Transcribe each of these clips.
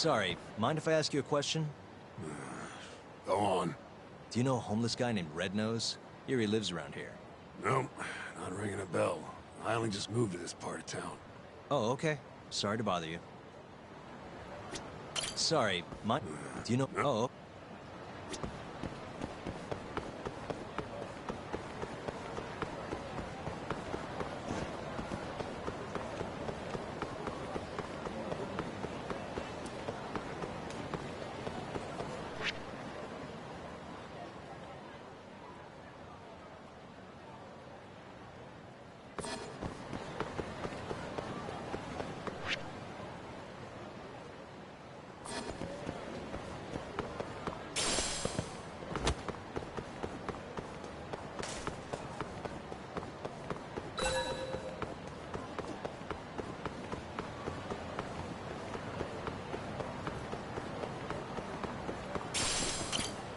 Sorry, mind if I ask you a question? Go on. Do you know a homeless guy named Red Nose? Here he lives around here. Nope, not ringing a bell. I only just moved to this part of town. Oh, okay. Sorry to bother you. Sorry, do you know... Oh.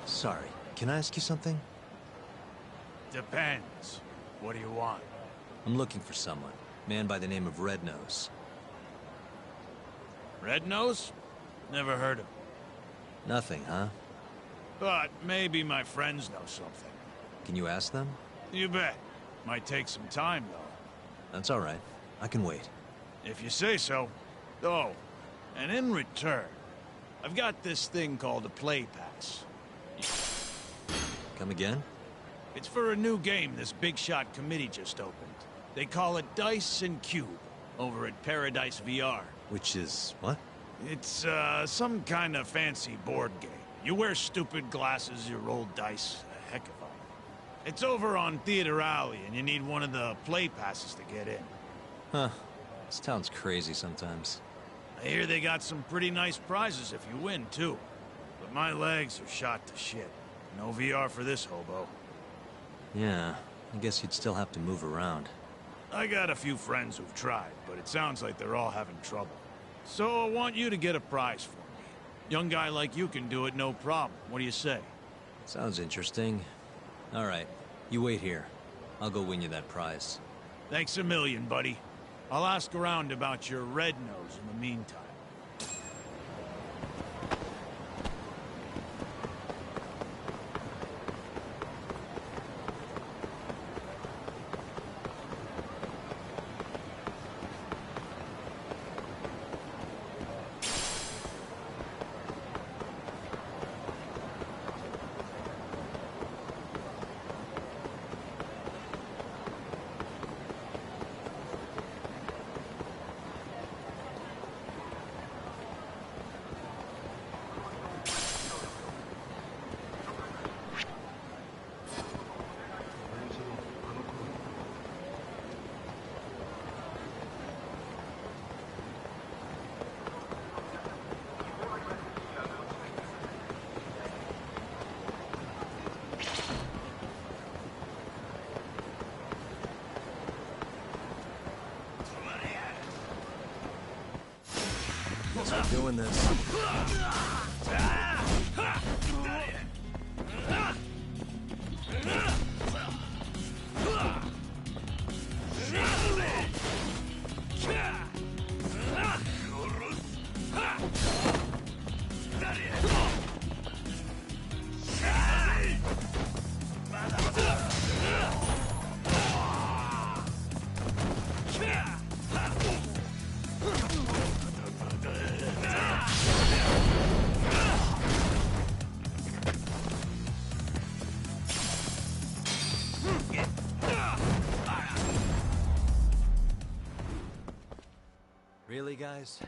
Sorry, can I ask you something? Depends. What do you want? I'm looking for someone. Man by the name of Red Nose. Red Nose? Never heard of him. Nothing, huh? But maybe my friends know something. Can you ask them? You bet. Might take some time, though. That's all right. I can wait. If you say so. Oh, and in return, I've got this thing called a play pass. Come again? It's for a new game this big shot committee just opened. They call it Dice and Cube, over at Paradise VR. Which is... what? It's, some kind of fancy board game. You wear stupid glasses, you roll dice. A heck of fun. It's over on Theater Alley, and you need one of the play passes to get in. Huh. This town's crazy sometimes. I hear they got some pretty nice prizes if you win, too. But my legs are shot to shit. No VR for this hobo. Yeah, I guess you'd still have to move around. I got a few friends who've tried, but it sounds like they're all having trouble. So I want you to get a prize for me. Young guy like you can do it, no problem. What do you say? Sounds interesting. All right, you wait here. I'll go win you that prize. Thanks a million, buddy. I'll ask around about your Red Nose in the meantime. I'm doing this. Really, guys?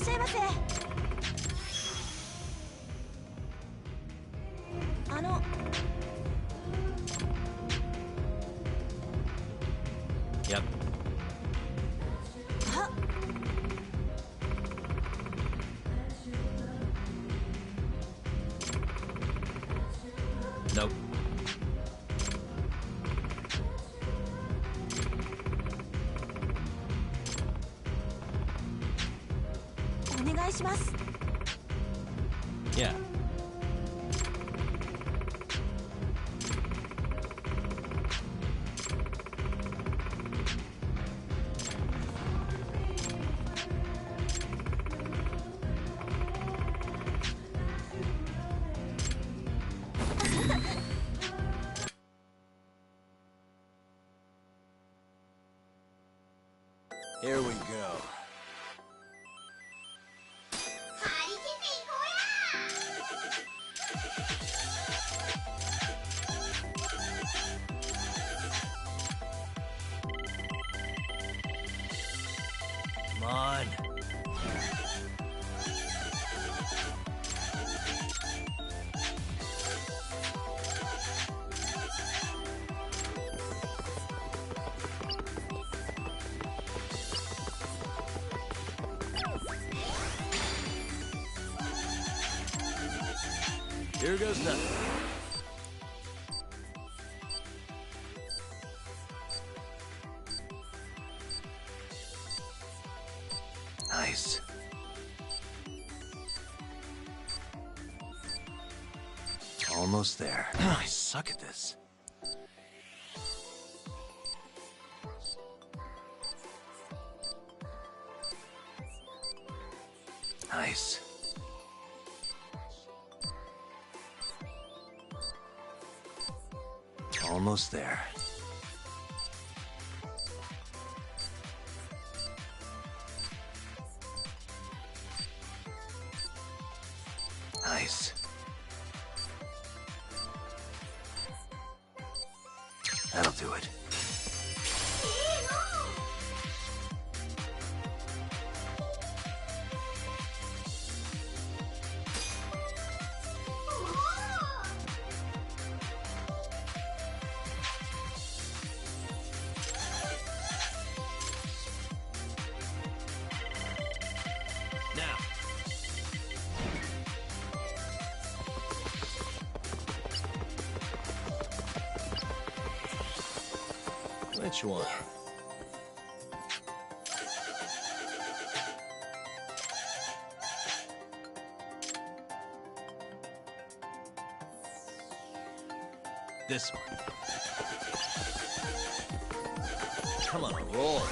しゃいませ。Yep. Nope. お願いします。Yeah. Here we go. Come on. Here goes nothing. Nice. Almost there. I suck at this. Nice. Almost there. Nice. That'll do it. Now. Which one? This one. Come on, roll.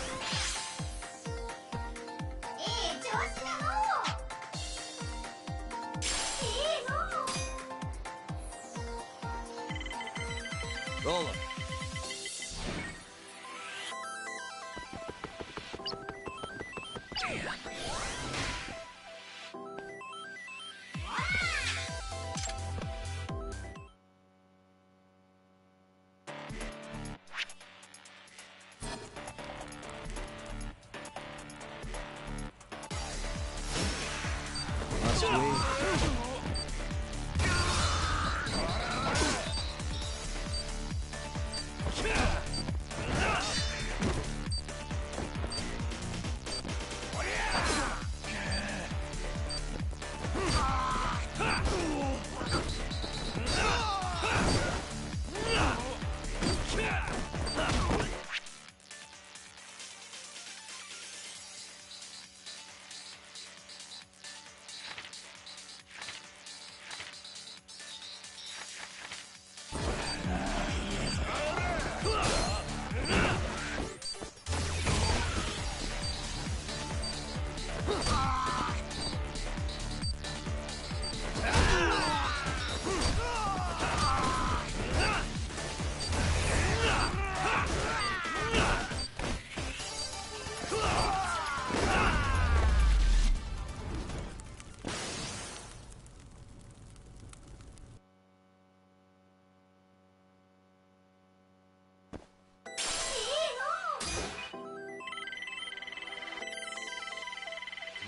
Roll 'em. Damn. Must we?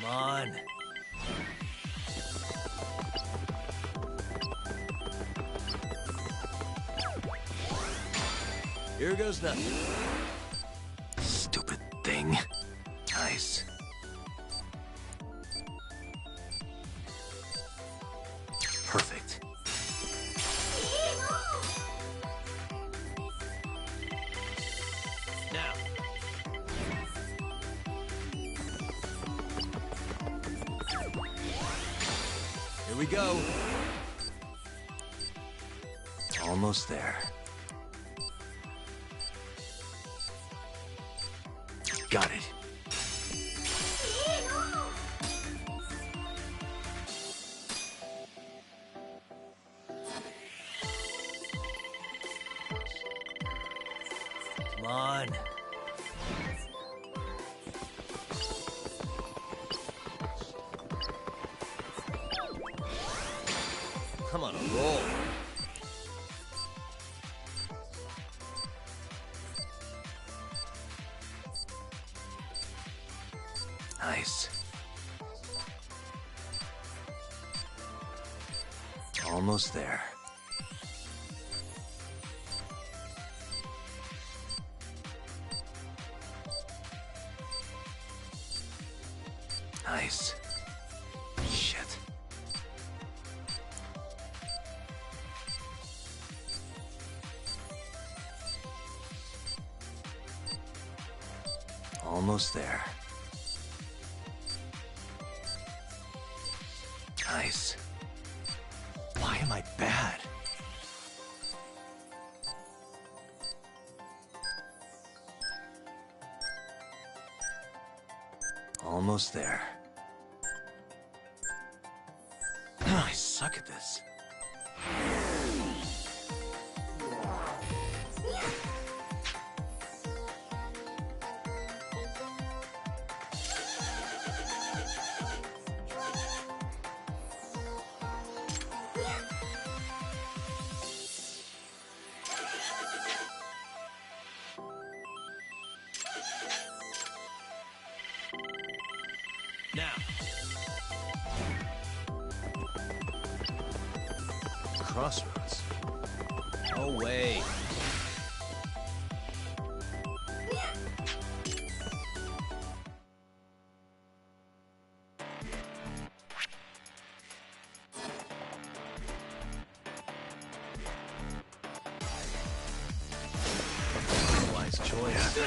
Come on. Here goes nothing. Stupid thing. Nice. Perfect. Now. Here we go. Almost there. Got it. Come on. I'm on a roll. Nice. Almost there. Nice. Shit. Almost there. Nice. Why am I bad? Almost there. I suck at this. Now. Crossroads. No way. Wise choice.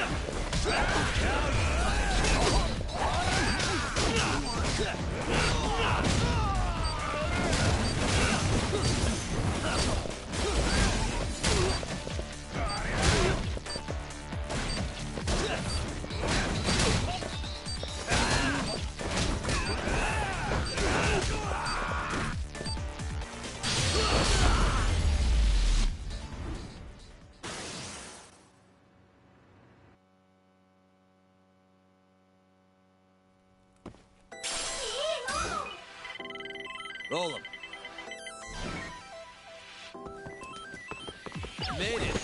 Roll him. Made it.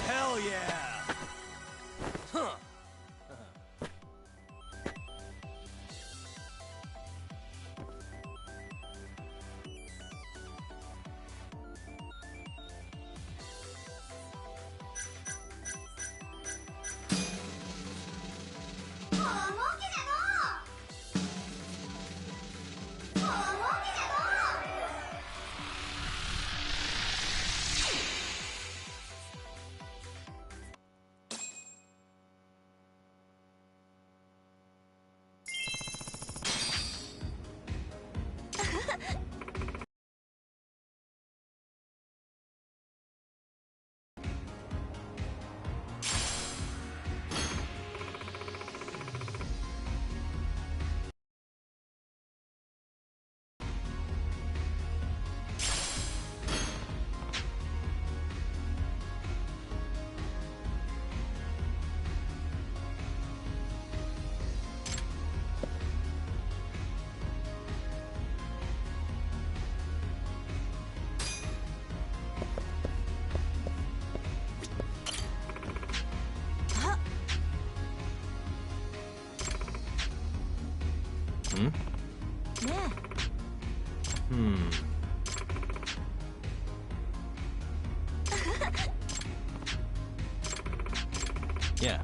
Hell yeah. Huh. Yeah.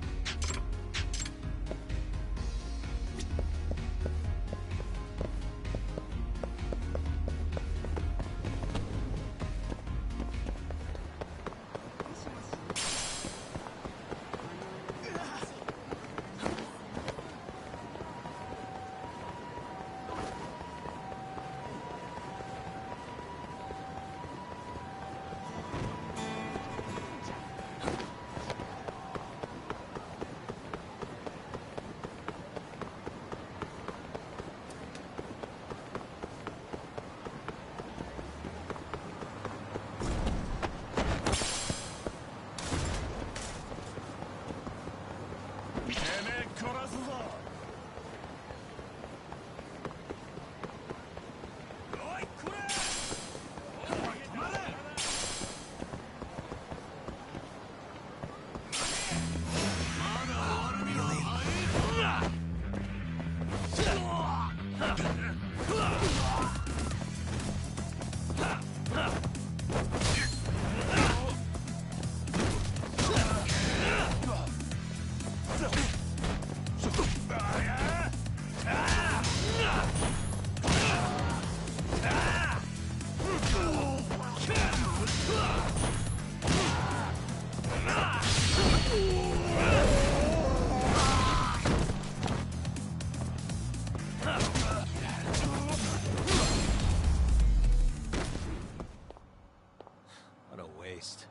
What a waste.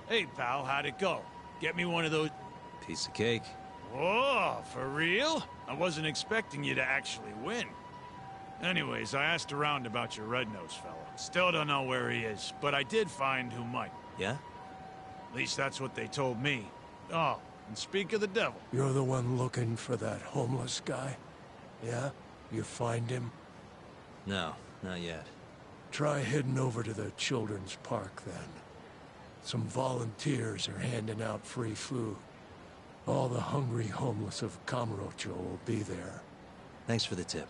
Hey, pal, how'd it go? Get me one of those... Piece of cake. Whoa, for real? I wasn't expecting you to actually win. Anyways, I asked around about your red-nosed fella. Still don't know where he is, but I did find who might. Yeah? At least that's what they told me. Oh, and speak of the devil. You're the one looking for that homeless guy? Yeah? You find him? No, not yet. Try heading over to the children's park, then. Some volunteers are handing out free food. All the hungry homeless of Kamurocho will be there. Thanks for the tip.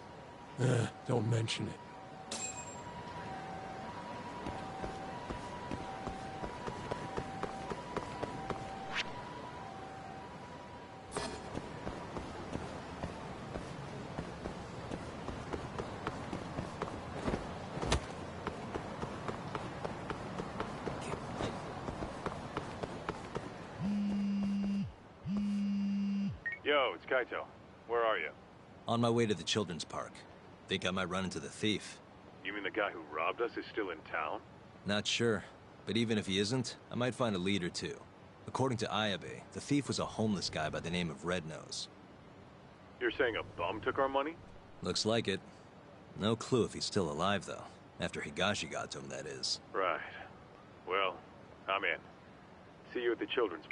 Don't mention it. Yo, it's Kaito. Where are you? On my way to the children's park. Think I might run into the thief. You mean the guy who robbed us is still in town? Not sure, but even if he isn't, I might find a lead or two. According to Ayabe, the thief was a homeless guy by the name of Rednose. You're saying a bum took our money? Looks like it. No clue if he's still alive, though. After Higashi got to him, that is. Right. Well, I'm in. See you at the children's...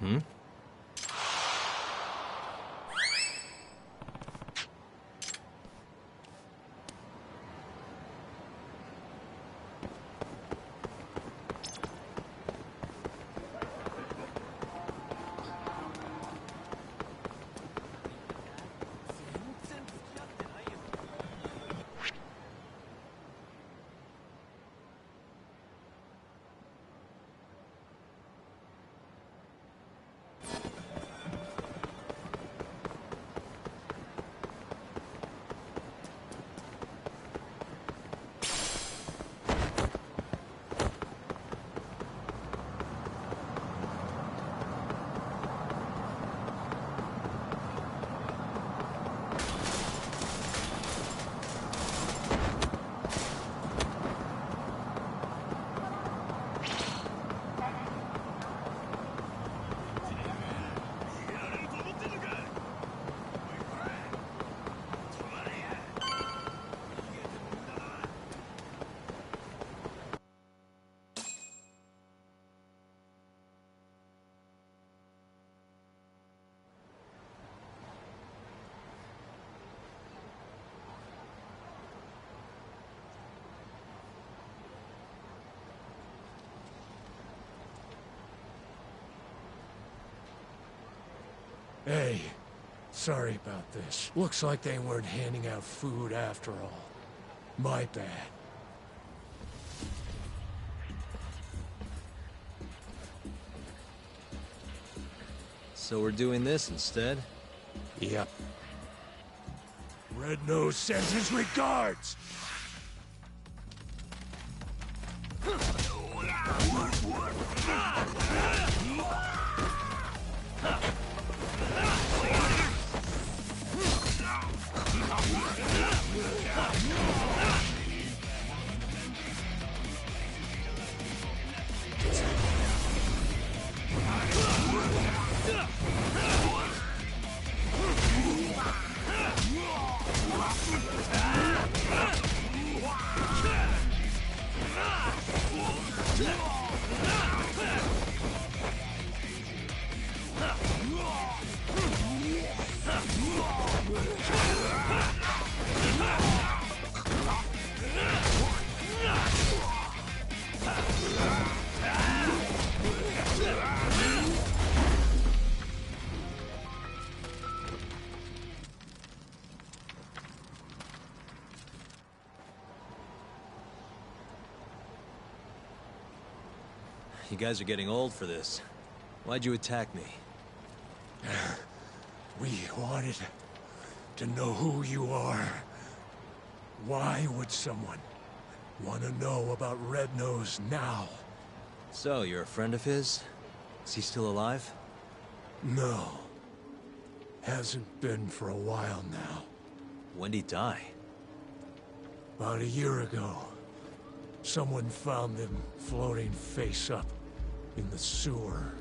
Hmm? Hey, sorry about this. Looks like they weren't handing out food after all. My bad. So we're doing this instead? Yep. Red Nose sends his regards! You guys are getting old for this. Why'd you attack me? We wanted to know who you are. Why would someone want to know about Red Nose now? So, you're a friend of his? Is he still alive? No. Hasn't been for a while now. When'd he die? About a year ago, someone found him floating face up in the sewer.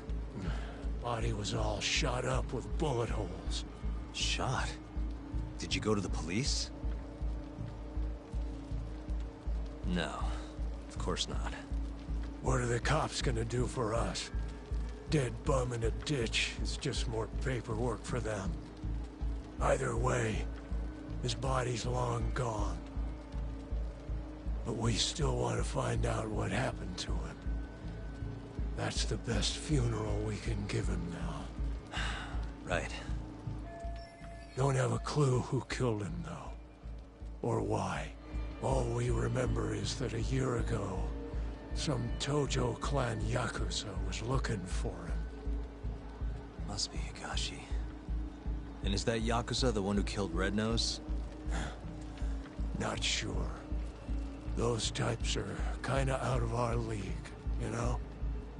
Body was all shot up with bullet holes. Shot? Did you go to the police? No, of course not. What are the cops gonna do for us? Dead bum in a ditch is just more paperwork for them. Either way, his body's long gone. But we still want to find out what happened to him. That's the best funeral we can give him now. Right. Don't have a clue who killed him, though. Or why. All we remember is that a year ago, some Tojo clan Yakuza was looking for him. Must be Higashi. And is that Yakuza the one who killed Red Nose? Not sure. Those types are kinda out of our league, you know?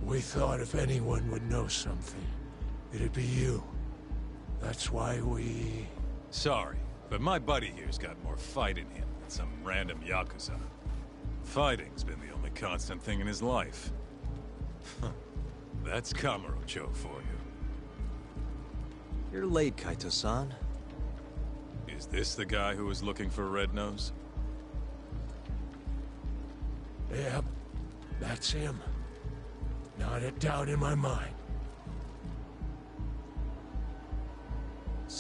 We thought if anyone would know something, it'd be you. That's why we... Sorry, but my buddy here's got more fight in him than some random Yakuza. Fighting's been the only constant thing in his life. That's Kamurocho for you. You're late, Kaito-san. Is this the guy who was looking for Red Nose? Yep, that's him. Not a doubt in my mind.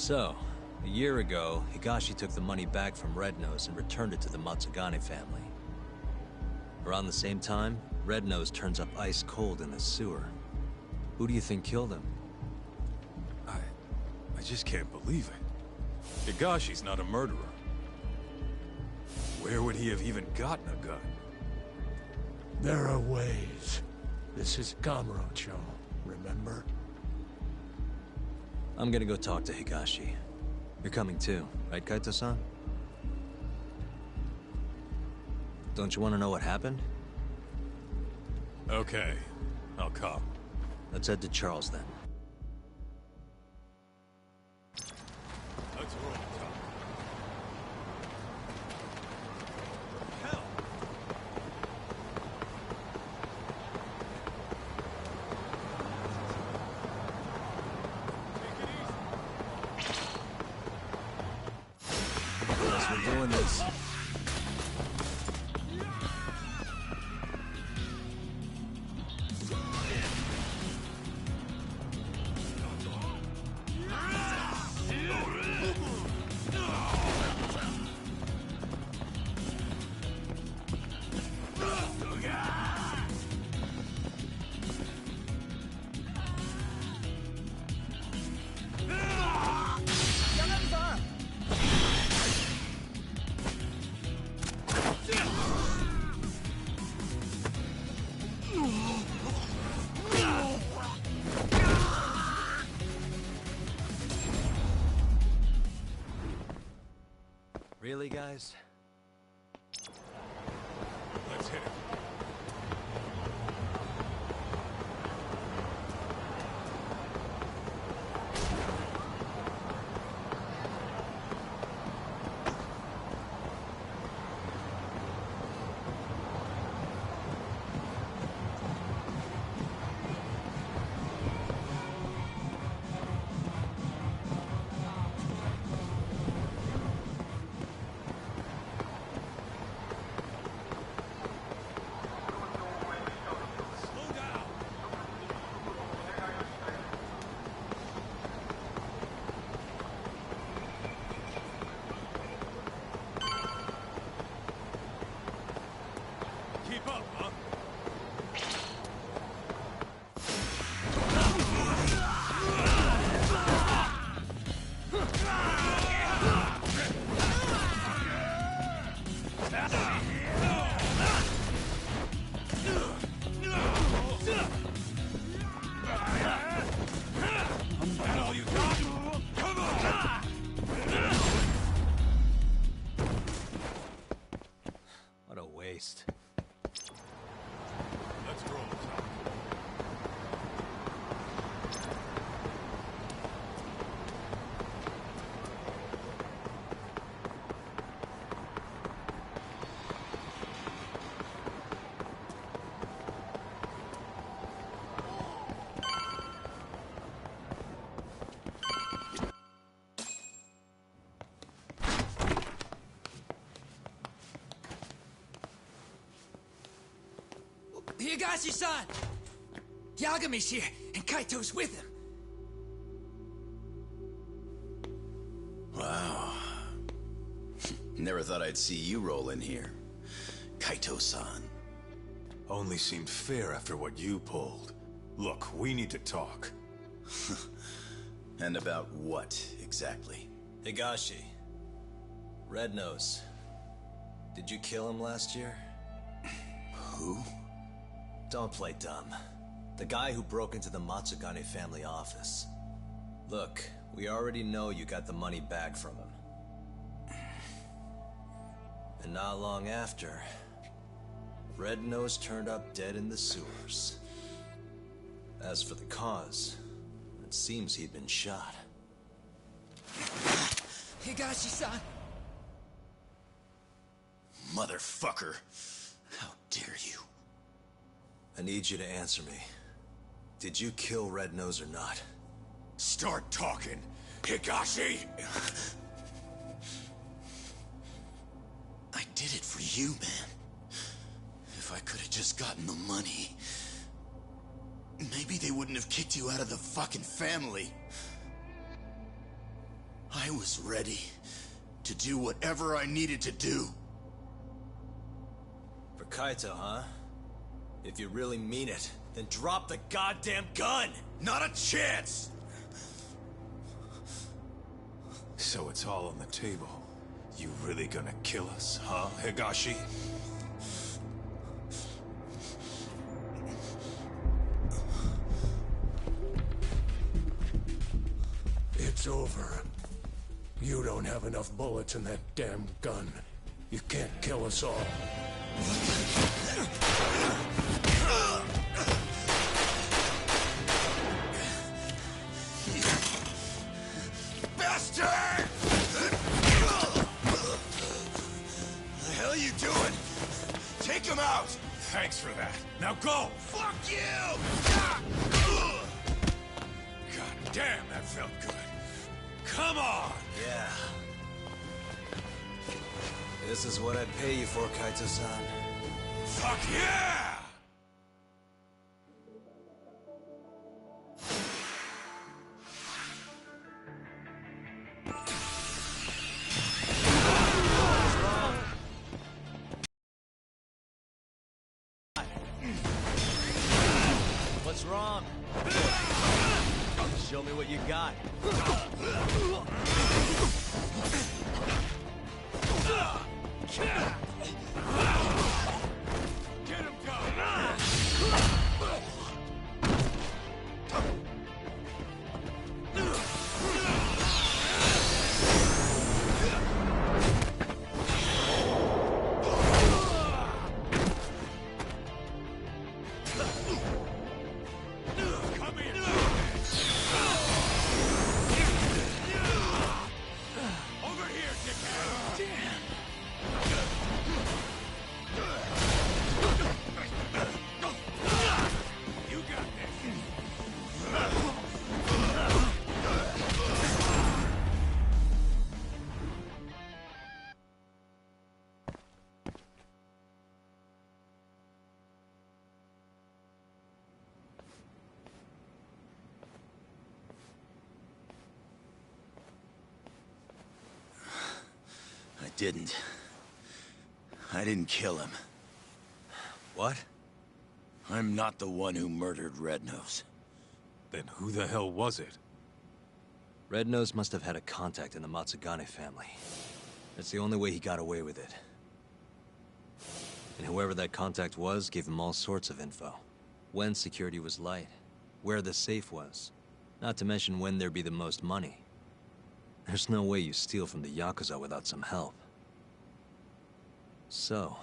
So, a year ago, Higashi took the money back from Red Nose and returned it to the Matsugane family. Around the same time, Red Nose turns up ice cold in the sewer. Who do you think killed him? I just can't believe it. Higashi's not a murderer. Where would he have even gotten a gun? There are ways. This is Kamurocho, remember? I'm gonna go talk to Higashi. You're coming too, right, Kaito-san? Don't you want to know what happened? Okay, I'll come. Let's head to Charles then. Let's roll, Tom. Hell! Guess we're doing this. Really, guys? Let's hit it. Keep up, huh? That all you got? Come on! What a waste. Let's roll, Tom. Higashi-san! Yagami's here, and Kaito's with him. Wow. Never thought I'd see you roll in here. Kaito-san. Only seemed fair after what you pulled. Look, we need to talk. And about what, exactly? Higashi. Red Nose. Did you kill him last year? Who? Don't play dumb. The guy who broke into the Matsugane family office. Look, we already know you got the money back from him. And not long after, Red Nose turned up dead in the sewers. As for the cause, it seems he'd been shot. Higashi-san! Motherfucker. How dare you? I need you to answer me. Did you kill Red Nose or not? Start talking, Higashi! I did it for you, man. If I could have just gotten the money, maybe they wouldn't have kicked you out of the fucking family. I was ready to do whatever I needed to do. For Kaito, huh? If you really mean it, then drop the goddamn gun! Not a chance! So it's all on the table. You really gonna kill us, huh, Higashi? It's over. You don't have enough bullets in that damn gun. You can't kill us all. Bastard! The hell are you doing? Take him out! Thanks for that. Now go! Fuck you! God damn, that felt good. Come on! Yeah. This is what I'd pay you for, Kaito-san. Fuck yeah! What's wrong? Show me what you got. Get him, go! Come here! Over here, dickhead! You got this! I didn't kill him. What? I'm not the one who murdered Red Nose. Then who the hell was it? Red Nose must have had a contact in the Matsugane family. That's the only way he got away with it. And whoever that contact was gave him all sorts of info. When security was light, where the safe was, not to mention when there'd be the most money. There's no way you steal from the Yakuza without some help. So,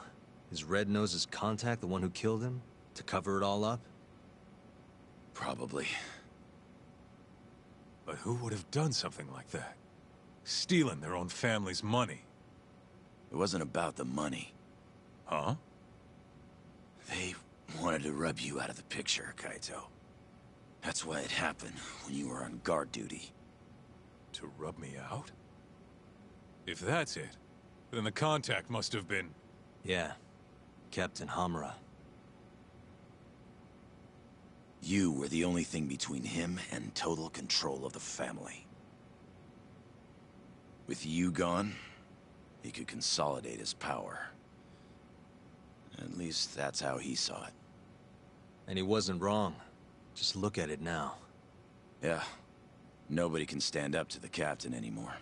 is Red Nose's contact the one who killed him? To cover it all up? Probably. But who would have done something like that? Stealing their own family's money. It wasn't about the money. Huh? They wanted to rub you out of the picture, Kaito. That's why it happened when you were on guard duty. To rub me out? If that's it, then the contact must have been... Yeah. Captain Hamura. You were the only thing between him and total control of the family. With you gone, he could consolidate his power. At least that's how he saw it. And he wasn't wrong. Just look at it now. Yeah. Nobody can stand up to the captain anymore.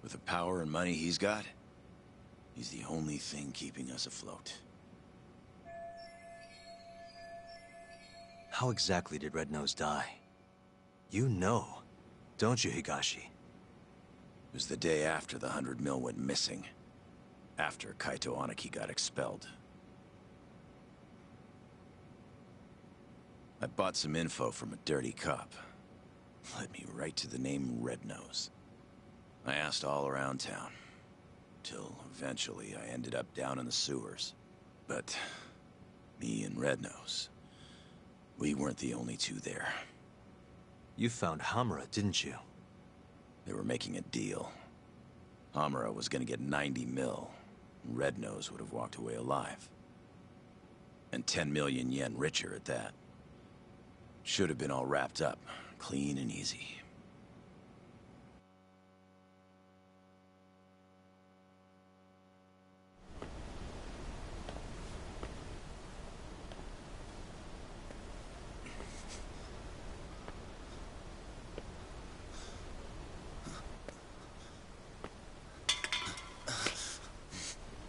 With the power and money he's got, he's the only thing keeping us afloat. How exactly did Red Nose die? You know, don't you, Higashi? It was the day after the 100 mil went missing. After Kaito Aniki got expelled. I bought some info from a dirty cop. Led me right to the name Red Nose. I asked all around town. Till eventually I ended up down in the sewers. But me and Red Nose, we weren't the only two there. You found Hamura, didn't you? They were making a deal. Hamura was gonna get 90 mil. And Red Nose would have walked away alive. And 10 million yen richer at that. Should have been all wrapped up, clean and easy.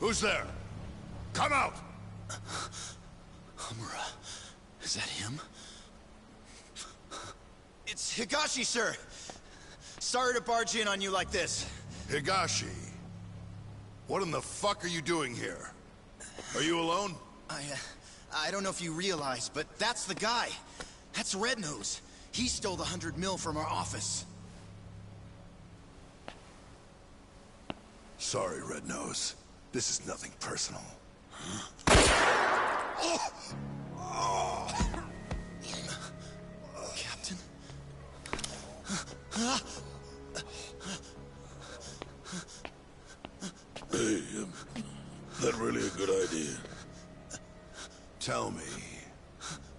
Who's there? Come out! Homura. Is that him? It's Higashi, sir! Sorry to barge in on you like this. Higashi. What in the fuck are you doing here? Are you alone? I don't know if you realize, but that's the guy. That's Red Nose. He stole the 100 mil from our office. Sorry, Red Nose. This is nothing personal. Captain? Hey, that really a good idea? Tell me,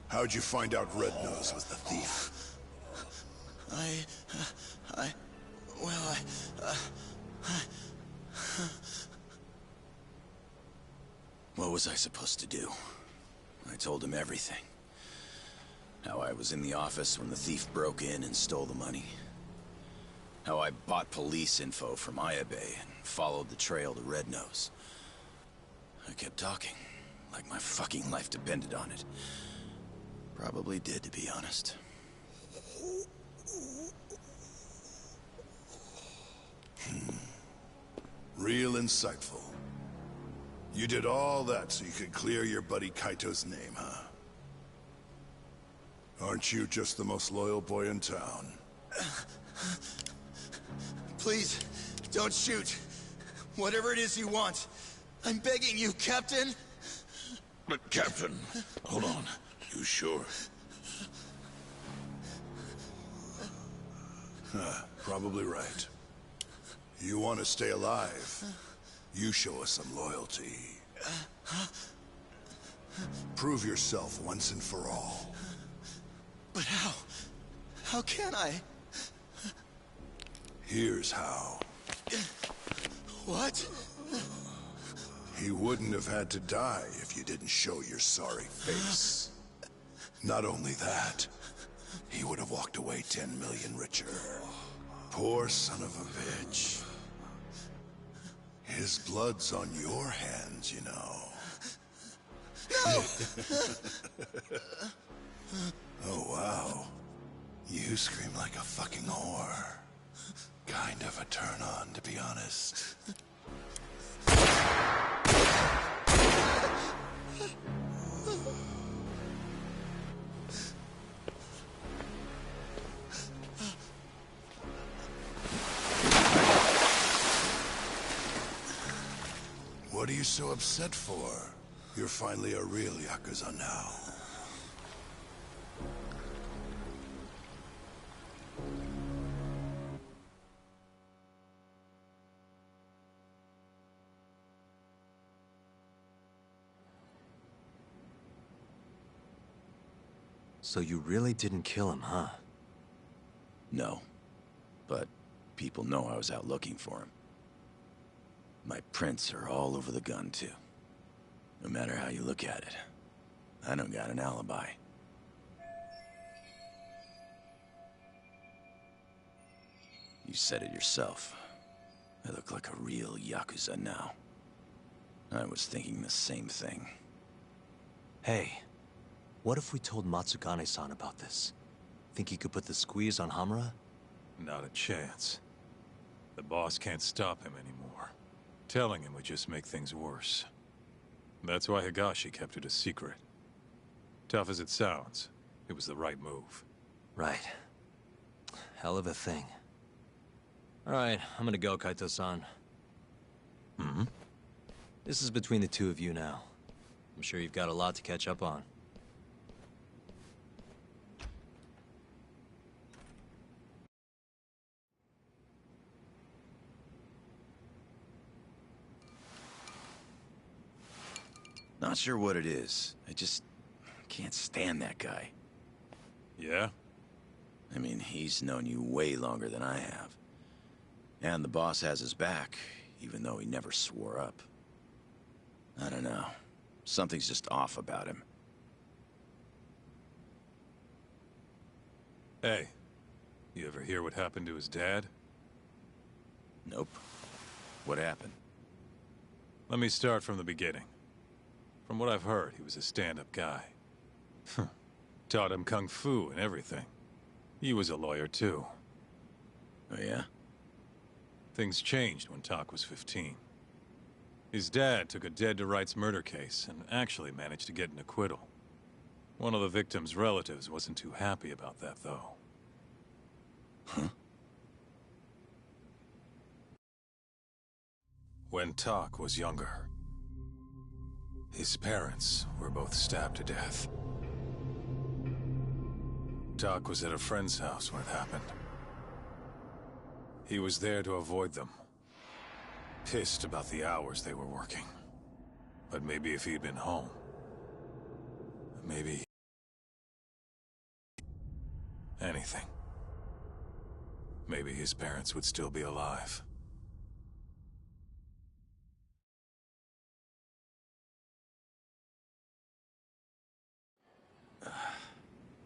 how'd you find out Red Nose was the thief? What was I supposed to do? I told him everything. How I was in the office when the thief broke in and stole the money. How I bought police info from Ayabe and followed the trail to Red Nose. I kept talking, like my fucking life depended on it. Probably did, to be honest. Real insightful. You did all that so you could clear your buddy Kaito's name, huh? Aren't you just the most loyal boy in town? Please, don't shoot. Whatever it is you want. I'm begging you, Captain. But Captain, hold on. You sure? Probably right. You want to stay alive, you show us some loyalty. Prove yourself once and for all. But how? How can I? Here's how. What? He wouldn't have had to die if you didn't show your sorry face. Not only that, he would have walked away 10 million richer. Poor son of a bitch. His blood's on your hands, you know. No! Oh, wow. You scream like a fucking whore. Kind of a turn-on, to be honest. What are you so upset for? You're finally a real Yakuza now. So you really didn't kill him, huh? No. But people know I was out looking for him. My prints are all over the gun, too. No matter how you look at it, I don't got an alibi. You said it yourself. I look like a real Yakuza now. I was thinking the same thing. Hey, what if we told Matsugane-san about this? Think he could put the squeeze on Hamura? Not a chance. The boss can't stop him anymore. Telling him would just make things worse. That's why Higashi kept it a secret. Tough as it sounds, it was the right move. Right. Hell of a thing. Alright, I'm gonna go, Kaito-san. Mm-hmm. This is between the two of you now. I'm sure you've got a lot to catch up on. Not sure what it is. I just can't stand that guy. Yeah? I mean, he's known you way longer than I have. And the boss has his back, even though he never swore up. I don't know. Something's just off about him. Hey, you ever hear what happened to his dad? Nope. What happened? Let me start from the beginning. From what I've heard, he was a stand-up guy. Taught him kung fu and everything. He was a lawyer, too. Oh, yeah? Things changed when Tak was 15. His dad took a dead-to-rights murder case and actually managed to get an acquittal. One of the victim's relatives wasn't too happy about that, though. Huh? When Tak was younger, his parents were both stabbed to death. Tak was at a friend's house when it happened. He was there to avoid them. Pissed about the hours they were working. But maybe if he'd been home, maybe anything. Maybe his parents would still be alive.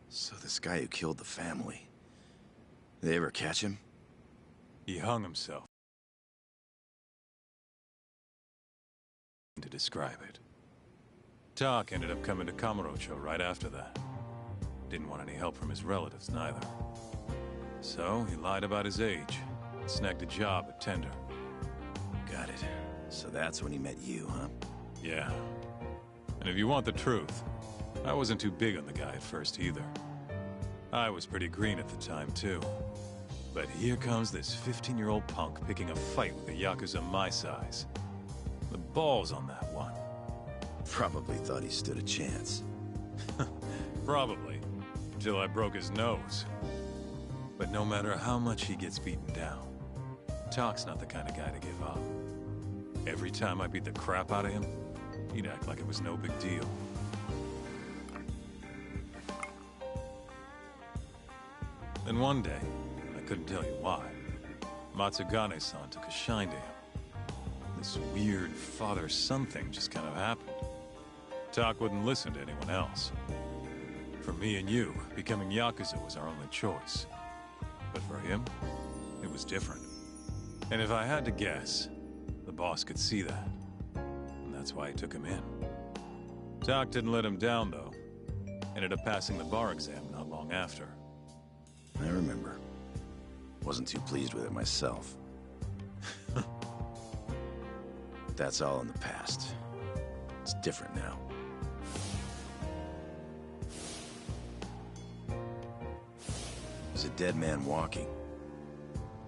So this guy who killed the family, did they ever catch him? He hung himself. To describe it. Tak ended up coming to Kamurocho right after that. Didn't want any help from his relatives, neither. So, he lied about his age, and snagged a job at Tender. Got it. So that's when he met you, huh? Yeah. And if you want the truth, I wasn't too big on the guy at first either. I was pretty green at the time, too. But here comes this 15-year-old punk picking a fight with a Yakuza my size. The balls on that one. Probably thought he stood a chance. Probably. Until I broke his nose. But no matter how much he gets beaten down, Tak's not the kind of guy to give up. Every time I beat the crap out of him, he'd act like it was no big deal. Then one day, I couldn't tell you why, Matsugane-san took a shine to him. This weird father-son thing just kind of happened. Tak wouldn't listen to anyone else. For me and you, becoming Yakuza was our only choice. But for him, it was different. And if I had to guess, the boss could see that. And that's why he took him in. Tak didn't let him down, though. Ended up passing the bar exam not long after. I remember. Wasn't too pleased with it myself. That's all in the past. It's different now. There's a dead man walking.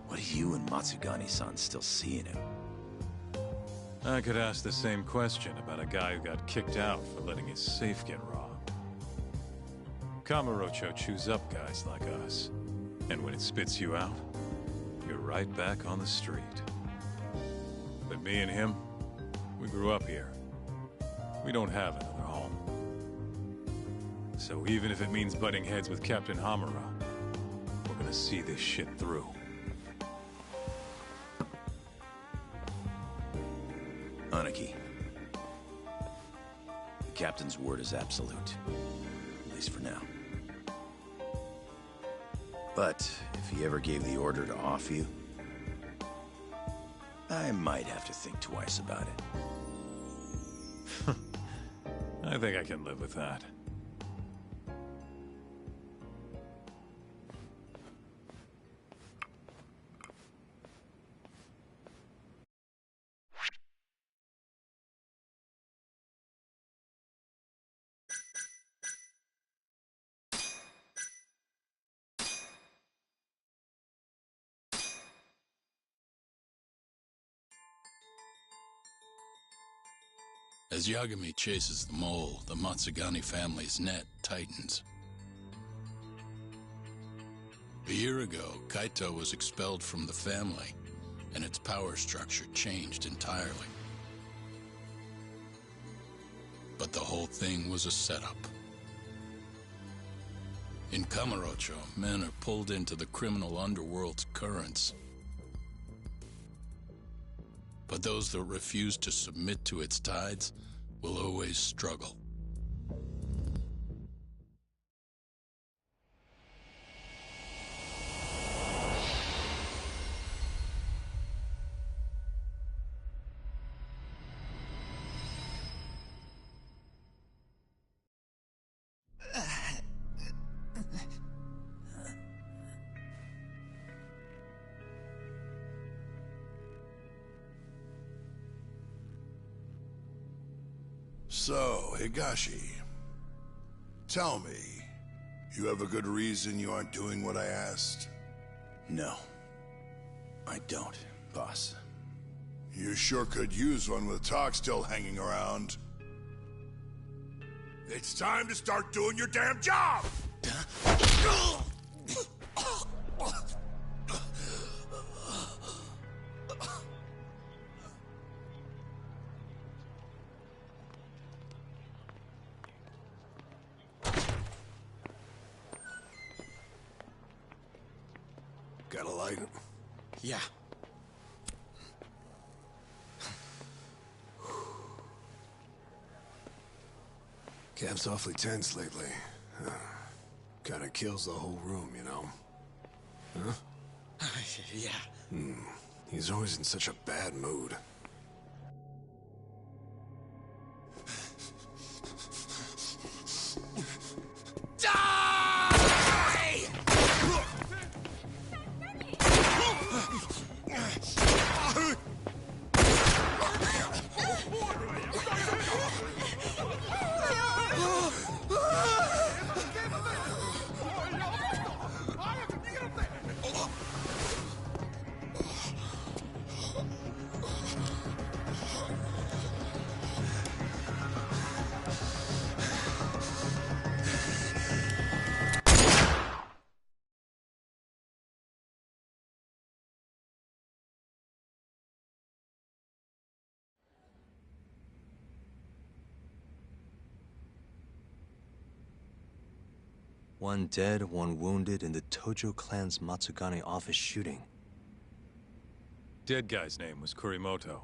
What do you and Matsugane-san still see in him? I could ask the same question about a guy who got kicked out for letting his safe get robbed. Kamurocho chews up guys like us. And when it spits you out, you're right back on the street. But me and him, we grew up here. We don't have another home. So even if it means butting heads with Captain Hamura, we're gonna see this shit through. Aniki. The captain's word is absolute. At least for now. But if he ever gave the order to off you, I might have to think twice about it. I think I can live with that. As Yagami chases the mole, the Matsugane family's net tightens. A year ago, Kaito was expelled from the family, and its power structure changed entirely. But the whole thing was a setup. In Kamurocho, men are pulled into the criminal underworld's currents. But those that refuse to submit to its tides will always struggle. So, Higashi, tell me, you have a good reason you aren't doing what I asked? No. I don't, boss. You sure could use one with talk still hanging around. It's time to start doing your damn job! Got a light? Yeah. Camp's awfully tense lately. Kinda kills the whole room, you know? Huh? Yeah. He's always in such a bad mood. One dead, one wounded in the Tojo clan's Matsugane office shooting. Dead guy's name was Kurimoto.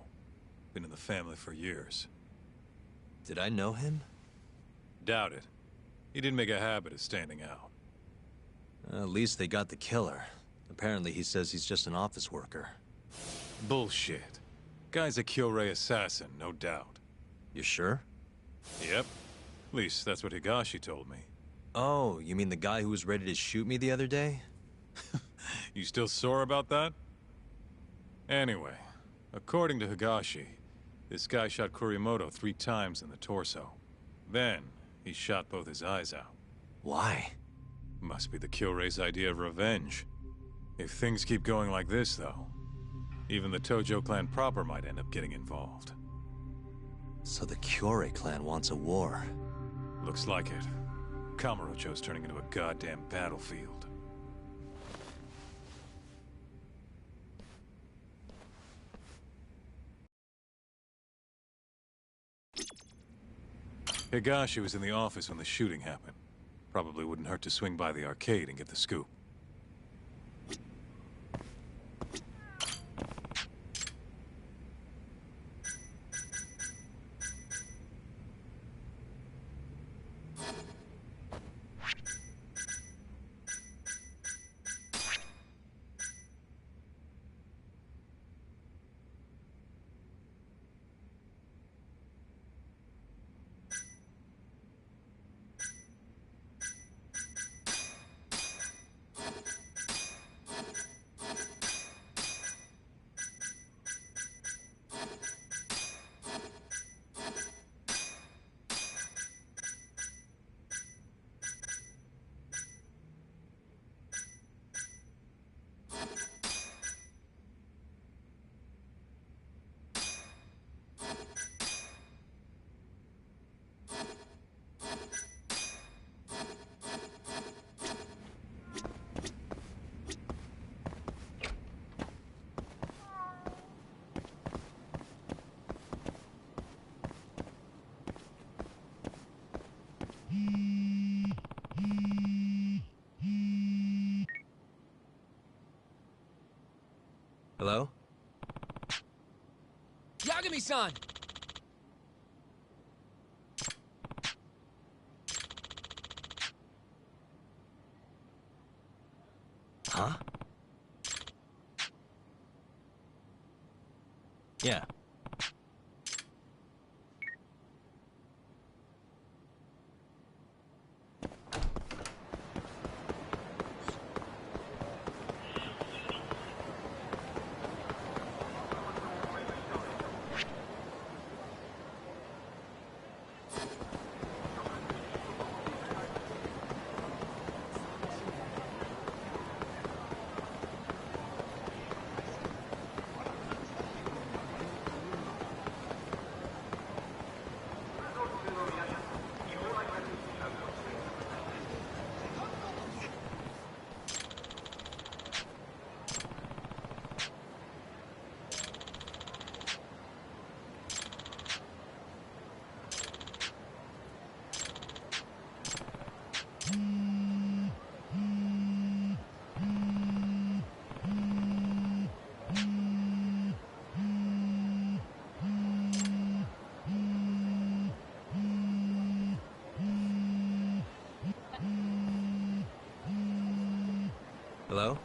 Been in the family for years. Did I know him? Doubt it. He didn't make a habit of standing out. At least they got the killer. Apparently he says he's just an office worker. Bullshit. Guy's a Kyorei assassin, no doubt. You sure? Yep. At least that's what Higashi told me. Oh, you mean the guy who was ready to shoot me the other day? You still sore about that? Anyway, according to Higashi, this guy shot Kurimoto 3 times in the torso. Then, he shot both his eyes out. Why? Must be the Kyorei's idea of revenge. If things keep going like this, though, even the Tojo clan proper might end up getting involved. So the Kyorei clan wants a war. Looks like it. Kamurocho's turning into a goddamn battlefield. Higashi was in the office when the shooting happened. Probably wouldn't hurt to swing by the arcade and get the scoop. Hello? Yagami-san! Huh? Yeah. Hello?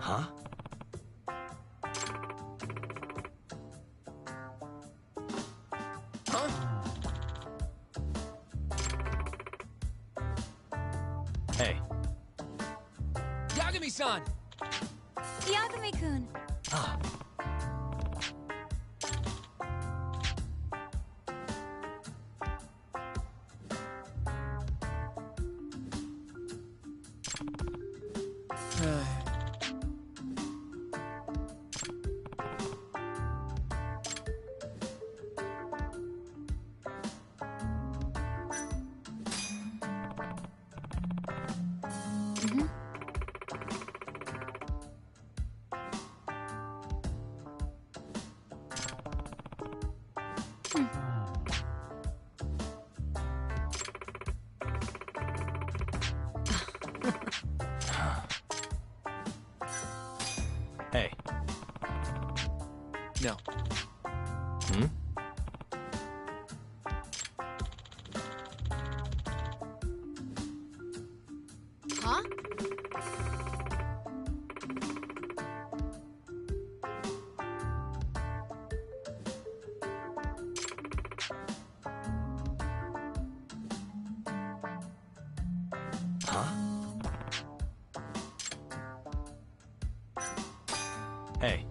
Huh? Huh? Hey. Yagami-san! Yagami-kun. Ah. Hey. No. Hmm? Huh? Huh? Hey.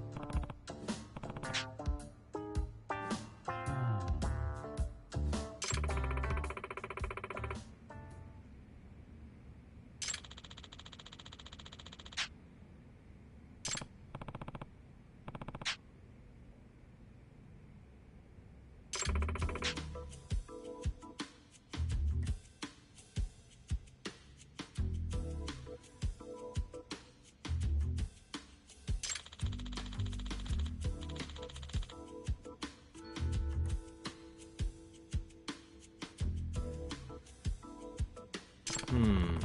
Hmm.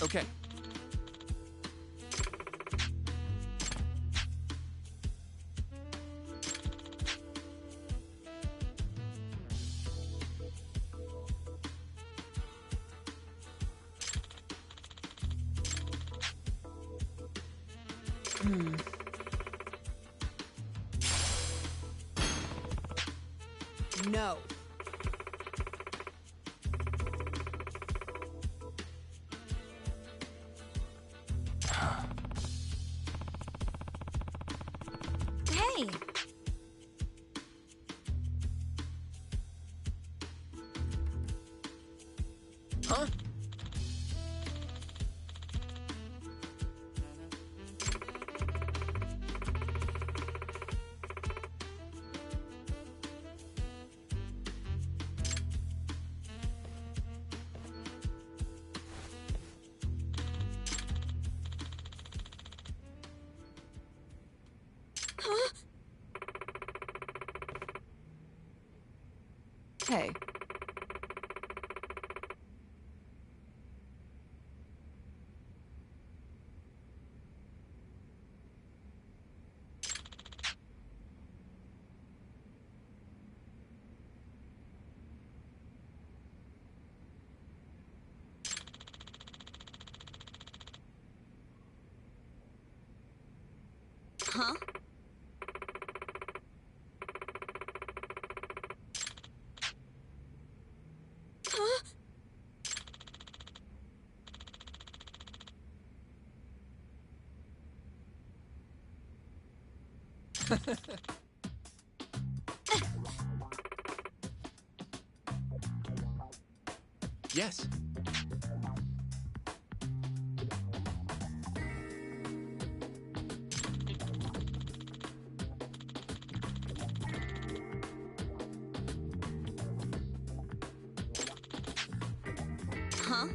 Okay. No. Hey. Huh? Hey. Huh? Huh? Yes. Huh?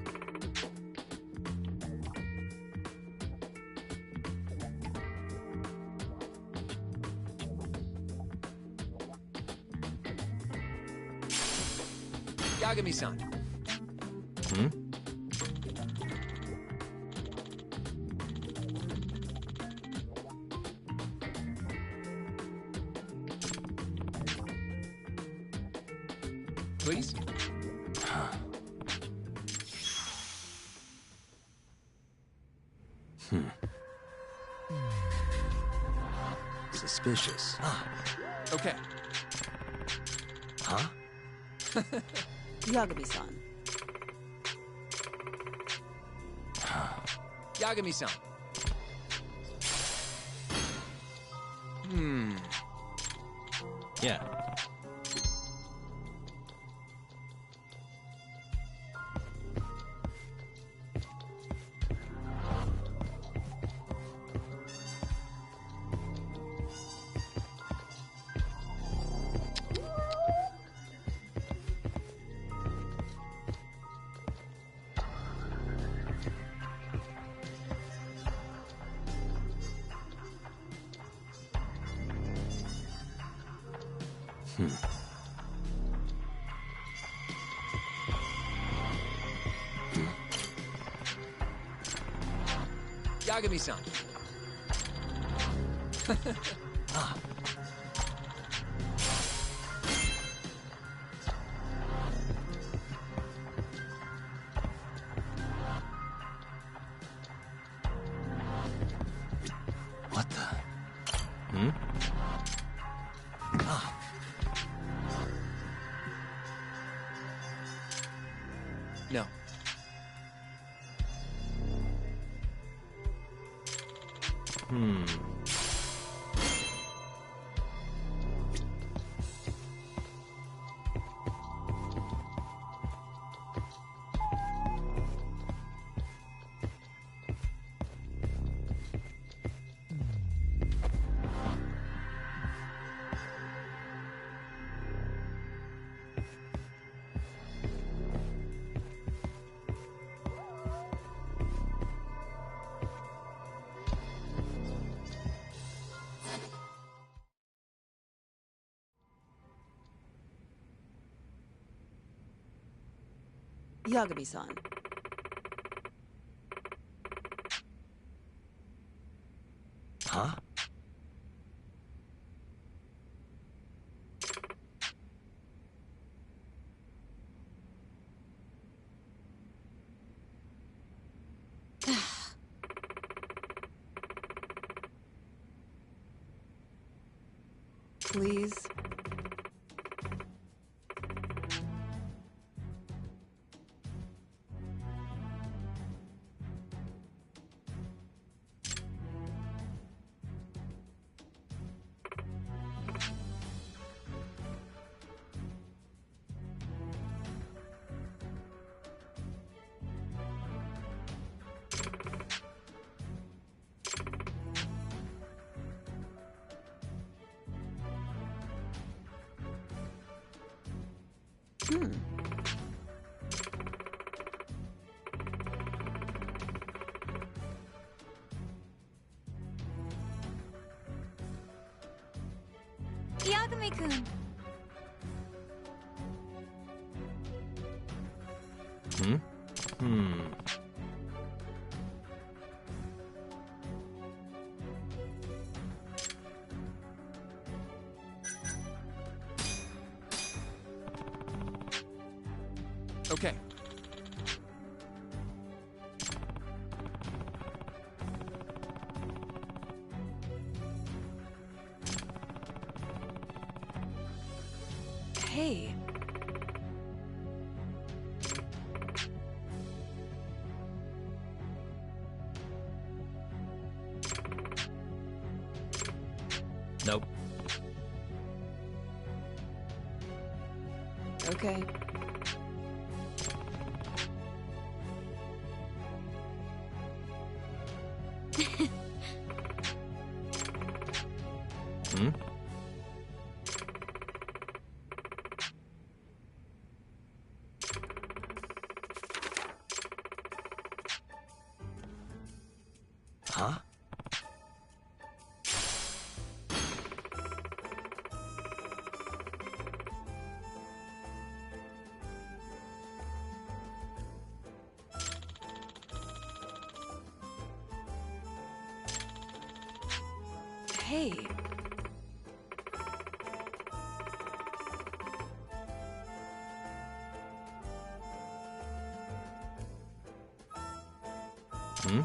Yagami-san. Hmm? please. Suspicious. Okay. Huh? Yagami-san. Yagami-san. Yeah. Yagami-san. What the? No. Yagami-san. Huh? Please. Yagami-kun. Okay. Hey. Nope. Okay. Huh? Hey. Hmm?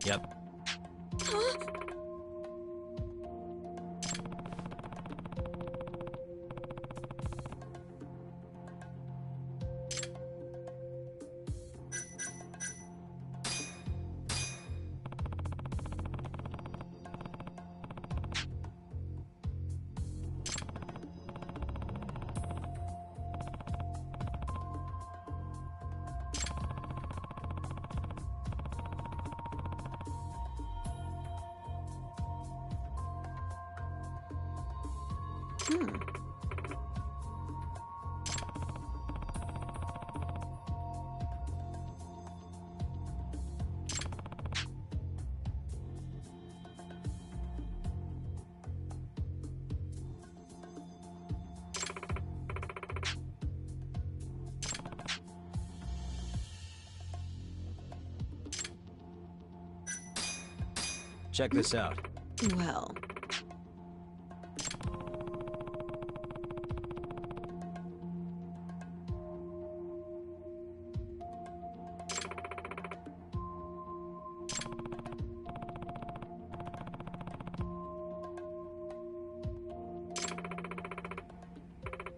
Yep. Check this out. Well,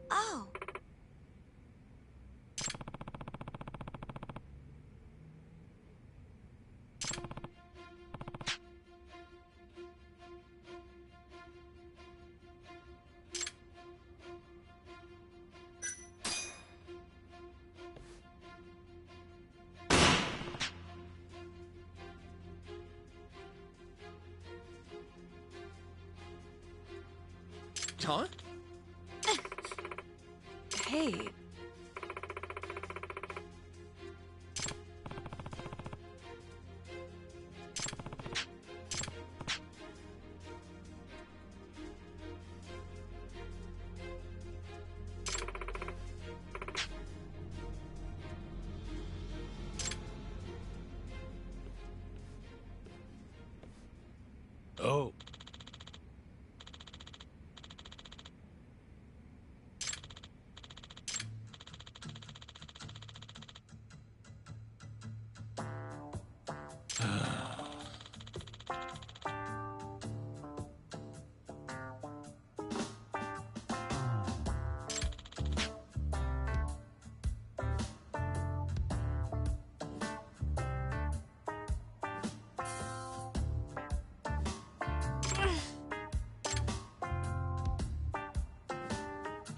oh. Huh? Hey. Oh.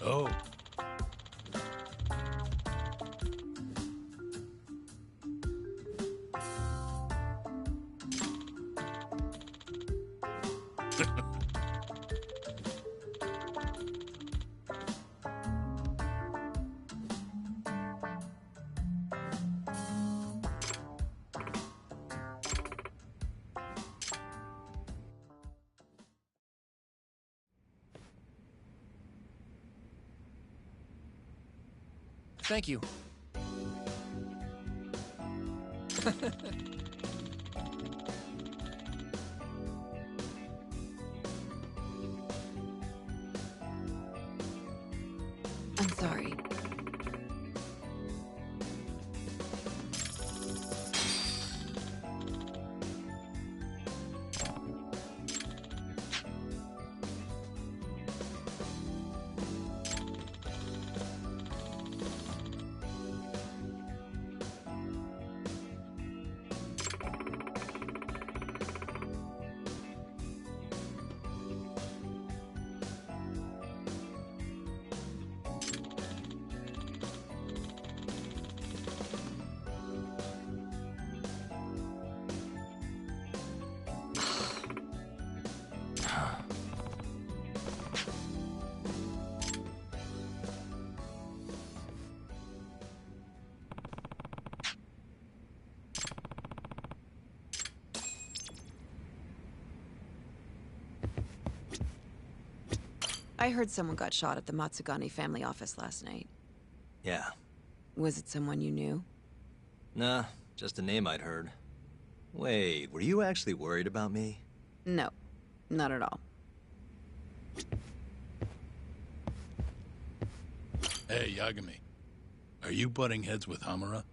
Oh. Thank you. I'm sorry. I heard someone got shot at the Matsugane family office last night. Yeah. Was it someone you knew? Nah, just a name I'd heard. Wait, were you actually worried about me? No, not at all. Hey, Yagami. Are you butting heads with Hamura?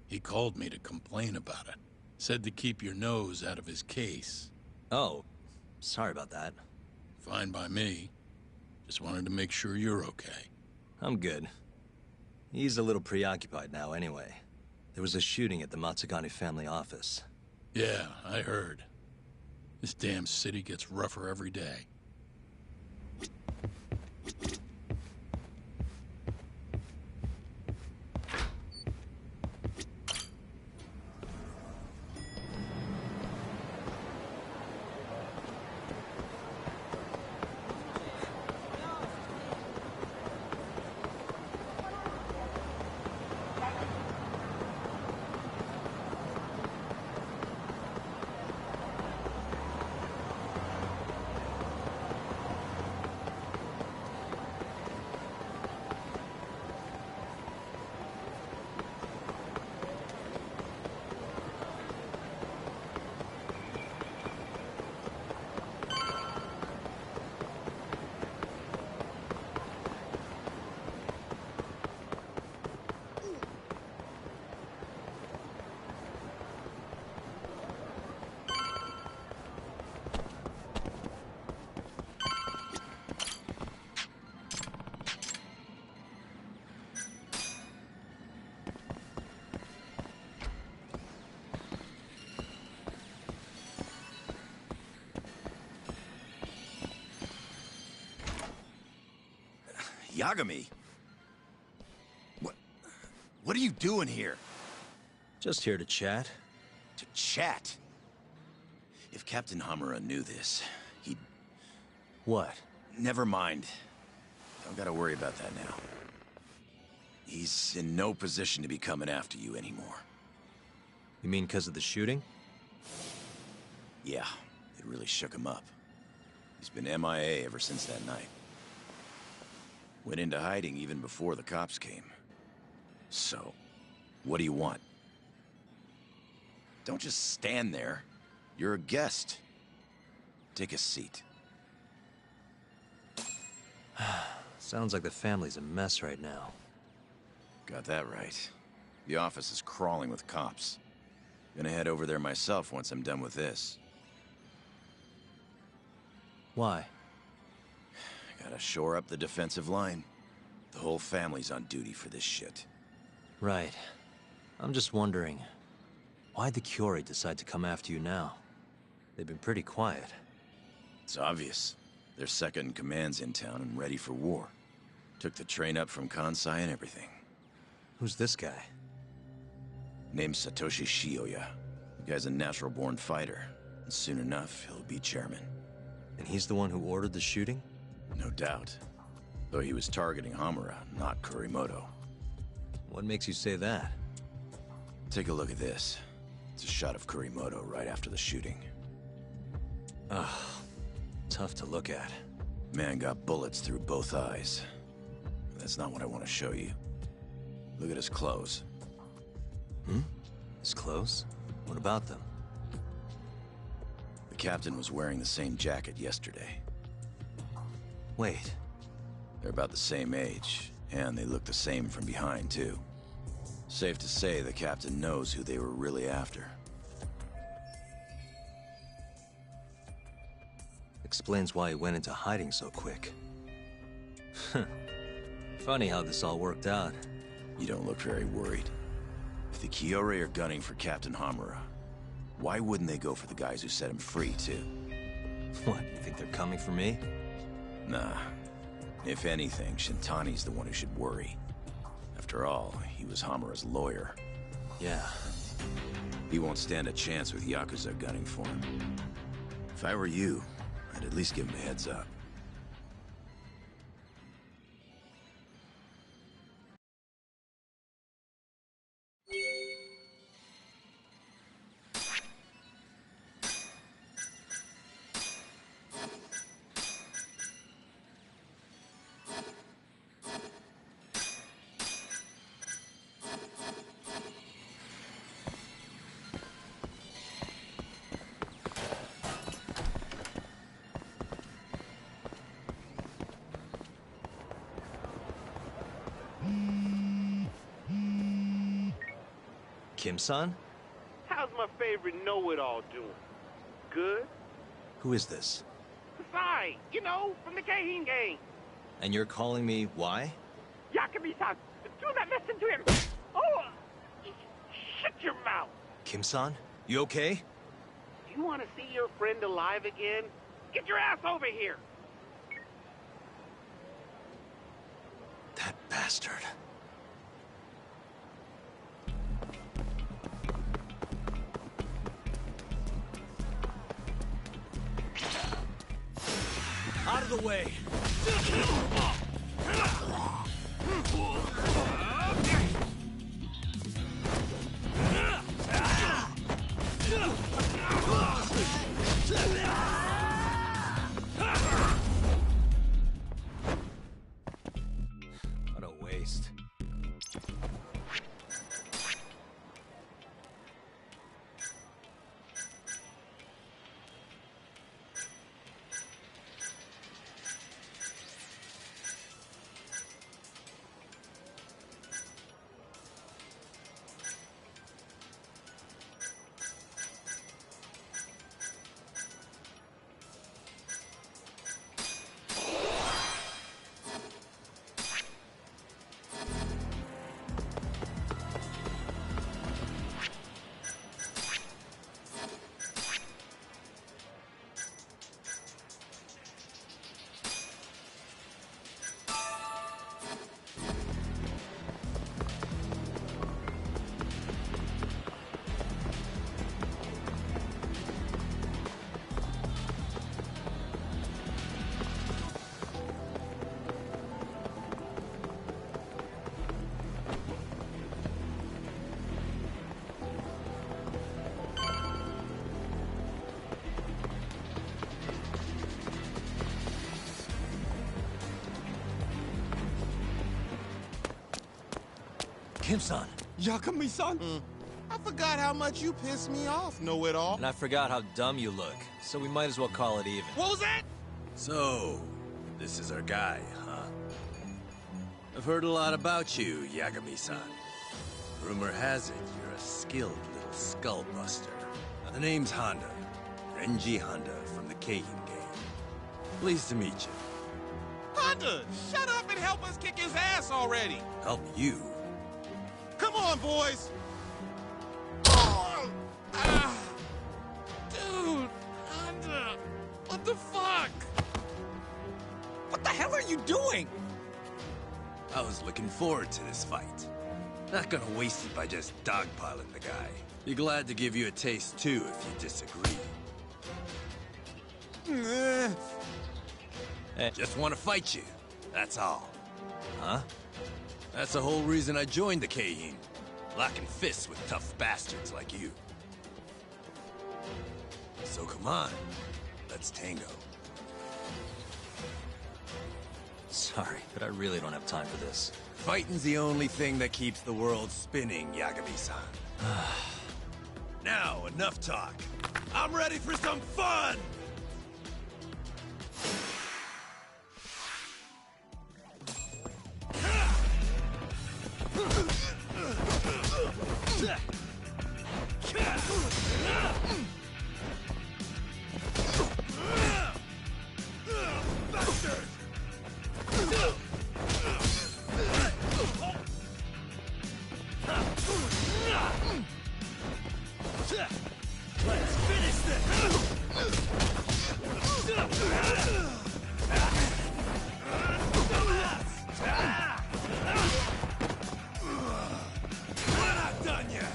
He called me to complain about it. Said to keep your nose out of his case. Oh, sorry about that. Fine by me. Just wanted to make sure you're okay. I'm good. He's a little preoccupied now anyway. There was a shooting at the Matsugane family office. Yeah, I heard. This damn city gets rougher every day. Yagami! What are you doing here? Just here to chat. To chat? If Captain Hamura knew this, he'd... What? Never mind. Don't gotta worry about that now. He's in no position to be coming after you anymore. You mean because of the shooting? Yeah, it really shook him up. He's been MIA ever since that night. Went into hiding even before the cops came. So, what do you want? Don't just stand there. You're a guest. Take a seat. Sounds like the family's a mess right now. Got that right. The office is crawling with cops. Gonna head over there myself once I'm done with this. Why? Gotta shore up the defensive line. The whole family's on duty for this shit. Right. I'm just wondering, why'd the Curie decide to come after you now? They've been pretty quiet. It's obvious. Their second in command's in town and ready for war. Took the train up from Kansai and everything. Who's this guy? Name's Satoshi Shioya. The guy's a natural-born fighter. And soon enough, he'll be chairman. And he's the one who ordered the shooting? No doubt. Though he was targeting Hamura, not Kurimoto. What makes you say that? Take a look at this. It's a shot of Kurimoto right after the shooting. Ugh. Tough to look at. Man got bullets through both eyes. That's not what I want to show you. Look at his clothes. Hmm? His clothes? What about them? The captain was wearing the same jacket yesterday. Wait. They're about the same age, and they look the same from behind, too. Safe to say the captain knows who they were really after. Explains why he went into hiding so quick. Funny how this all worked out. You don't look very worried. If the Kiore are gunning for Captain Hamura, why wouldn't they go for the guys who set him free, too? What, you think they're coming for me? Nah. If anything, Shintani's the one who should worry. After all, he was Hamura's lawyer. Yeah. He won't stand a chance with Yakuza gunning for him. If I were you, I'd at least give him a heads up. Kim-san? How's my favorite know-it-all doing? Good? Who is this? Kasai, you know, from the Keihin gang. And you're calling me why? Yakami-san, do not listen to him. Oh, shut your mouth. Kim-san, you okay? You want to see your friend alive again? Get your ass over here. That bastard. Out of the way! What a waste. Kim-san. Yakami-san? I forgot how much you pissed me off, know-it-all. And I forgot how dumb you look, so we might as well call it even. What was that? So, this is our guy, huh? I've heard a lot about you, Yagami-san. Rumor has it you're a skilled little skull buster. The name's Honda. Renji Honda from the Keihin gang. Pleased to meet you. Honda, shut up and help us kick his ass already. Help you? Come on, boys. Oh, dude, Honda, what the fuck? What the hell are you doing? I was looking forward to this fight. Not gonna waste it by just dogpiling the guy. Be glad to give you a taste too if you disagree. Just want to fight you, that's all. Huh? That's the whole reason I joined the Keihin. Locking fists with tough bastards like you. So come on, let's tango. Sorry, but I really don't have time for this. Fighting's the only thing that keeps the world spinning, Yagami-san. Now, enough talk. I'm ready for some fun! Let's finish this! We're not done yet!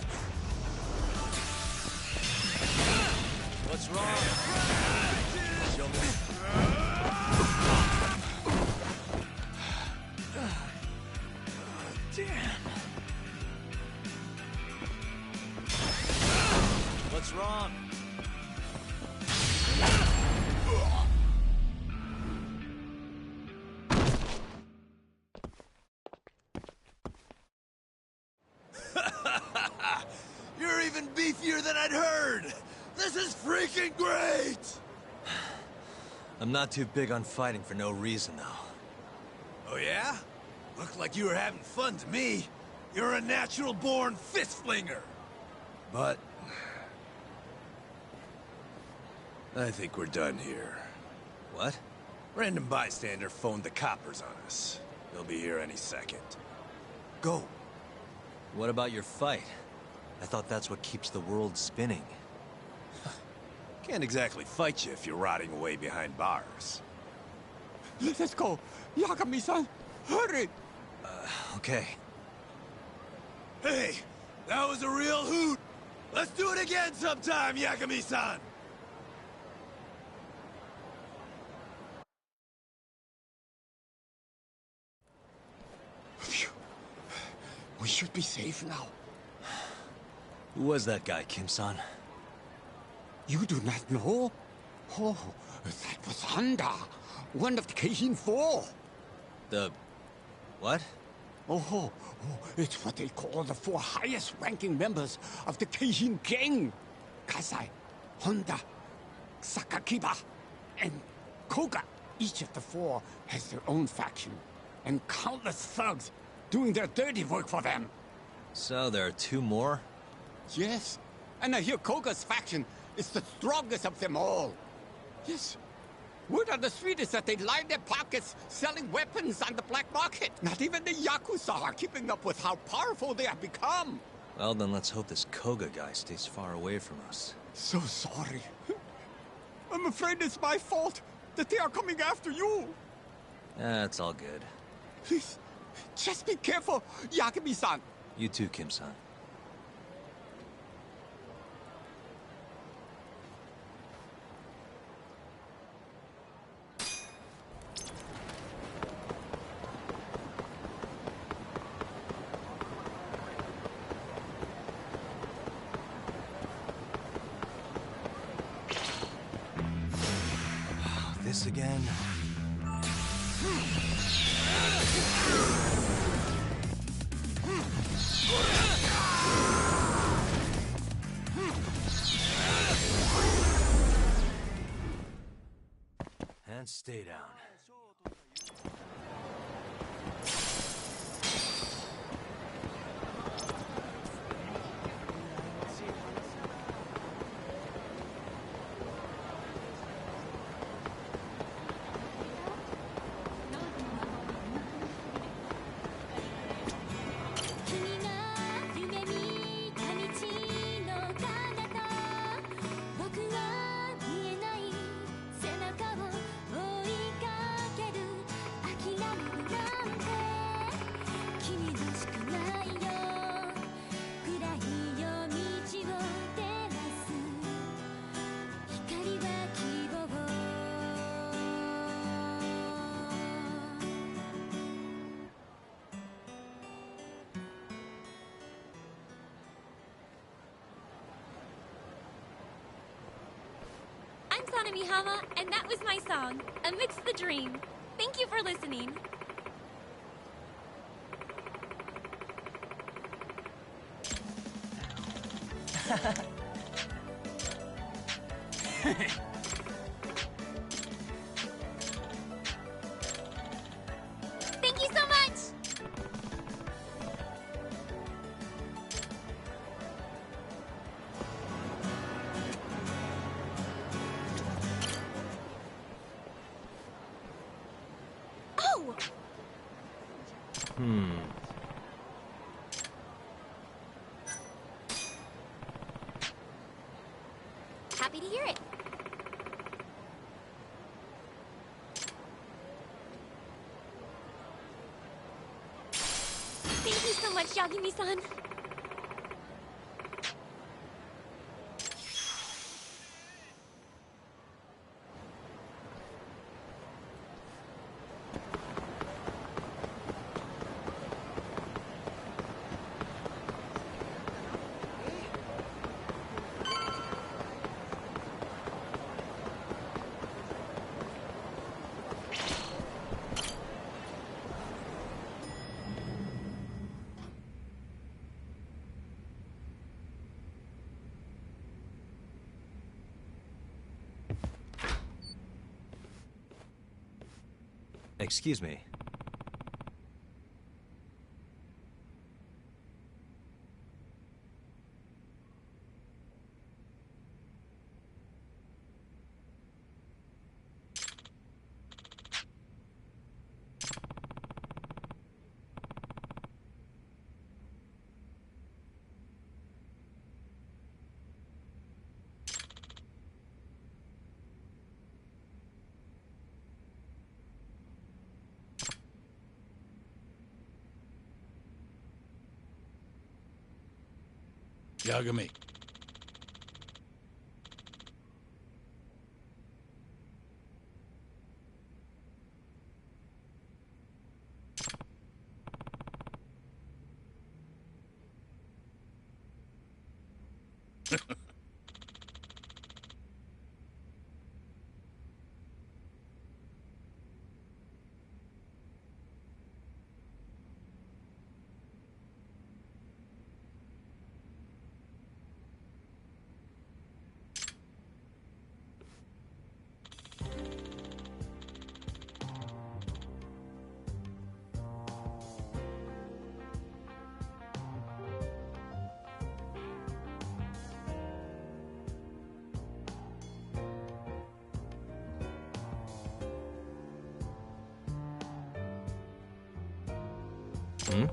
What's wrong? Show me. Damn. What's wrong? You're even beefier than I'd heard! This is freaking great! I'm not too big on fighting for no reason, though. Oh yeah? Looked like you were having fun to me. You're a natural-born fist-flinger. But... I think we're done here. What? Random bystander phoned the coppers on us. They'll be here any second. Go. What about your fight? I thought that's what keeps the world spinning. Can't exactly fight you if you're rotting away behind bars. Let us go. Yagami-san, hurry. Okay. Hey, that was a real hoot! Let's do it again sometime, Yagami-san! Phew. We should be safe now. Who was that guy, Kim-san? You do not know? Oh, that was Honda, one of the Keihin Four. The... what? Oh, it's what they call the four highest-ranking members of the Keihin gang. Kasai, Honda, Sakakiba, and Koga. Each of the four has their own faction, and countless thugs doing their dirty work for them. So there are two more? Yes, and I hear Koga's faction is the strongest of them all. Yes. Word on the street is that they line their pockets selling weapons on the black market. Not even the Yakuza are keeping up with how powerful they have become. Well, then let's hope this Koga guy stays far away from us. So sorry. I'm afraid it's my fault that they are coming after you. It's all good. Please, just be careful, Yagami-san. You too, Kim-san. This again? And stay down. I'm Sana Mihama, and that was my song, Amidst the Dream. Thank you for listening. Thank you so much! Oh! Happy to hear it. Thank you so much, Yagami-san. Excuse me. Yagami. Hmm?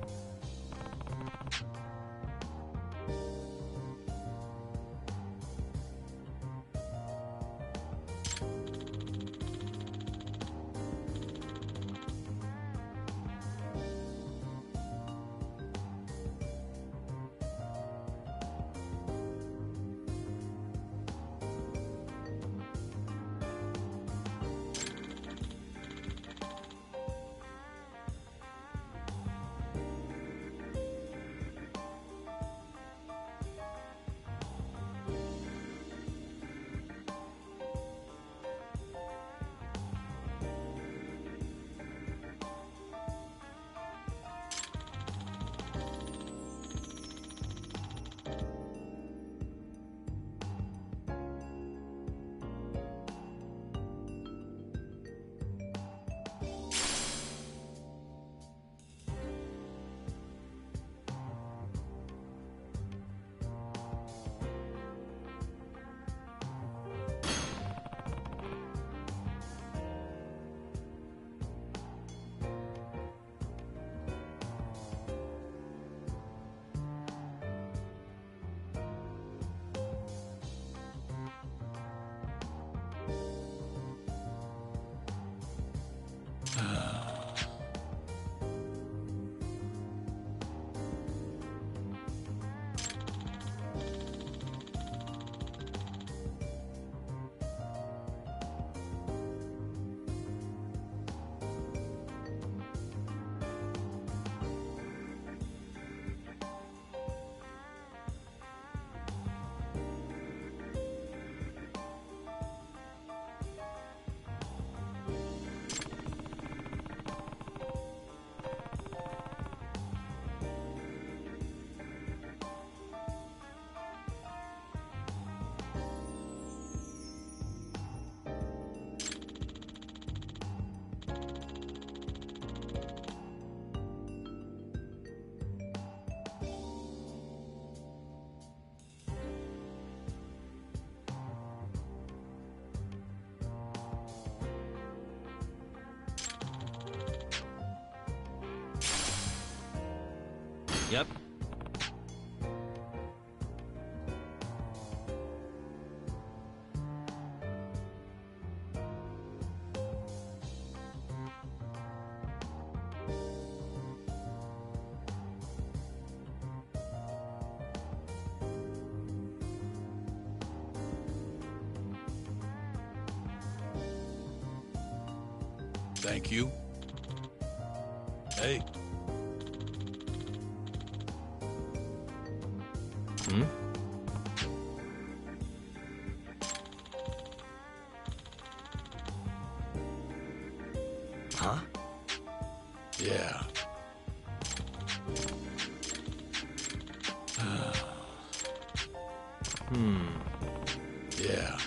Yep. Thank you. Hey. Hmm? Huh? Yeah. Yeah.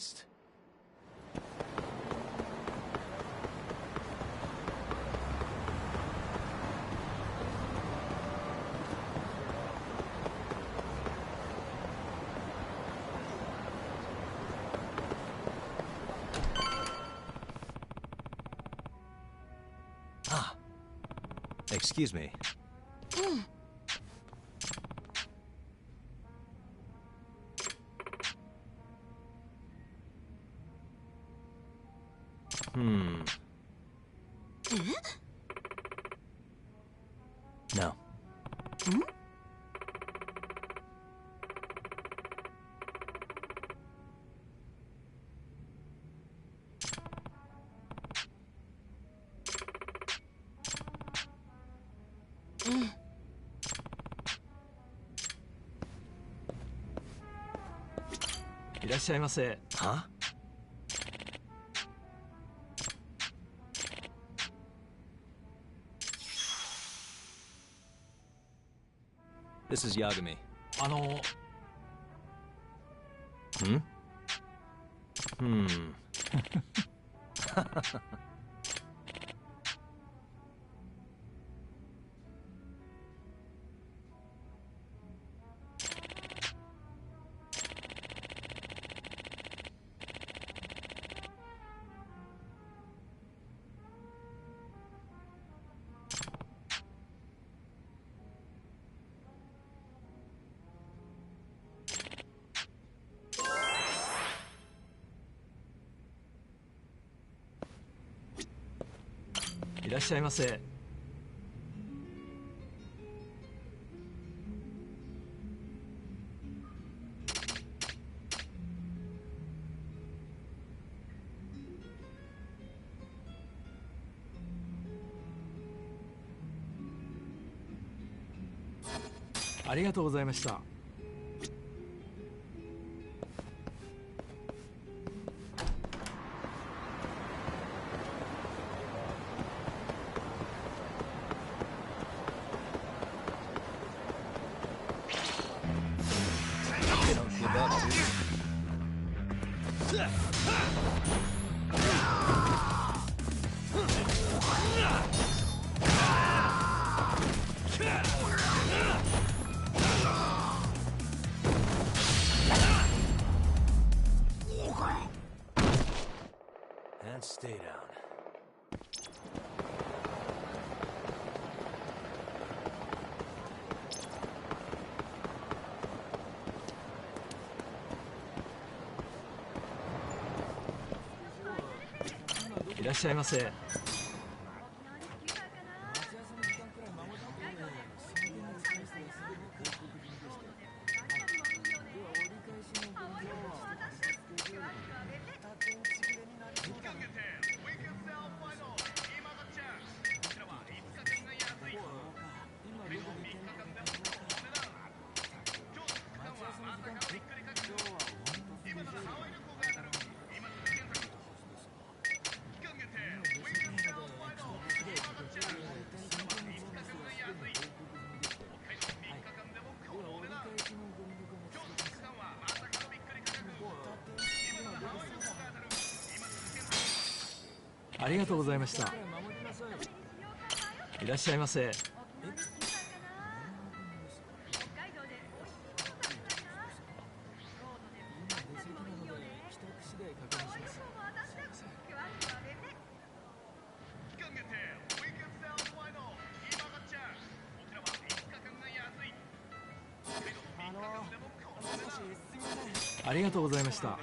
least. Ah. Excuse me. No. Huh? This is Yagami. Hmm? いらっしゃいませ。ありがとうございました。And stay down.いらっしゃいませ。ありがとうございました。いらっしゃいませ。ありがとうございました。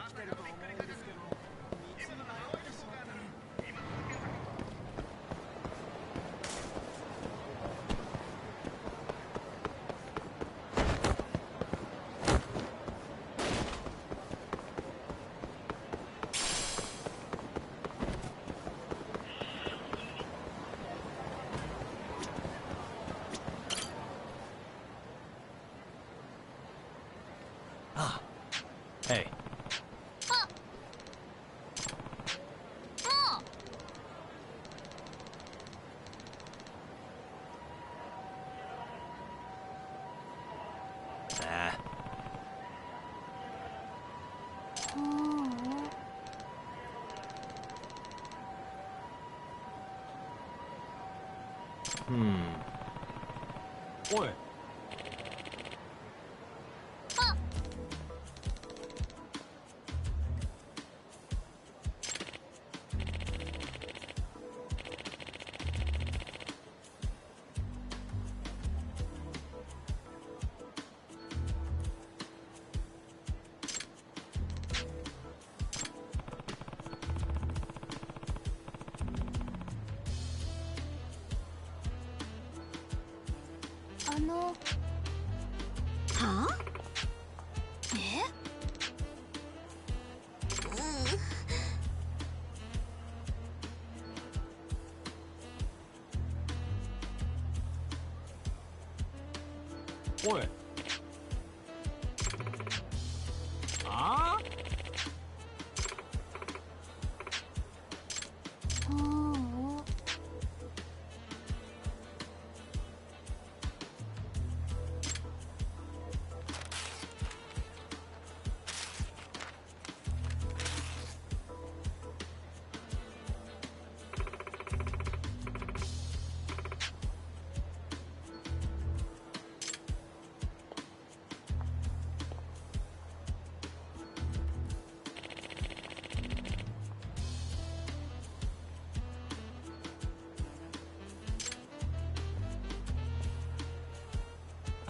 Ah. Hey. おい。はあ？え？おい。ああ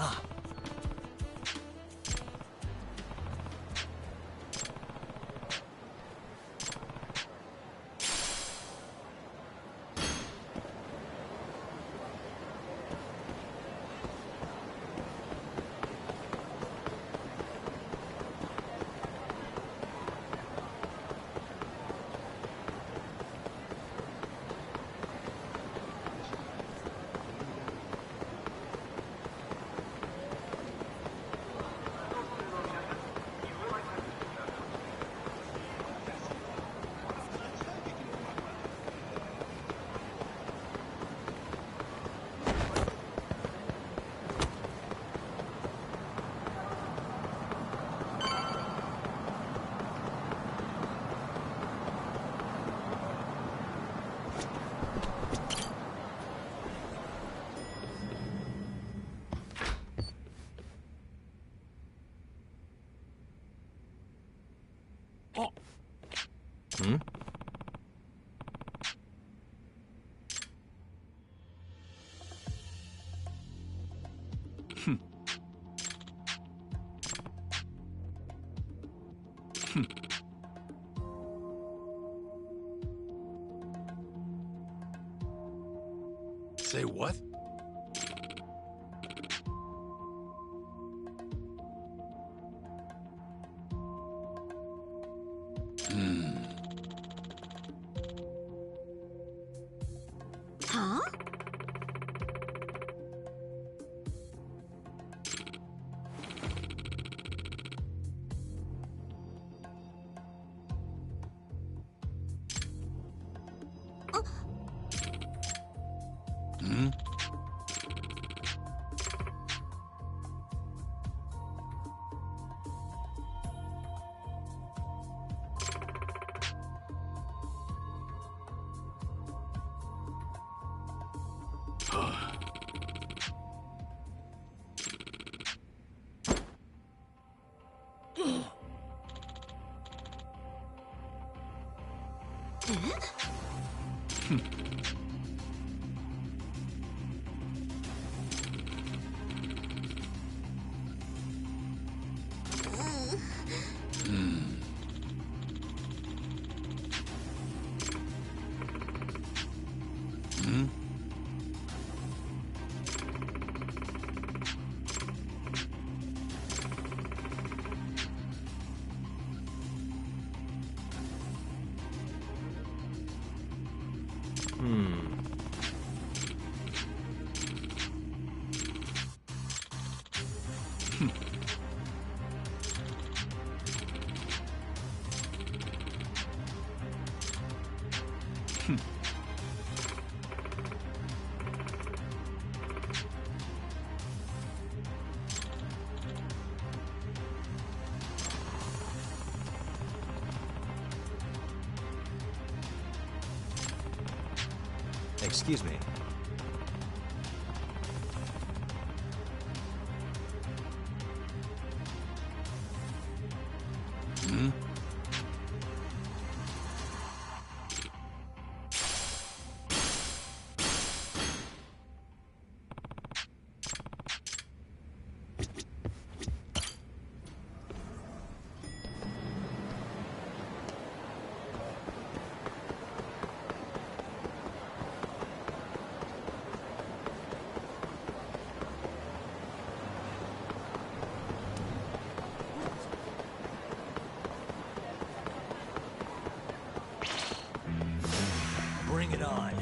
？Ah. Say what? Huh? Excuse me. Bring it on.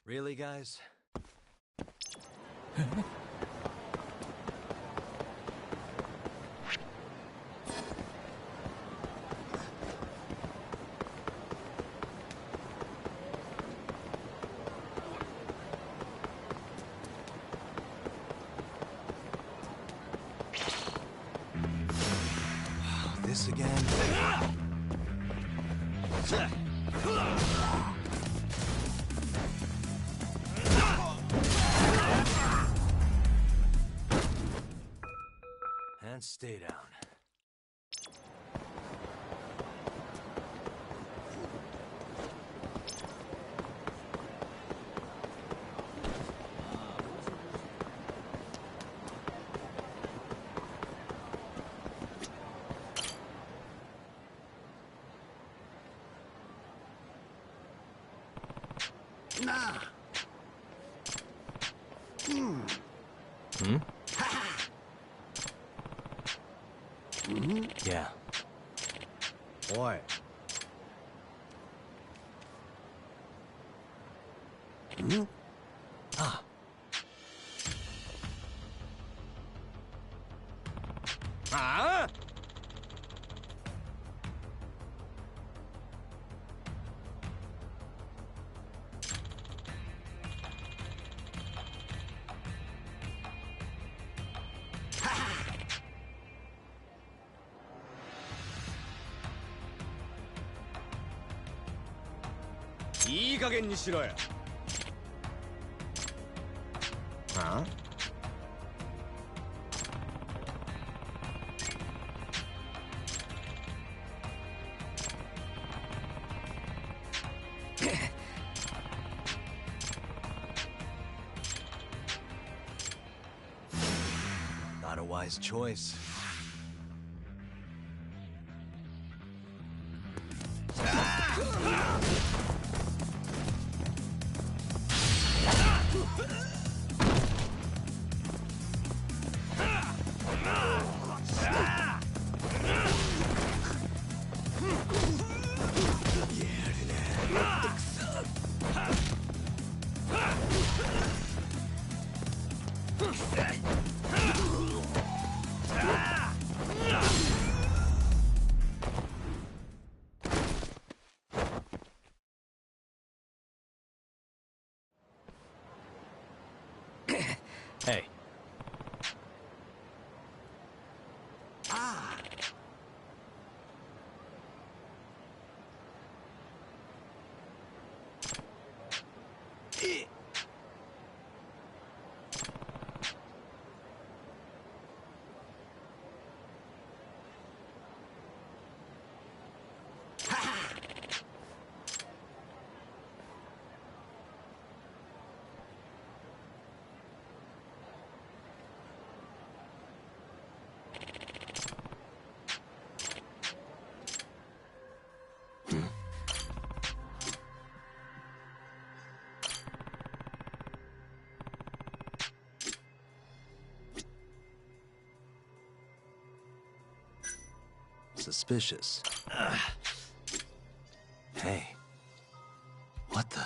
Really, guys? This again? And stay down. Nah. Hmm? Yeah. Boy. Ah. Ah?いい加減にしろよ。あNot a wise choice. Hey. Ah. Suspicious. Hey. What the?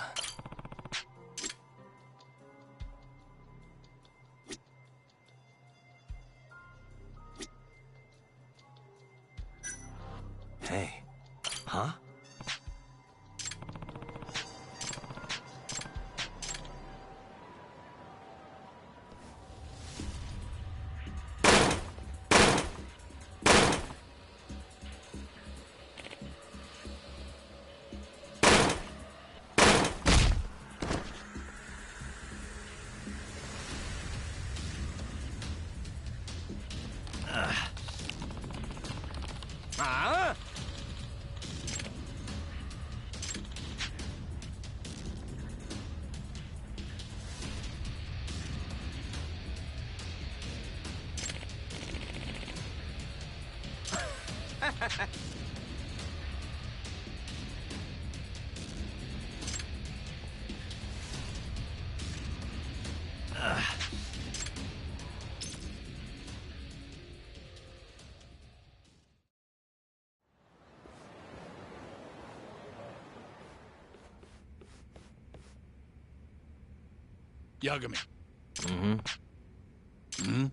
Hey. Huh? Yagami. Mm-hmm. Hmm?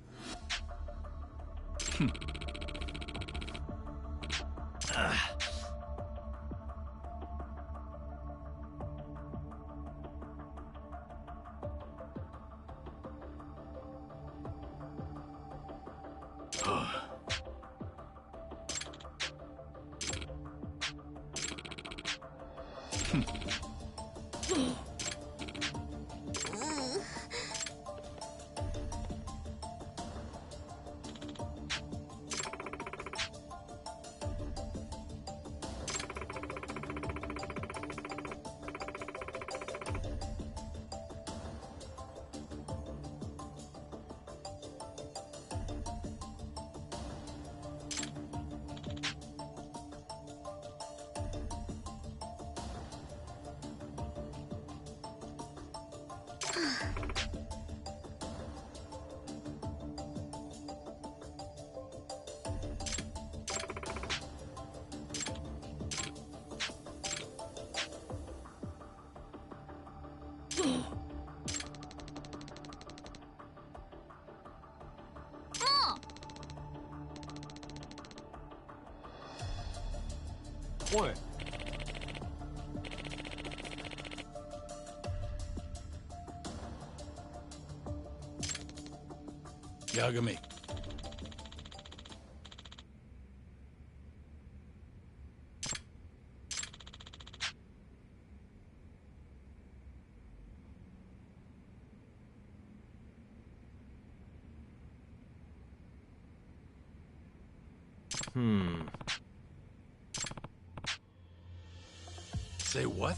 Oi. Yagami. Say what?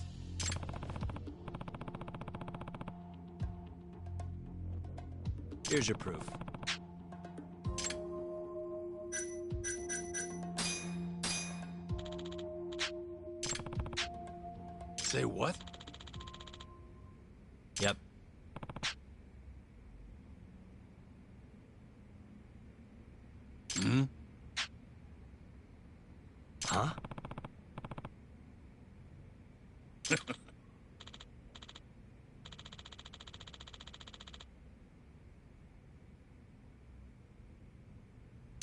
Here's your proof. Say what? Yep. Hmm? Huh?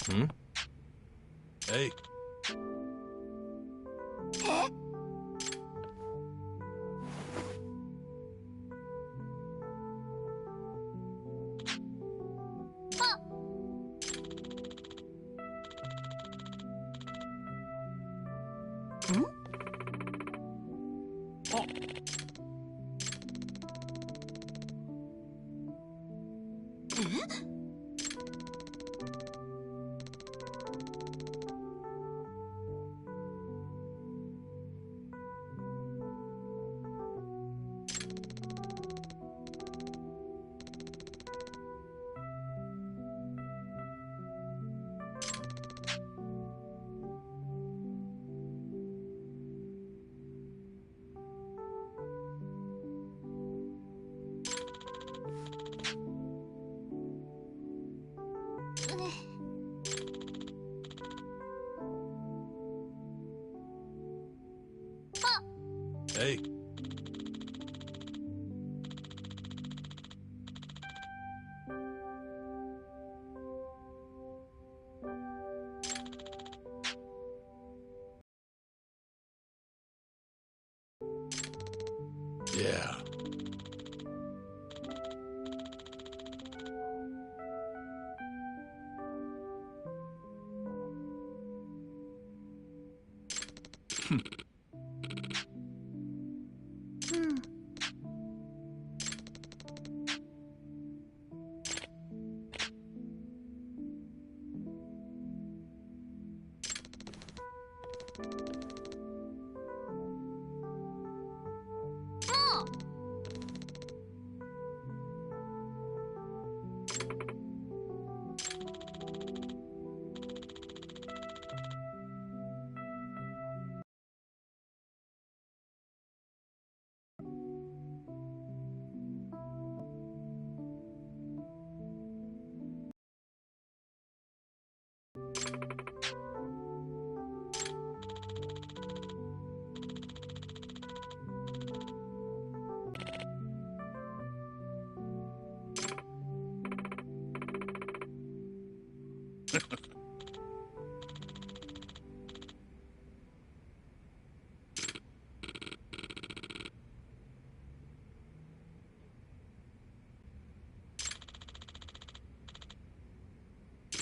Hmm? Hey. Hey. Yeah.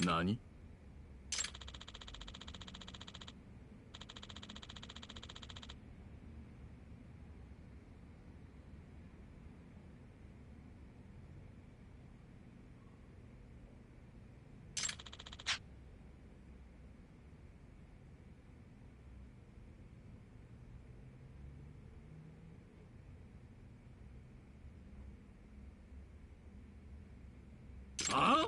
何? Huh?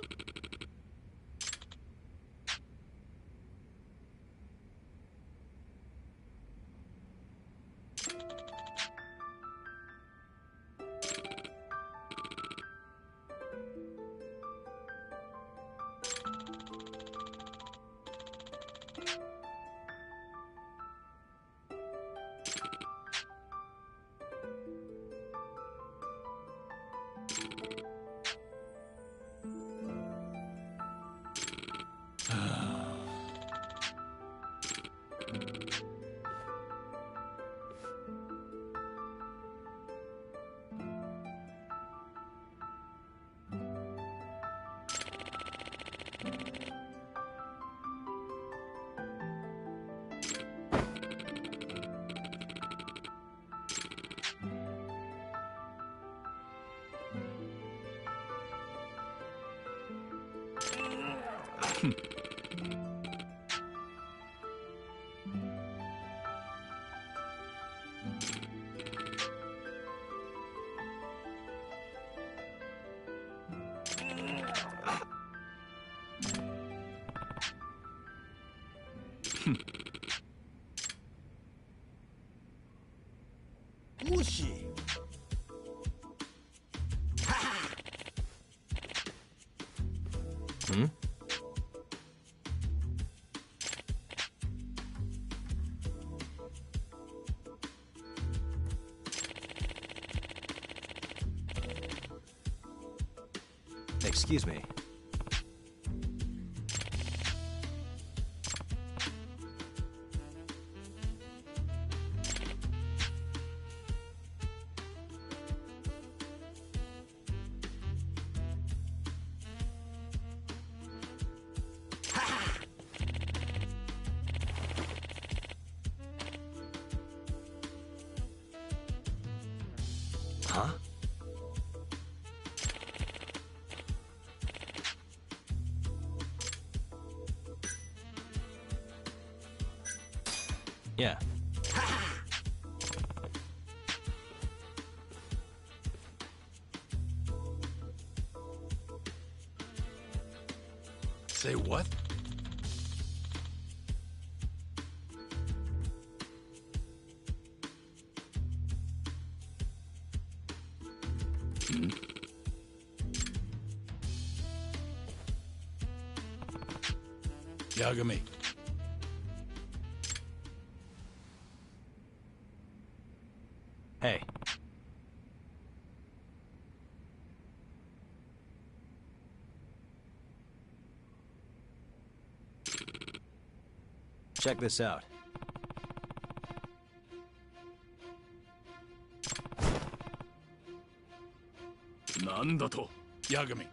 Mushi. Hmm? Excuse me. Huh? Yeah. Say what? Hmm? Yagami. Hey. Check this out. Nandato? Yagami.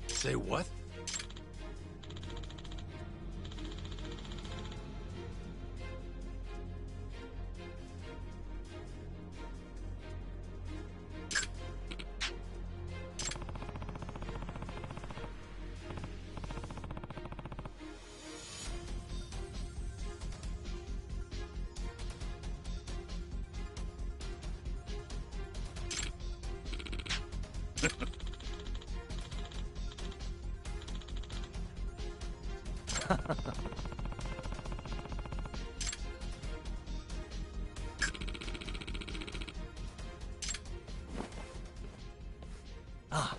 Say what? Ah.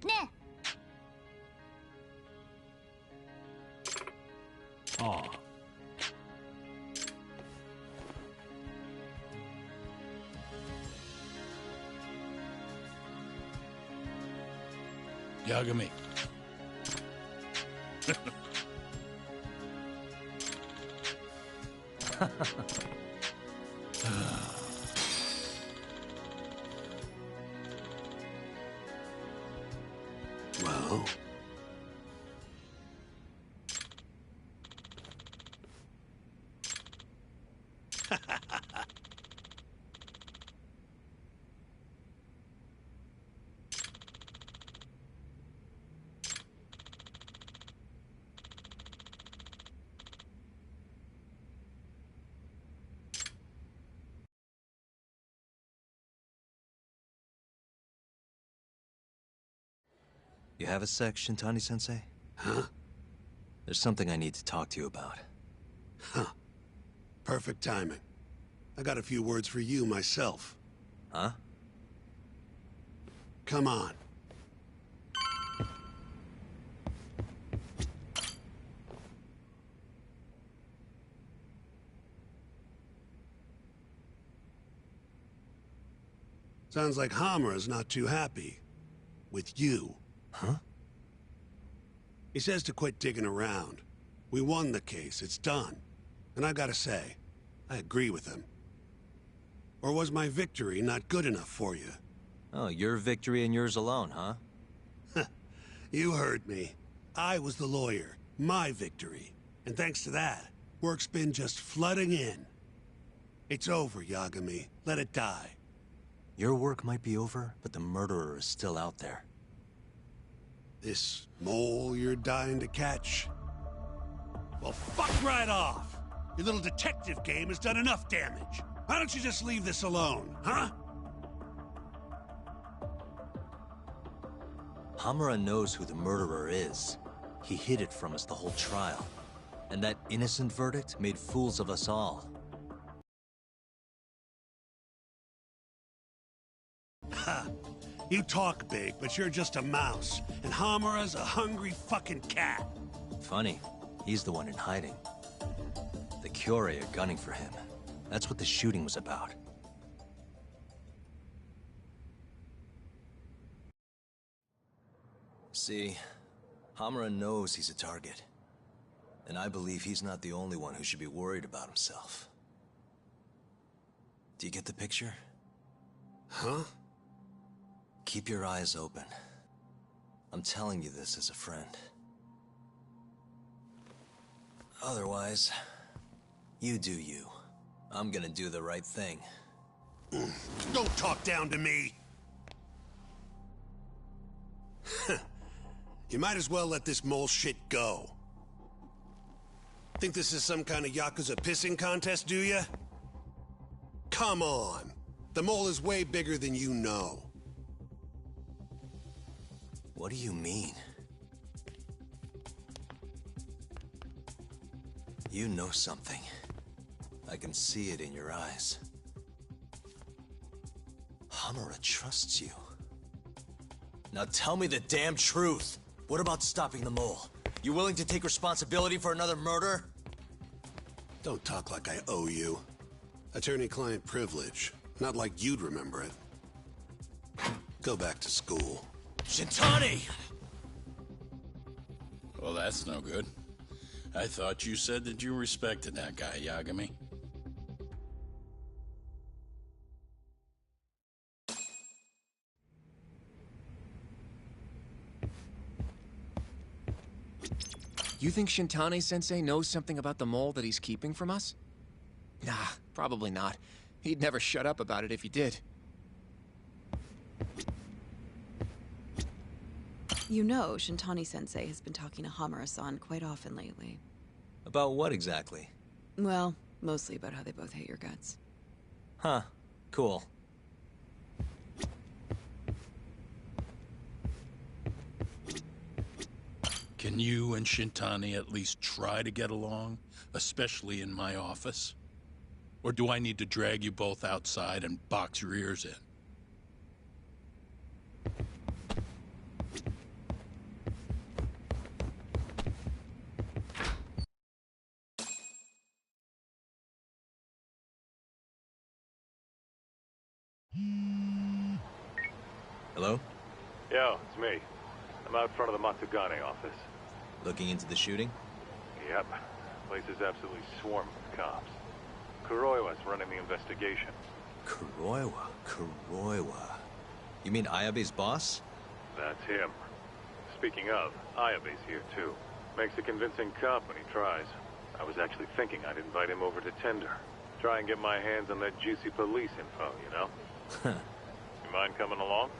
ねああ。Yagami. Well... You have a sec, Shintani-sensei? Huh? There's something I need to talk to you about. Huh. Perfect timing. I got a few words for you myself. Huh? Come on. Sounds like Hamura's not too happy. With you. Huh? He says to quit digging around. We won the case, it's done. And I gotta say, I agree with him. Or was my victory not good enough for you? Oh, your victory and yours alone, huh? You heard me. I was the lawyer. My victory. And thanks to that, work's been just flooding in. It's over, Yagami. Let it die. Your work might be over, but the murderer is still out there. This mole you're dying to catch? Well, fuck right off! Your little detective game has done enough damage. Why don't you just leave this alone, huh? Hamura knows who the murderer is. He hid it from us the whole trial. And that innocent verdict made fools of us all. Ha! You talk big, but you're just a mouse. And Hamura's a hungry fucking cat. Funny. He's the one in hiding. The Kyorei are gunning for him. That's what the shooting was about. See, Hamura knows he's a target. And I believe he's not the only one who should be worried about himself. Do you get the picture? Huh? Keep your eyes open. I'm telling you this as a friend. Otherwise, you do you. I'm gonna do the right thing. Don't talk down to me! You might as well let this mole shit go. Think this is some kind of Yakuza pissing contest, do ya? Come on! The mole is way bigger than you know. What do you mean? You know something. I can see it in your eyes. Hamura trusts you. Now tell me the damn truth. What about stopping the mole? You willing to take responsibility for another murder? Don't talk like I owe you. Attorney-client privilege. Not like you'd remember it. Go back to school. Shintani! Well, that's no good. I thought you said that you respected that guy, Yagami. You think Shintani-sensei knows something about the mole that he's keeping from us? Nah, probably not. He'd never shut up about it if he did. You know, Shintani-sensei has been talking to Hamura-san quite often lately. About what exactly? Well, mostly about how they both hate your guts. Huh. Cool. Can you and Shintani at least try to get along, especially in my office? Or do I need to drag you both outside and box your ears in? Hello? Yo, it's me. I'm out front of the Matsugane office. Looking into the shooting? Yep. Place is absolutely swarming with cops. Kuroiwa's running the investigation. Kuroiwa. You mean Ayabe's boss? That's him. Speaking of, Ayabe's here too. Makes a convincing cop when he tries. I was actually thinking I'd invite him over to Tender. Try and get my hands on that juicy police info, you know? You mind coming along?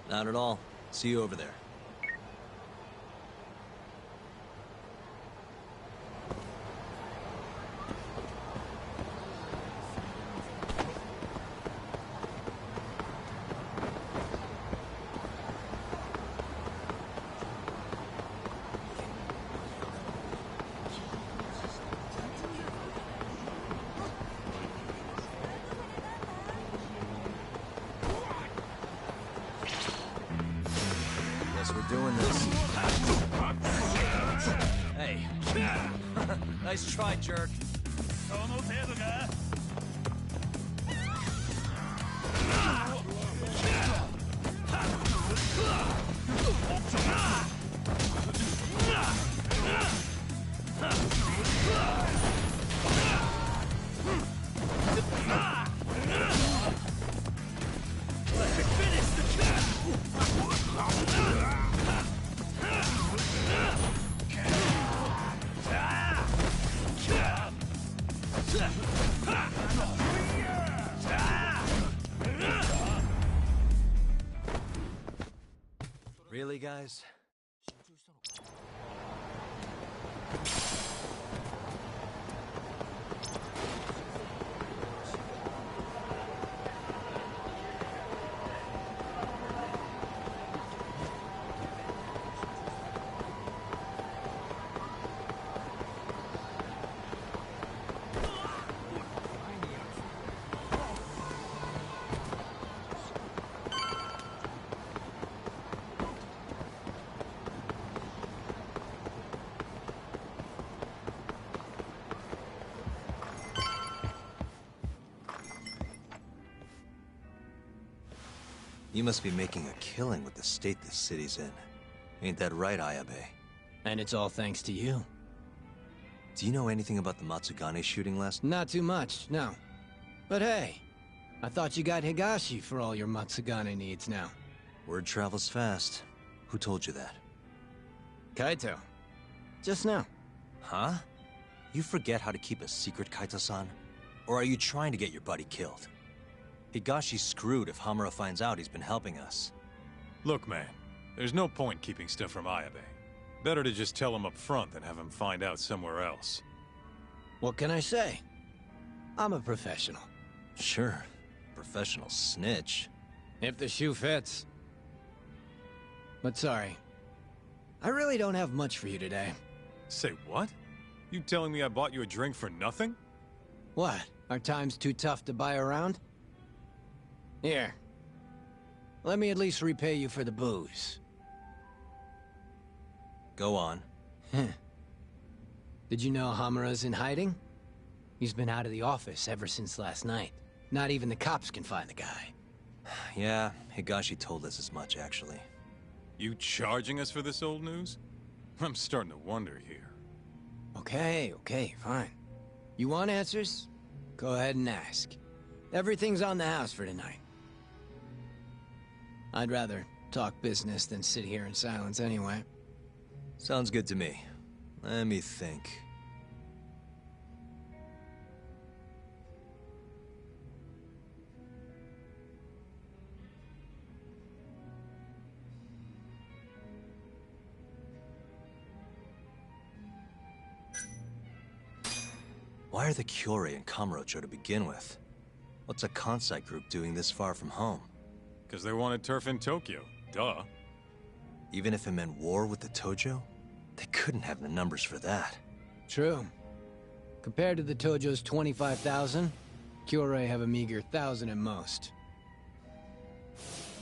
Not at all. See you over there. We're doing this. Hey. Nice try, jerk. Really, guys? You must be making a killing with the state this city's in. Ain't that right, Ayabe? And it's all thanks to you. Do you know anything about the Matsugane shooting last night? Not too much, no. But hey, I thought you got Higashi for all your Matsugane needs now. Word travels fast. Who told you that? Kaito. Just now. Huh? You forget how to keep a secret, Kaito-san? Or are you trying to get your buddy killed? Higashi's screwed if Hamura finds out he's been helping us. Look, man, there's no point keeping stuff from Ayabe. Better to just tell him up front than have him find out somewhere else. What can I say? I'm a professional. Sure. Professional snitch. If the shoe fits. But sorry. I really don't have much for you today. Say what? You telling me I bought you a drink for nothing? What? Are times too tough to buy around? Here. Let me at least repay you for the booze. Go on. Did you know Hamura's in hiding? He's been out of the office ever since last night. Not even the cops can find the guy. Yeah, Higashi told us as much, actually. You charging us for this old news? I'm starting to wonder here. Okay, fine. You want answers? Go ahead and ask. Everything's on the house for tonight. I'd rather talk business than sit here in silence anyway. Sounds good to me. Let me think. Why are the Kyorei in Kamurocho to begin with? What's a Kansai group doing this far from home? Because they wanted turf in Tokyo. Duh. Even if it meant war with the Tojo? They couldn't have the numbers for that. True. Compared to the Tojo's 25,000, Kyorei have a meager 1,000 at most.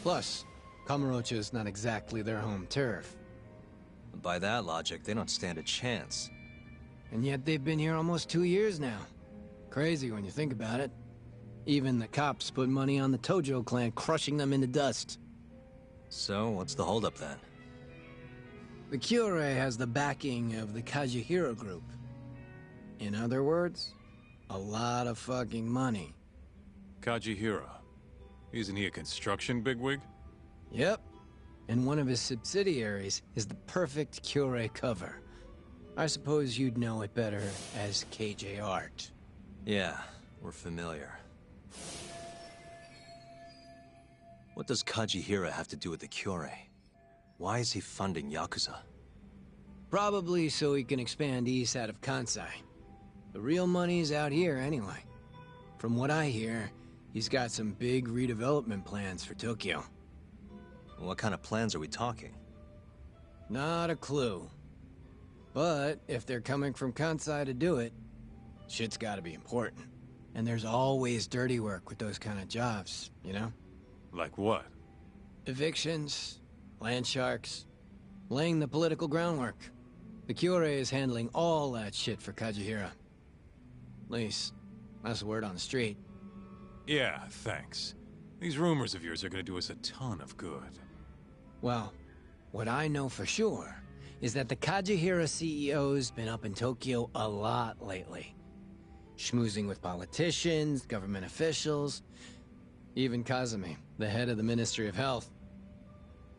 Plus, Kamurocho's not exactly their home turf. By that logic, they don't stand a chance. And yet they've been here almost 2 years now. Crazy when you think about it. Even the cops put money on the Tojo clan crushing them into dust. So, what's the holdup then? The Cure has the backing of the Kajihira Group. In other words, a lot of fucking money. Kajihira. Isn't he a construction bigwig? Yep. And one of his subsidiaries is the perfect Cure cover. I suppose you'd know it better as KJ Art. Yeah, we're familiar. What does Kajihira have to do with the Cure? Why is he funding Yakuza? Probably so he can expand east out of Kansai. The real money's out here anyway. From what I hear, he's got some big redevelopment plans for Tokyo. What kind of plans are we talking? Not a clue. But if they're coming from Kansai to do it, shit's gotta be important. And there's always dirty work with those kind of jobs, you know? Like what? Evictions, land sharks, laying the political groundwork. The Cure is handling all that shit for Kajihira. At least, that's the word on the street. Yeah, thanks. These rumors of yours are gonna do us a ton of good. Well, what I know for sure is that the Kajihira CEO's been up in Tokyo a lot lately. Schmoozing with politicians, government officials, even Kazumi, the head of the Ministry of Health.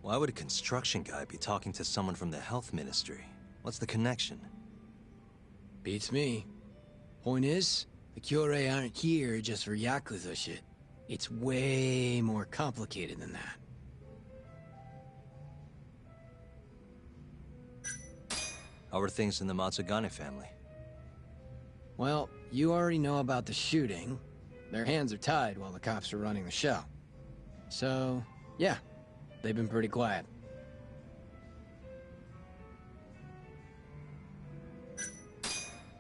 Why would a construction guy be talking to someone from the health ministry? What's the connection? Beats me. Point is, the Cure aren't here just for Yakuza shit. It's way more complicated than that. How are things in the Matsugane family? Well, you already know about the shooting. Their hands are tied while the cops are running the show. So, yeah, they've been pretty quiet.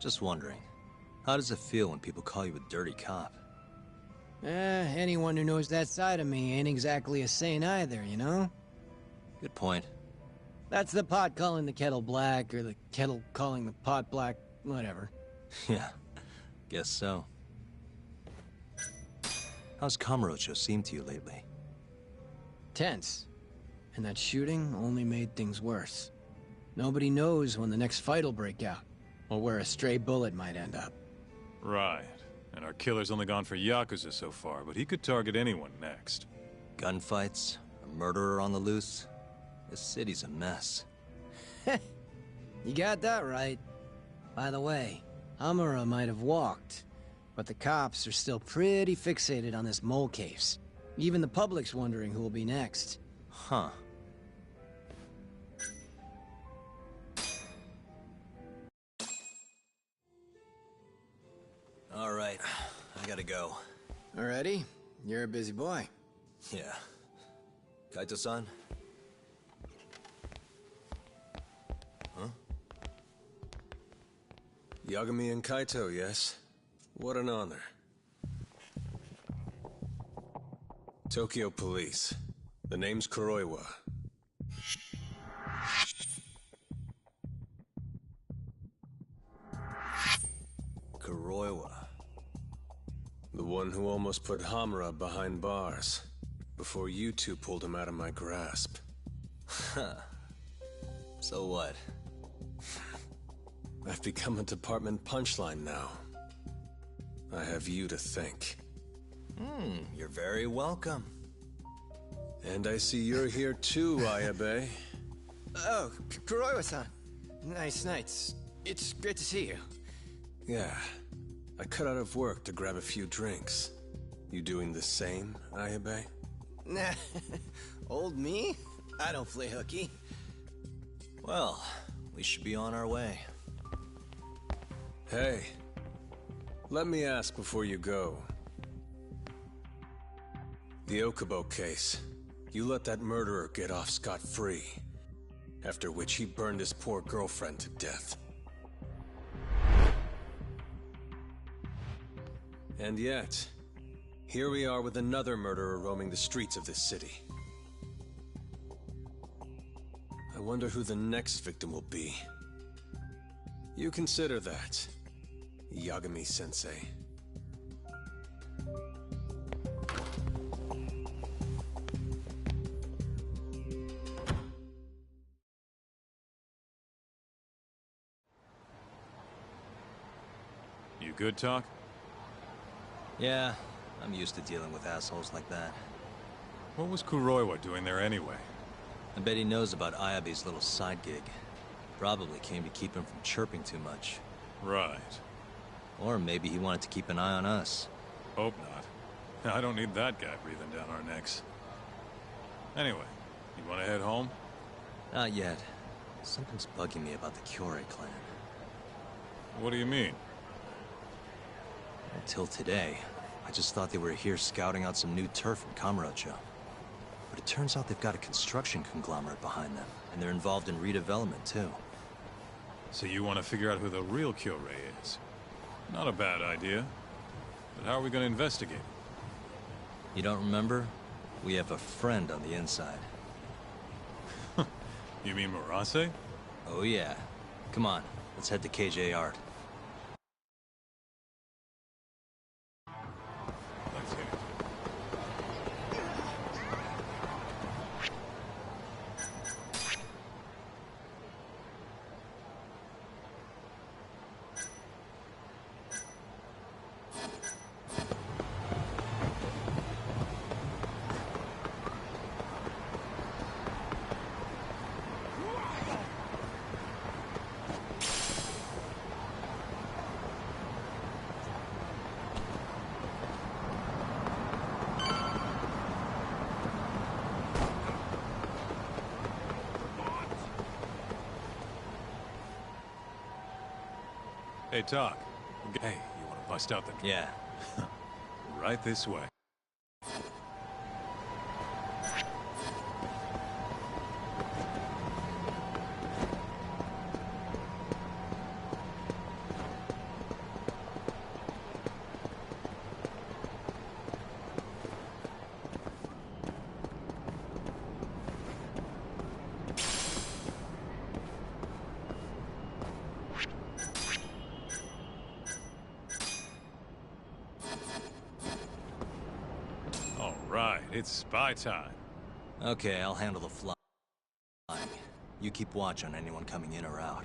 Just wondering, how does it feel when people call you a dirty cop? Anyone who knows that side of me ain't exactly a saint either, you know? Good point. That's the pot calling the kettle black, or the kettle calling the pot black, whatever. Yeah, guess so. How's Kamurocho seemed to you lately? Tense. And that shooting only made things worse. Nobody knows when the next fight'll break out, or where a stray bullet might end up. Right. And our killer's only gone for Yakuza so far, but he could target anyone next. Gunfights? A murderer on the loose? This city's a mess. You got that right. By the way, Hamura might have walked, but the cops are still pretty fixated on this mole case. Even the public's wondering who will be next. Huh. All right, I gotta go. Alrighty, you're a busy boy. Yeah. Kaito-san? Huh? Yagami and Kaito, yes? What an honor. Tokyo Police. The name's Kuroiwa. Kuroiwa. The one who almost put Hamura behind bars, before you two pulled him out of my grasp. Huh. So what? I've become a department punchline now. I have you to thank. You're very welcome. And I see you're here too, Ayabe. Oh, Kuroiwa-san. Nice nights. It's great to see you. Yeah. I cut out of work to grab a few drinks. You doing the same, Ayabe? Nah. Old me? I don't play hooky. Well, we should be on our way. Hey. Let me ask before you go. The Okubo case. You let that murderer get off scot-free. After which he burned his poor girlfriend to death. And yet, here we are with another murderer roaming the streets of this city. I wonder who the next victim will be. You consider that, Yagami-sensei. good, Talk? Yeah, I'm used to dealing with assholes like that. What was Kuroiwa doing there anyway? I bet he knows about Ayabe's little side gig. Probably came to keep him from chirping too much. Right. Or maybe he wanted to keep an eye on us. Hope not. I don't need that guy breathing down our necks. Anyway, you want to head home? Not yet. Something's bugging me about the Kyorei clan. What do you mean? Until today, I just thought they were here scouting out some new turf in Kamurocho. But it turns out they've got a construction conglomerate behind them, and they're involved in redevelopment too. So you want to figure out who the real Kyorei is? Not a bad idea. But how are we going to investigate? You don't remember? We have a friend on the inside. You mean Murase? Oh yeah. Come on, let's head to KJ Art. Let's hit it. Hey, Talk. Hey, you want to bust out the... Yeah. Right this way. Right, it's spy time. Okay, I'll handle the flying. You keep watch on anyone coming in or out.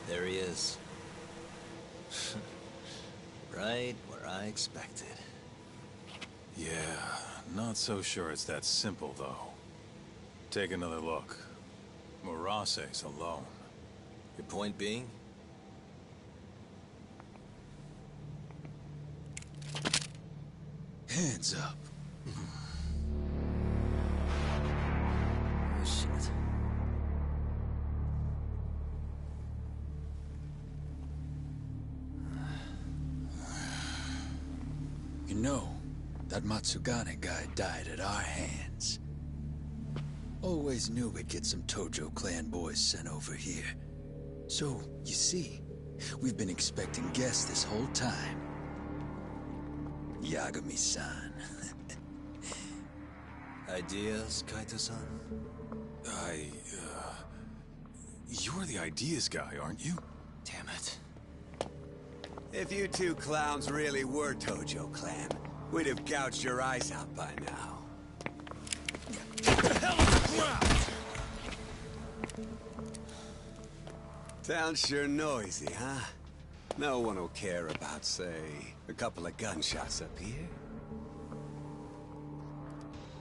There he is. Right where I expected. Yeah, not so sure it's that simple, though. Take another look. Murase's alone. Your point being? Hands up. Oh, shit. You know, that Matsugane guy died at our hands. Always knew we'd get some Tojo clan boys sent over here. So, you see, we've been expecting guests this whole time. Yagami-san. Ideas, Kaito-san? You're the ideas guy, aren't you? Damn it. If you two clowns really were Tojo clan, we'd have gouged your eyes out by now. Get the hell on the ground! Town's sure noisy, huh? No one will care about, say, a couple of gunshots up here.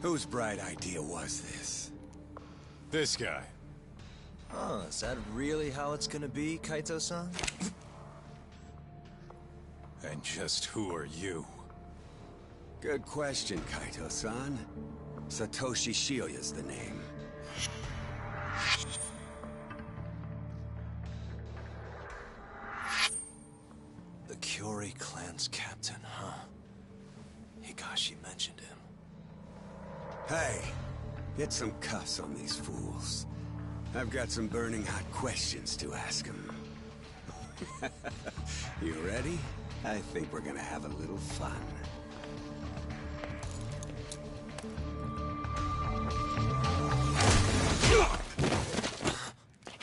Whose bright idea was this? This guy. Oh, is that really how it's gonna be, Kaito-san? And just who are you? Good question, Kaito-san. Satoshi Shioya's the name. The Kyori clan's captain, huh? Higashi mentioned him. Hey, get some cuffs on these fools. I've got some burning hot questions to ask them. You ready? I think we're gonna have a little fun.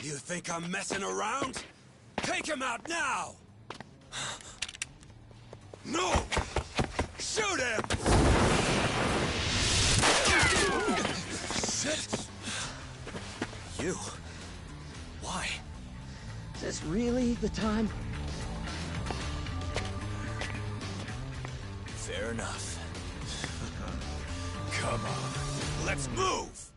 You think I'm messing around? Take him out now! No! Shoot him! Shit! You? Why? Is this really the time? Fair enough. Come on, let's move!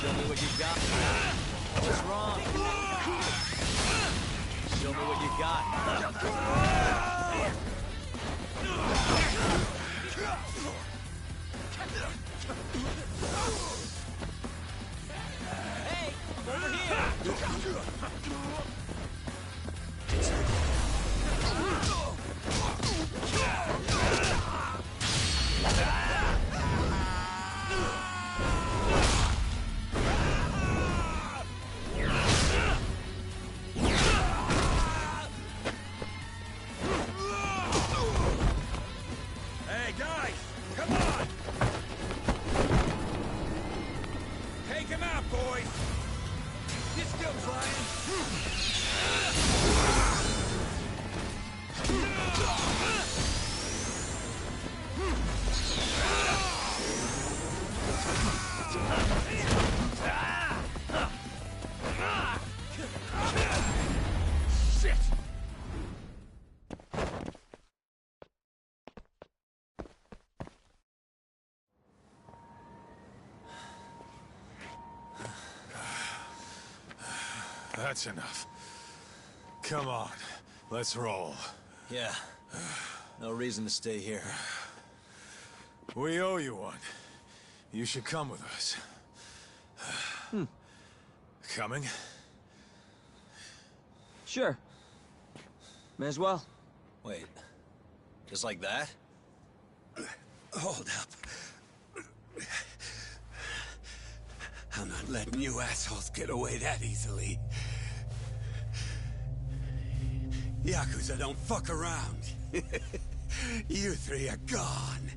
Show me what you got. What's wrong? Show me what you got. Hey, over here! Hey, guys! Come on! Take him out, boys! You still Shit! That's enough. Come on, let's roll. Yeah. No reason to stay here. We owe you one. You should come with us. Coming? Sure. May as well. Wait. Just like that? Hold up. I'm not letting you assholes get away that easily. Yakuza don't fuck around. You three are gone.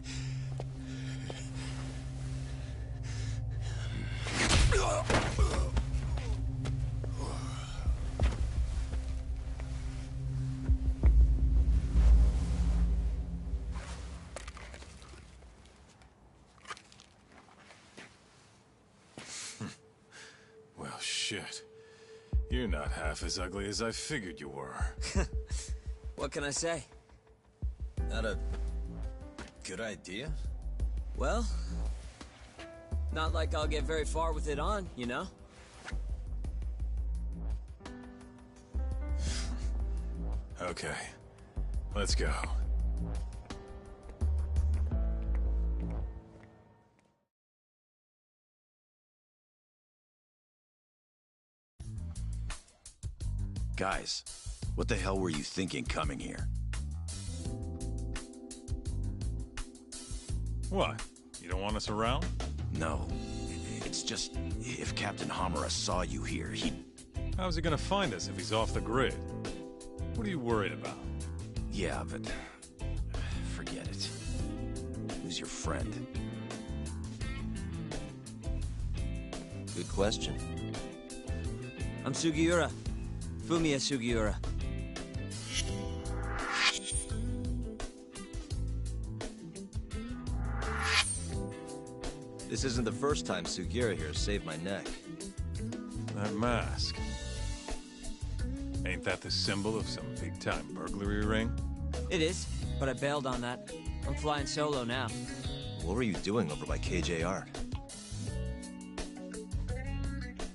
Well, shit. You're not half as ugly as I figured you were. What can I say? Not a good idea? Well, not like I'll get very far with it on, you know? Okay, let's go. Guys, what the hell were you thinking coming here? What? You don't want us around? No. It's just, if Captain Hamura saw you here, he'd... How's he gonna find us if he's off the grid? What are you worried about? Yeah, but... forget it. Who's your friend? Good question. I'm Sugiura. Fumiya Sugiura. This isn't the first time Sugiura here saved my neck. That mask. Ain't that the symbol of some big-time burglary ring? It is, but I bailed on that. I'm flying solo now. What were you doing over by KJR?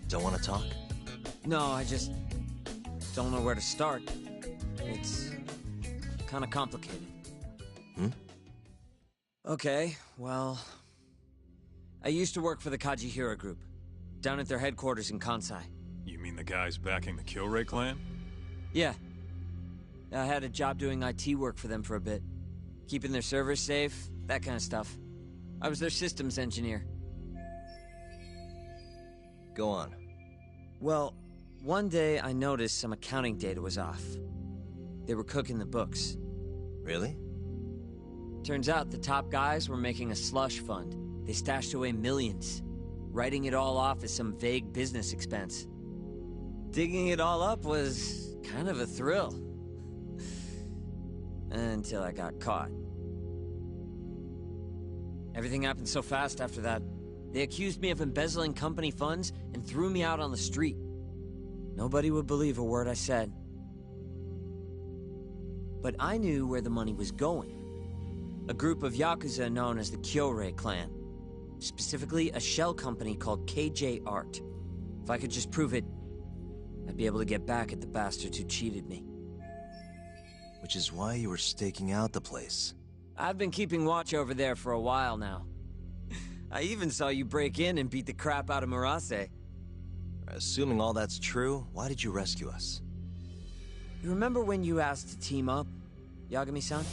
Don't want to talk? No, I just don't know where to start. It's kind of complicated. Okay, well... I used to work for the Kajihira Group, down at their headquarters in Kansai. You mean the guys backing the Killray clan? Yeah. I had a job doing IT work for them for a bit. Keeping their servers safe, that kind of stuff. I was their systems engineer. Go on. Well, one day I noticed some accounting data was off. They were cooking the books. Really? Turns out the top guys were making a slush fund. They stashed away millions, writing it all off as some vague business expense. Digging it all up was kind of a thrill. Until I got caught. Everything happened so fast after that. They accused me of embezzling company funds and threw me out on the street. Nobody would believe a word I said. But I knew where the money was going. A group of Yakuza known as the Killray clan. Specifically, a shell company called KJ Art. If I could just prove it, I'd be able to get back at the bastards who cheated me. Which is why you were staking out the place. I've been keeping watch over there for a while now. I even saw you break in and beat the crap out of Murase. Assuming all that's true, why did you rescue us? You remember when you asked to team up, Yagami-san?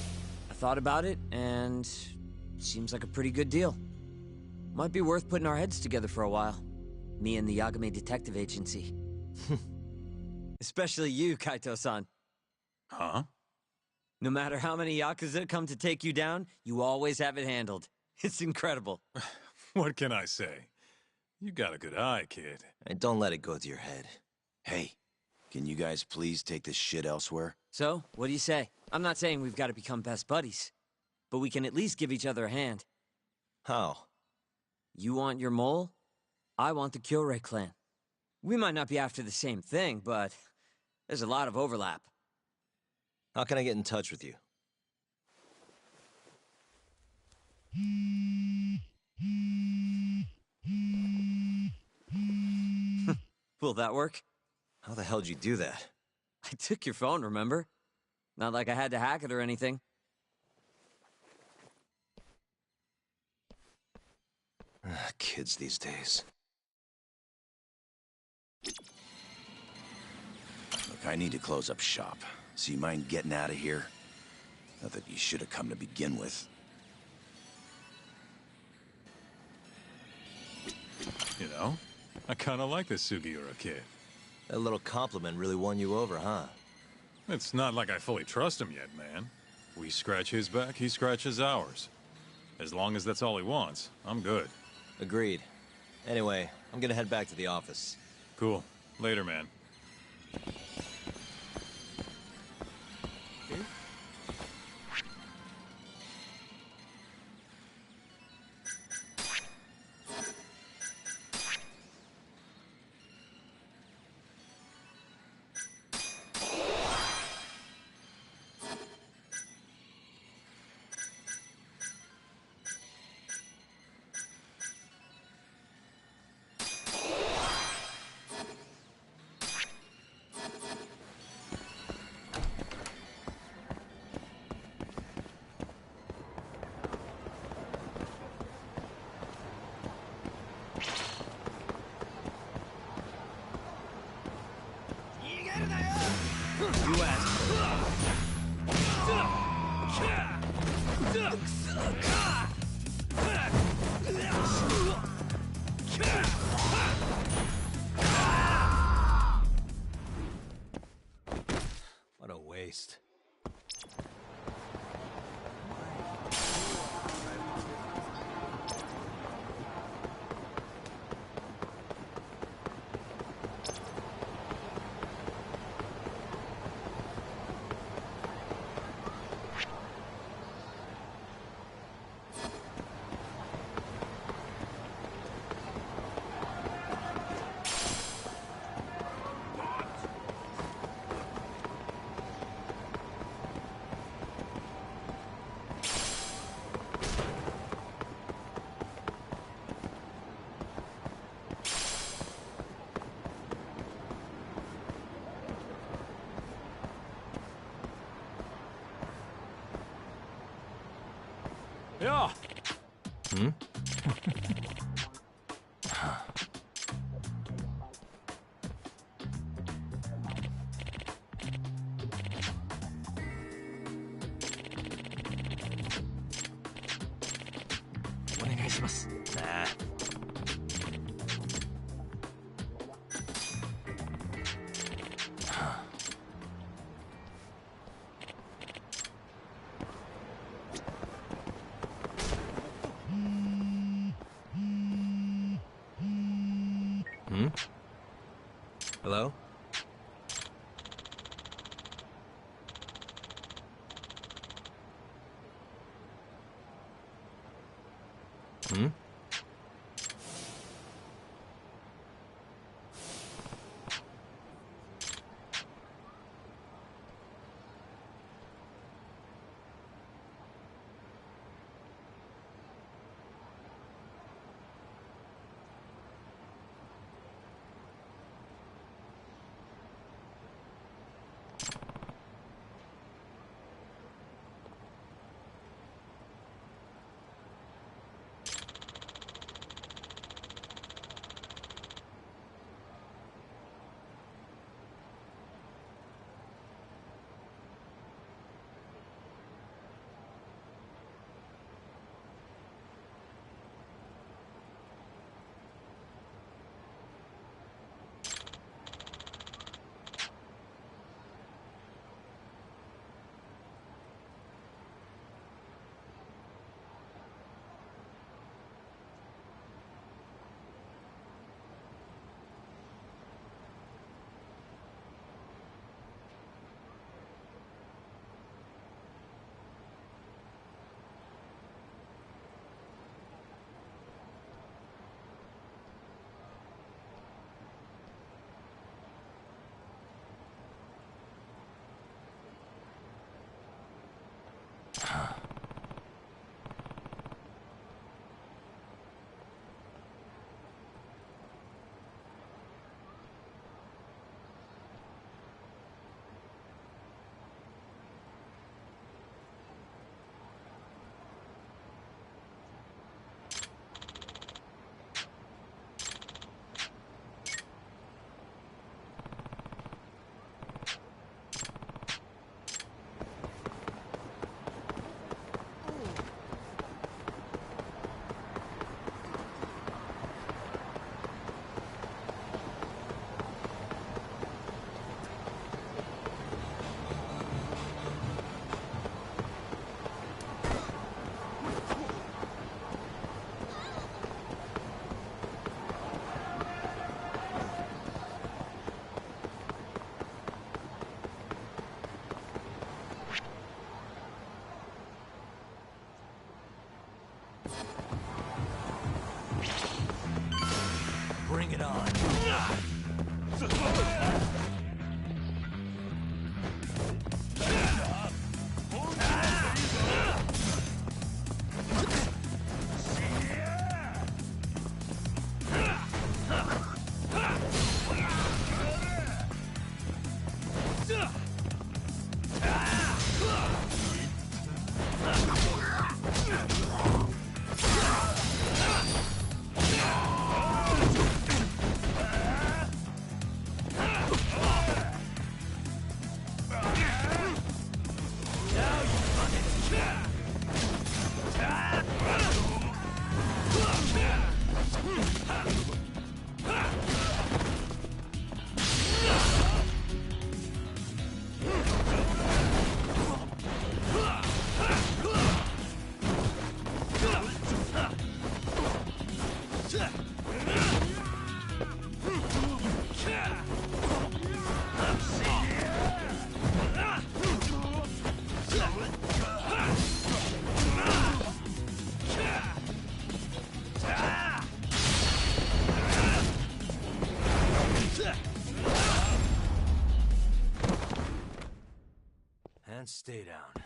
I thought about it, and seems like a pretty good deal. Might be worth putting our heads together for a while. Me and the Yagami Detective Agency. Especially you, Kaito-san. Huh? No matter how many Yakuza come to take you down, you always have it handled. It's incredible. What can I say? You got a good eye, kid. And don't let it go to your head. Hey, can you guys please take this shit elsewhere? So, what do you say? I'm not saying we've got to become best buddies, but we can at least give each other a hand. How? You want your mole? I want the Killray clan. We might not be after the same thing, but there's a lot of overlap. How can I get in touch with you? Will that work? How the hell'd you do that? I took your phone, remember? Not like I had to hack it or anything. Kids these days. Look, I need to close up shop. So you mind getting out of here? Not that you should have come to begin with. You know, I kinda like this Sugiura kid. That little compliment really won you over, huh? It's not like I fully trust him yet, man. We scratch his back, he scratches ours. As long as that's all he wants, I'm good. Agreed. Anyway, I'm gonna head back to the office. Cool. Later, man. You asked. What a waste. Yeah. Hmm? Nah. Hmm? Hello? Hmm? Bring it on. And stay down.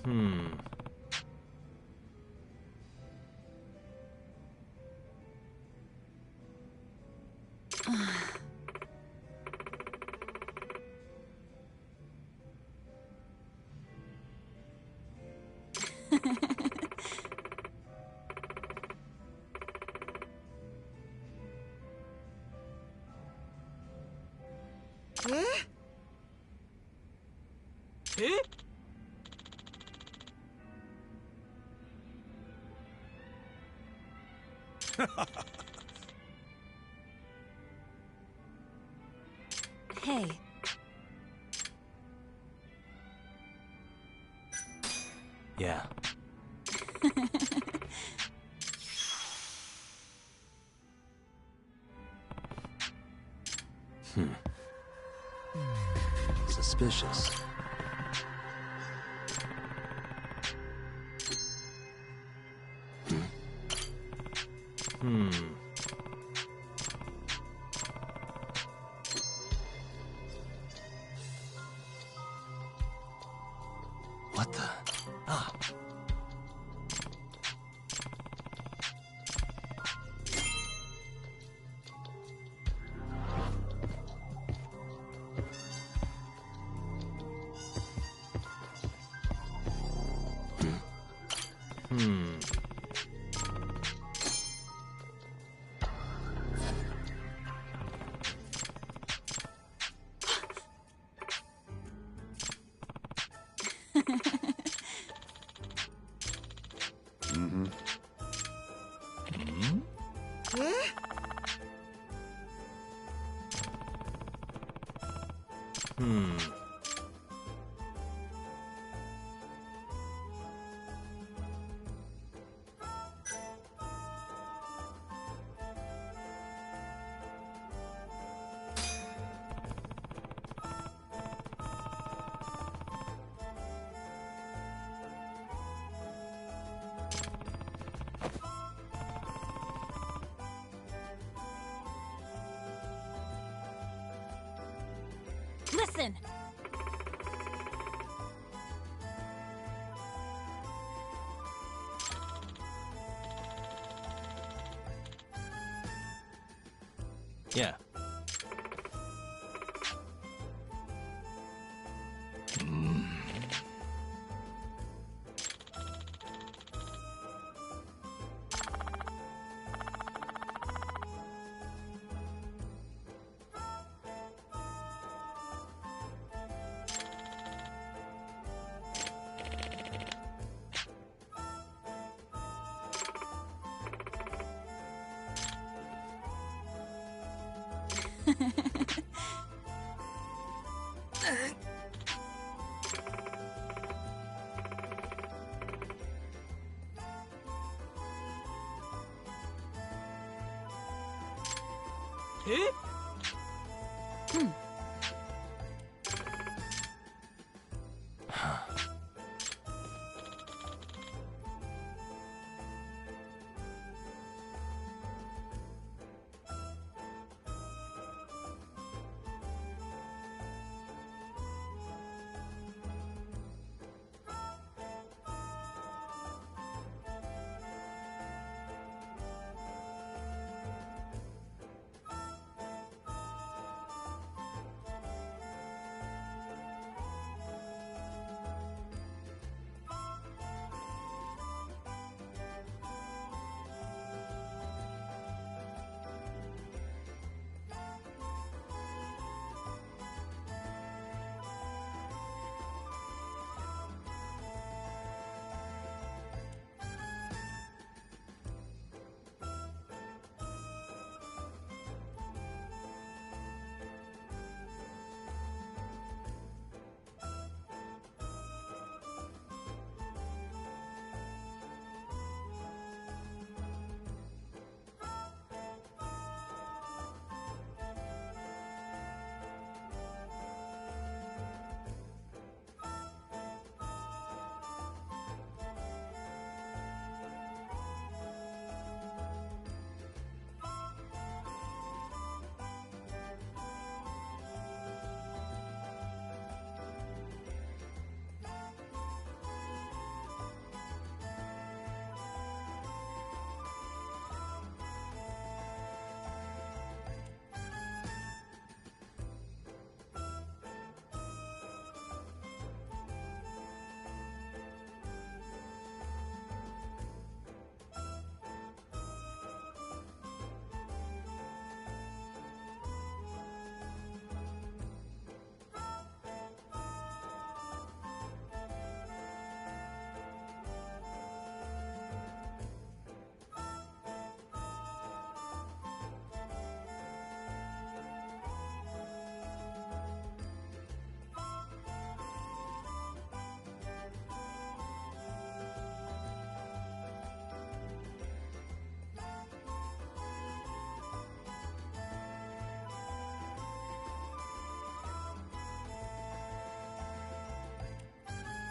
Hmm. Hey. Yeah. Suspicious. Hmm. What the? Ah. Hmm. Mm-hmm. Hmm. Listen! Yeah.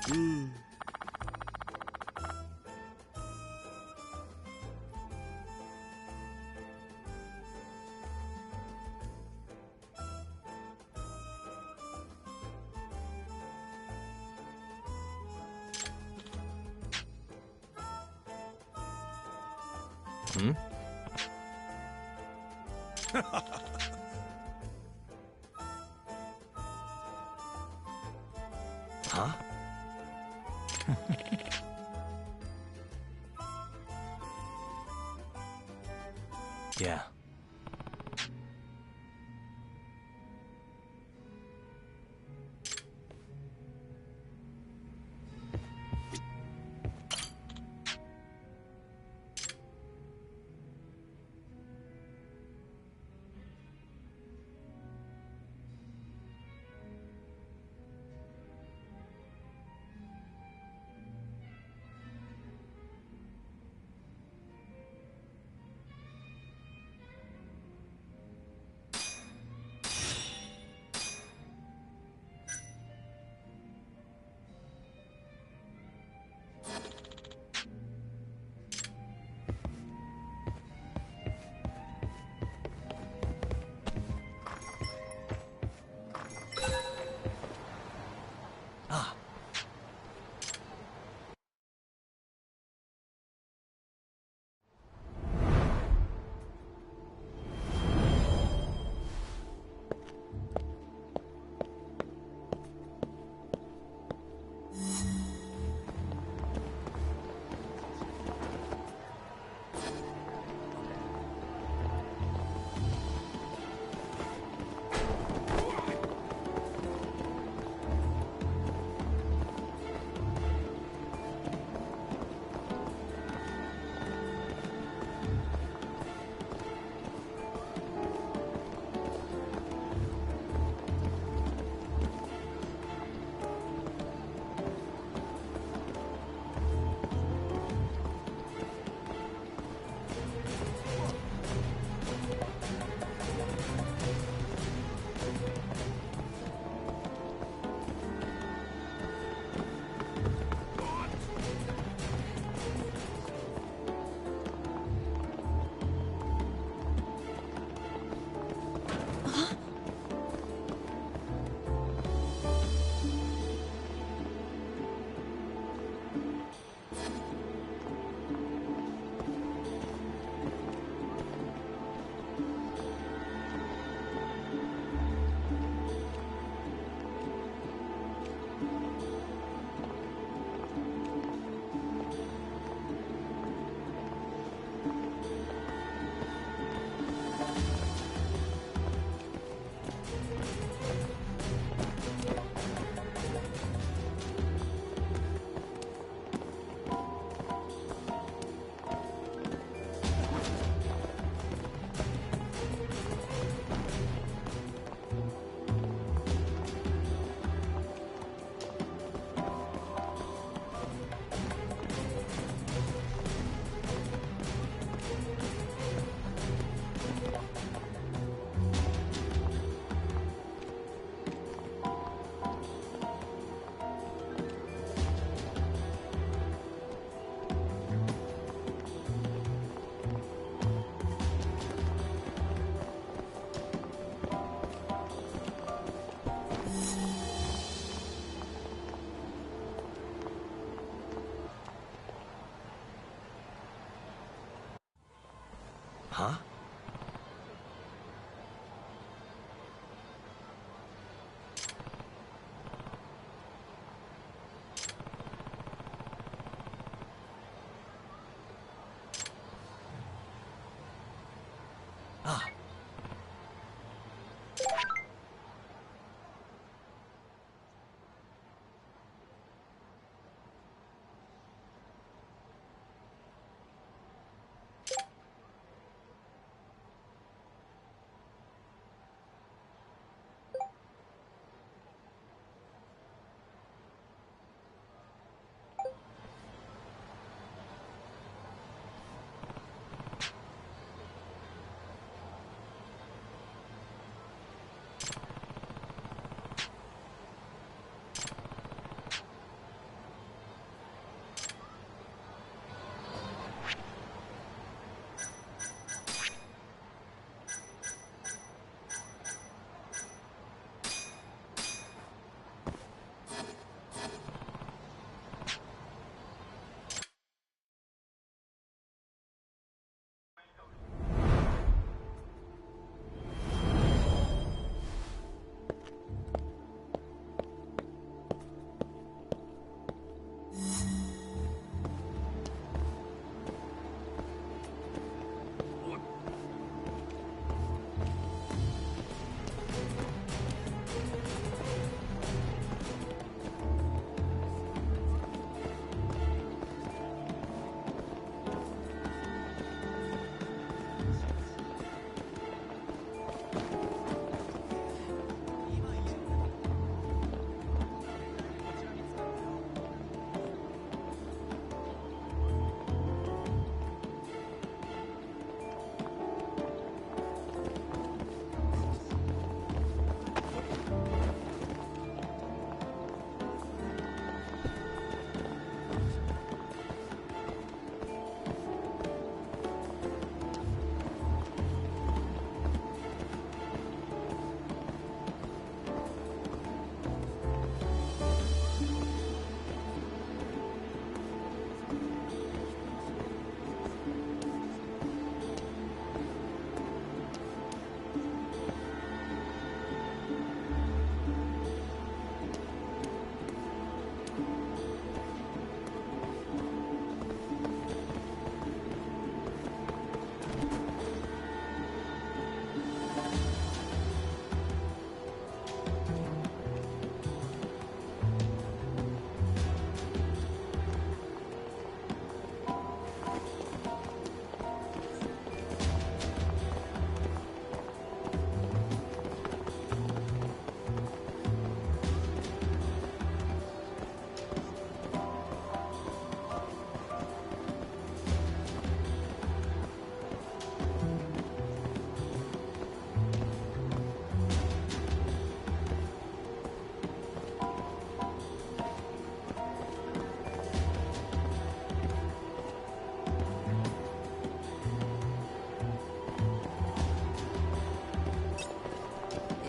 Hmm? Huh? Yeah. Huh? Ah.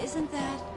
Isn't that...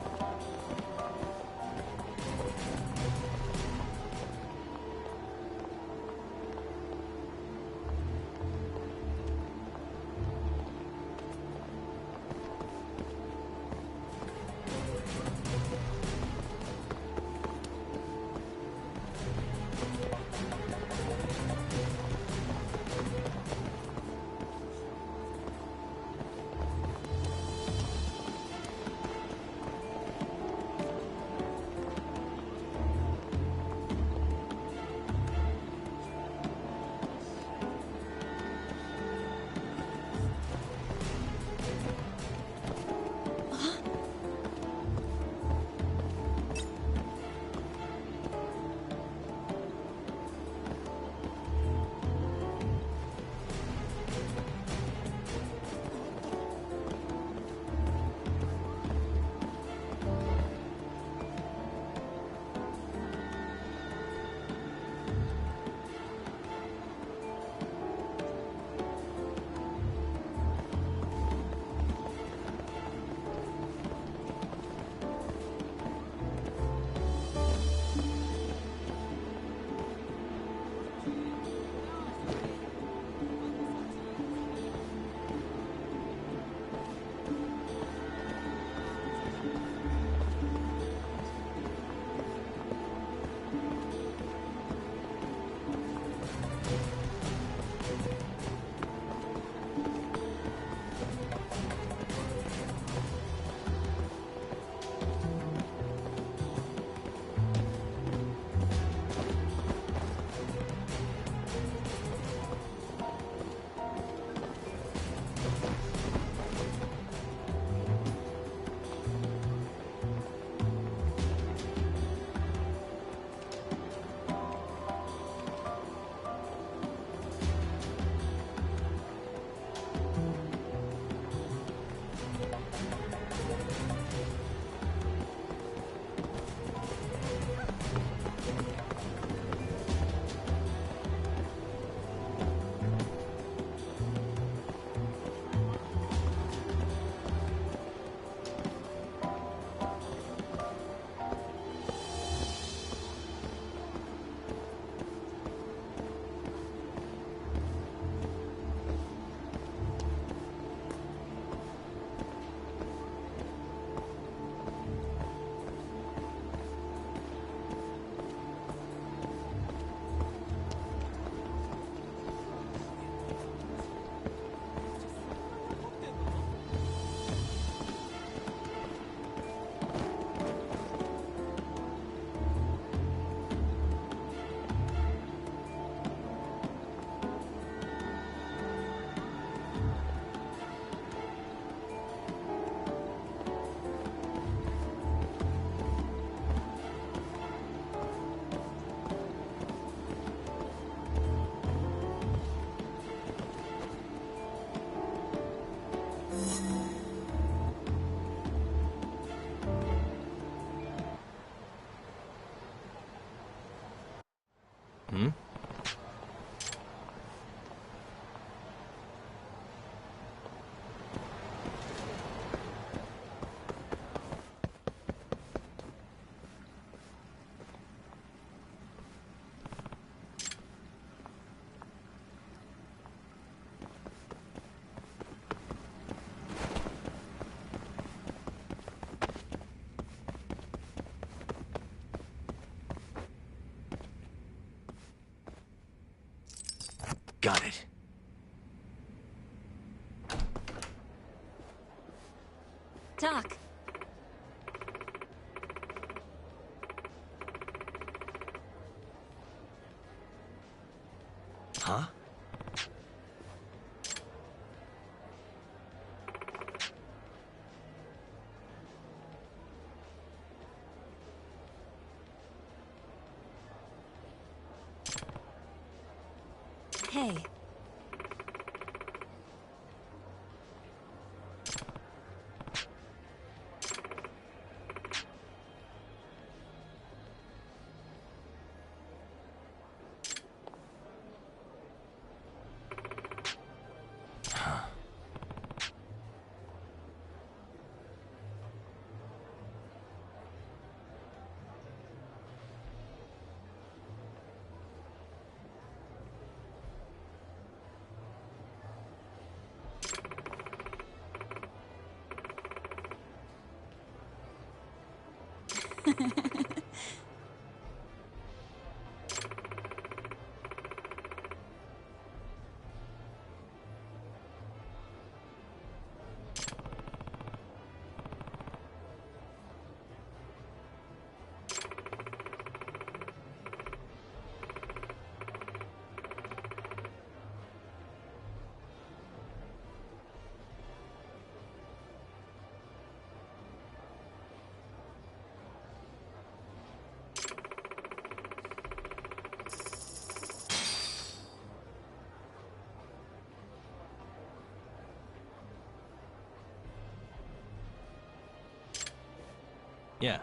Hmm? Got it. Doc. Huh? Hey. Yeah.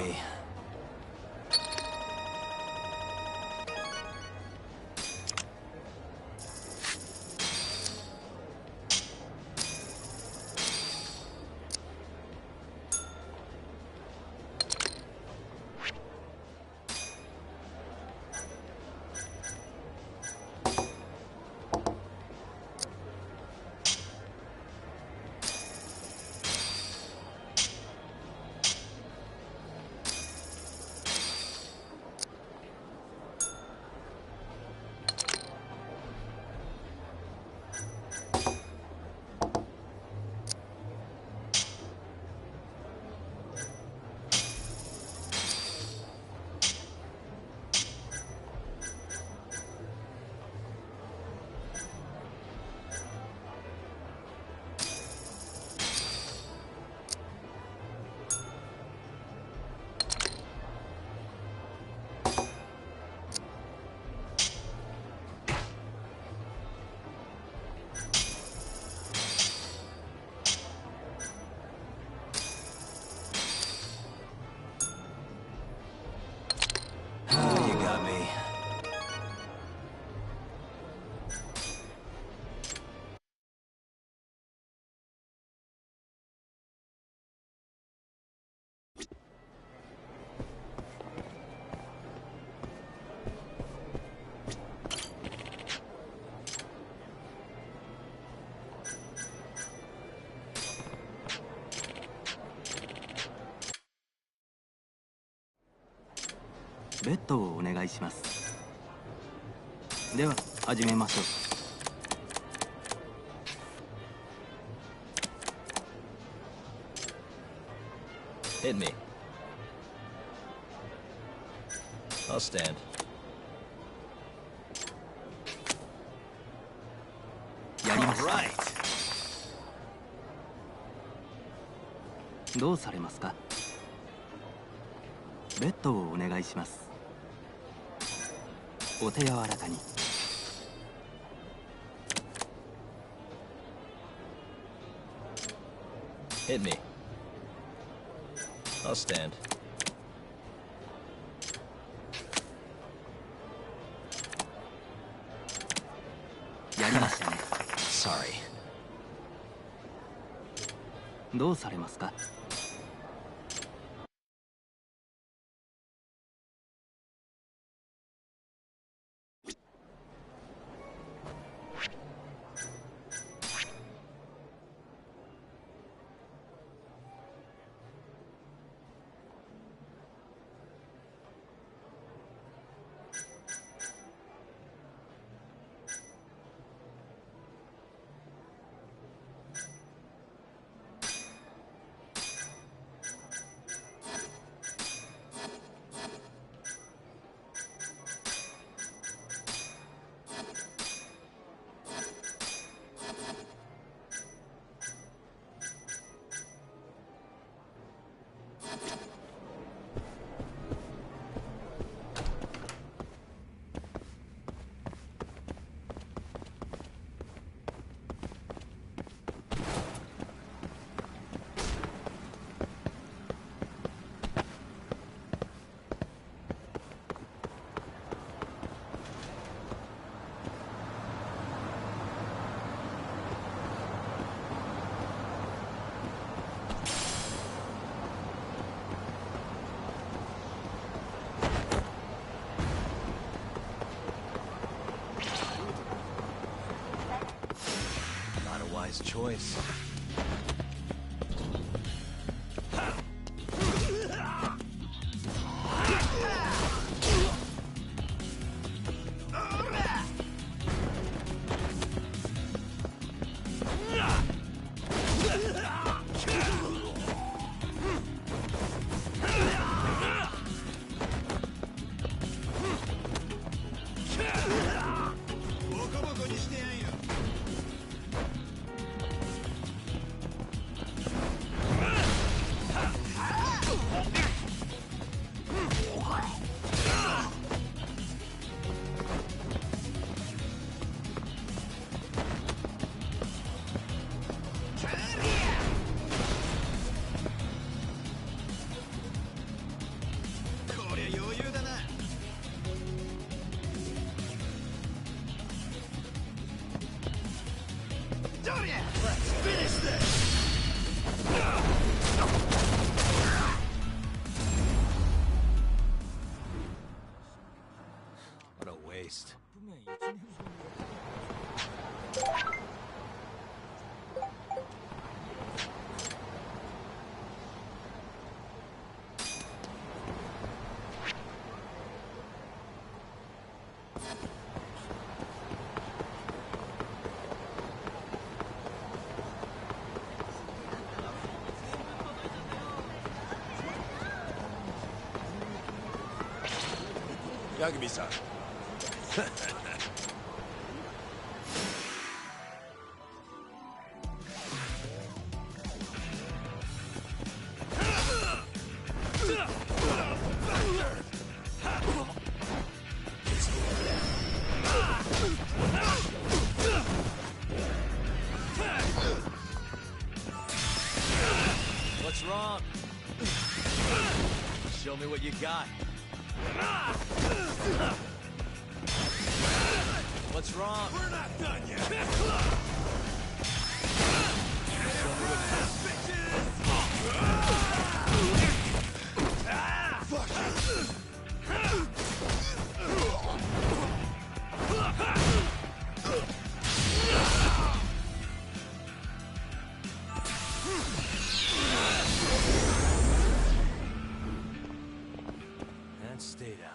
me. You got me.ベッドをお願いします。では始めましょう。Hit me. I'll stand. やりました。 Right. どうされますか？ベッドをお願いします。お手柔らかに。Hit me. I'll stand. やりましたね。Sorry. どうされますか？Not a wise choice. 余裕だな。Let's finish this! What a waste. Yagami-san. What's wrong? Show me what you got. What's wrong? We're not done yet. Show me what you got. Fuck. And stay down.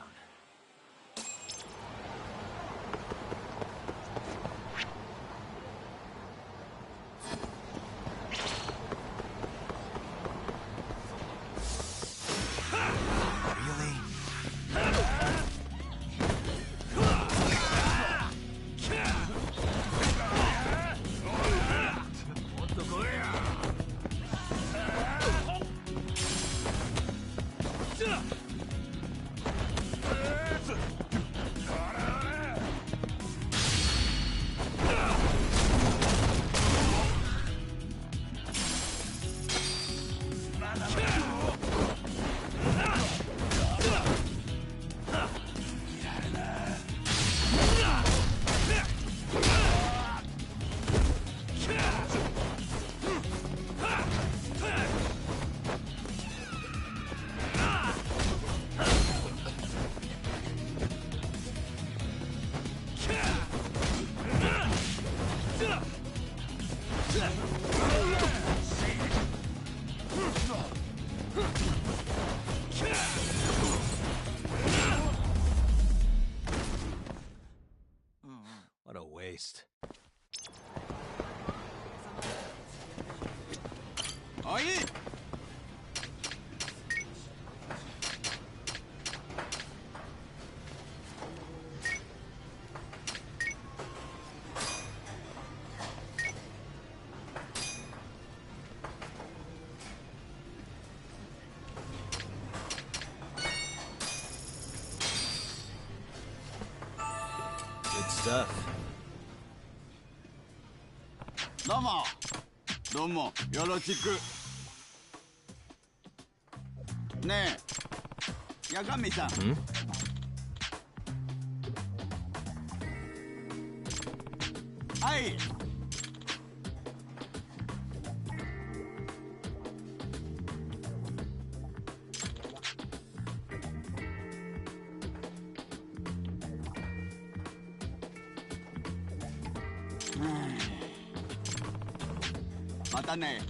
What a waste. Aye! Good stuff. どうもよろしくねえ八神さんはいまたね。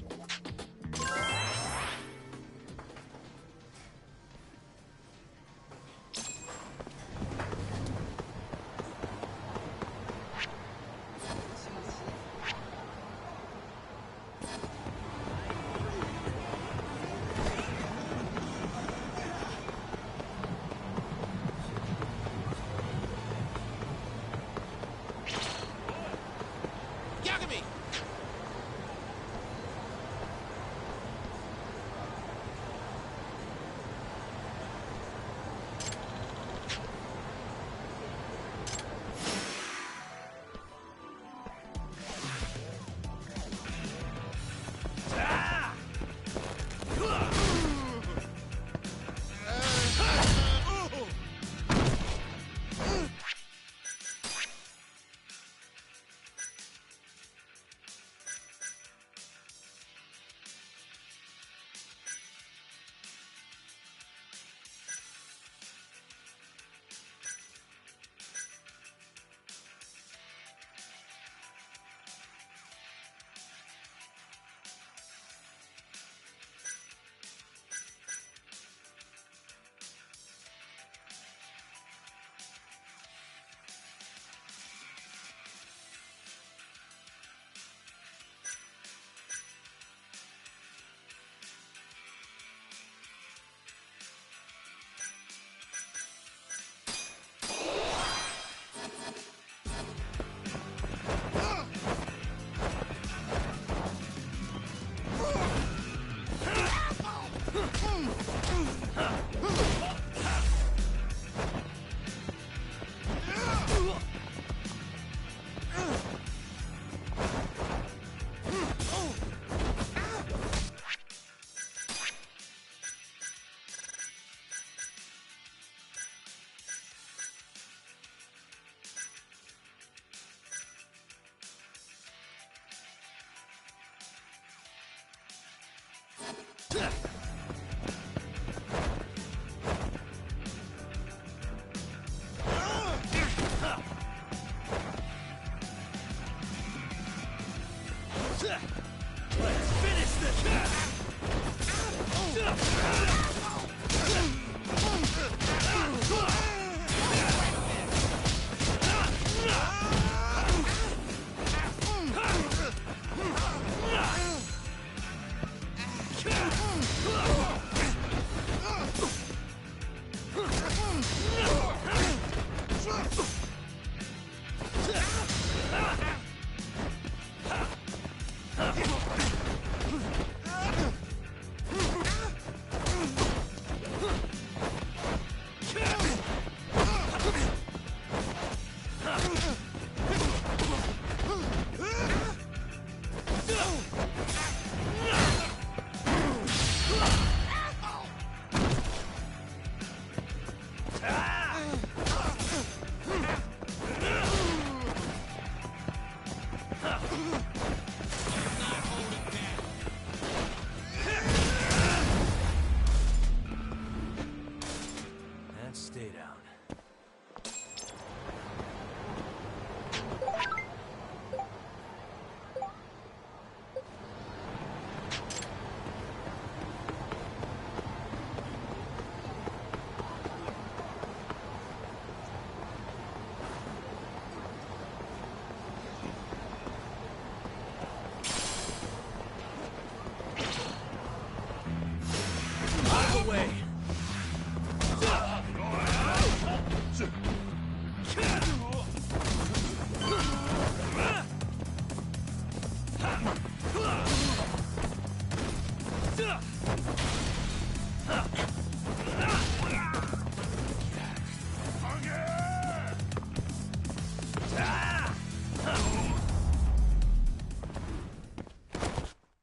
stay down.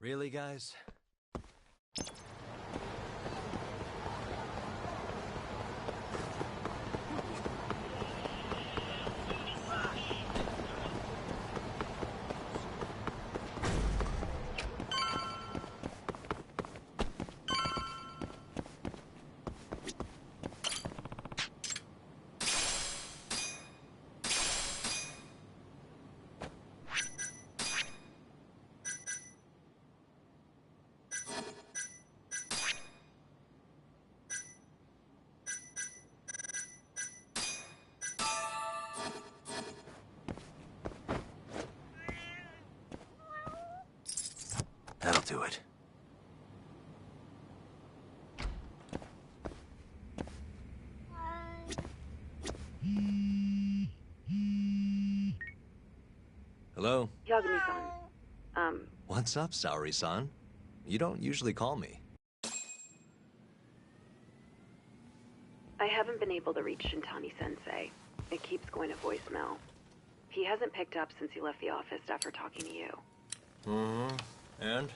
Really, guys? That'll do it. Hello? Yagami-san. What's up, Saori-san? You don't usually call me. I haven't been able to reach Shintani-sensei. It keeps going to voicemail. He hasn't picked up since he left the office after talking to you. Mm-hmm. And?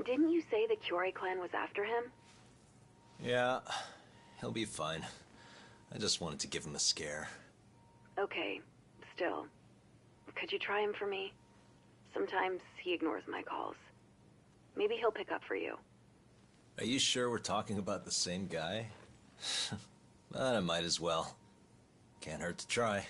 Didn't you say the Kyorei clan was after him? Yeah, he'll be fine. I just wanted to give him a scare. Okay, still. Could you try him for me? Sometimes he ignores my calls. Maybe he'll pick up for you. Are you sure we're talking about the same guy? But I might as well. Can't hurt to try.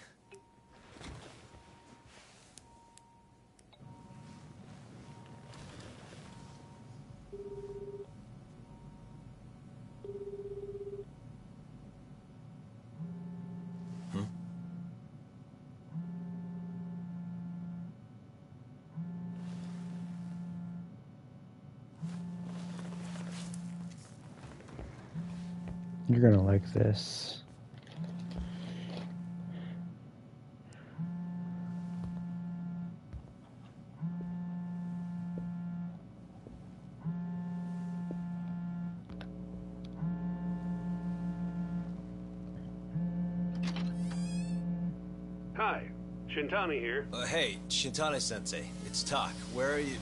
You're gonna like this. Hi, Shintani here. Hey, Shintani-sensei, it's Tak. Where are you?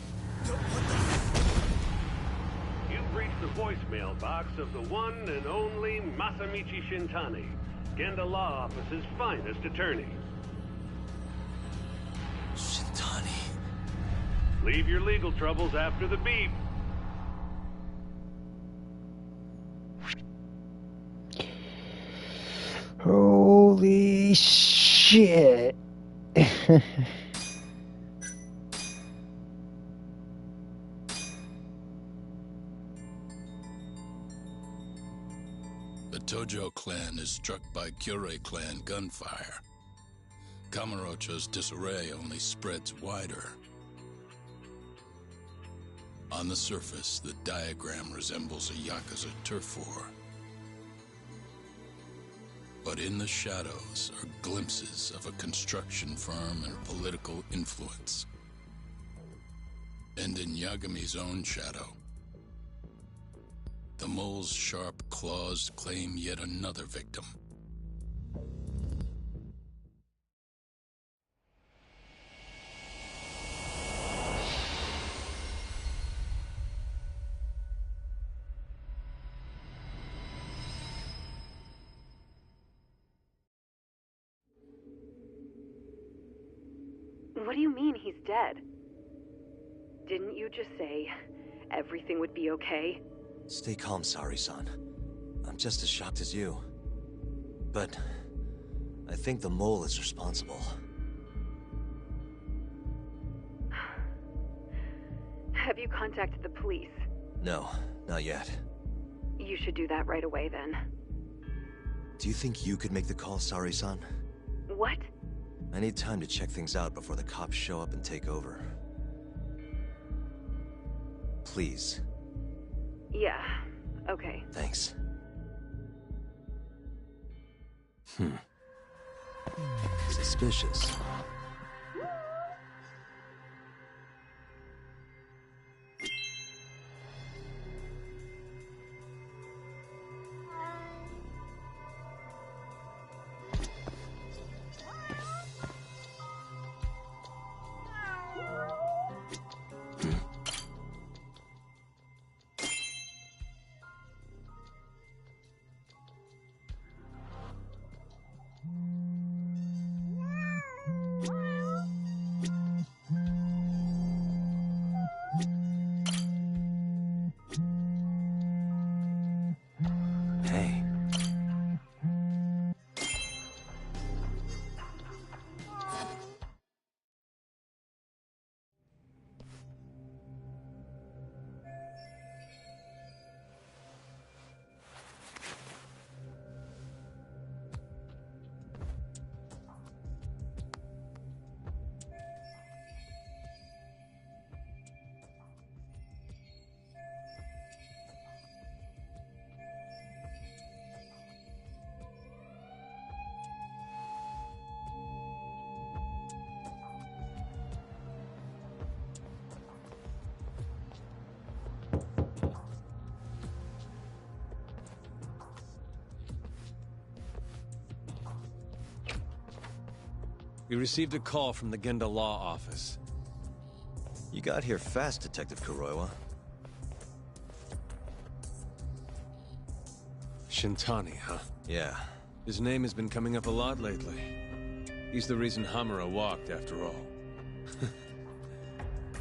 You've reached the voicemail box of the one and only Masamichi Shintani, Genda Law Office's finest attorney. Shintani. Leave your legal troubles after the beep. Holy shit. The Tojo clan is struck by Kyorei clan gunfire. Kamurocho's disarray only spreads wider. On the surface, the diagram resembles a Yakuza turf war. But in the shadows are glimpses of a construction firm and political influence. And in Yagami's own shadow, the mole's sharp claws claim yet another victim. What do you mean he's dead? Didn't you just say everything would be okay? Stay calm, Saori-san. I'm just as shocked as you. But I think the mole is responsible. Have you contacted the police? No, not yet. You should do that right away then. Do you think you could make the call, Sari-san? What? I need time to check things out before the cops show up and take over. Please. Yeah, okay. Thanks. Suspicious. Hey. We received a call from the Genda Law Office. You got here fast, Detective Kuroiwa. Shintani, huh? Yeah. His name has been coming up a lot lately. He's the reason Hamura walked, after all.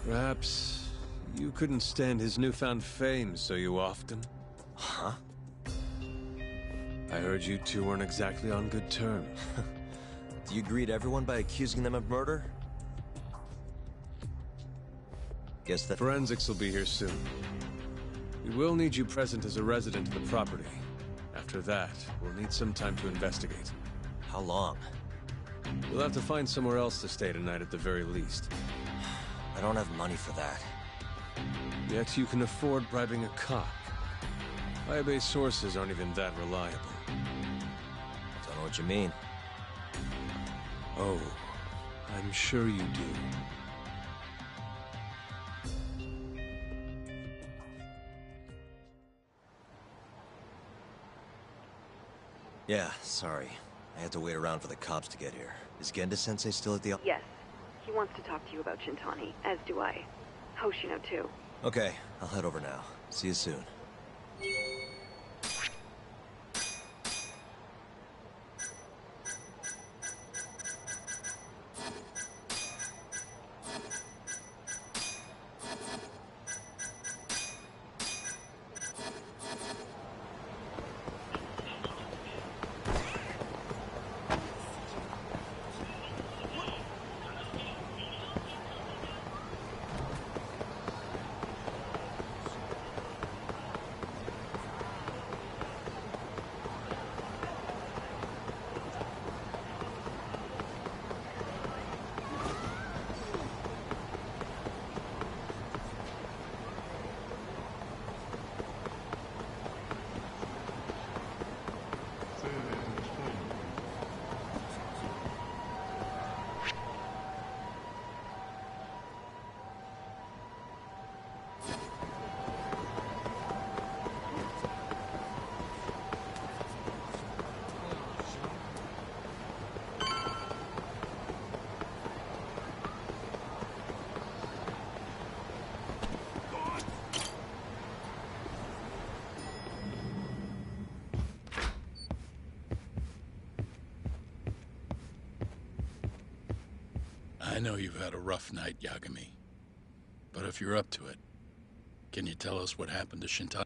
Perhaps you couldn't stand his newfound fame so you often? Huh? I heard you two weren't exactly on good terms. Do you greet everyone by accusing them of murder? Guess that... Forensics will be here soon. We will need you present as a resident of the property. After that, we'll need some time to investigate. How long? We'll have to find somewhere else to stay tonight at the very least. I don't have money for that. Yet you can afford bribing a cop. Firebase sources aren't even that reliable. Don't know what you mean. Oh, I'm sure you do. Yeah, sorry. I had to wait around for the cops to get here. Is Genda-sensei still at the... Yes. He wants to talk to you about Shintani, as do I. Hoshino, too. Okay, I'll head over now. See you soon. I know you've had a rough night, Yagami. But if you're up to it, can you tell us what happened to Shintani?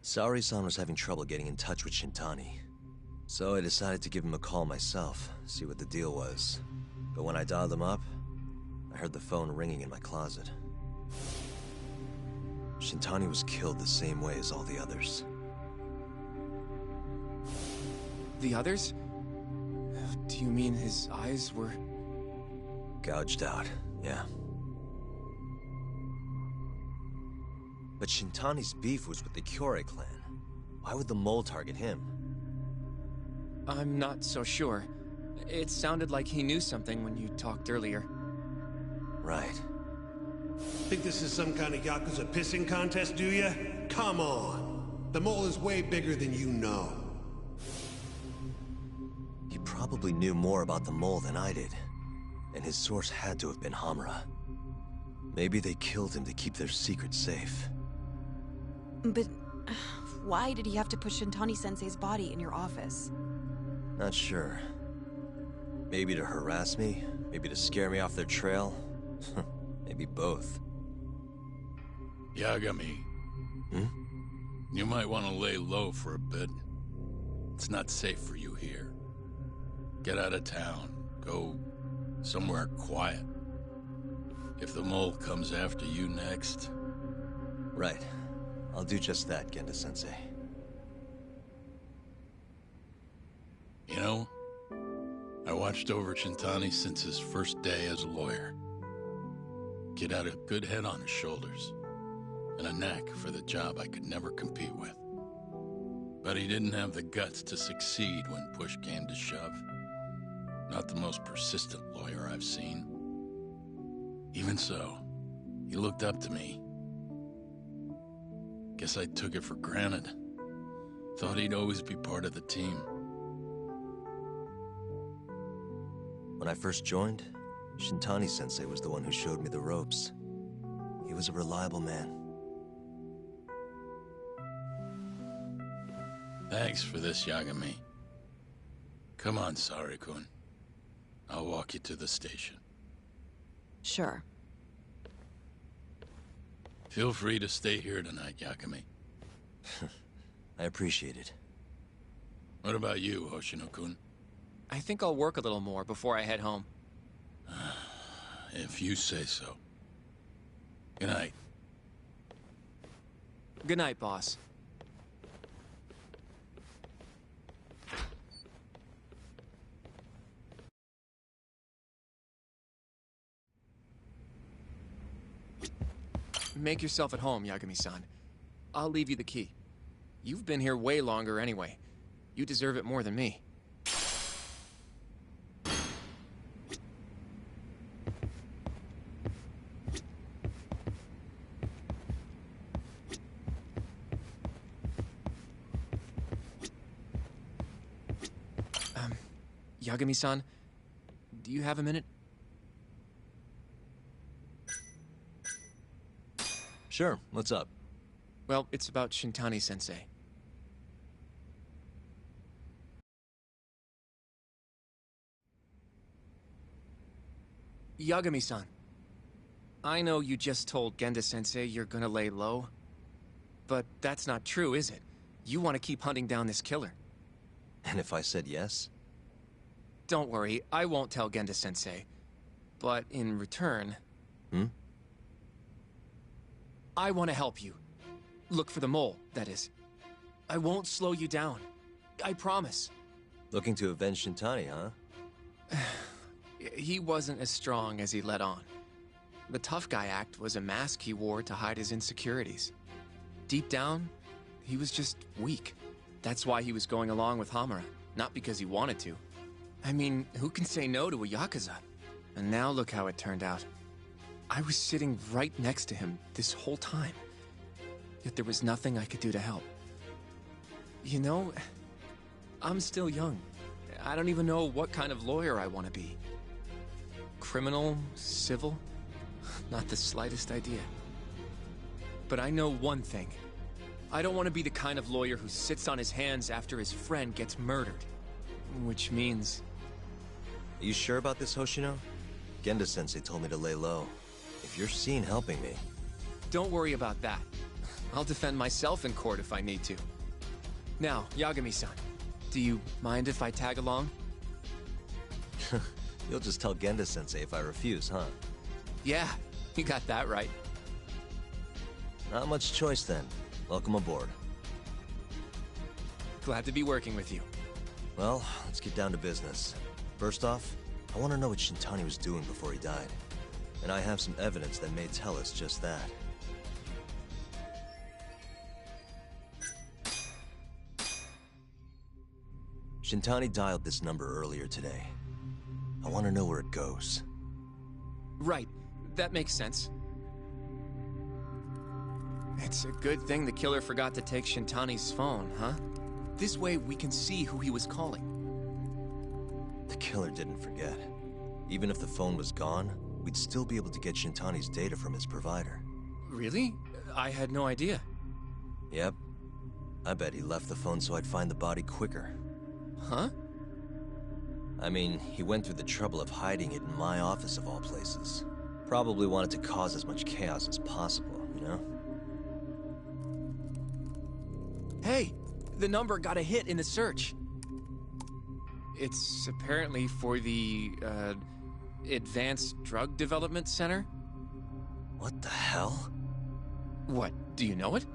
Saori-san was having trouble getting in touch with Shintani. So I decided to give him a call myself, see what the deal was. But when I dialed him up, I heard the phone ringing in my closet. Shintani was killed the same way as all the others. The others? Do you mean his eyes were... Gouged out, yeah. But Shintani's beef was with the Kyorei clan. Why would the mole target him? I'm not so sure. It sounded like he knew something when you talked earlier. Right. Think this is some kind of Yakuza pissing contest, do ya? Come on. The mole is way bigger than you know. He probably knew more about the mole than I did. And his source had to have been Hamura. Maybe they killed him to keep their secret safe. But why did he have to put Shintani-sensei's body in your office? Not sure. Maybe to harass me, maybe to scare me off their trail. Maybe both. Yagami. You might want to lay low for a bit. It's not safe for you here. Get out of town. Go somewhere quiet. If the mole comes after you next... Right. I'll do just that, Genda-sensei. You know, I watched over Shintani since his first day as a lawyer. Kid had a good head on his shoulders, and a knack for the job I could never compete with. But he didn't have the guts to succeed when push came to shove. Not the most persistent lawyer I've seen. Even so, he looked up to me. Guess I took it for granted. Thought he'd always be part of the team. When I first joined, Shintani-sensei was the one who showed me the ropes. He was a reliable man. Thanks for this, Yagami. Come on, Saori-kun. I'll walk you to the station. Sure. Feel free to stay here tonight, Yagami. I appreciate it. What about you, Hoshino-kun? I think I'll work a little more before I head home. If you say so. Good night. Good night, boss. Make yourself at home, Yagami-san. I'll leave you the key. You've been here way longer anyway. You deserve it more than me. Yagami-san, do you have a minute? Sure, what's up? Well, it's about Shintani-sensei. Yagami-san, I know you just told Genda-sensei you're gonna lay low, but that's not true, is it? You want to keep hunting down this killer. And if I said yes? Don't worry, I won't tell Genda-sensei. But in return... I want to help you. Look for the mole, that is. I won't slow you down. I promise. Looking to avenge Shintani, huh? He wasn't as strong as he let on. The tough guy act was a mask he wore to hide his insecurities. Deep down, he was just weak. That's why he was going along with Hamura, not because he wanted to. I mean, who can say no to a Yakuza? And now look how it turned out. I was sitting right next to him this whole time. Yet there was nothing I could do to help. You know, I'm still young. I don't even know what kind of lawyer I want to be. Criminal? Civil? Not the slightest idea. But I know one thing. I don't want to be the kind of lawyer who sits on his hands after his friend gets murdered. Which means... Are you sure about this, Hoshino? Genda-sensei told me to lay low. If you're seen helping me... Don't worry about that. I'll defend myself in court if I need to. Now, Yagami-san, do you mind if I tag along? You'll just tell Genda-sensei if I refuse, huh? Yeah, you got that right. Not much choice then. Welcome aboard. Glad to be working with you. Well, let's get down to business. First off, I want to know what Shintani was doing before he died. And I have some evidence that may tell us just that. Shintani dialed this number earlier today. I want to know where it goes. Right. That makes sense. It's a good thing the killer forgot to take Shintani's phone, huh? This way we can see who he was calling. The killer didn't forget. Even if the phone was gone, we'd still be able to get Shintani's data from his provider. Really? I had no idea. Yep. I bet he left the phone so I'd find the body quicker. Huh? I mean, he went through the trouble of hiding it in my office of all places. Probably wanted to cause as much chaos as possible, you know? Hey! The number got a hit in the search. It's apparently for the, Advanced Drug Development Center? What the hell? What, do you know it?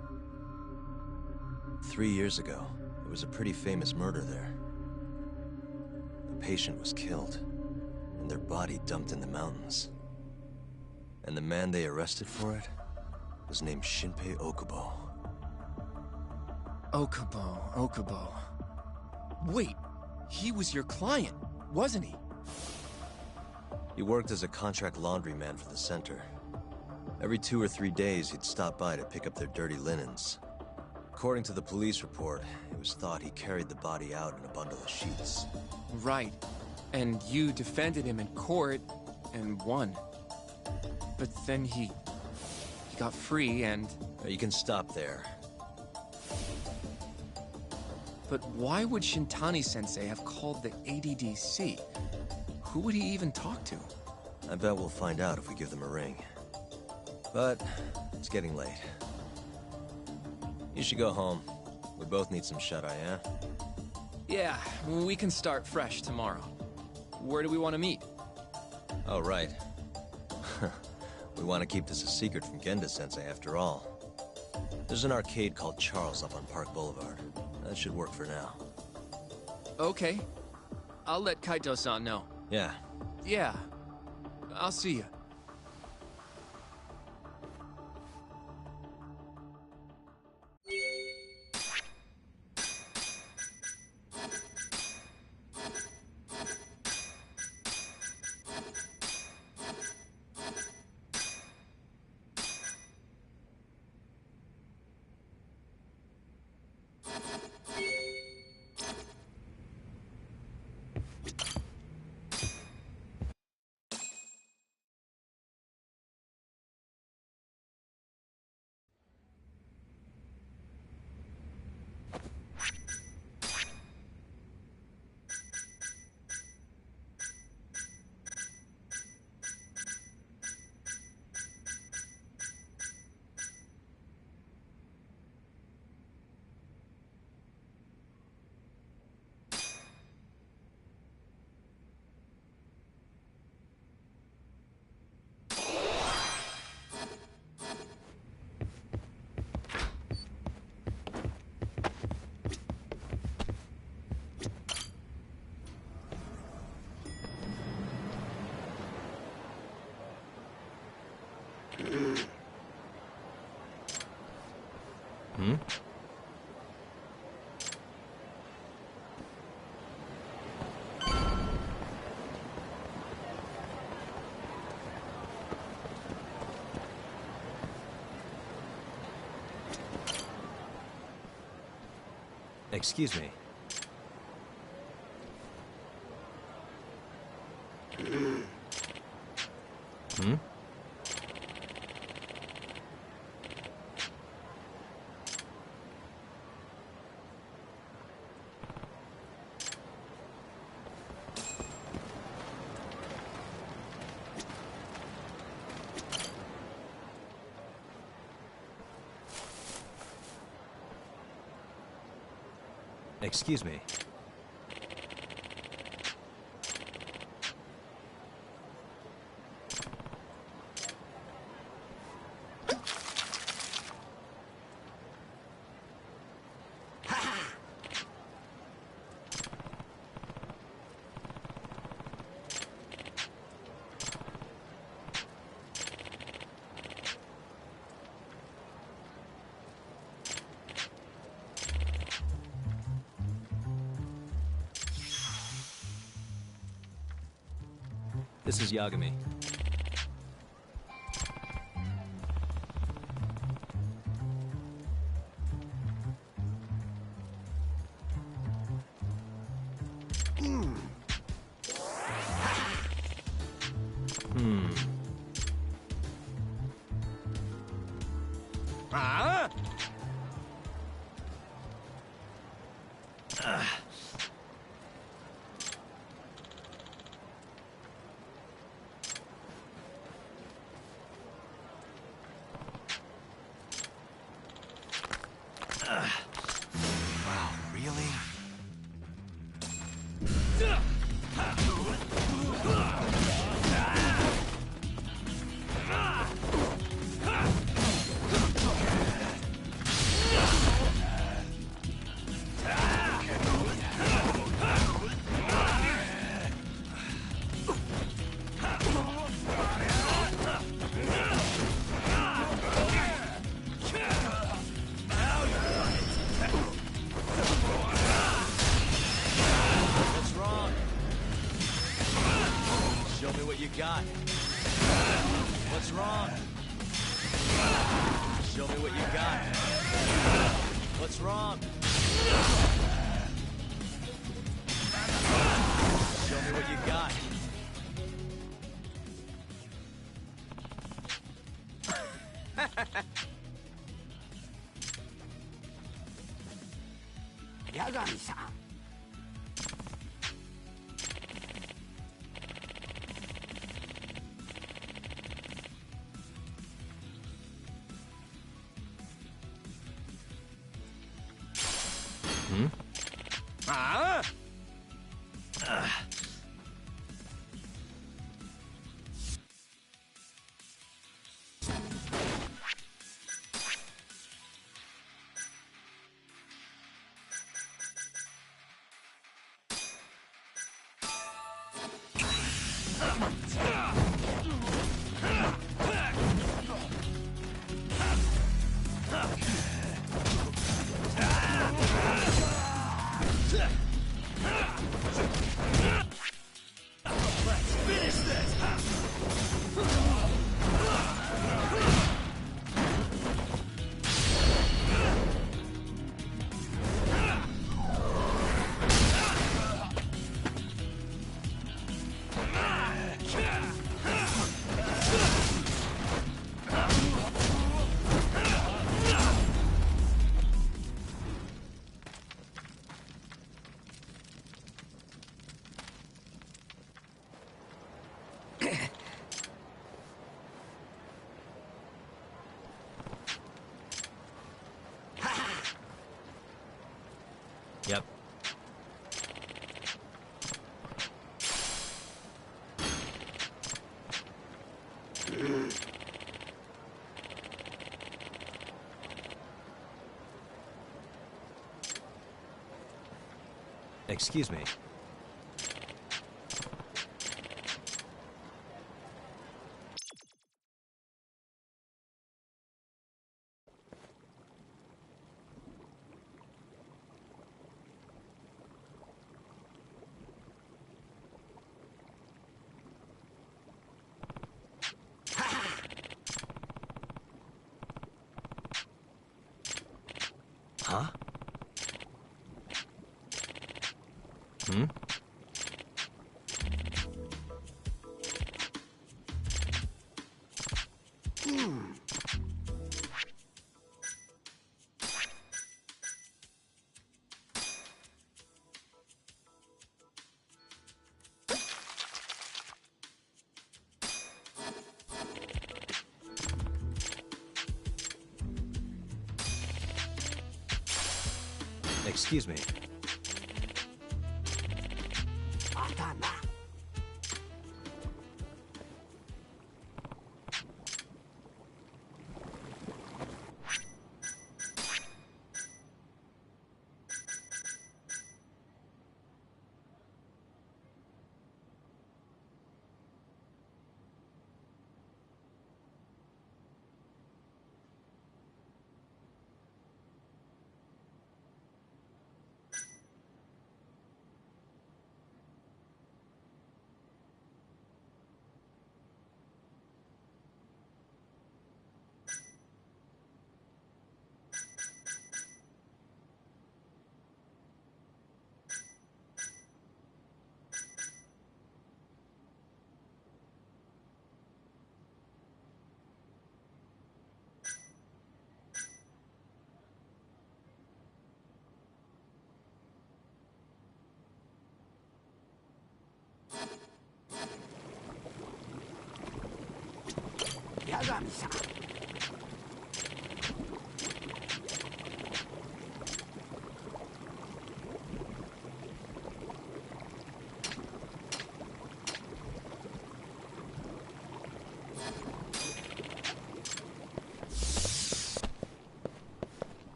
3 years ago, there was a pretty famous murder there. A patient was killed, and their body dumped in the mountains. And the man they arrested for it was named Shinpei Okubo. Okubo. Wait, he was your client, wasn't he? He worked as a contract laundryman for the center. Every 2 or 3 days, he'd stop by to pick up their dirty linens. According to the police report, it was thought he carried the body out in a bundle of sheets. Right. And you defended him in court, and won. But then he got free and... You can stop there. But why would Shintani-sensei have called the ADDC? Who would he even talk to? I bet we'll find out if we give them a ring. But it's getting late. You should go home. We both need some shut-eye, yeah? Yeah, we can start fresh tomorrow. Where do we want to meet? Oh, right. We want to keep this a secret from Genda-sensei after all. There's an arcade called Charles up on Park Boulevard. That should work for now. Okay. I'll let Kaito-san know. Yeah. Yeah. I'll see you. Hmm? Excuse me. Hmm? Excuse me. This is Yagami. Huh? Wow, really? What's wrong? Show me what you got. What's wrong? Show me what you got. What's wrong? Show me what you got. Yagami-san. Huh? Let's finish this! Yep. Excuse me. Huh? Hmm? Excuse me.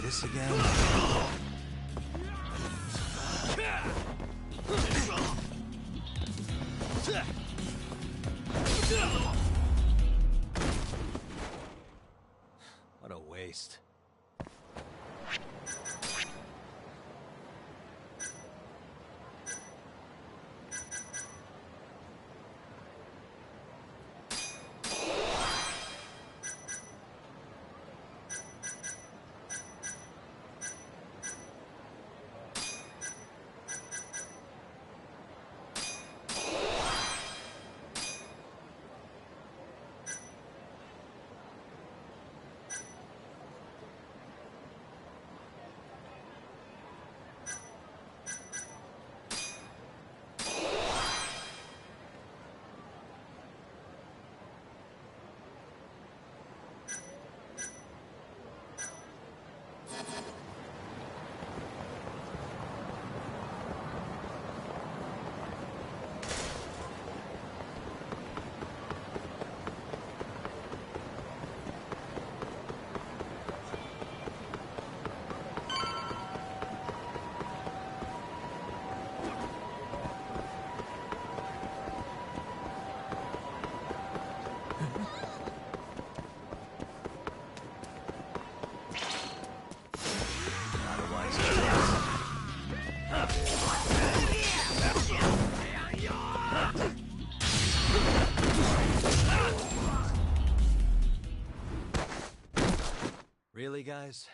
This again? What a waste. Really, guys?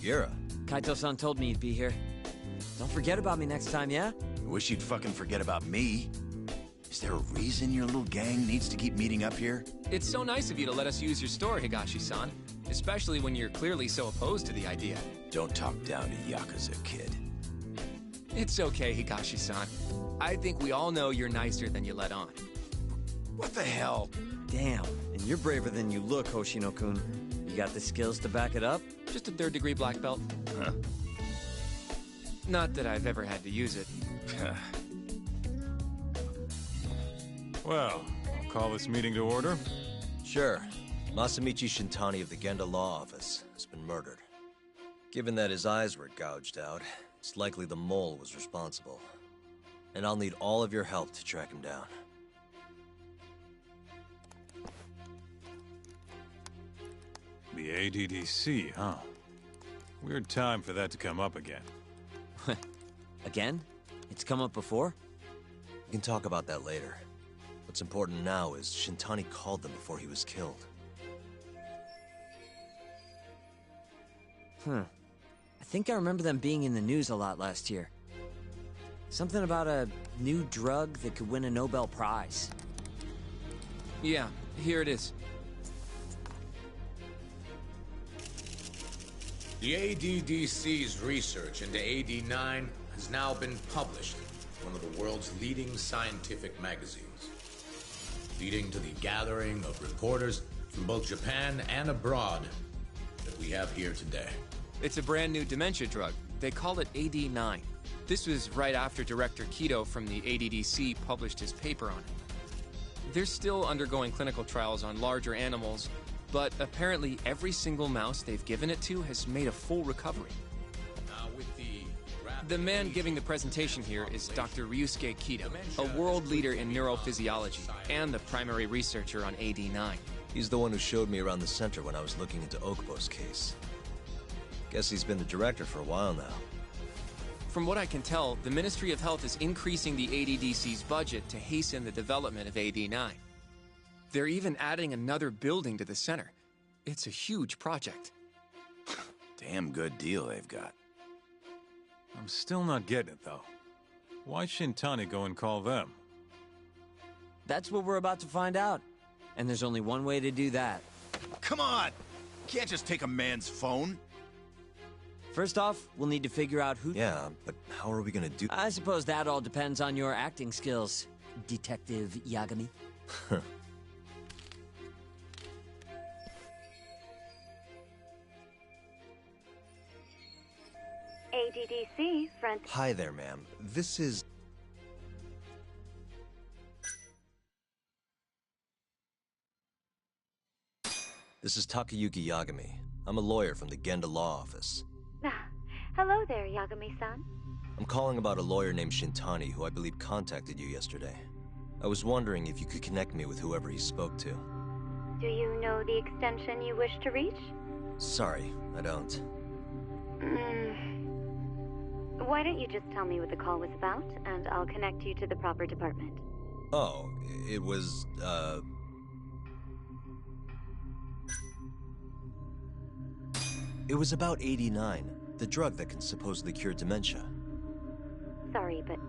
Sugiura. Kaito-san told me you'd be here. Don't forget about me next time, yeah? I wish you'd fucking forget about me. Is there a reason your little gang needs to keep meeting up here? It's so nice of you to let us use your store, Higashi-san. Especially when you're clearly so opposed to the idea. Don't talk down to Yakuza, kid. It's okay, Higashi-san. I think we all know you're nicer than you let on. What the hell? Damn, and you're braver than you look, Hoshino-kun. You got the skills to back it up? Just a third-degree black belt. Huh. Not that I've ever had to use it. Well, I'll call this meeting to order. Sure. Masamichi Shintani of the Genda Law Office has been murdered. Given that his eyes were gouged out, it's likely the mole was responsible. And I'll need all of your help to track him down. The ADDC, huh? Weird time for that to come up again. Again? It's come up before? We can talk about that later. What's important now is Shintani called them before he was killed. I think I remember them being in the news a lot last year. Something about a new drug that could win a Nobel Prize. Yeah, here it is. The ADDC's research into AD9 has now been published in one of the world's leading scientific magazines, leading to the gathering of reporters from both Japan and abroad that we have here today. It's a brand new dementia drug. They call it AD9. This was right after Director Keto from the ADDC published his paper on it. They're still undergoing clinical trials on larger animals, but apparently every single mouse they've given it to has made a full recovery. Now with the man giving the presentation here is Dr. Ryusuke Keto, a world leader in neurophysiology and the primary researcher on AD9. He's the one who showed me around the center when I was looking into Okubo's case. Guess he's been the director for a while now. From what I can tell, the Ministry of Health is increasing the ADDC's budget to hasten the development of AD9. They're even adding another building to the center. It's a huge project. Damn good deal they've got. I'm still not getting it, though. Why Shintani go and call them? That's what we're about to find out. And there's only one way to do that. Come on! Can't just take a man's phone. First off, we'll need to figure out who... Yeah, but how are we gonna do... I suppose that all depends on your acting skills, Detective Yagami. ADDC, front... Hi there, ma'am. This is... This is Takayuki Yagami. I'm a lawyer from the Genda Law Office. Hello there, Yagami-san. I'm calling about a lawyer named Shintani who I believe contacted you yesterday. I was wondering if you could connect me with whoever he spoke to. Do you know the extension you wish to reach? Sorry, I don't. Why don't you just tell me what the call was about, and I'll connect you to the proper department. Oh, it was, It was about 89, the drug that can supposedly cure dementia. Sorry, but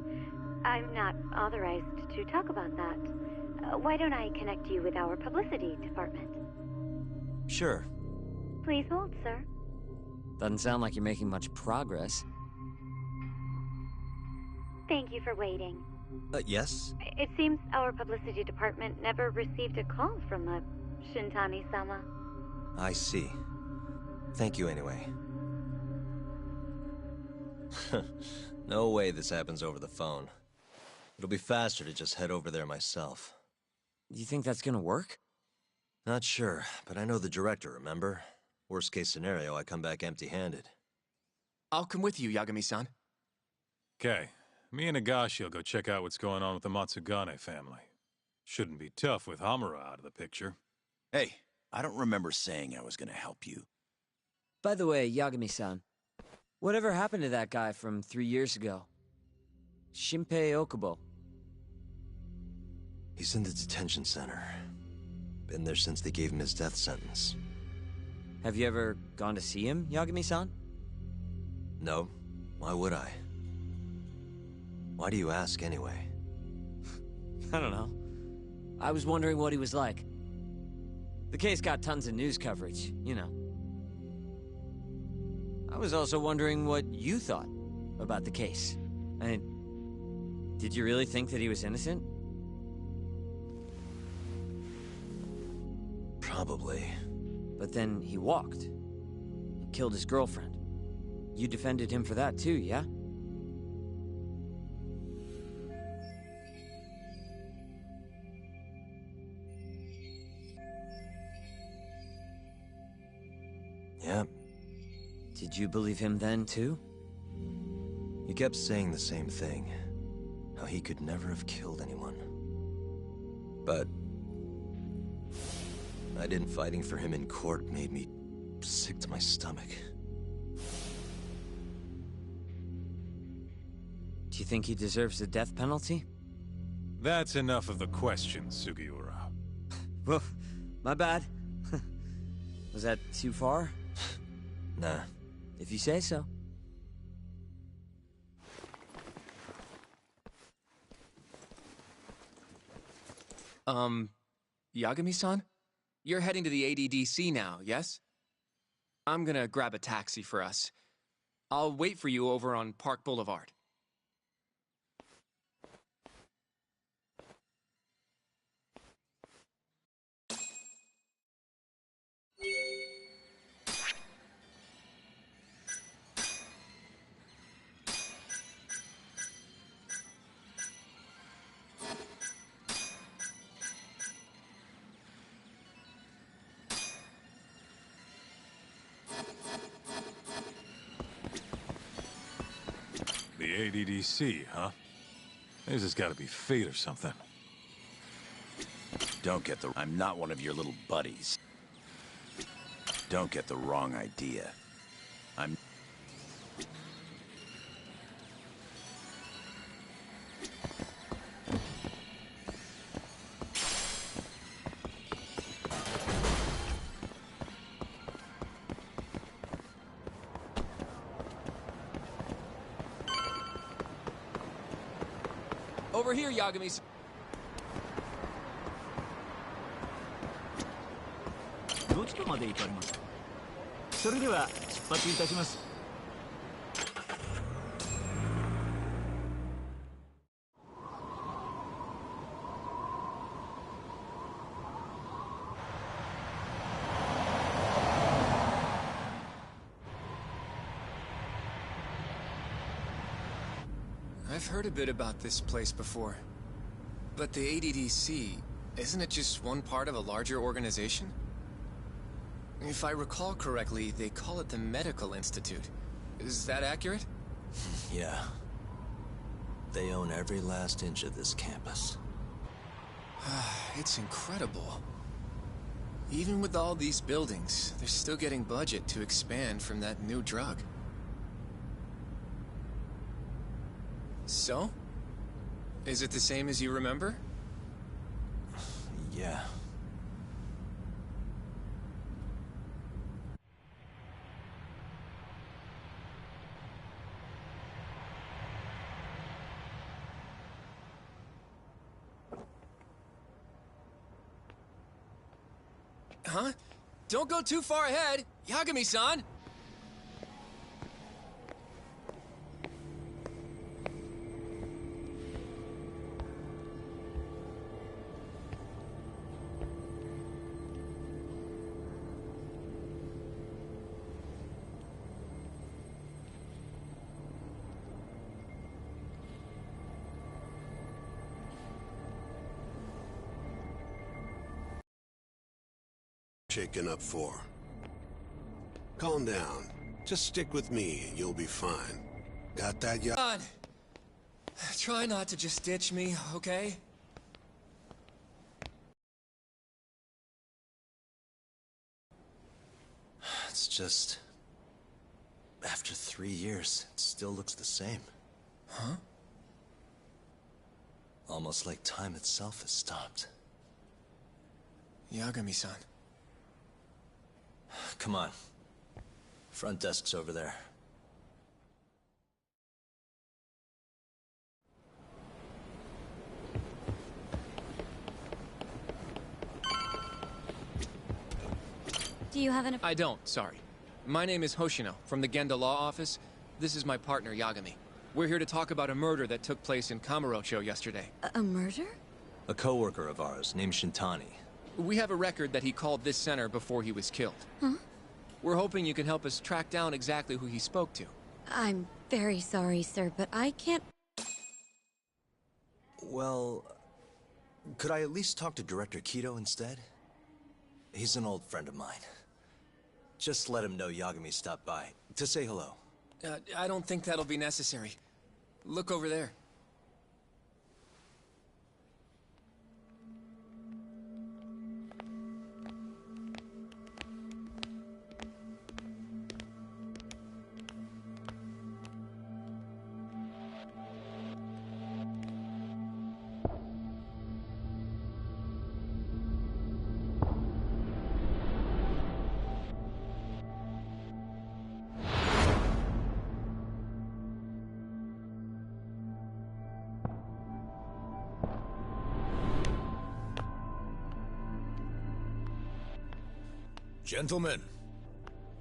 I'm not authorized to talk about that. Why don't I connect you with our publicity department? Sure. Please hold, sir. Doesn't sound like you're making much progress. Thank you for waiting. Yes? It seems our publicity department never received a call from the Shintani-sama. I see. Thank you anyway. No way this happens over the phone. It'll be faster to just head over there myself. You think that's gonna work? Not sure, but I know the director, remember? Worst case scenario, I come back empty-handed. I'll come with you, Yagami-san. Okay. Me and Nagashi will go check out what's going on with the Matsugane family. Shouldn't be tough with Hamura out of the picture. Hey, I don't remember saying I was gonna help you. By the way, Yagami-san, whatever happened to that guy from 3 years ago? Shinpei Okubo. He's in the detention center. Been there since they gave him his death sentence. Have you ever gone to see him, Yagami-san? No. Why would I? Why do you ask anyway? I don't know. I was wondering what he was like. The case got tons of news coverage, you know. I was also wondering what you thought about the case. I mean, did you really think that he was innocent? Probably. But then he walked. He killed his girlfriend. You defended him for that too, yeah? Yep. Did you believe him then too? He kept saying the same thing. How he could never have killed anyone. But I didn't fighting for him in court made me sick to my stomach. Do you think he deserves the death penalty? That's enough of the questions, Sugiura. Well, my bad. Was that too far? Nah. If you say so. Yagami-san? You're heading to the ADDC now, yes? I'm gonna grab a taxi for us. I'll wait for you over on Park Boulevard. ADDC, huh? This has got to be fate or something. Don't get the... I'm not one of your little buddies. Don't get the wrong idea. I'm... Over here, Yagami. どちらまで行かれますか。それでは出発いたします。I've heard a bit about this place before. But the ADDC, isn't it just one part of a larger organization? If I recall correctly, they call it the Medical Institute. Is that accurate? Yeah. They own every last inch of this campus. It's incredible. Even with all these buildings, they're still getting budget to expand from that new drug. So? Is it the same as you remember? Yeah. Huh? Don't go too far ahead, Yagami-san! Shaken up for. Calm down. Just stick with me and you'll be fine. Got that, Come on! Try not to just ditch me, okay? It's just... After 3 years, it still looks the same. Huh? Almost like time itself has stopped. Yagami-san. Come on. Front desk's over there. Do you have an... I don't, sorry. My name is Hoshino, from the Genda Law Office. This is my partner, Yagami. We're here to talk about a murder that took place in Kamurocho yesterday. A murder? A coworker of ours, named Shintani. We have a record that he called this center before he was killed. Huh? We're hoping you can help us track down exactly who he spoke to. I'm very sorry, sir, but I can't... Well... Could I at least talk to Director Kido instead? He's an old friend of mine. Just let him know Yagami stopped by, to say hello. I don't think that'll be necessary. Look over there. Gentlemen,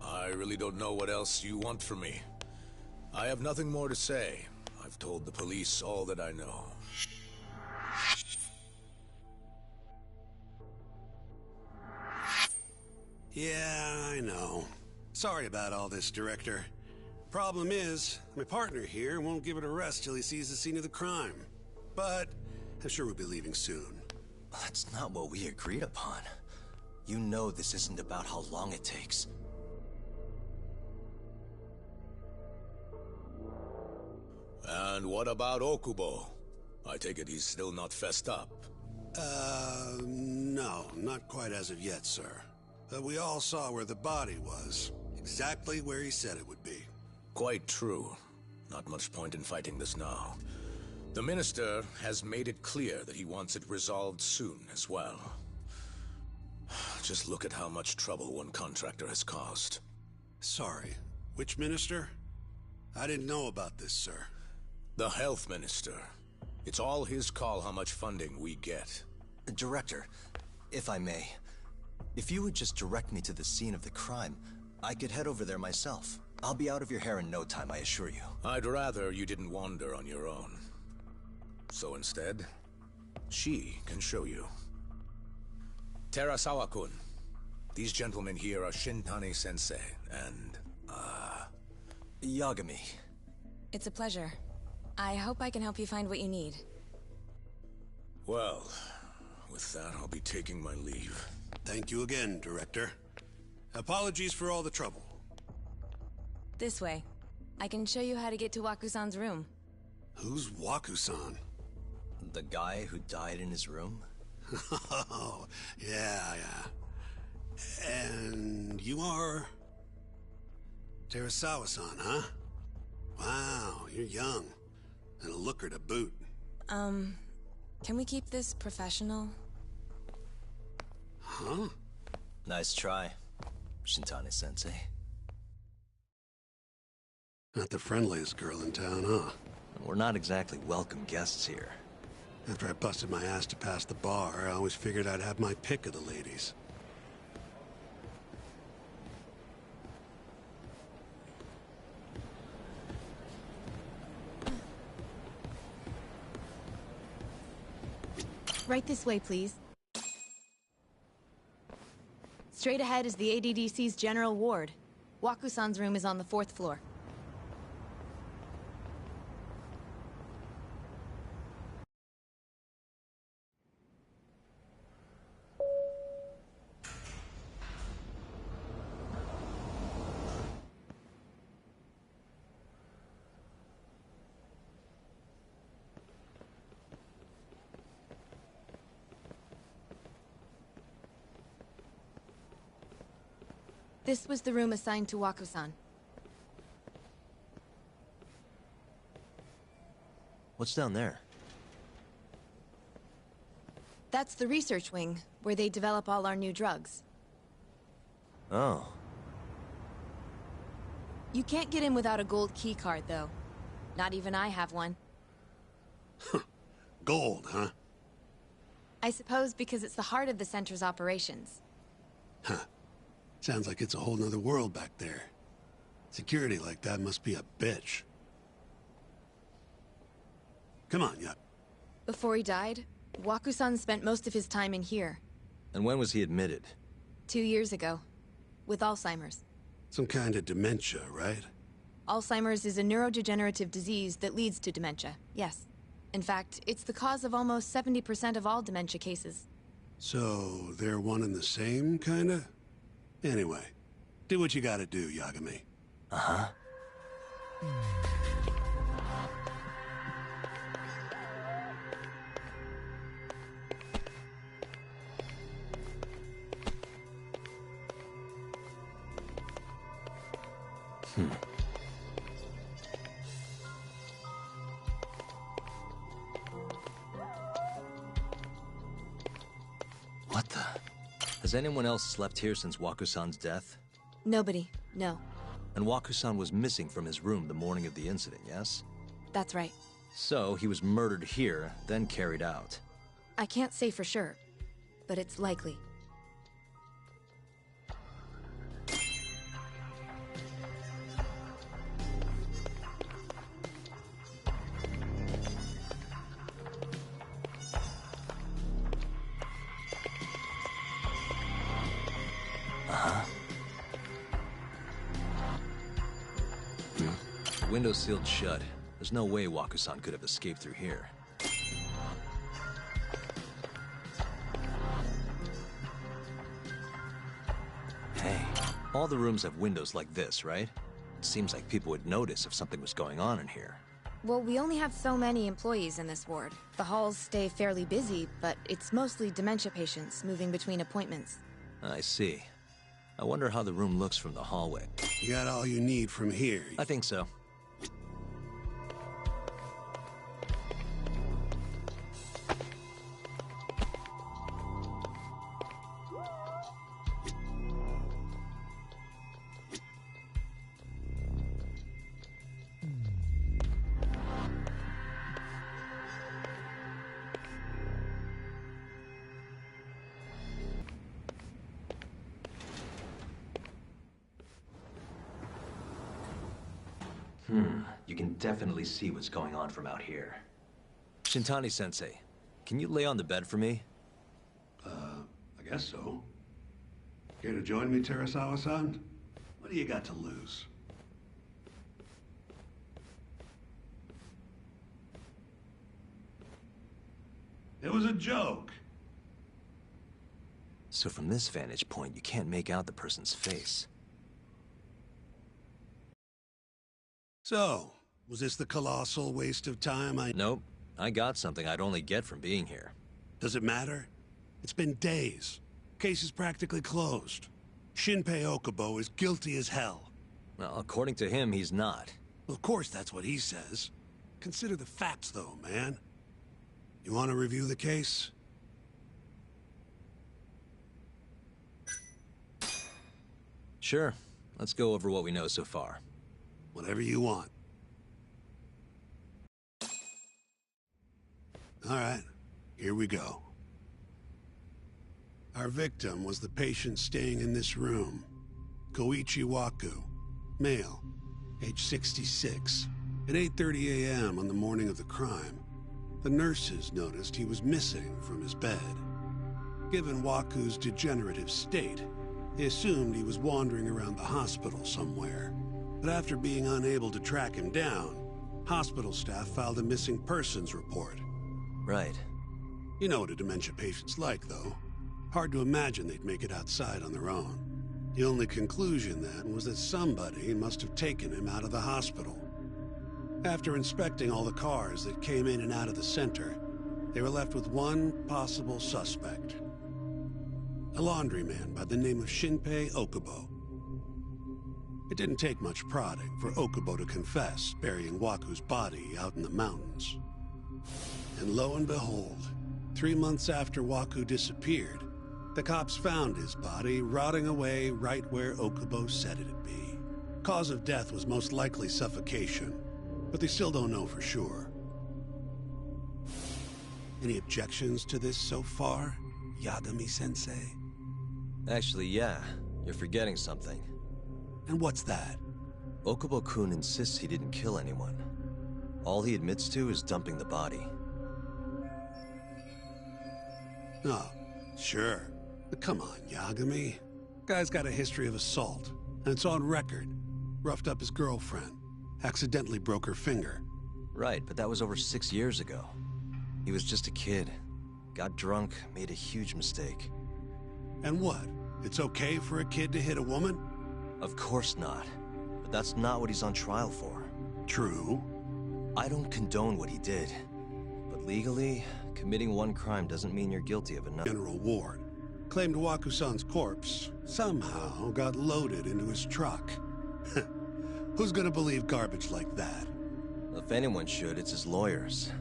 I really don't know what else you want from me. I have nothing more to say. I've told the police all that I know. Yeah, I know. Sorry about all this, Director. Problem is, my partner here won't give it a rest till he sees the scene of the crime. But I'm sure we'll be leaving soon. That's not what we agreed upon. You know this isn't about how long it takes. And what about Okubo? I take it he's still not fessed up. No, not quite as of yet, sir. But we all saw where the body was. Exactly where he said it would be. Quite true. Not much point in fighting this now. The Minister has made it clear that he wants it resolved soon as well. Just look at how much trouble one contractor has caused. Sorry, which Minister? I didn't know about this, sir. The Health Minister. It's all his call how much funding we get. Director, if I may, if you would just direct me to the scene of the crime, I could head over there myself. I'll be out of your hair in no time, I assure you. I'd rather you didn't wander on your own. So instead, she can show you. Terasawa-kun, these gentlemen here are Shintani-sensei and, Yagami. It's a pleasure. I hope I can help you find what you need. Well, with that, I'll be taking my leave. Thank you again, Director. Apologies for all the trouble. This way. I can show you how to get to Waku-san's room. Who's Waku-san? The guy who died in his room? Oh, yeah. And you are... Terasawa-san, huh? Wow, you're young. And a looker to boot. Can we keep this professional? Huh? Nice try, Shintani-sensei. Not the friendliest girl in town, huh? We're not exactly welcome guests here. After I busted my ass to pass the bar, I always figured I'd have my pick of the ladies. Right this way, please. Straight ahead is the ADDC's general ward. Waku-san's room is on the 4th floor. This was the room assigned to Waku-san. What's down there? That's the research wing, where they develop all our new drugs. Oh. You can't get in without a gold key card, though. Not even I have one. Gold, huh? I suppose because it's the heart of the center's operations. Huh. Sounds like it's a whole nother world back there. Security like that must be a bitch. Come on, Yuck. Before he died, Waku-san spent most of his time in here. And when was he admitted? 2 years ago. With Alzheimer's. Some kind of dementia, right? Alzheimer's is a neurodegenerative disease that leads to dementia, yes. In fact, it's the cause of almost 70% of all dementia cases. So, they're one and the same, kinda? Anyway, do what you gotta do, Yagami. Uh-huh. What the? Has anyone else slept here since Waku-san's death? Nobody, no. And Waku-san was missing from his room the morning of the incident, yes? That's right. So, he was murdered here, then carried out. I can't say for sure, but it's likely. Window sealed shut. There's no way Waku-san could have escaped through here. Hey, all the rooms have windows like this, right? It seems like people would notice if something was going on in here. Well, we only have so many employees in this ward. The halls stay fairly busy, but it's mostly dementia patients moving between appointments. I see. I wonder how the room looks from the hallway. You got all you need from here. I think so. You can definitely see what's going on from out here. Shintani-sensei, can you lay on the bed for me? I guess so. Care to join me, Terasawa-san? What do you got to lose? It was a joke. So from this vantage point, you can't make out the person's face. So, was this the colossal waste of time Nope. I got something I'd only get from being here. Does it matter? It's been days. Case is practically closed. Shinpei Okubo is guilty as hell. Well, according to him, he's not. Of course that's what he says. Consider the facts, though, man. You want to review the case? Sure. Let's go over what we know so far. Whatever you want. All right, here we go. Our victim was the patient staying in this room. Koichi Waku, male, age 66. At 8:30 a.m. on the morning of the crime, the nurses noticed he was missing from his bed. Given Waku's degenerative state, they assumed he was wandering around the hospital somewhere. But after being unable to track him down, hospital staff filed a missing persons report. Right. You know what a dementia patient's like, though. Hard to imagine they'd make it outside on their own. The only conclusion then was that somebody must have taken him out of the hospital. After inspecting all the cars that came in and out of the center, they were left with one possible suspect. A laundryman by the name of Shinpei Okubo. It didn't take much prodding for Okubo to confess burying Waku's body out in the mountains. And lo and behold, 3 months after Waku disappeared, the cops found his body rotting away right where Okubo said it'd be. Cause of death was most likely suffocation, but they still don't know for sure. Any objections to this so far, Yagami-sensei? Actually, yeah. You're forgetting something. And what's that? Okubo-kun insists he didn't kill anyone. All he admits to is dumping the body. Oh, sure. But come on, Yagami. Guy's got a history of assault, and it's on record. Roughed up his girlfriend. Accidentally broke her finger. Right, but that was over 6 years ago. He was just a kid. Got drunk, made a huge mistake. And what? It's okay for a kid to hit a woman? Of course not. But that's not what he's on trial for. True. I don't condone what he did. But legally, committing one crime doesn't mean you're guilty of another. General Ward claimed Waku-san's corpse somehow got loaded into his truck. Who's gonna believe garbage like that? If anyone should, it's his lawyers.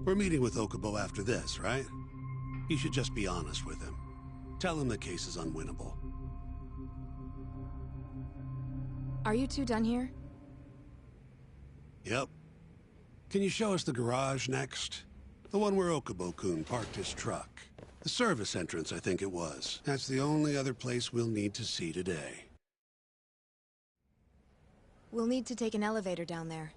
We're meeting with Okubo after this, right? You should just be honest with him. Tell him the case is unwinnable. Are you two done here? Yep. Can you show us the garage next? The one where Okubo-kun parked his truck. The service entrance, I think it was. That's the only other place we'll need to see today. We'll need to take an elevator down there.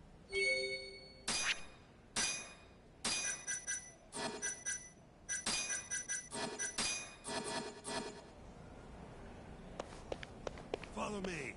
Follow me.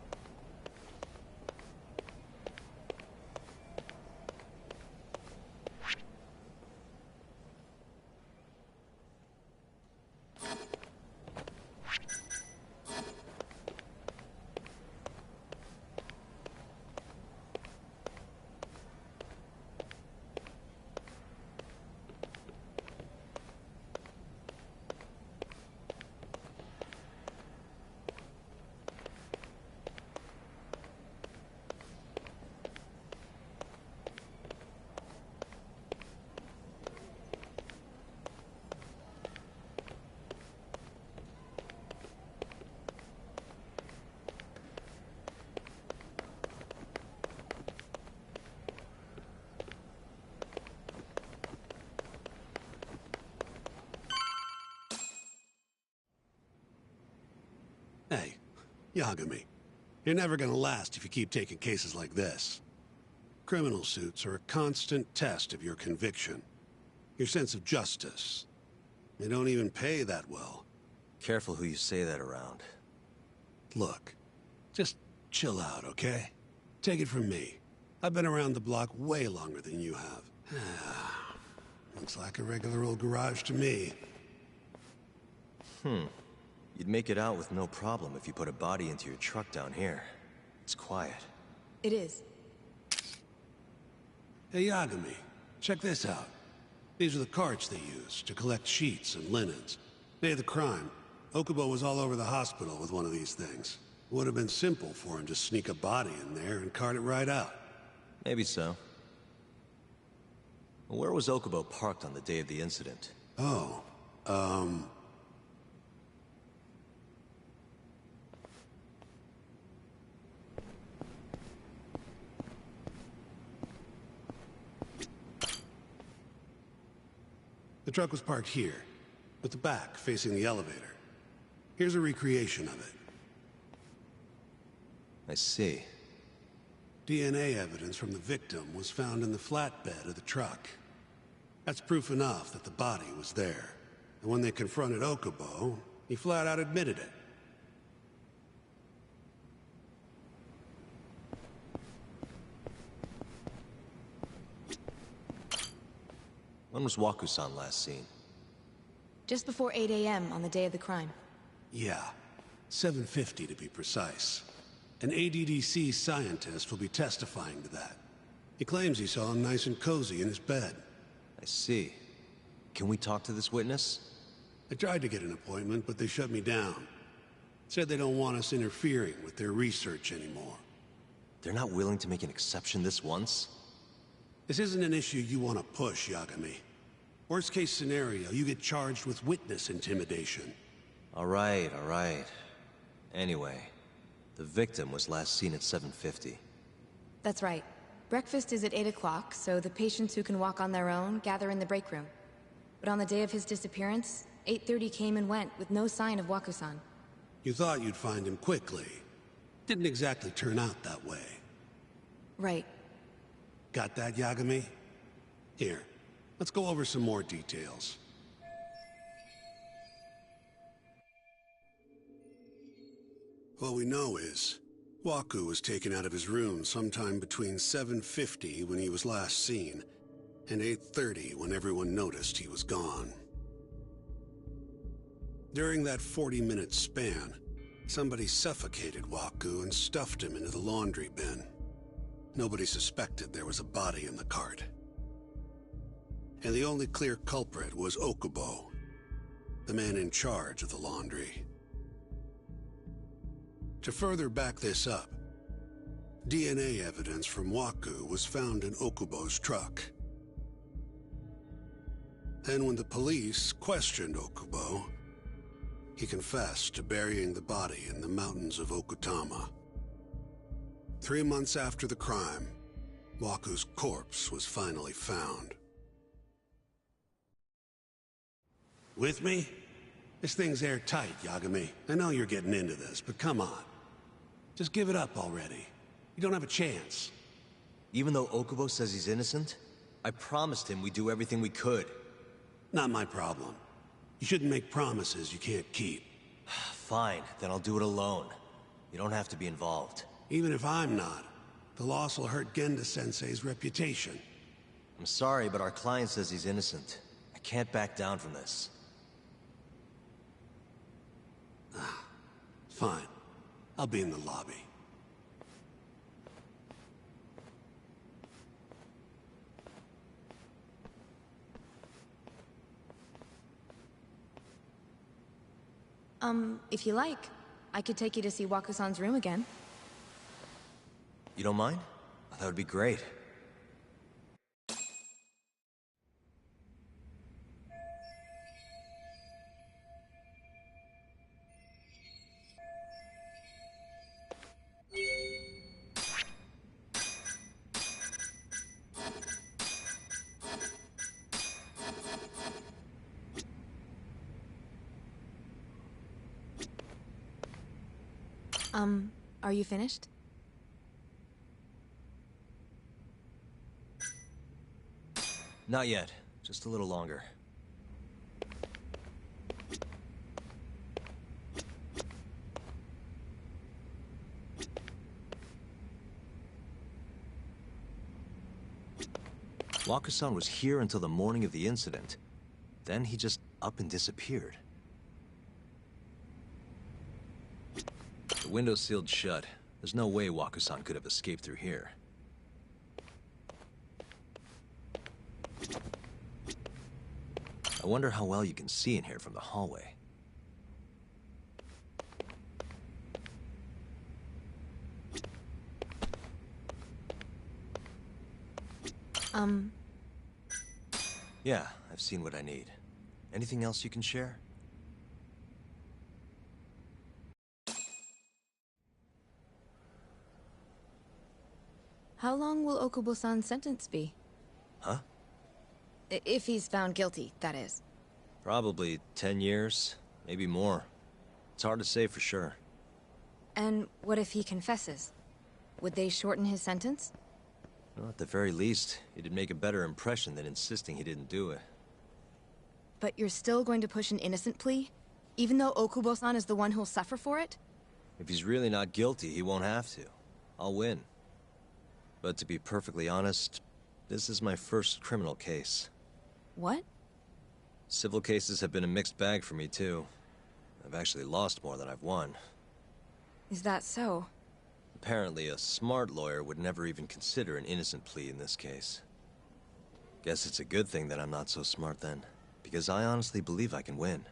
Yagami, you're never gonna last if you keep taking cases like this. Criminal suits are a constant test of your conviction, your sense of justice. They don't even pay that well. Careful who you say that around. Look, just chill out, okay? Take it from me. I've been around the block way longer than you have. Looks like a regular old garage to me. You'd make it out with no problem if you put a body into your truck down here. It's quiet. It is. Hey, Yagami, check this out. These are the carts they use to collect sheets and linens. Day of the crime, Okubo was all over the hospital with one of these things. It would have been simple for him to sneak a body in there and cart it right out. Maybe so. Where was Okubo parked on the day of the incident? Oh, the truck was parked here, with the back facing the elevator. Here's a recreation of it. I see. DNA evidence from the victim was found in the flatbed of the truck. That's proof enough that the body was there. And when they confronted Okubo, he flat out admitted it. When was Waku-san last seen? Just before 8 a.m. on the day of the crime. Yeah, 7:50 to be precise. An ADDC scientist will be testifying to that. He claims he saw him nice and cozy in his bed. I see. Can we talk to this witness? I tried to get an appointment, but they shut me down. Said they don't want us interfering with their research anymore. They're not willing to make an exception this once? This isn't an issue you want to push, Yagami. Worst case scenario, you get charged with witness intimidation. All right. Anyway, the victim was last seen at 7:50. That's right. Breakfast is at 8 o'clock, so the patients who can walk on their own gather in the break room. But on the day of his disappearance, 8:30 came and went with no sign of Waku-san. You thought you'd find him quickly. Didn't exactly turn out that way. Right. Got that, Yagami? Here, let's go over some more details. What we know is, Waku was taken out of his room sometime between 7:50 when he was last seen, and 8:30 when everyone noticed he was gone. During that 40-minute span, somebody suffocated Waku and stuffed him into the laundry bin. Nobody suspected there was a body in the cart. And the only clear culprit was Okubo, the man in charge of the laundry. To further back this up, DNA evidence from Waku was found in Okubo's truck. Then when the police questioned Okubo, he confessed to burying the body in the mountains of Okutama. 3 months after the crime, Waku's corpse was finally found. With me? This thing's airtight, Yagami. I know you're getting into this, but come on. Just give it up already. You don't have a chance. Even though Okubo says he's innocent, I promised him we'd do everything we could. Not my problem. You shouldn't make promises you can't keep. Fine, then I'll do it alone. You don't have to be involved. Even if I'm not, the loss will hurt Genda-sensei's reputation. I'm sorry, but our client says he's innocent. I can't back down from this. Fine. I'll be in the lobby. If you like, I could take you to see Waku-san's room again. You don't mind? That would be great. Are you finished? Not yet. Just a little longer. Waka-san was here until the morning of the incident. Then he just up and disappeared. The window's sealed shut. There's no way Waka-san could have escaped through here. I wonder how well you can see in here from the hallway. Yeah, I've seen what I need. Anything else you can share? How long will Okubo-san's sentence be? Huh? If he's found guilty, that is. Probably 10 years, maybe more. It's hard to say for sure. And what if he confesses? Would they shorten his sentence? Well, at the very least, it'd make a better impression than insisting he didn't do it. But you're still going to push an innocent plea? Even though Okubo-san is the one who'll suffer for it? If he's really not guilty, he won't have to. I'll win. But to be perfectly honest, this is my first criminal case. What? Civil cases have been a mixed bag for me, too. I've actually lost more than I've won. Is that so? Apparently, a smart lawyer would never even consider an innocent plea in this case. Guess it's a good thing that I'm not so smart then, because I honestly believe I can win.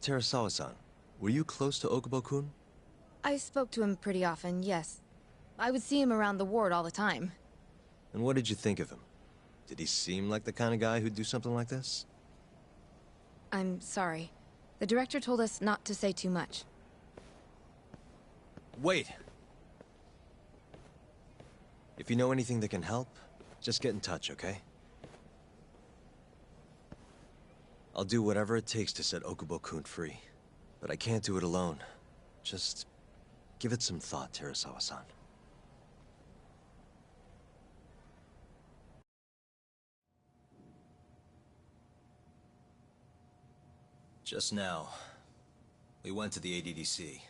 Terasawa-san, were you close to Okubo-kun? I spoke to him pretty often, yes. I would see him around the ward all the time. And what did you think of him? Did he seem like the kind of guy who'd do something like this? I'm sorry. The director told us not to say too much. Wait! If you know anything that can help, just get in touch, okay? I'll do whatever it takes to set Okubo-kun free. But I can't do it alone. Just give it some thought, Terasawa-san. Just now, we went to the ADDC.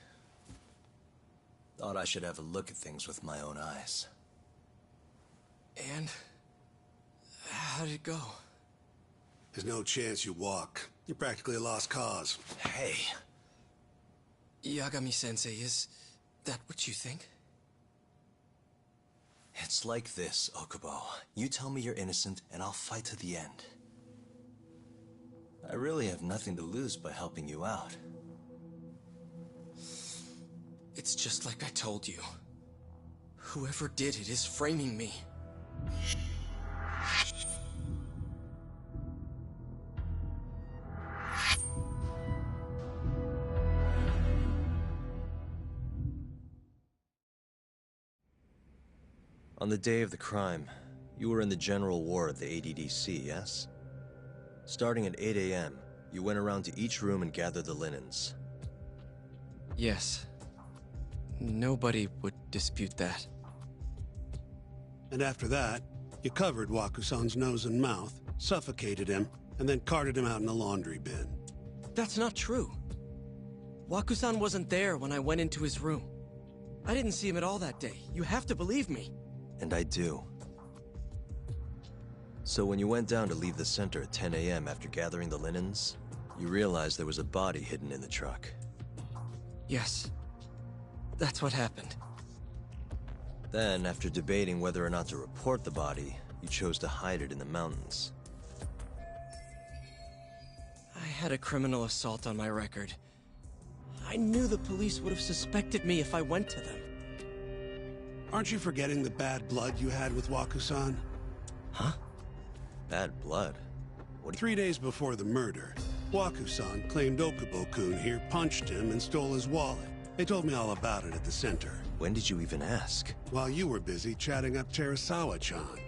Thought I should have a look at things with my own eyes. And? How did it go? There's no chance you walk. You're practically a lost cause. Hey! Yagami-sensei, is that what you think? It's like this, Okubo. You tell me you're innocent, and I'll fight to the end. I really have nothing to lose by helping you out. It's just like I told you. Whoever did it is framing me. On the day of the crime, you were in the general ward of the ADDC, yes? Starting at 8 a.m., you went around to each room and gathered the linens. Yes. Nobody would dispute that. And after that, you covered Waku-san's nose and mouth, suffocated him, and then carted him out in a laundry bin. That's not true. Waku-san wasn't there when I went into his room. I didn't see him at all that day. You have to believe me. And I do. So when you went down to leave the center at 10 a.m. after gathering the linens, you realized there was a body hidden in the truck. Yes. That's what happened. Then, after debating whether or not to report the body, you chose to hide it in the mountains. I had a criminal assault on my record. I knew the police would have suspected me if I went to them. Aren't you forgetting the bad blood you had with Waku-san? Huh? Bad blood? 3 days before the murder, Waku-san claimed Okubo-kun here punched him and stole his wallet. They told me all about it at the center. When did you even ask? While you were busy chatting up Terasawa-chan.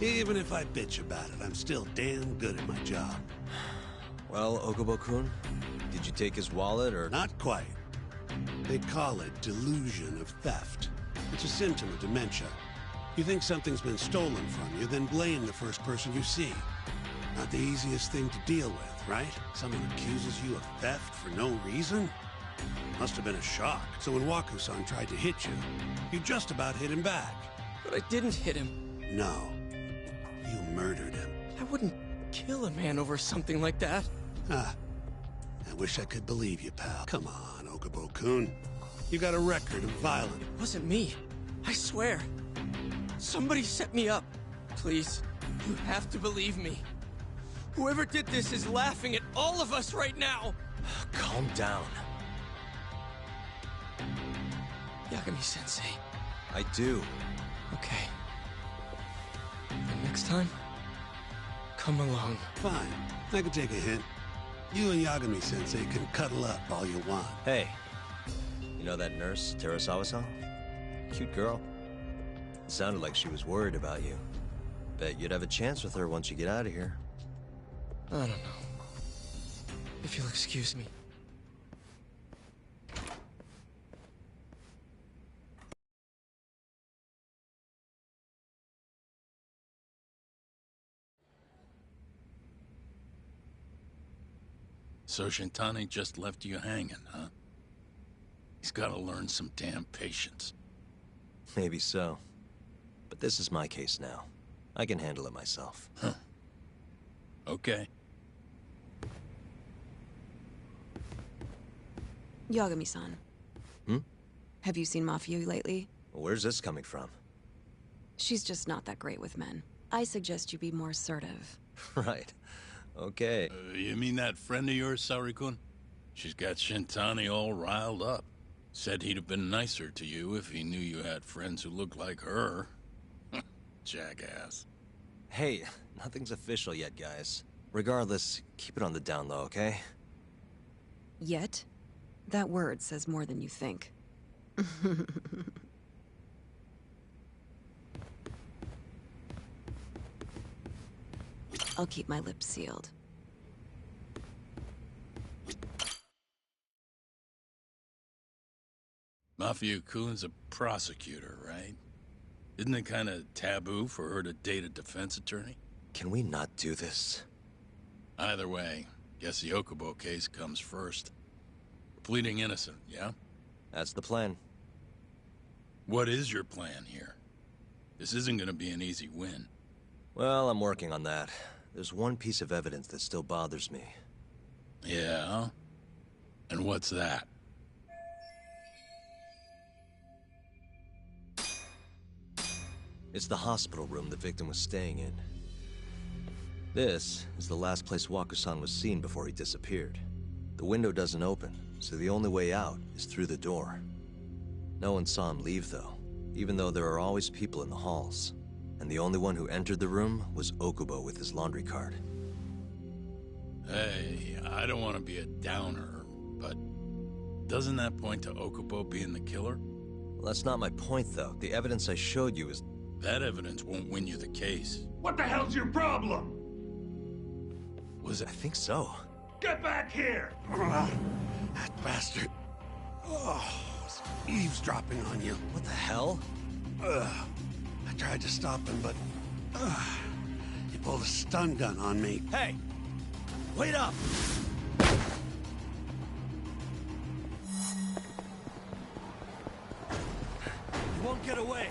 Even if I bitch about it, I'm still damn good at my job. Well, Okubo-kun, did Did you take his wallet, or...? Not quite. They call it delusion of theft. It's a symptom of dementia. You think something's been stolen from you, then blame the first person you see. Not the easiest thing to deal with, right? Someone accuses you of theft for no reason? Must have been a shock. So when Waku-san tried to hit you, you just about hit him back. But I didn't hit him. No. You murdered him. I wouldn't kill a man over something like that. Ah. I wish I could believe you, pal. Come on, Okubo-kun. You got a record of violence. It wasn't me. I swear. Somebody set me up. Please, you have to believe me. Whoever did this is laughing at all of us right now. Calm down. Yagami-sensei. I do. Okay. And next time, come alone. Fine. I can take a hint. You and Yagami-sensei can cuddle up all you want. Hey, you know that nurse, Terasawa-san? Cute girl. It sounded like she was worried about you. Bet you'd have a chance with her once you get out of here. I don't know. If you'll excuse me. So Shintani just left you hanging, huh? He's gotta learn some damn patience. Maybe so. But this is my case now. I can handle it myself. Huh. Okay. Yagami-san. Have you seen Mafia lately? Where's this coming from? She's just not that great with men. I suggest you be more assertive. Right. Okay. You mean that friend of yours, Sarikun? She's got Shintani all riled up. Said he'd have been nicer to you if he knew you had friends who looked like her. Jackass. Hey, nothing's official yet, guys. Regardless, keep it on the down low, okay? Yet? That word says more than you think. I'll keep my lips sealed. Mafia-kun's a prosecutor, right? Isn't it kind of taboo for her to date a defense attorney? Can we not do this? Either way, guess the Okubo case comes first. Pleading innocent, yeah? That's the plan. What is your plan here? This isn't gonna be an easy win. Well, I'm working on that. There's one piece of evidence that still bothers me. Yeah? And what's that? It's the hospital room the victim was staying in. This is the last place Waku-san was seen before he disappeared. The window doesn't open, so the only way out is through the door. No one saw him leave, though, even though there are always people in the halls. And the only one who entered the room was Okubo with his laundry cart. Hey, I don't want to be a downer, but doesn't that point to Okubo being the killer? Well, that's not my point, though. The evidence I showed you is... That evidence won't win you the case. What the hell's your problem? Was it? I think so. Get back here! That bastard. Oh, he's eavesdropping on you. What the hell? I tried to stop him, but... he pulled a stun gun on me. Hey! Wait up! You won't get away!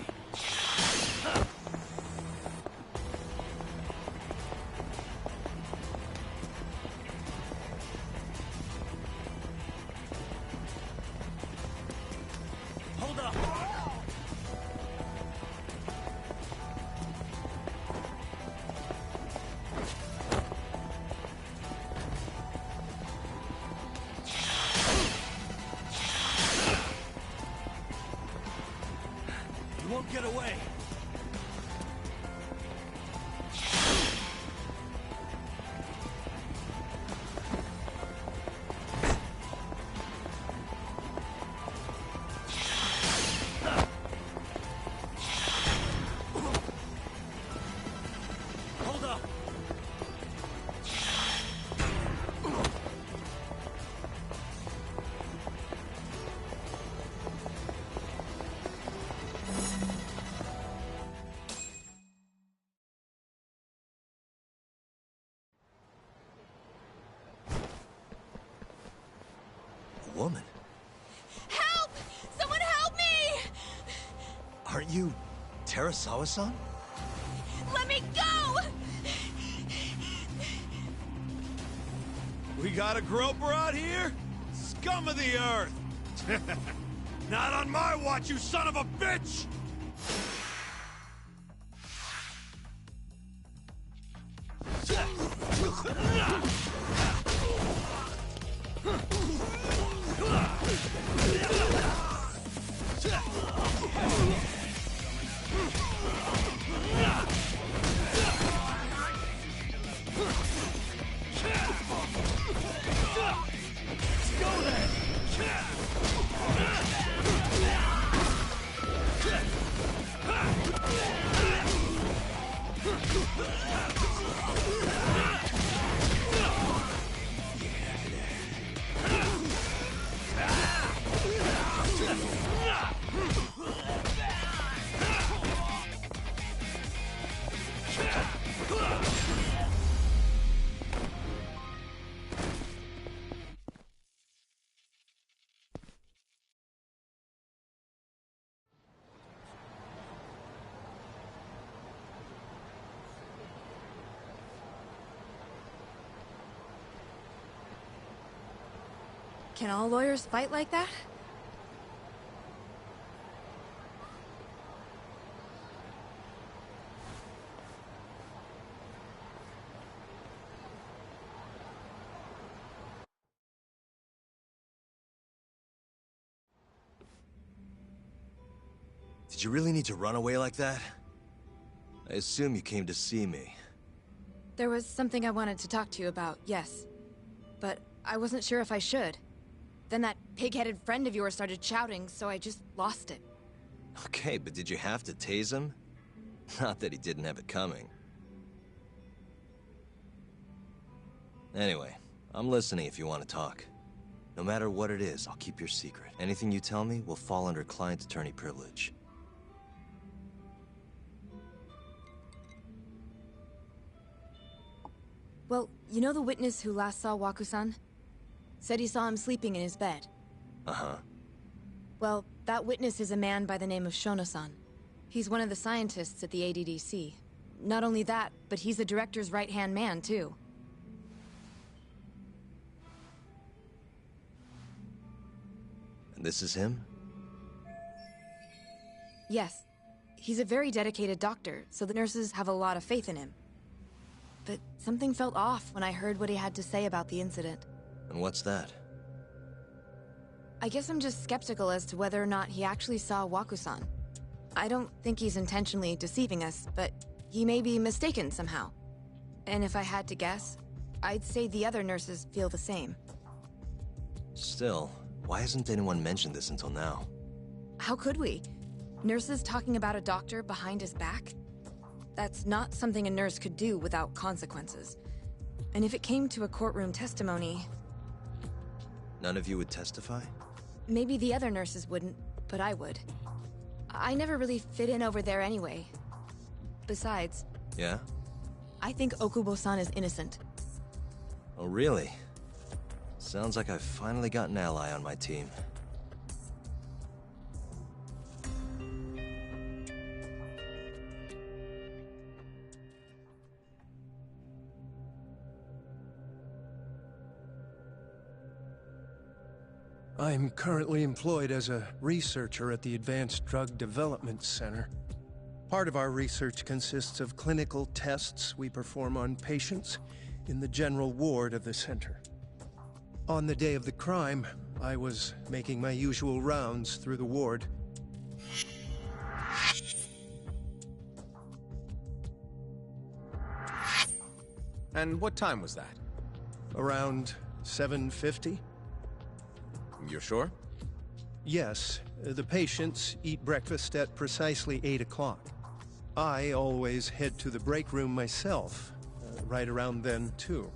Hold up! You won't get away! Hold up! that you... Terasawa-san? Let me go! We got a groper out here? Scum of the earth! Not on my watch, you son of a bitch! Can all lawyers fight like that? Did you really need to run away like that? I assume you came to see me. There was something I wanted to talk to you about, yes. But I wasn't sure if I should. Then that pig-headed friend of yours started shouting, so I just lost it. Okay, but did you have to tase him? Not that he didn't have it coming. Anyway, I'm listening if you want to talk. No matter what it is, I'll keep your secret. Anything you tell me will fall under client attorney privilege. Well, you know the witness who last saw Waku-san? Said he saw him sleeping in his bed. Uh-huh. Well, that witness is a man by the name of Shono-san. He's one of the scientists at the ADDC. Not only that, but he's the director's right-hand man, too. And this is him? Yes. He's a very dedicated doctor, so the nurses have a lot of faith in him. But something felt off when I heard what he had to say about the incident. And what's that? I guess I'm just skeptical as to whether or not he actually saw Waku-san. I don't think he's intentionally deceiving us, but he may be mistaken somehow. And if I had to guess, I'd say the other nurses feel the same. Still, why hasn't anyone mentioned this until now? How could we? Nurses talking about a doctor behind his back? That's not something a nurse could do without consequences. And if it came to a courtroom testimony... None of you would testify? Maybe the other nurses wouldn't, but I would. I never really fit in over there anyway. Besides... Yeah? I think Okubo-san is innocent. Oh, really? Sounds like I've finally got an ally on my team. I'm currently employed as a researcher at the Advanced Drug Development Center. Part of our research consists of clinical tests we perform on patients in the general ward of the center. On the day of the crime, I was making my usual rounds through the ward. And what time was that? Around 7:50? You're sure? Yes. The patients eat breakfast at precisely 8 o'clock. I always head to the break room myself, right around then, too.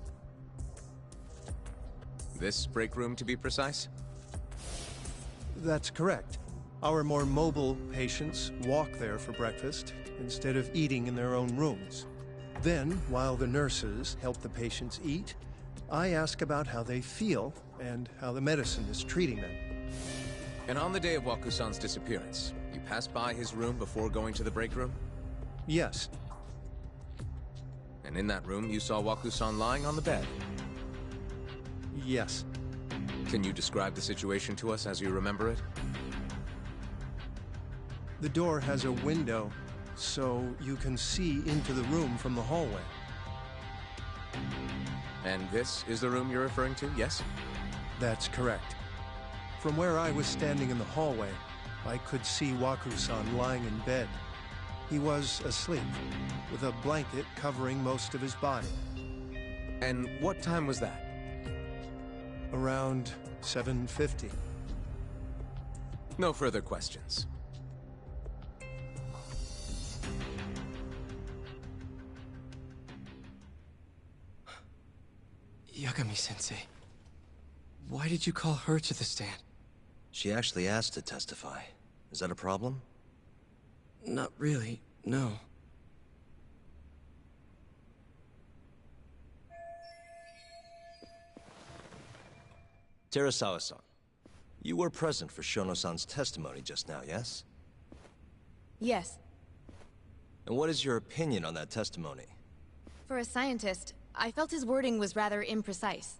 This break room, to be precise? That's correct. Our more mobile patients walk there for breakfast, instead of eating in their own rooms. Then, while the nurses help the patients eat, I ask about how they feel and how the medicine is treating them. And on the day of Waku-san's disappearance, You passed by his room before going to the break room? Yes. And in that room, you saw Waku-san lying on the bed? Yes. Can you describe the situation to us as you remember it? The door has a window, so you can see into the room from the hallway. And this is the room you're referring to, yes? That's correct. From where I was standing in the hallway, I could see Waku-san lying in bed. He was asleep, with a blanket covering most of his body. And what time was that? Around 7:50. No further questions. Yagami-sensei, why did you call her to the stand? She actually asked to testify. Is that a problem? Not really, no. Terasawa-san, you were present for Shono-san's testimony just now, yes? Yes. And what is your opinion on that testimony? For a scientist, I felt his wording was rather imprecise.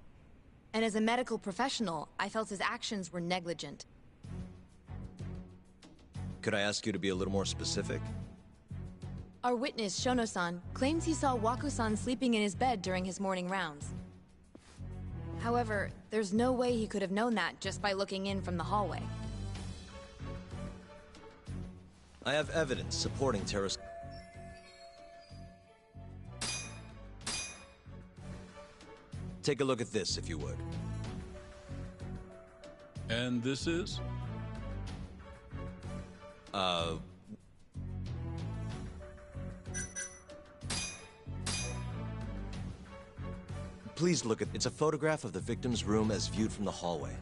And as a medical professional, I felt his actions were negligent. Could I ask you to be a little more specific? Our witness, Shono-san, claims he saw Waku-san sleeping in his bed during his morning rounds. However, there's no way he could have known that just by looking in from the hallway. I have evidence supporting Terasawa. Take a look at this, if you would. And this is? Please look at... It's a photograph of the victim's room as viewed from the hallway.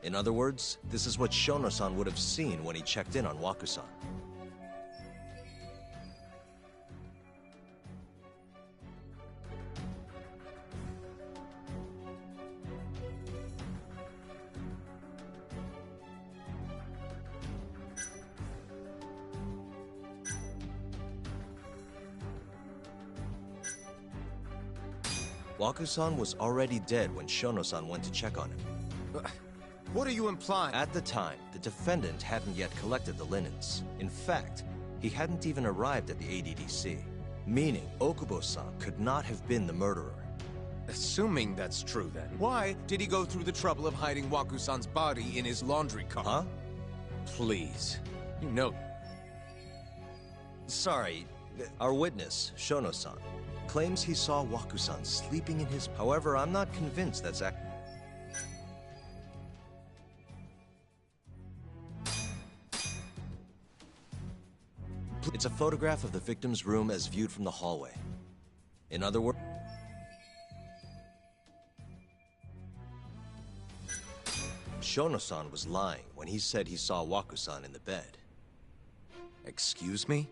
In other words, this is what Shono-san would have seen when he checked in on Waku-san. Waku-san was already dead when Shono-san went to check on him. What are you implying? At the time, the defendant hadn't yet collected the linens. In fact, he hadn't even arrived at the ADDC. Meaning, Okubo-san could not have been the murderer. Assuming that's true, then, why did he go through the trouble of hiding Waku-san's body in his laundry car? Huh? Please. You know... Sorry, our witness, Shono-san, claims he saw Waku-san sleeping in his... However, I'm not convinced that's It's a photograph of the victim's room as viewed from the hallway. In other words... Shono-san was lying when he said he saw Waku-san in the bed. Excuse me?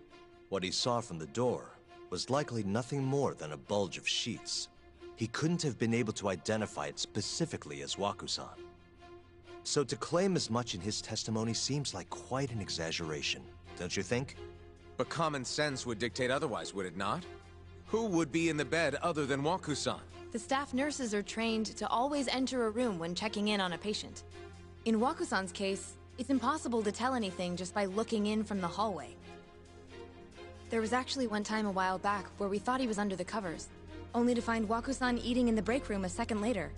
What he saw from the door was likely nothing more than a bulge of sheets. He couldn't have been able to identify it specifically as Waku-san. So to claim as much in his testimony seems like quite an exaggeration, don't you think? But common sense would dictate otherwise, would it not? Who would be in the bed other than Waku-san? The staff nurses are trained to always enter a room when checking in on a patient. In Waku-san's case, it's impossible to tell anything just by looking in from the hallway. There was actually one time a while back where we thought he was under the covers, only to find Waku-san eating in the break room a second later.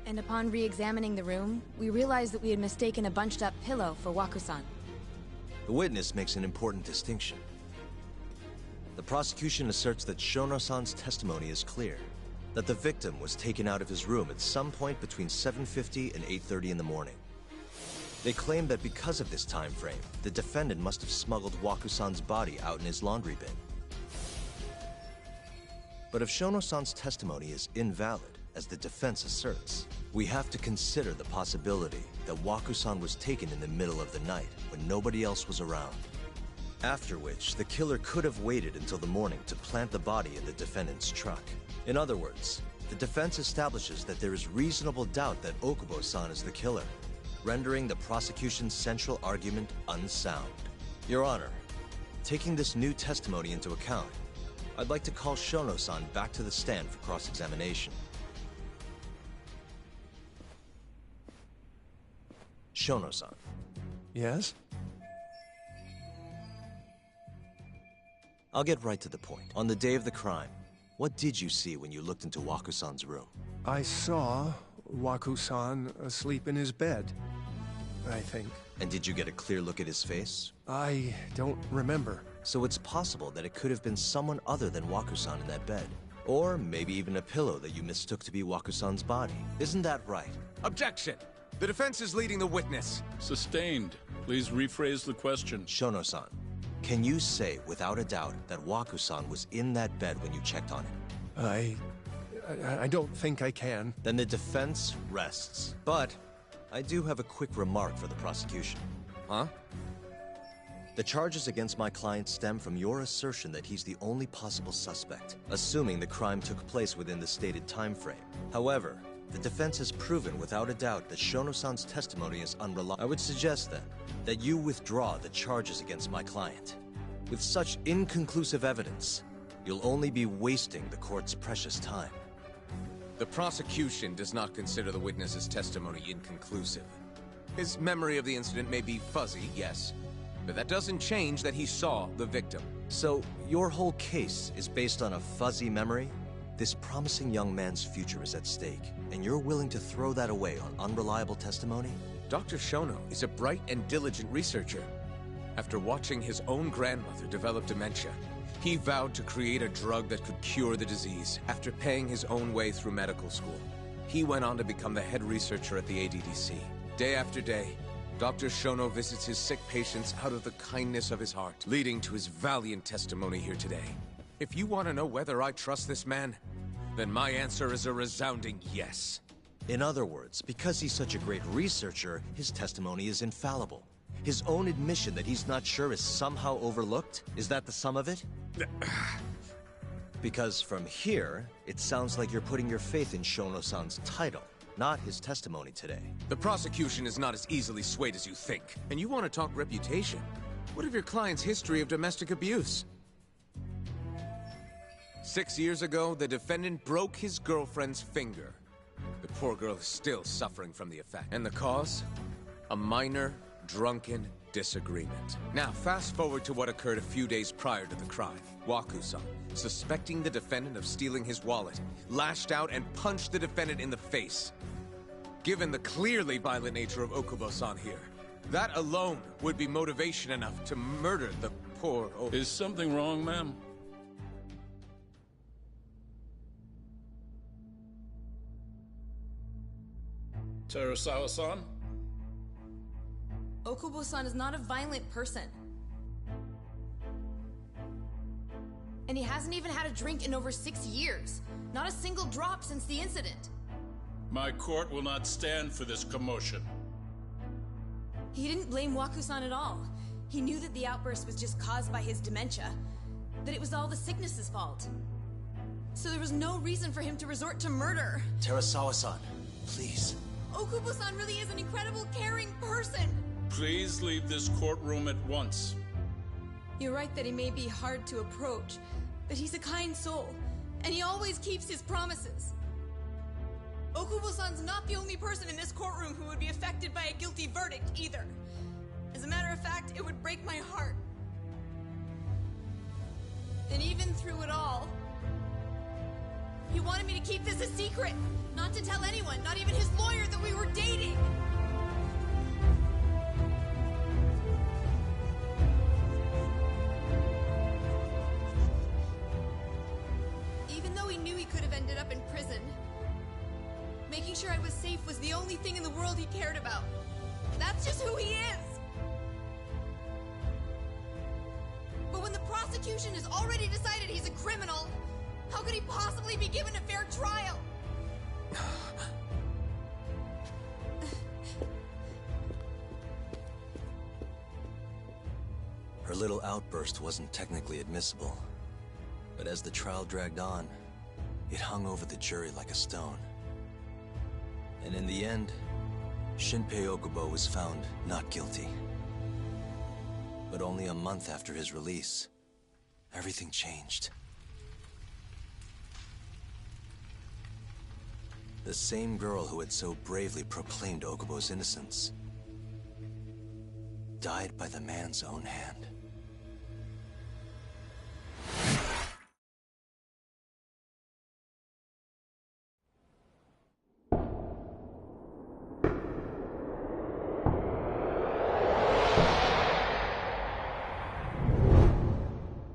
And upon re-examining the room, we realized that we had mistaken a bunched-up pillow for Waku-san. The witness makes an important distinction. The prosecution asserts that Shono-san's testimony is clear, that the victim was taken out of his room at some point between 7:50 and 8:30 in the morning. They claim that because of this time frame, the defendant must have smuggled Waku-san's body out in his laundry bin. But if Shono-san's testimony is invalid, as the defense asserts, we have to consider the possibility that Waku-san was taken in the middle of the night when nobody else was around. After which, the killer could have waited until the morning to plant the body in the defendant's truck. In other words, the defense establishes that there is reasonable doubt that Okubo-san is the killer, rendering the prosecution's central argument unsound. Your Honor, taking this new testimony into account, I'd like to call Shono-san back to the stand for cross-examination. Shono-san. Yes? I'll get right to the point. On the day of the crime, what did you see when you looked into Waku-san's room? I saw Waku-san asleep in his bed, I think. And did you get a clear look at his face? I don't remember. So it's possible that it could have been someone other than Waku-san in that bed. Or maybe even a pillow that you mistook to be Waku-san's body. Isn't that right? Objection! The defense is leading the witness. Sustained. Please rephrase the question. Shono-san, can you say without a doubt that Waku-san was in that bed when you checked on him? I don't think I can. Then the defense rests. But I do have a quick remark for the prosecution. Huh? The charges against my client stem from your assertion that he's the only possible suspect, assuming the crime took place within the stated time frame. However, the defense has proven without a doubt that Shono-san's testimony is unreliable. I would suggest then that you withdraw the charges against my client. With such inconclusive evidence, you'll only be wasting the court's precious time. The prosecution does not consider the witness's testimony inconclusive. His memory of the incident may be fuzzy, yes, but that doesn't change that he saw the victim. So, your whole case is based on a fuzzy memory? This promising young man's future is at stake, and you're willing to throw that away on unreliable testimony? Dr. Shono is a bright and diligent researcher. After watching his own grandmother develop dementia, he vowed to create a drug that could cure the disease after paying his own way through medical school. He went on to become the head researcher at the ADDC. Day after day, Dr. Shono visits his sick patients out of the kindness of his heart, leading to his valiant testimony here today. If you want to know whether I trust this man, then my answer is a resounding yes. In other words, because he's such a great researcher, his testimony is infallible. His own admission that he's not sure is somehow overlooked? Is that the sum of it? Because from here, it sounds like you're putting your faith in Shono-san's title, not his testimony today. The prosecution is not as easily swayed as you think. And you want to talk reputation? What of your client's history of domestic abuse? 6 years ago, the defendant broke his girlfriend's finger. The poor girl is still suffering from the effect. And the cause? A minor, drunken disagreement. Now, fast forward to what occurred a few days prior to the crime. Waku-san, suspecting the defendant of stealing his wallet, lashed out and punched the defendant in the face. Given the clearly violent nature of Okubo-san here, that alone would be motivation enough to murder the poor... Is something wrong, ma'am? Terasawa-san? Okubo-san is not a violent person. And he hasn't even had a drink in over 6 years. Not a single drop since the incident. My court will not stand for this commotion. He didn't blame Waku-san at all. He knew that the outburst was just caused by his dementia. That it was all the sickness's fault. So there was no reason for him to resort to murder. Terasawa-san, please. Okubo-san really is an incredible, caring person. Please leave this courtroom at once. You're right that he may be hard to approach, but he's a kind soul, and he always keeps his promises. Okubo-san's not the only person in this courtroom who would be affected by a guilty verdict, either. As a matter of fact, it would break my heart. And even through it all, he wanted me to keep this a secret, not to tell anyone, not even his lawyer, that we were dating. Even though he knew he could have ended up in prison, making sure I was safe was the only thing in the world he cared about. That's just who he is! But when the prosecution has already decided he's a criminal, how could he possibly be given a fair trial? Her little outburst wasn't technically admissible, but as the trial dragged on, it hung over the jury like a stone. And in the end, Shinpei Okubo was found not guilty. But only a month after his release, everything changed. The same girl who had so bravely proclaimed Okubo's innocence died by the man's own hand.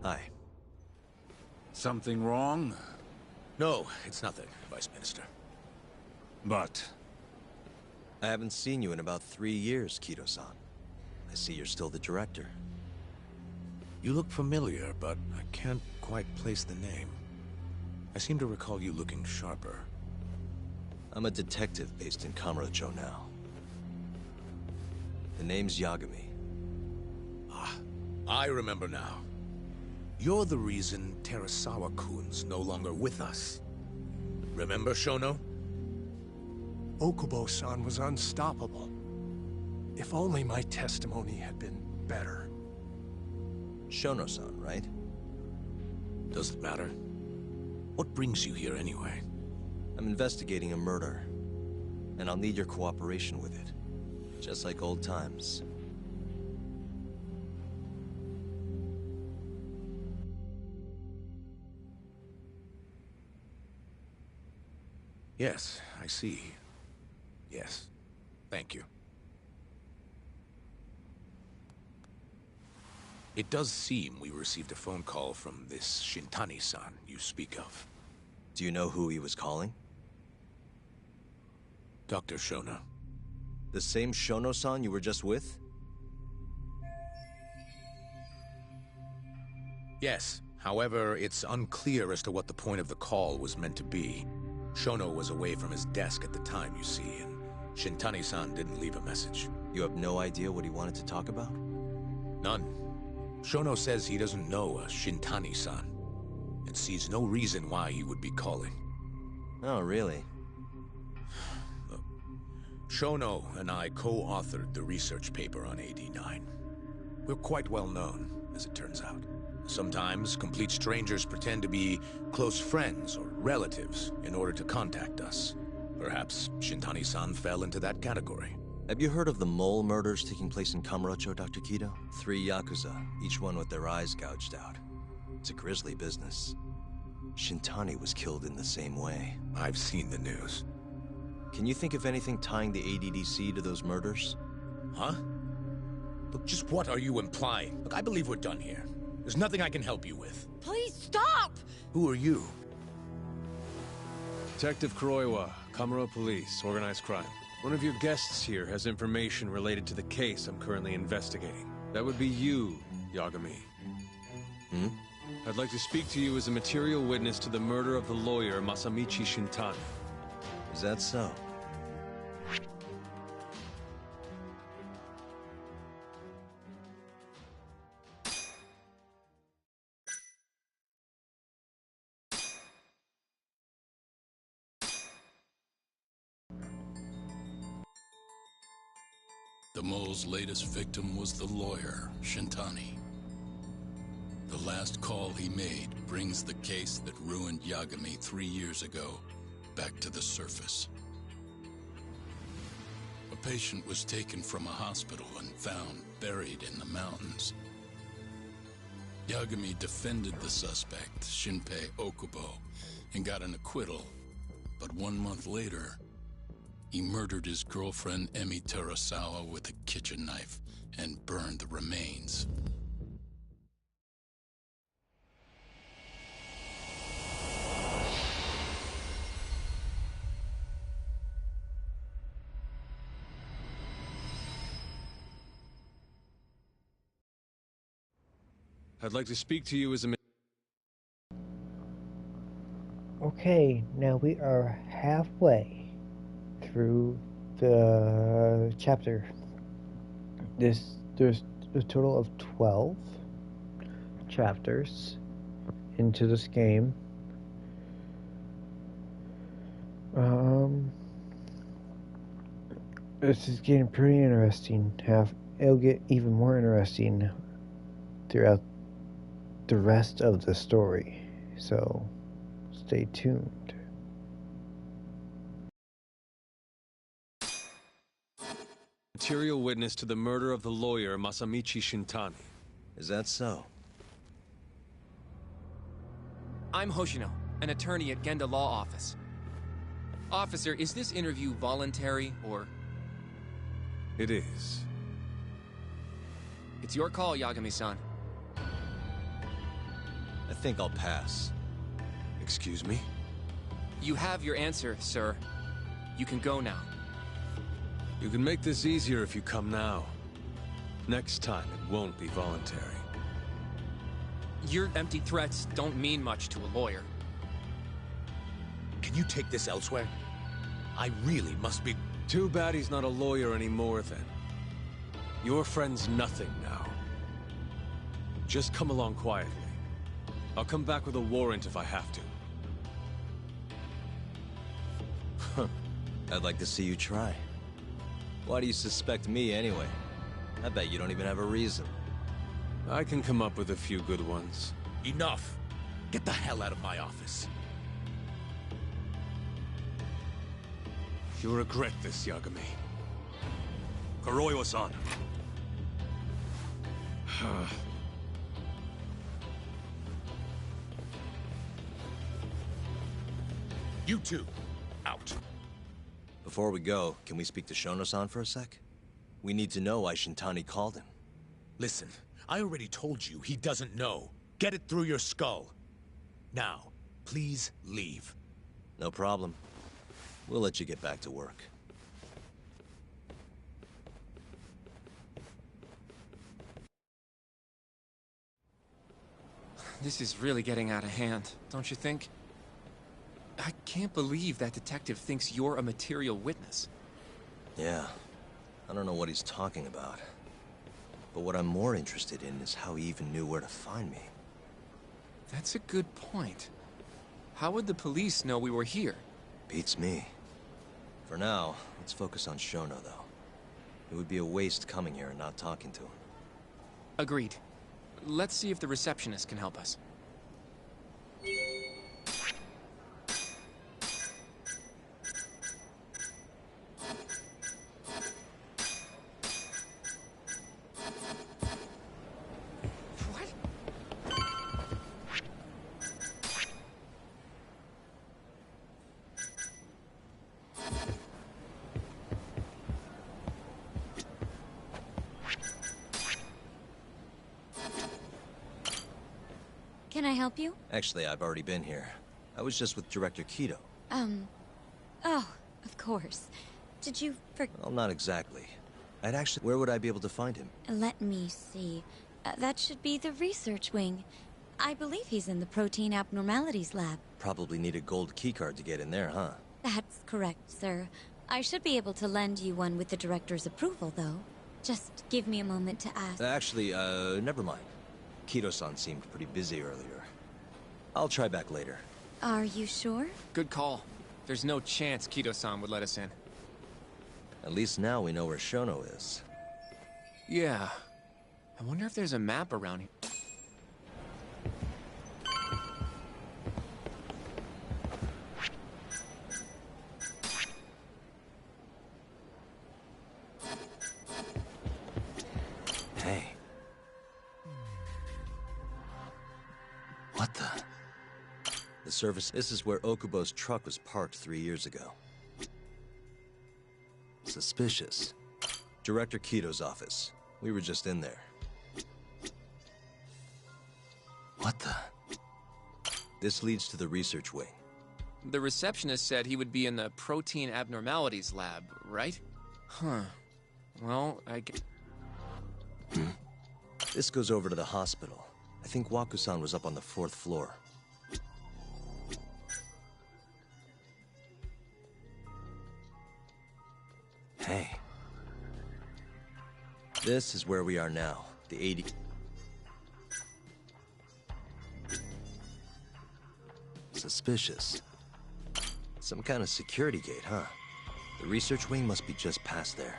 Hi. Something wrong? No, it's nothing, Vice Minister. But... I haven't seen you in about 3 years, Kido-san. I see you're still the director. You look familiar, but I can't quite place the name. I seem to recall you looking sharper. I'm a detective based in Kamurocho now. The name's Yagami. Ah, I remember now. You're the reason Terasawa-kun's no longer with us. Remember, Shono? Okubo-san was unstoppable. If only my testimony had been better. Shono-san, right? Does it matter? What brings you here anyway? I'm investigating a murder, and I'll need your cooperation with it. Just like old times. Yes, I see. Yes. Thank you. It does seem we received a phone call from this Shintani-san you speak of. Do you know who he was calling? Dr. Shono. The same Shono-san you were just with? Yes. However, it's unclear as to what the point of the call was meant to be. Shono was away from his desk at the time, you see, and Shintani-san didn't leave a message. You have no idea what he wanted to talk about? None. Shono says he doesn't know a Shintani-san, and sees no reason why he would be calling. Oh, really? Look, Shono and I co-authored the research paper on AD9. We're quite well known, as it turns out. Sometimes, complete strangers pretend to be close friends or relatives in order to contact us. Perhaps Shintani-san fell into that category. Have you heard of the mole murders taking place in Kamurocho, Dr. Kido? 3 Yakuza, each one with their eyes gouged out. It's a grisly business. Shintani was killed in the same way. I've seen the news. Can you think of anything tying the ADDC to those murders? Huh? Look, just what are you implying? Look, I believe we're done here. There's nothing I can help you with. Please stop! Who are you? Detective Kuroiwa, Kamuro Police, Organized Crime. One of your guests here has information related to the case I'm currently investigating. That would be you, Yagami. Hmm? I'd like to speak to you as a material witness to the murder of the lawyer Masamichi Shintani. Is that so? The mole's latest victim was the lawyer, Shintani. The last call he made brings the case that ruined Yagami 3 years ago back to the surface. A patient was taken from a hospital and found buried in the mountains. Yagami defended the suspect, Shinpei Okubo, and got an acquittal. But 1 month later, he murdered his girlfriend Emi Terasawa with a kitchen knife and burned the remains. I'd like to speak to you as a... Okay, now we are halfway through the chapter. There's a total of 12 chapters into this game. This is getting pretty interesting. It'll get even more interesting throughout the rest of the story. So stay tuned. Material witness to the murder of the lawyer Masamichi Shintani. Is that so? I'm Hoshino, an attorney at Genda Law Office. Officer, is this interview voluntary, or...? It is. It's your call, Yagami-san. I think I'll pass. Excuse me? You have your answer, sir. You can go now. You can make this easier if you come now. Next time, it won't be voluntary. Your empty threats don't mean much to a lawyer. Can you take this elsewhere? I really must be... Too bad he's not a lawyer anymore, then. Your friend's nothing now. Just come along quietly. I'll come back with a warrant if I have to. I'd like to see you try. Why do you suspect me anyway? I bet you don't even have a reason. I can come up with a few good ones. Enough! Get the hell out of my office. You'll regret this, Yagami. Kuroiwa-san. You two, out. Before we go, can we speak to Shono-san for a sec? We need to know why Shintani called him. Listen, I already told you he doesn't know. Get it through your skull. Now, please leave. No problem. We'll let you get back to work. This is really getting out of hand, don't you think? I can't believe that detective thinks you're a material witness. Yeah. I don't know what he's talking about. But what I'm more interested in is how he even knew where to find me. That's a good point. How would the police know we were here? Beats me. For now, let's focus on Shono, though. It would be a waste coming here and not talking to him. Agreed. Let's see if the receptionist can help us. Can I help you? Actually, I've already been here. I was just with Director Kido. Oh, of course. Did you Well, not exactly. Where would I be able to find him? Let me see. That should be the research wing. I believe he's in the protein abnormalities lab. Probably need a gold keycard to get in there, huh? That's correct, sir. I should be able to lend you one with the director's approval, though. Just give me a moment to ask. Actually, never mind. Kido-san seemed pretty busy earlier. I'll try back later. Are you sure? Good call. There's no chance Kido-san would let us in. At least now we know where Shono is. Yeah. I wonder if there's a map around here. Hey. What the? The service. This is where Okubo's truck was parked 3 years ago. Suspicious. Director Kido's office. We were just in there. What the? This leads to the research wing. The receptionist said he would be in the protein abnormalities lab, right? Huh. Well, This goes over to the hospital. I think Waku-san was up on the 4th floor. Hey. This is where we are now. The 80... Suspicious. Some kind of security gate, huh? The research wing must be just past there.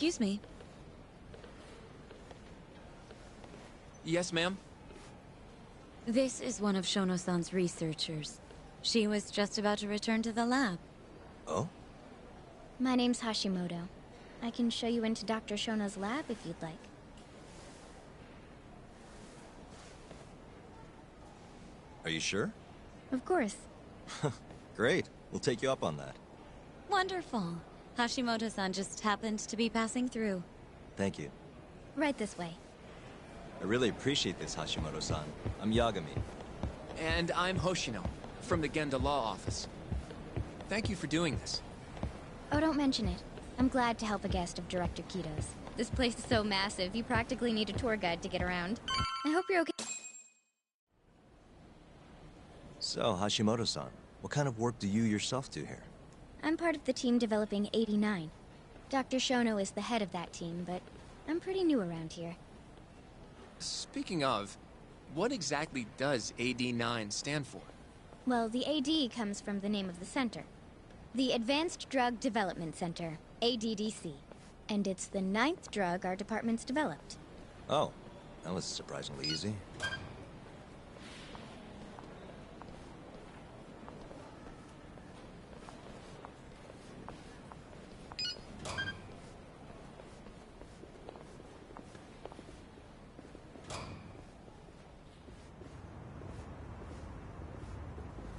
Excuse me. Yes, ma'am? This is one of Shono-san's researchers. She was just about to return to the lab. Oh? My name's Hashimoto. I can show you into Dr. Shono's lab if you'd like. Are you sure? Of course. Great. We'll take you up on that. Wonderful. Hashimoto-san just happened to be passing through. Thank you. Right this way. I really appreciate this, Hashimoto-san. I'm Yagami. And I'm Hoshino, from the Genda Law Office. Thank you for doing this. Oh, don't mention it. I'm glad to help a guest of Director Kito's. This place is so massive, you practically need a tour guide to get around. I hope you're okay. So, Hashimoto-san, what kind of work do you yourself do here? I'm part of the team developing 89. Dr. Shono is the head of that team, but I'm pretty new around here. Speaking of, what exactly does AD9 stand for? Well, the AD comes from the name of the center. The Advanced Drug Development Center, ADDC. And it's the 9th drug our department's developed. Oh, that was surprisingly easy.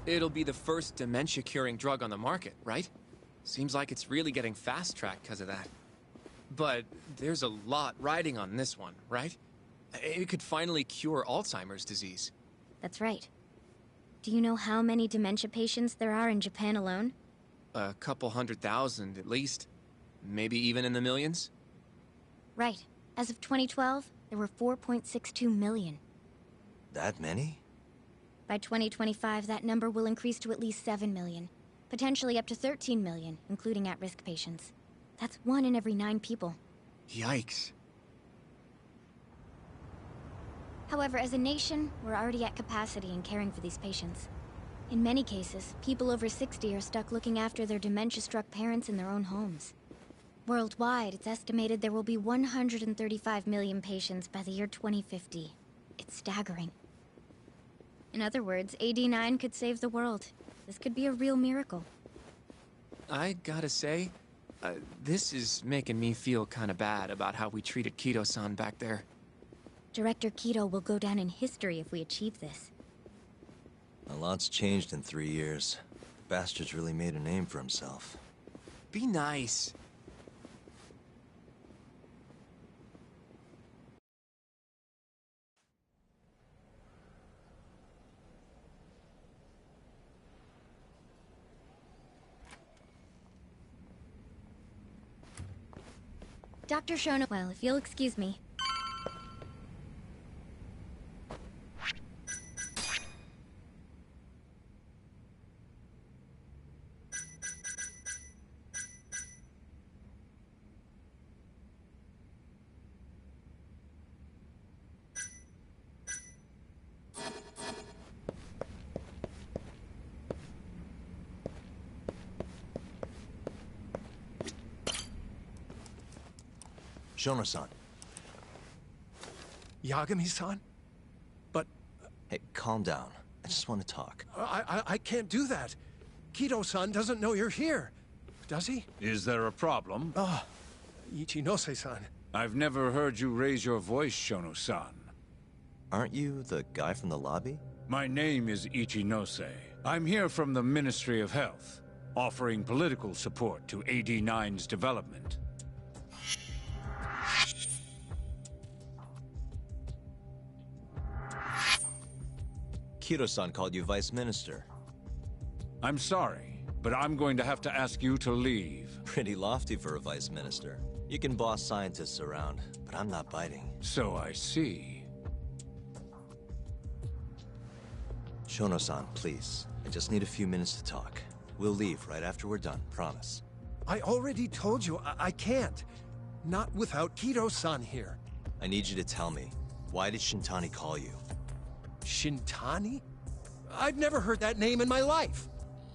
It'll be the first dementia-curing drug on the market, right? Seems like it's really getting fast-tracked because of that. But there's a lot riding on this one, right? It could finally cure Alzheimer's disease. That's right. Do you know how many dementia patients there are in Japan alone? A couple 100,000 at least. Maybe even in the millions? Right. As of 2012, there were 4.62 million. That many? By 2025, that number will increase to at least 7 million. Potentially up to 13 million, including at-risk patients. That's 1 in every 9 people. Yikes. However, as a nation, we're already at capacity in caring for these patients. In many cases, people over 60 are stuck looking after their dementia-struck parents in their own homes. Worldwide, it's estimated there will be 135 million patients by the year 2050. It's staggering. In other words, AD9 could save the world. This could be a real miracle. I gotta say, this is making me feel kinda bad about how we treated Kito-san back there. Director Kito will go down in history if we achieve this. A lot's changed in 3 years. The bastard's really made a name for himself. Be nice. Dr. Shono, well, if you'll excuse me. Shono-san. Yagami-san? But... Hey, calm down. I just want to talk. I can't do that. Kito-san doesn't know you're here. Does he? Is there a problem? Ah, Ichinose-san. I've never heard you raise your voice, Shono-san. Aren't you the guy from the lobby? My name is Ichinose. I'm here from the Ministry of Health, offering political support to AD9's development. Kito-san called you Vice Minister. I'm sorry, but I'm going to have to ask you to leave. Pretty lofty for a Vice Minister. You can boss scientists around, but I'm not biting. So I see. Shono-san, please. I just need a few minutes to talk. We'll leave right after we're done, promise. I already told you I can't. Not without Kito-san here. I need you to tell me, why did Shintani call you? Shintani? I've never heard that name in my life.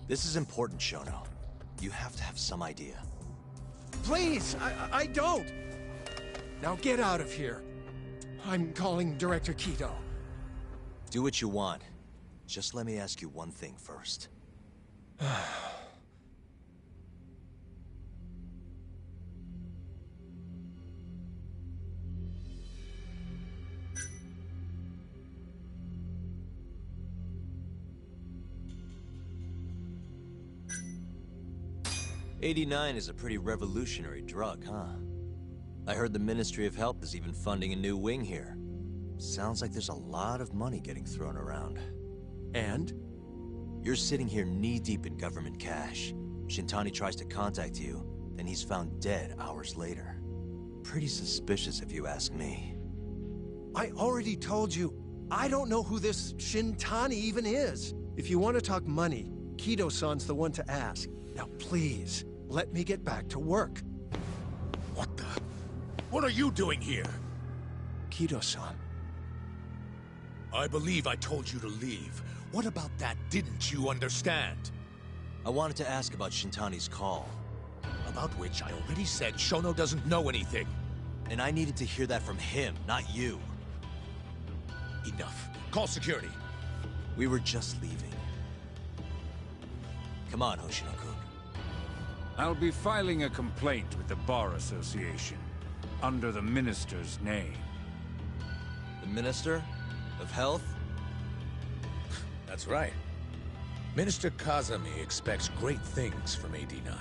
This is important, Shono. You have to have some idea. Please, I don't! Now get out of here. I'm calling Director Kido. Do what you want. Just let me ask you one thing first. 89 is a pretty revolutionary drug, huh? I heard the Ministry of Health is even funding a new wing here. Sounds like there's a lot of money getting thrown around. And? You're sitting here knee-deep in government cash. Shintani tries to contact you, then he's found dead hours later. Pretty suspicious if you ask me. I already told you, I don't know who this Shintani even is. If you want to talk money, Kido-san's the one to ask. Now please, let me get back to work. What the? What are you doing here? Kido-san. I believe I told you to leave. What about that didn't you understand? I wanted to ask about Shintani's call. About which I already said Shono doesn't know anything. And I needed to hear that from him, not you. Enough. Call security. We were just leaving. Come on, Hoshino-kun. I'll be filing a complaint with the Bar Association, under the Minister's name. The Minister of Health? That's right. Minister Kazami expects great things from AD9,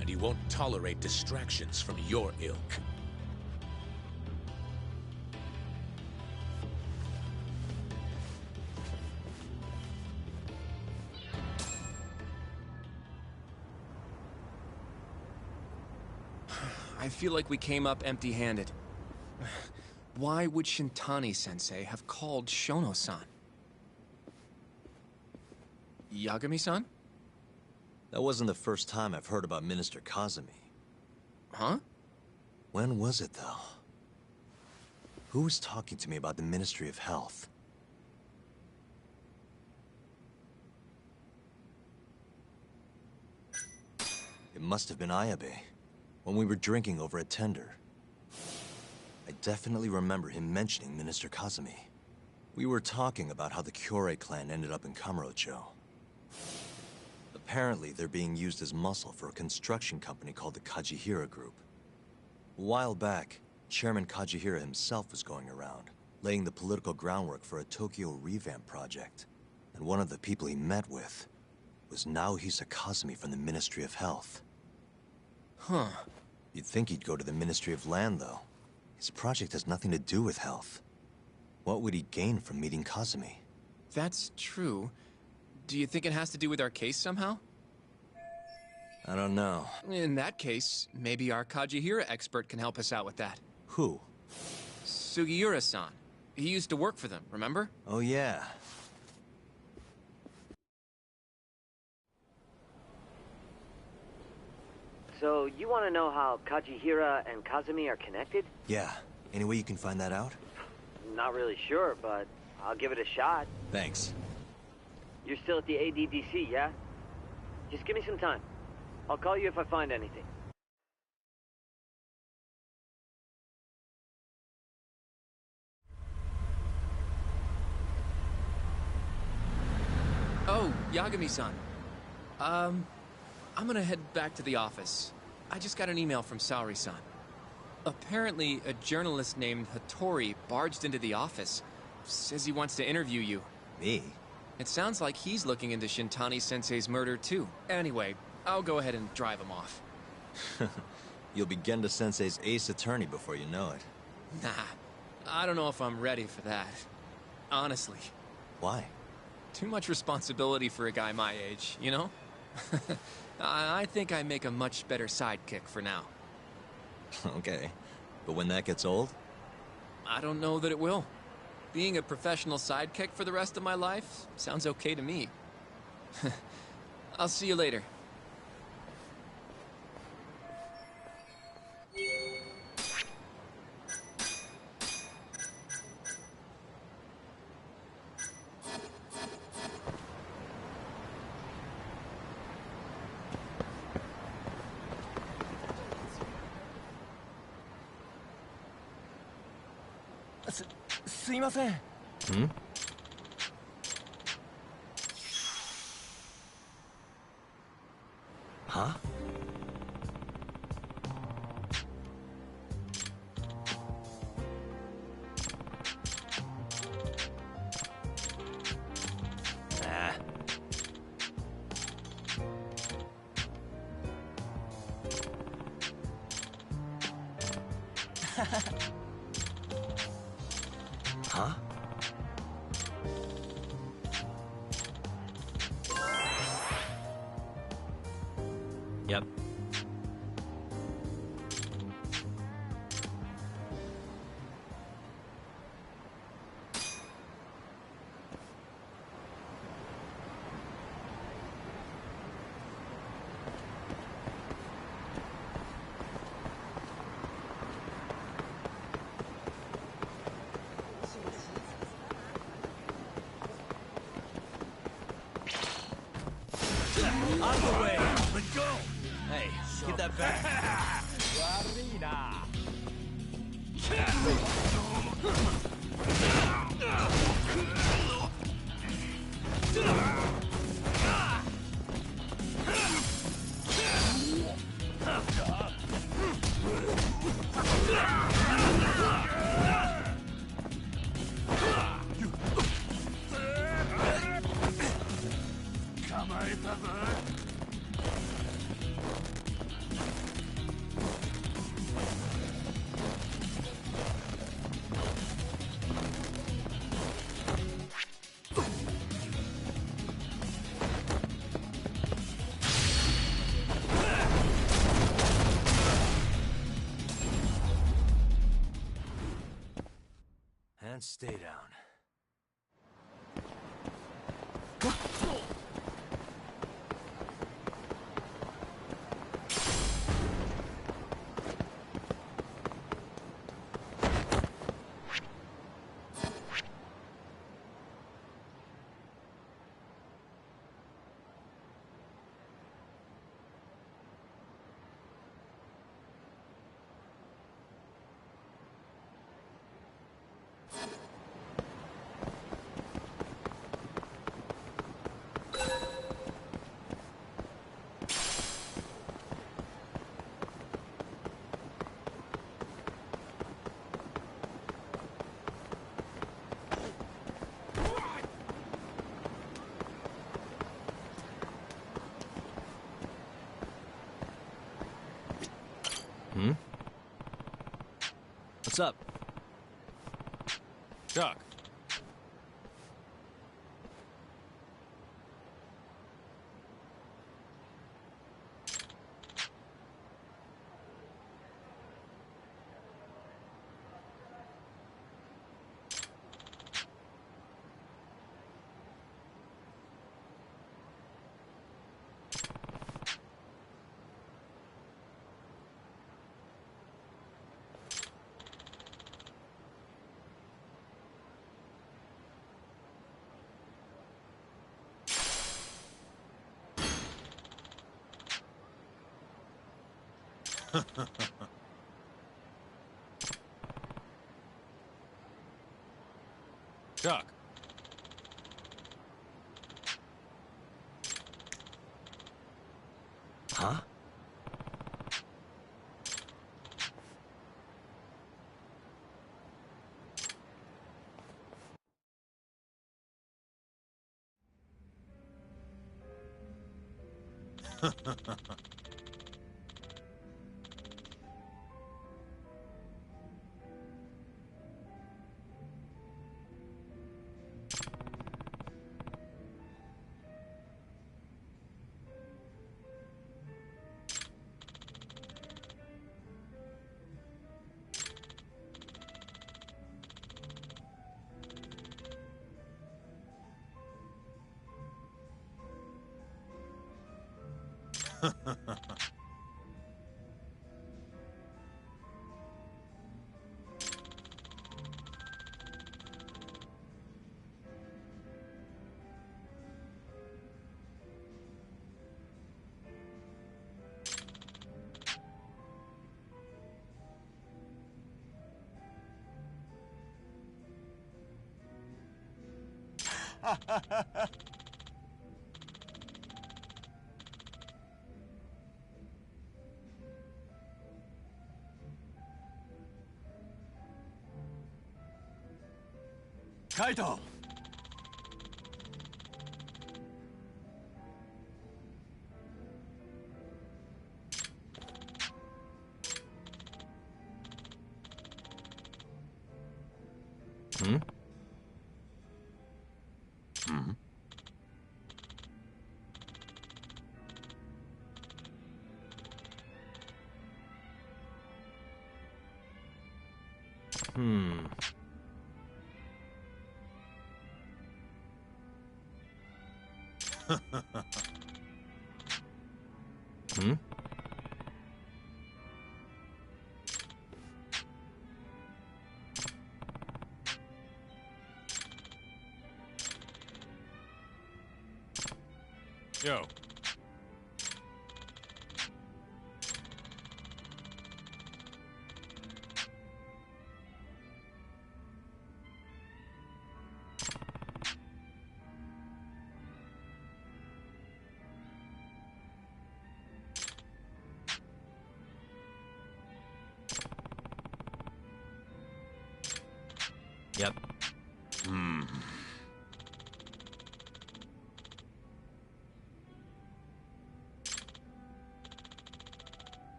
and he won't tolerate distractions from your ilk. I feel like we came up empty-handed. Why would Shintani-sensei have called Shono-san? Yagami-san? That wasn't the first time I've heard about Minister Kazami. Huh? When was it, though? Who was talking to me about the Ministry of Health? It must have been Ayabe, when we were drinking over a tender. I definitely remember him mentioning Minister Kazami. We were talking about how the Kyorei clan ended up in Kamurocho. Apparently, they're being used as muscle for a construction company called the Kajihira Group. A while back, Chairman Kajihira himself was going around, laying the political groundwork for a Tokyo revamp project. And one of the people he met with was Naohisa Kazami from the Ministry of Health. Huh. You'd think he'd go to the Ministry of Land, though. His project has nothing to do with health. What would he gain from meeting Kazami? That's true. Do you think it has to do with our case somehow? I don't know. In that case, maybe our Kajihira expert can help us out with that. Who? Sugiura-san. He used to work for them, remember? Oh, yeah. So, you want to know how Kajihira and Kazami are connected? Yeah. Any way you can find that out? Not really sure, but I'll give it a shot. Thanks. You're still at the ADDC, yeah? Just give me some time. I'll call you if I find anything. Oh, Yagami-san. I'm gonna head back to the office. I just got an email from Saori-san. Apparently, a journalist named Hattori barged into the office. Says he wants to interview you. Me? It sounds like he's looking into Shintani-sensei's murder, too. Anyway, I'll go ahead and drive him off. You'll be Genda-sensei's ace attorney before you know it. Nah, I don't know if I'm ready for that. Honestly. Why? Too much responsibility for a guy my age, you know? I think I make a much better sidekick for now. Okay. But when that gets old? I don't know that it will. Being a professional sidekick for the rest of my life sounds okay to me. I'll see you later. すいません。Hmm? Huh? Ah. Huh? Yep. Out of the way! Let go! Hey, get that back! And stay down. Hmm? What's up? Doc. Doc. Huh? Kaito! Hmm? Hmm? Hmm. Hmm? Yo. Yep. Hmm.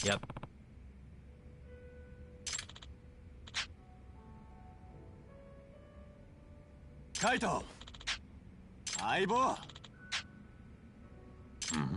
Yep. Kaito! Aibo! Hmm.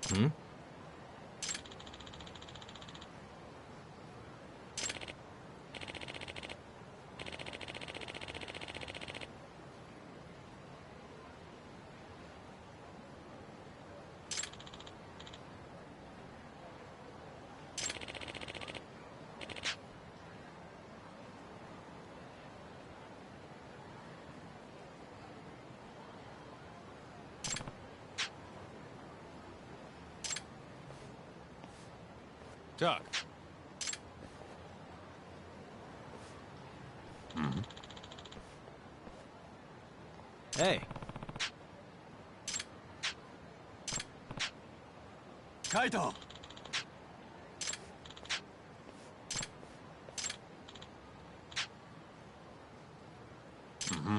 Hmm? Doc. Hmm. Hey. Kaito! Mm-hmm.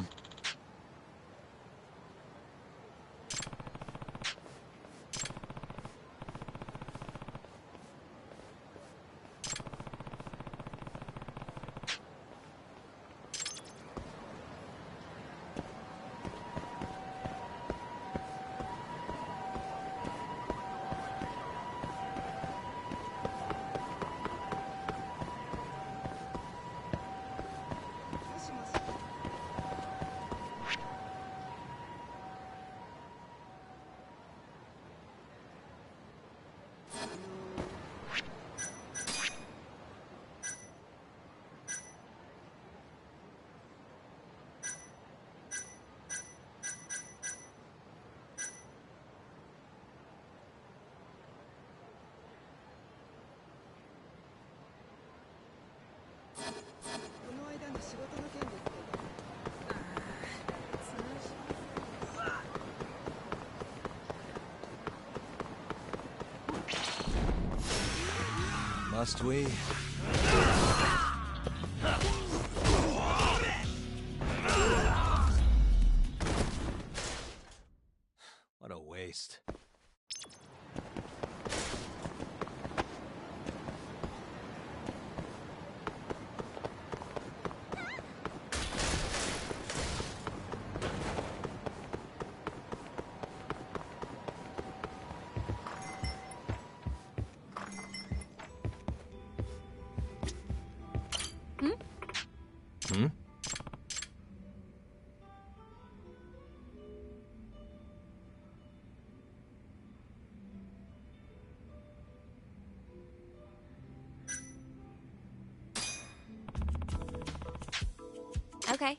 Must we? What a waste. Hmm? Okay.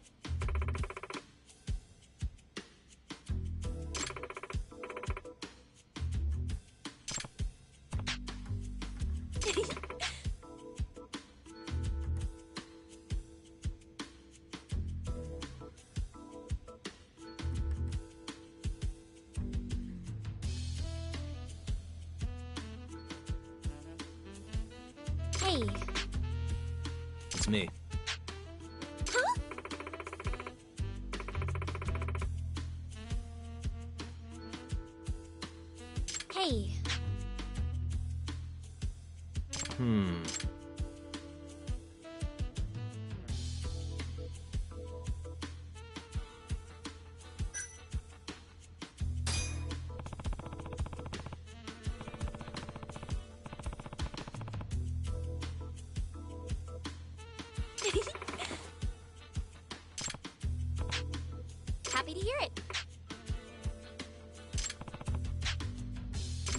Hey. It's me. Huh? Hey. Hmm. Happy to hear it.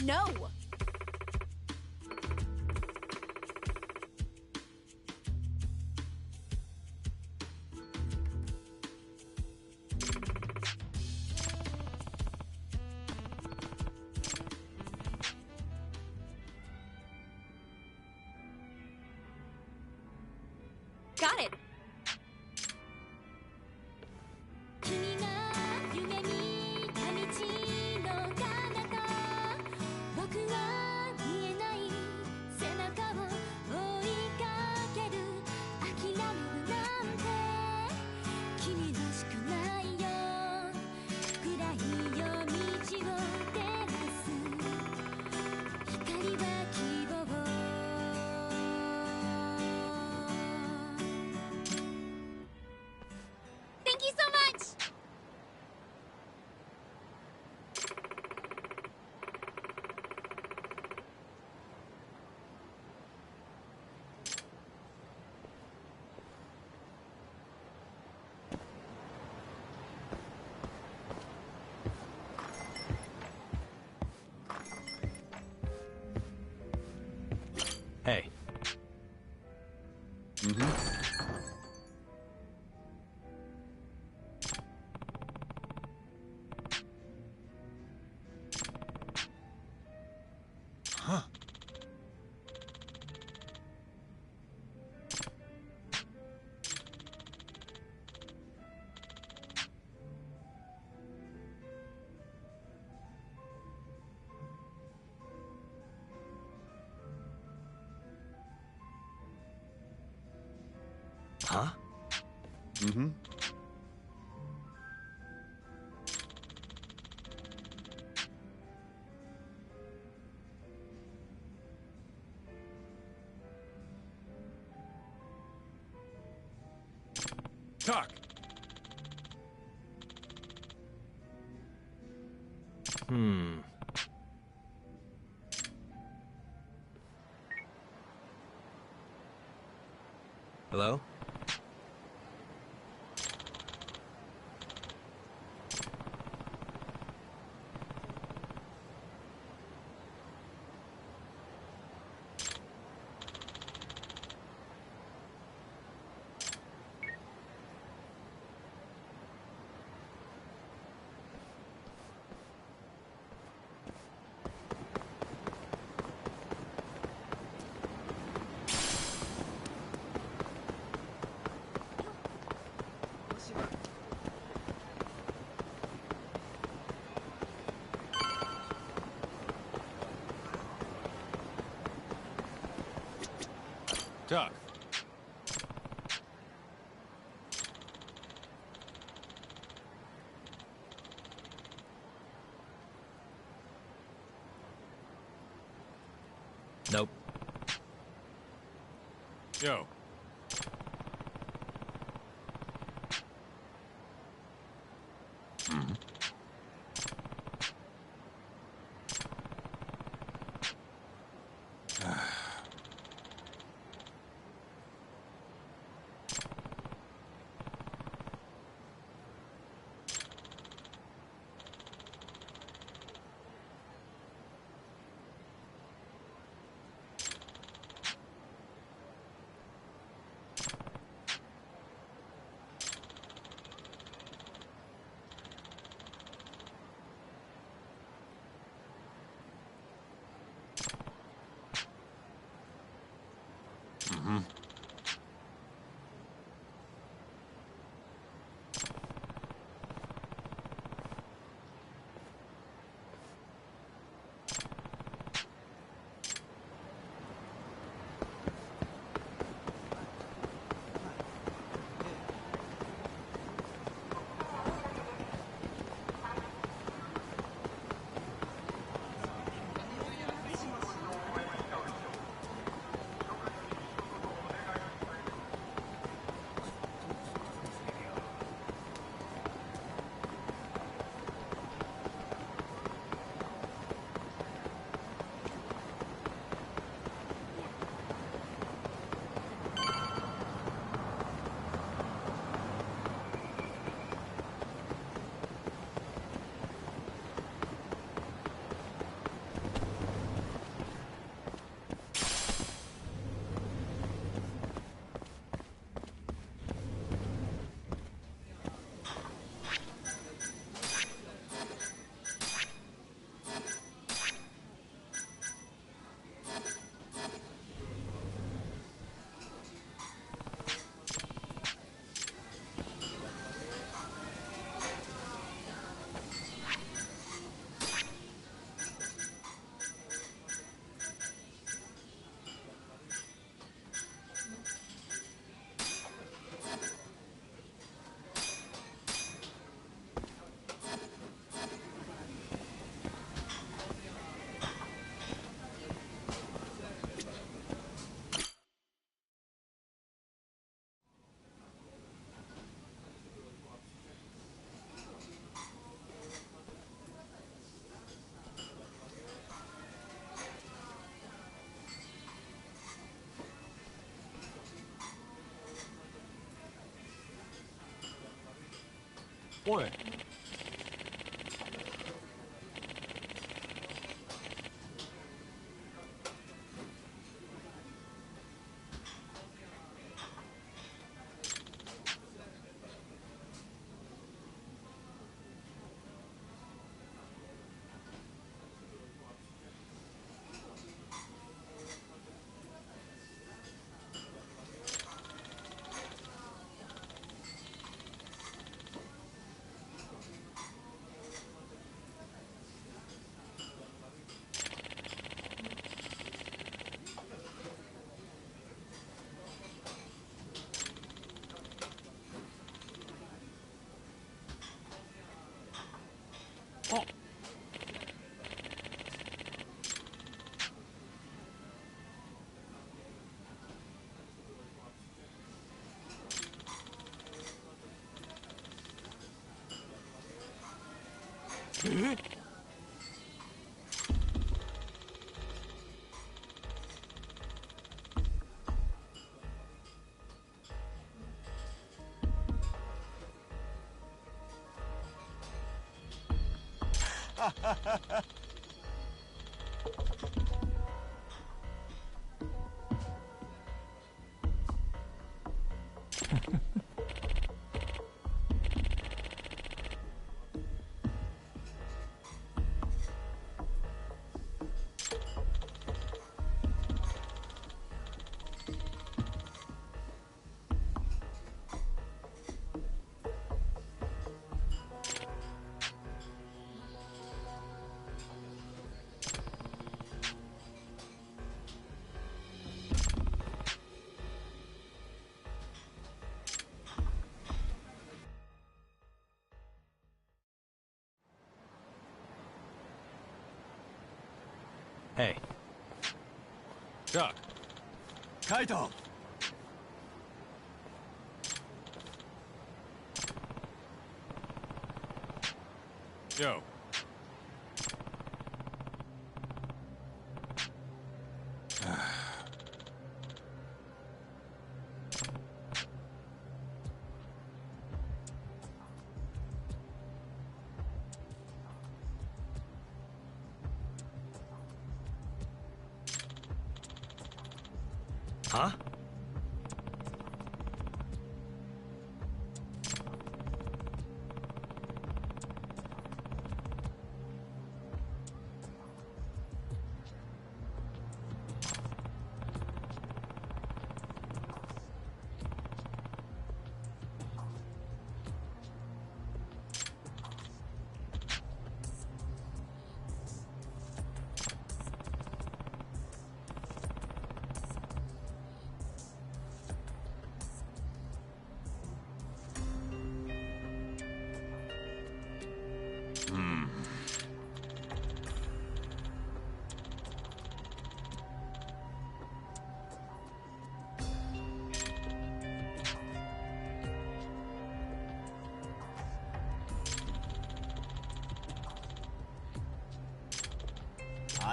No. Got it. 君が夢見た道の彼方僕は見えない背中を追いかける諦めるなんて君らしくないよ暗い夜道を照らす光は希望 Huh? Mm-hmm. Talk. Hello? Talk. Nope. Yo. Mm-hmm. What? Hey. Doc. Kaito! Yo. Huh?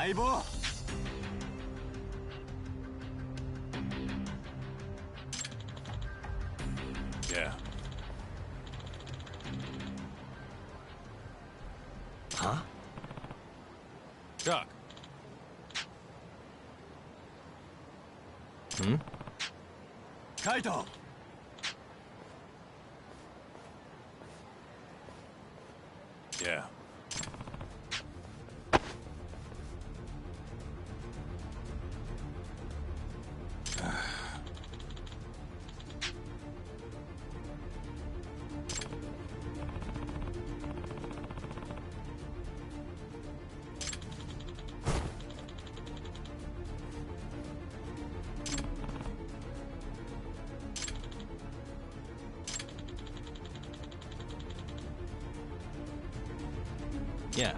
Aibo! Yeah. Huh? Doc. Hmm? Kaito! Yeah. Yeah.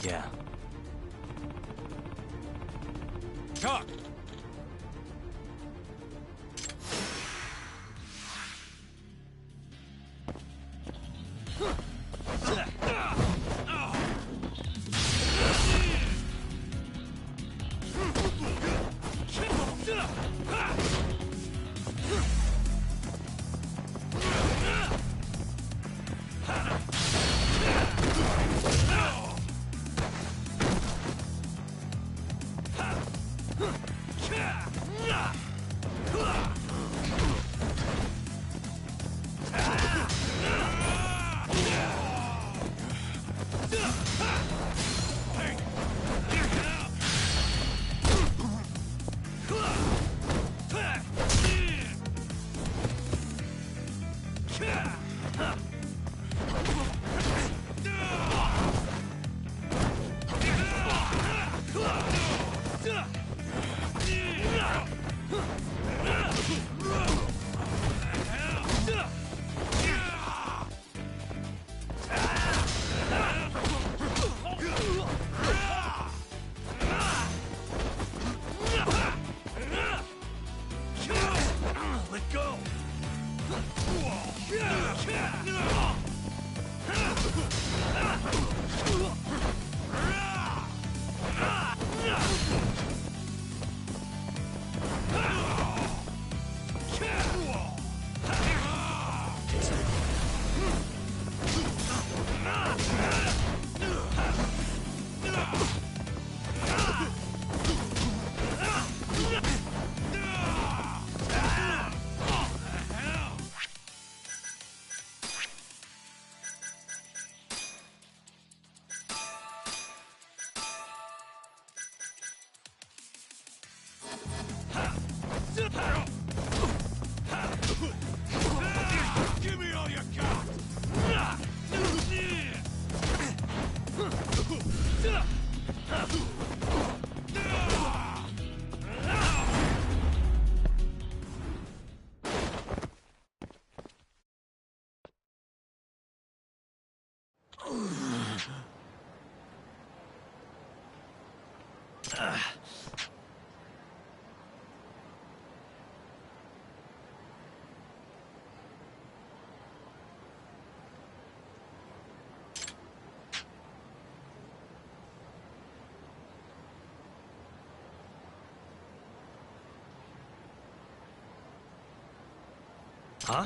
Yeah. Doc! Give me all you got! Huh?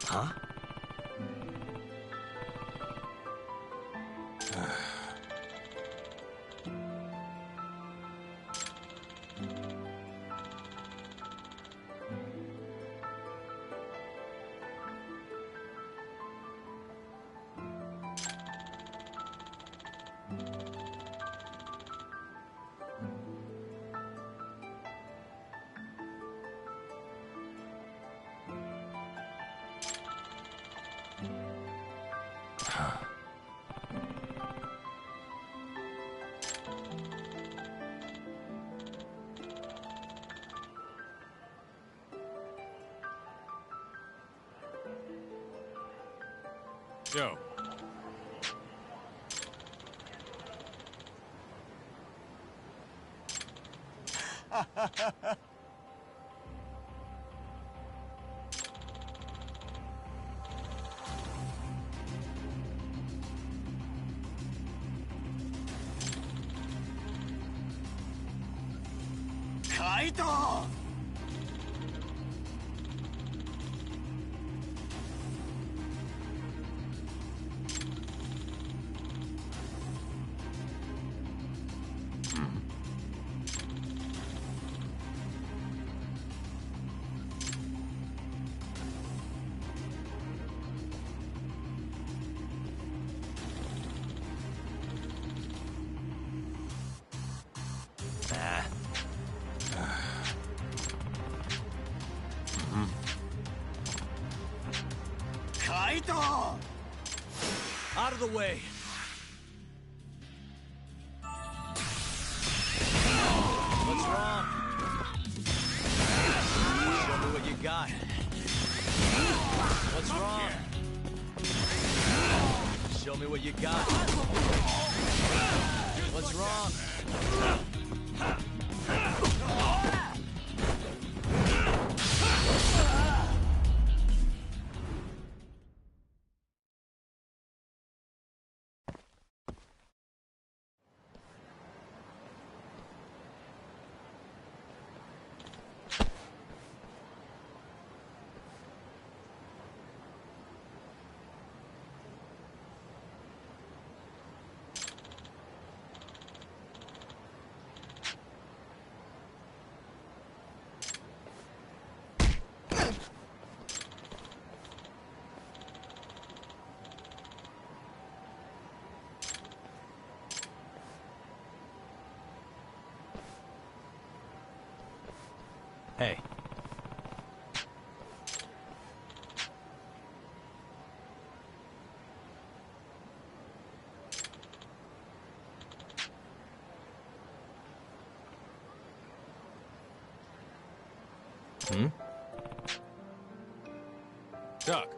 Huh? Yo. Kaito! Kaito! Out of the way! What's wrong? Show me what you got. What's wrong? Show me what you got. What's wrong? Hey. Hmm? Doc.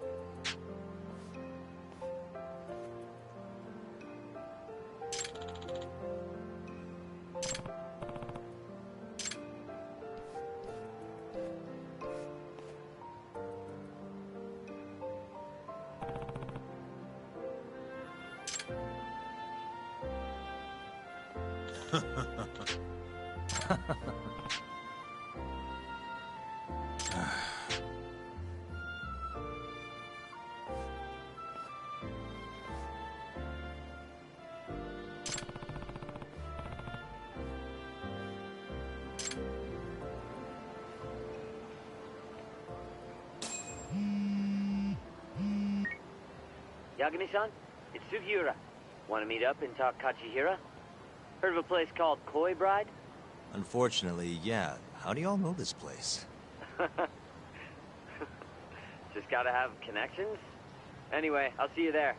Yagami-san, it's Sugiura. Want to meet up and talk Kachihira? Heard of a place called Koi Bride? Unfortunately, yeah. How do y'all know this place? Just gotta have connections? Anyway, I'll see you there.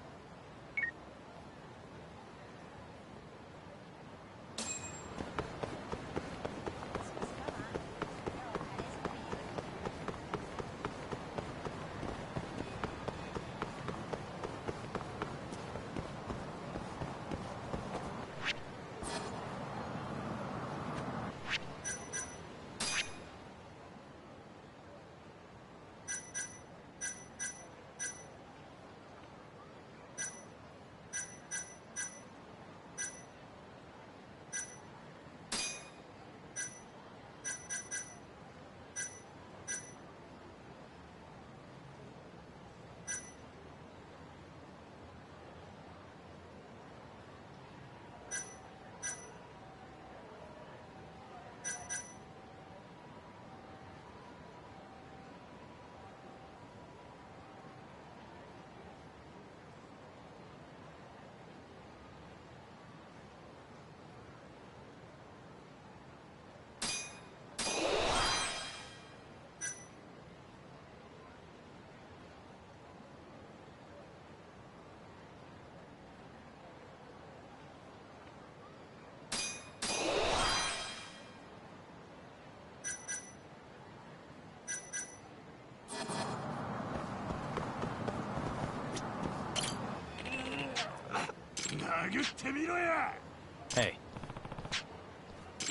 Hey.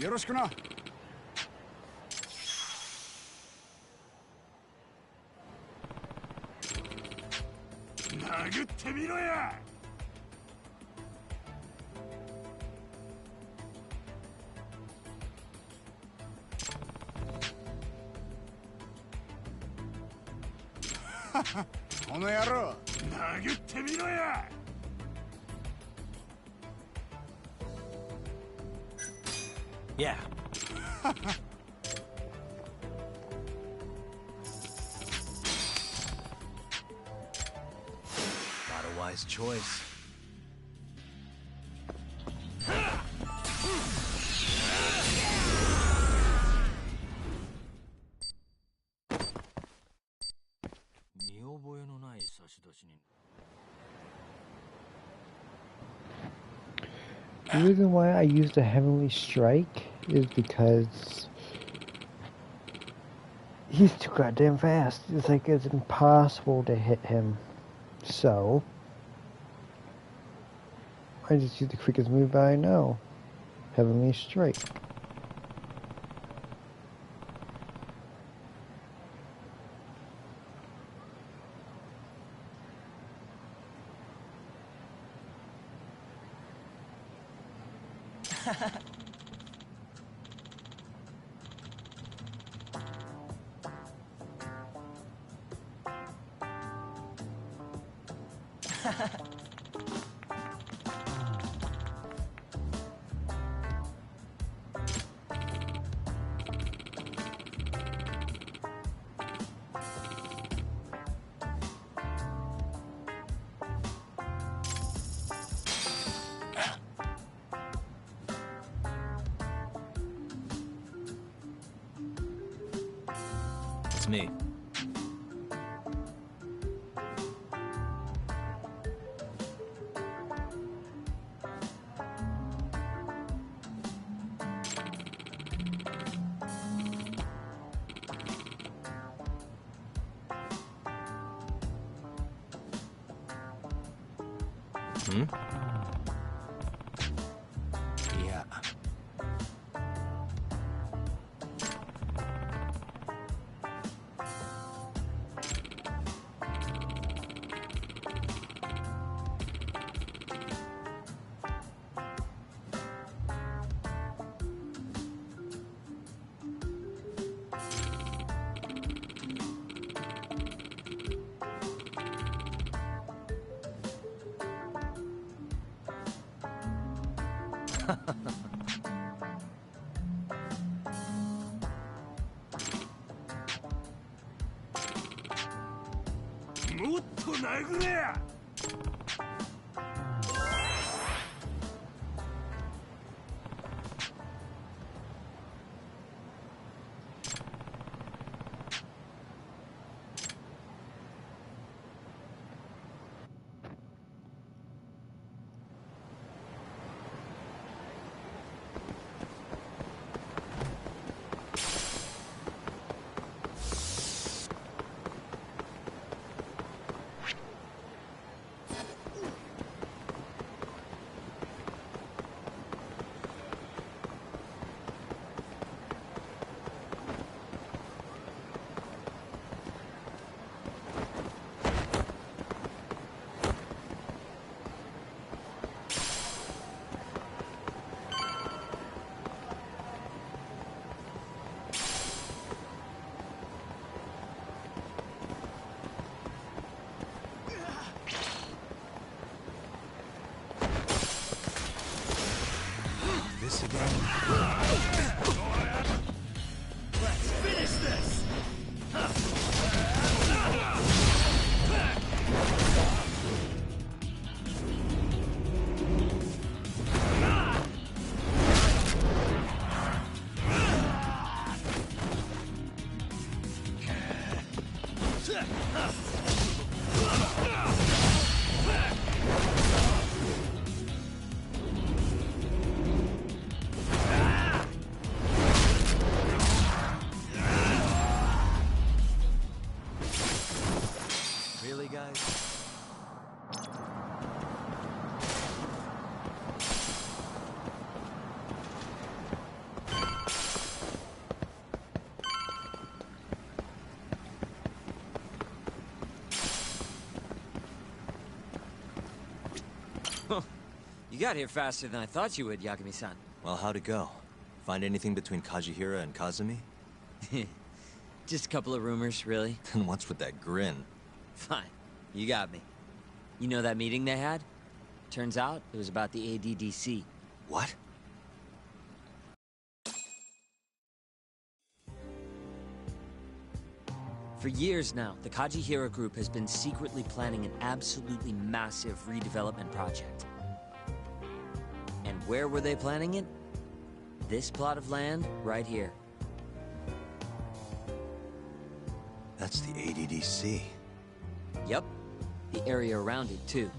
よろしくな。殴ってみろや。この野郎、殴ってみろや。Yeah. Not a wise choice. The reason why I used a Heavenly Strike is because he's too goddamn fast. It's like it's impossible to hit him. So I just use the quickest move I know. Heavenly Strike. It's me. Hmm? Yeah. This again? Let's finish this! Really, guys? You got here faster than I thought you would, Yagami-san. Well, how'd it go? Find anything between Kajihira and Kazumi? Just a couple of rumors, really. And what's with that grin? Fine. You got me. You know that meeting they had? Turns out it was about the ADDC. What? For years now, the Kajihira group has been secretly planning an absolutely massive redevelopment project. And where were they planning it? This plot of land right here. That's the ADDC. Yep. The area around it, too.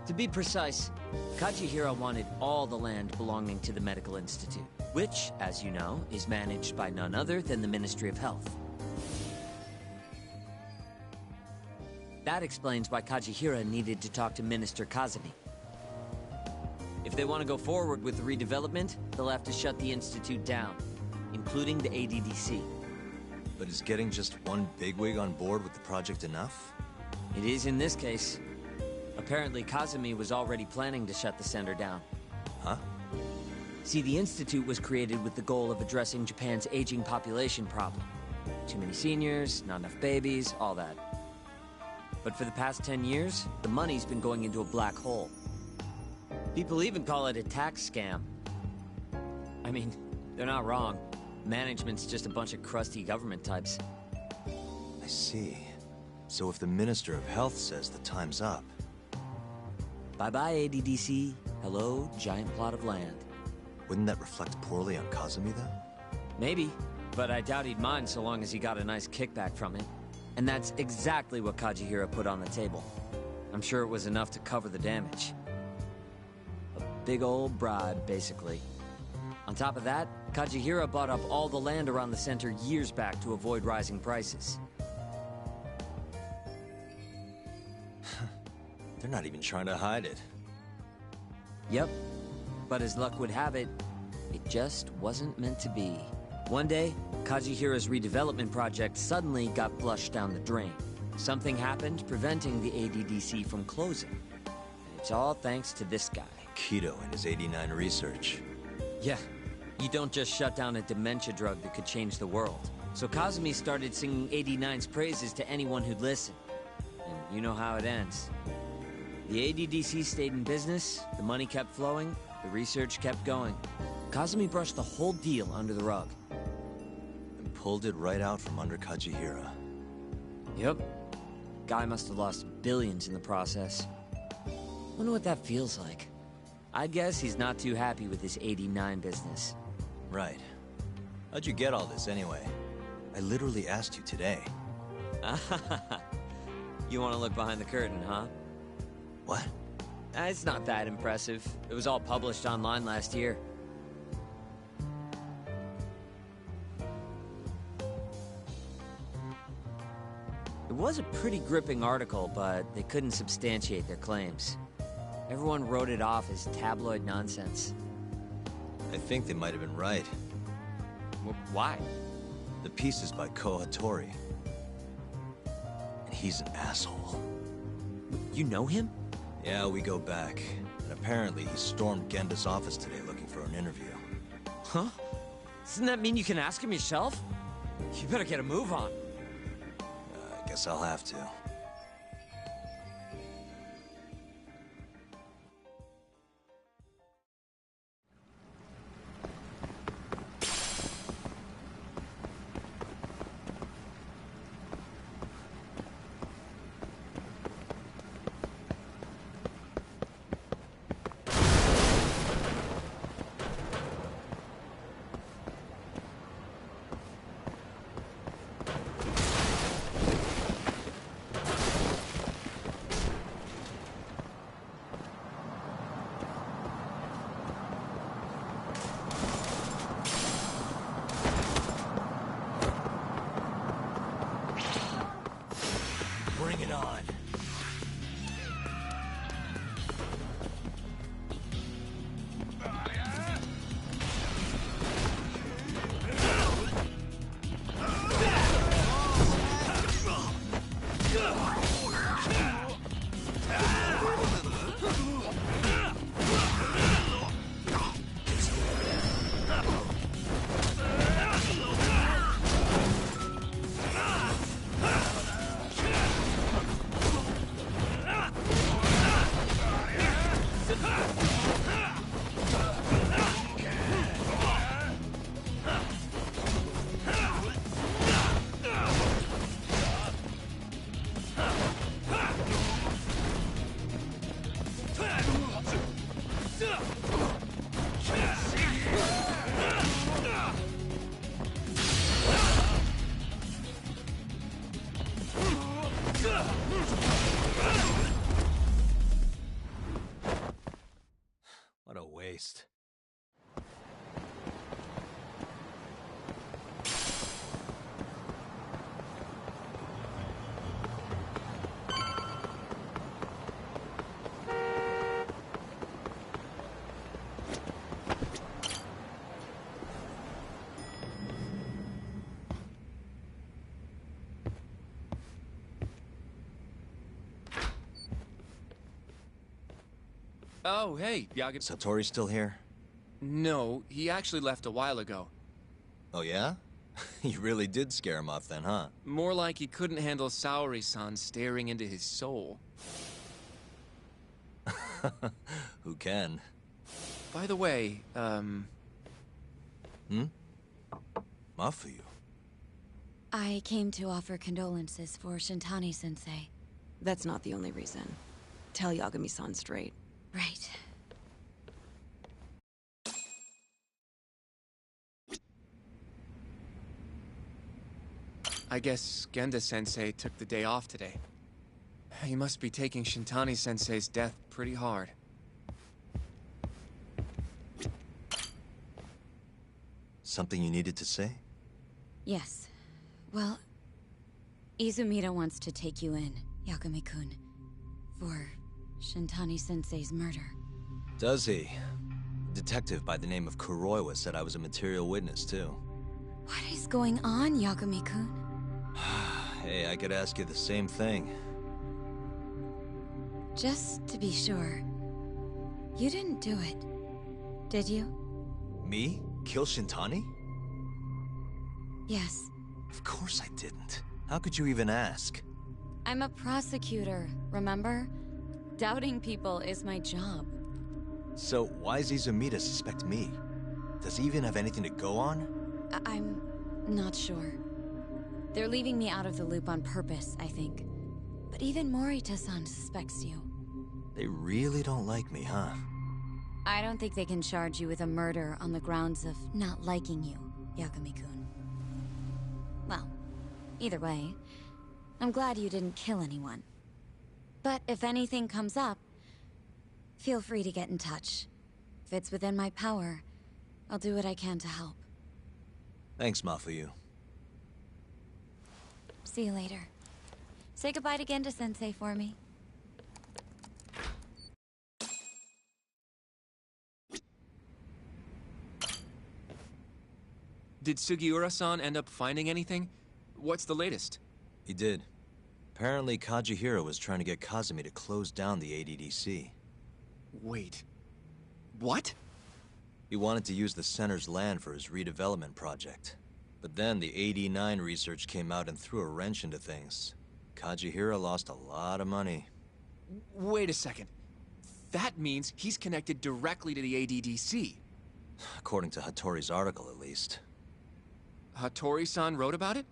To be precise, Kajihira wanted all the land belonging to the Medical Institute, which, as you know, is managed by none other than the Ministry of Health. That explains why Kajihira needed to talk to Minister Kazumi. If they want to go forward with the redevelopment, they'll have to shut the Institute down, including the ADDC. But is getting just one bigwig on board with the project enough? It is in this case. Apparently, Kazumi was already planning to shut the center down. Huh? See, the Institute was created with the goal of addressing Japan's aging population problem. Too many seniors, not enough babies, all that. But for the past 10 years, the money's been going into a black hole. People even call it a tax scam. I mean, they're not wrong. Management's just a bunch of crusty government types. I see. So if the Minister of Health says the time's up... Bye-bye, ADDC. Hello, giant plot of land. Wouldn't that reflect poorly on Kazumi, though? Maybe. but I doubt he'd mind so long as he got a nice kickback from it. And that's exactly what Kajihira put on the table. I'm sure it was enough to cover the damage. A big old bribe, basically. On top of that, Kajihira bought up all the land around the center years back to avoid rising prices. They're not even trying to hide it. Yep. But as luck would have it, it just wasn't meant to be. One day, Kajihira's redevelopment project suddenly got flushed down the drain. Something happened preventing the ADDC from closing. And it's all thanks to this guy. Keto and his 89 research. Yeah, you don't just shut down a dementia drug that could change the world. So Kazumi started singing 89's praises to anyone who'd listen. And you know how it ends. The ADDC stayed in business, the money kept flowing, the research kept going. Kazumi brushed the whole deal under the rug. And pulled it right out from under Kajihira. Yep. Guy must have lost billions in the process. Wonder what that feels like. I'd guess he's not too happy with his 89 business. Right. How'd you get all this anyway? I literally asked you today. You want to look behind the curtain, huh? What? It's not that impressive. It was all published online last year. It was a pretty gripping article, but they couldn't substantiate their claims. Everyone wrote it off as tabloid nonsense. I think they might have been right. Why? The piece is by Kohatori. And he's an asshole. You know him? Yeah, we go back. And apparently he stormed Genda's office today looking for an interview. Huh? Doesn't that mean you can ask him yourself? You better get a move on. I guess I'll have to. Bring it on. What a waste. Oh, hey, Yaga... Satori's still here? No, he actually left a while ago. Oh yeah? You really did scare him off then, huh? More like he couldn't handle Saori-san staring into his soul. Who can? By the way, Mafuyu. I came to offer condolences for Shintani-sensei. That's not the only reason. Tell Yagami-san straight. Right. I guess Genda-sensei took the day off today. He must be taking Shintani-sensei's death pretty hard. Something you needed to say? Yes. Well, Izumida wants to take you in, Yagami-kun, for Shintani-sensei's murder. Does he? A detective by the name of Kuroiwa said I was a material witness, too. What is going on, Yagami-kun? Hey, I could ask you the same thing. Just to be sure, you didn't do it, did you? Me? Kill Shintani? Yes. Of course I didn't. How could you even ask? I'm a prosecutor, remember? Doubting people is my job. So why does Izumida suspect me? Does he even have anything to go on? I'm not sure. They're leaving me out of the loop on purpose, I think. But even Morita-san suspects you. They really don't like me, huh? I don't think they can charge you with a murder on the grounds of not liking you, Yagami-kun. Well, either way, I'm glad you didn't kill anyone. But if anything comes up, feel free to get in touch. If it's within my power, I'll do what I can to help. Thanks, Mafuyu. See you later. Say goodbye to Genda-sensei for me. Did Sugiura-san end up finding anything? What's the latest? He did. Apparently, Kajihira was trying to get Kazumi to close down the ADDC. Wait. What? He wanted to use the center's land for his redevelopment project. But then the AD9 research came out and threw a wrench into things. Kajihira lost a lot of money. Wait a second. That means he's connected directly to the ADDC. According to Hattori's article, at least. Hattori-san wrote about it?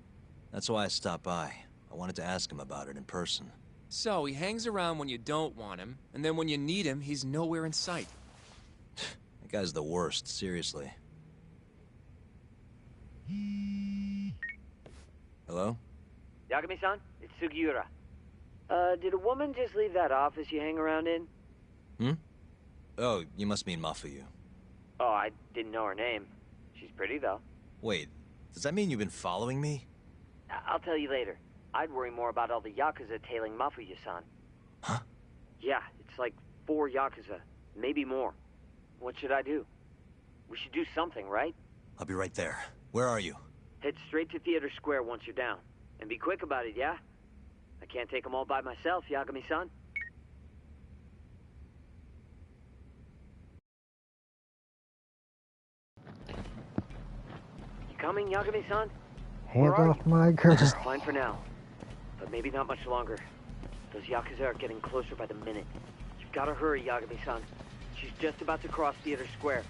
That's why I stopped by. I wanted to ask him about it in person. So, he hangs around when you don't want him, and then when you need him, he's nowhere in sight. That guy's the worst, seriously. Hello? Yagami-san, it's Sugiura. Did a woman just leave that office you hang around in? Hmm? Oh, you must mean Mafuyu. Oh, I didn't know her name. She's pretty, though. Wait, does that mean you've been following me? I'll tell you later. I'd worry more about all the Yakuza tailing Mafuyu-san. Huh? Yeah, it's like 4 Yakuza. Maybe more. What should I do? We should do something, right? I'll be right there. Where are you? Head straight to Theater Square once you're down. And be quick about it, yeah? I can't take them all by myself, Yagami-san. You coming, Yagami-san? Hands off my girl. Fine for now. But maybe not much longer. Those Yakuza are getting closer by the minute. You've got to hurry, Yagami-san. She's just about to cross Theater Square.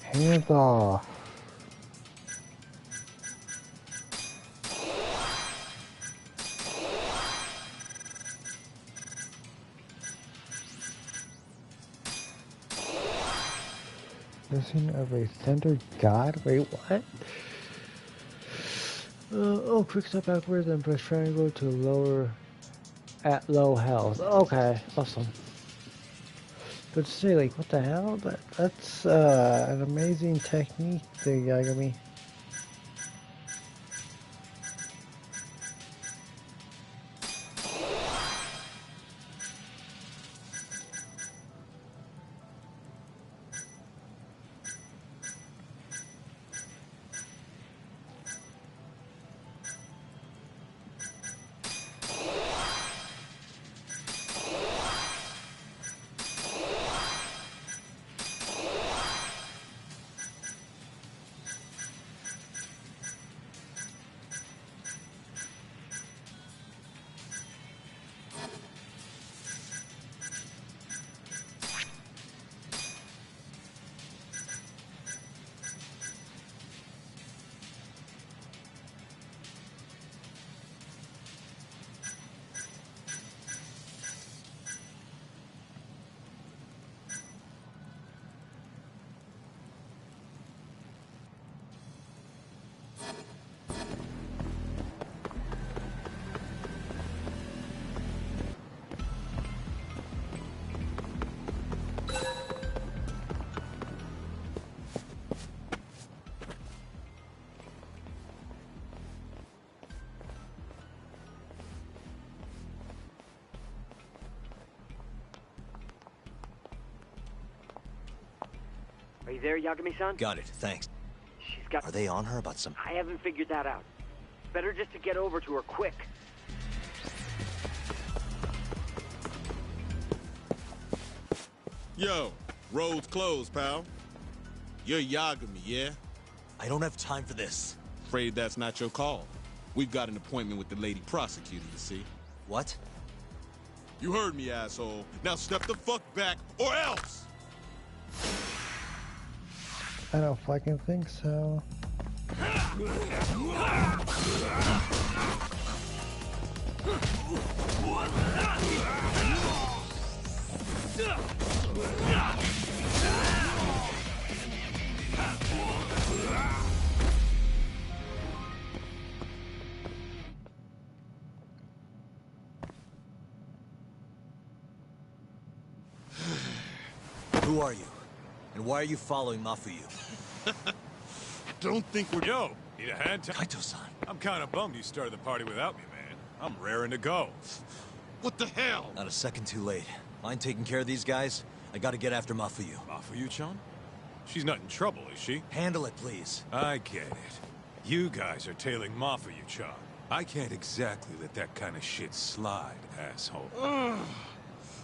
Hands off. Missing of a center god? Wait, what? Oh, quick step backwards and press triangle to lower at low health. Okay, awesome. But say, like, what the hell? That's an amazing technique there, Yagami. Are you there, Yagami-san? Got it, thanks. She's got... Are they on her about some... I haven't figured that out. Better just to get over to her quick. Yo, road's closed, pal. You're Yagami, yeah? I don't have time for this. Afraid that's not your call. We've got an appointment with the lady prosecutor, you see. What? You heard me, asshole. Now step the fuck back, or else! I don't fucking think so. Who are you? And why are you following Mafuyu? Don't think we're... Yo, need a hand? Kaito-san. I'm kinda bummed you started the party without me, man. I'm raring to go. What the hell? Not a second too late. Mind taking care of these guys? I gotta get after Mafuyu. Mafuyu-chan? She's not in trouble, is she? Handle it, please. I get it. You guys are tailing Mafuyu-chan. I can't exactly let that kind of shit slide, asshole. Ugh,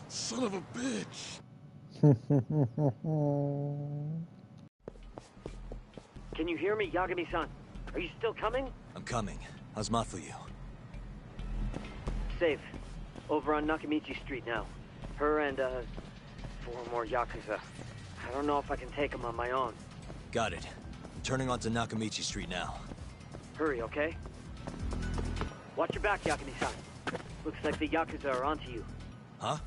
son of a bitch. Can you hear me, Yagami-san? Are you still coming? I'm coming. How's Mafuyu? Safe. Over on Nakamichi Street now. Her and, 4 more Yakuza. I don't know if I can take them on my own. Got it. I'm turning onto Nakamichi Street now. Hurry, okay? Watch your back, Yagami-san. Looks like the Yakuza are onto you. Huh?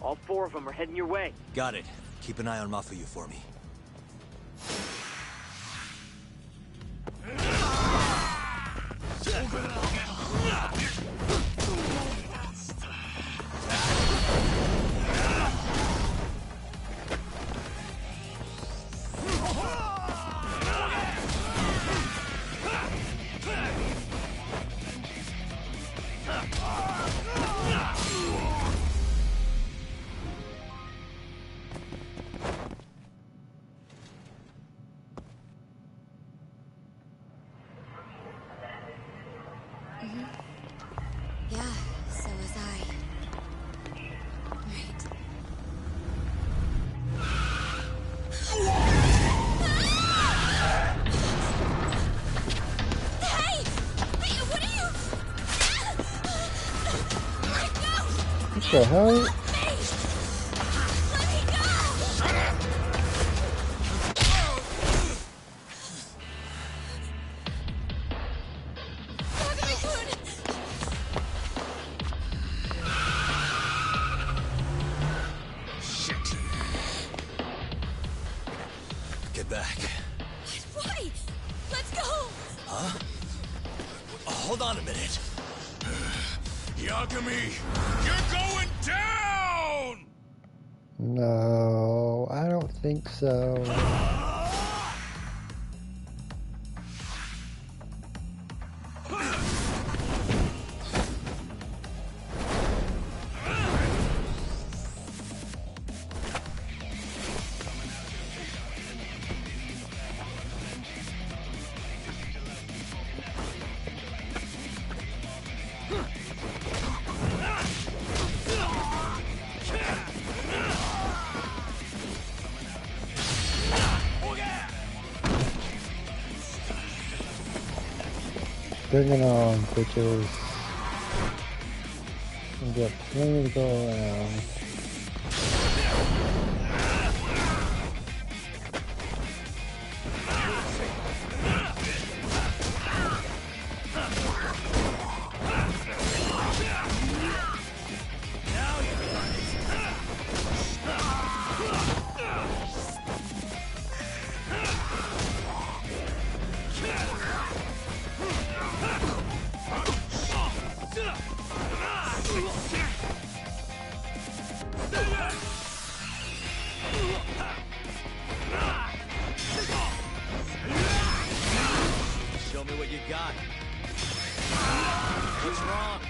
All 4 of them are heading your way. Got it. Keep an eye on Mafuyu for me. Yeah, so was I. Right. Hey! Hey, what are you? Let go! What the hell? Let me go! Get back. Why? Let's go! Huh? Hold on a minute. Yagami, you're going down! No, I don't think so. Bring it on, bitches. We've got plenty to go around. Show me what you got. What's wrong?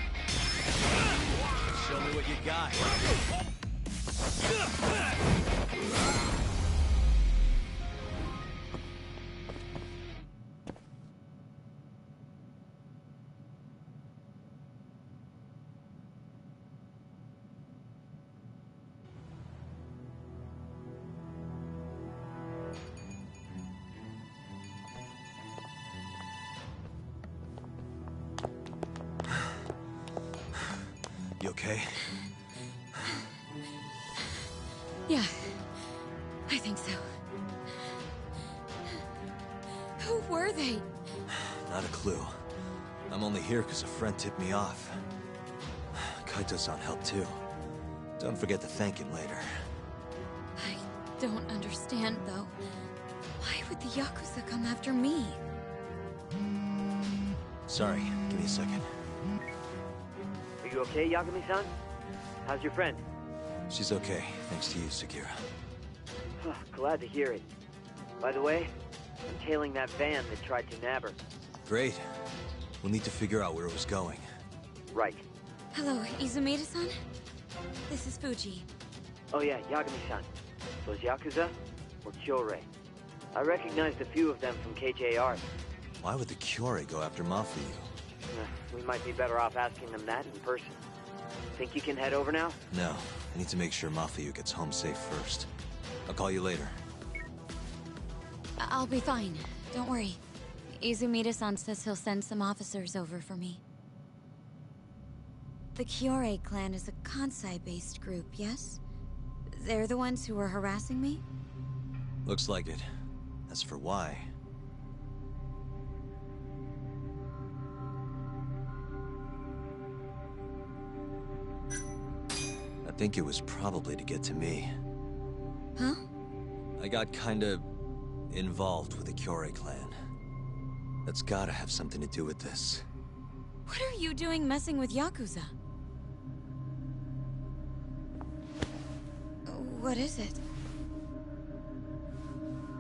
Show me what you got. You okay? Yeah, I think so. Who were they? Not a clue. I'm only here because a friend tipped me off. Kaito-san helped too. Don't forget to thank him later. I don't understand, though. Why would the Yakuza come after me? Sorry, give me a second. Are you okay, Yagami-san? How's your friend? She's okay, thanks to you, Sekira. Glad to hear it. By the way, I'm tailing that van that tried to nab her. Great. We'll need to figure out where it was going. Right. Hello, Izumida-san? This is Fuji. Oh yeah, Yagami-san. Those Yakuza were Kyorei. I recognized a few of them from KJR. Why would the Kyorei go after Mafuyu? We might be better off asking them that in person. Think you can head over now? No, I need to make sure Mafuyu gets home safe first. I'll call you later. I'll be fine. Don't worry. Izumida-san says he'll send some officers over for me. The Kyorei clan is a Kansai-based group, yes? They're the ones who were harassing me? Looks like it. As for why... I think it was probably to get to me. Huh? I got kinda... involved with the Kyorei clan. That's gotta have something to do with this. What are you doing messing with Yakuza? What is it?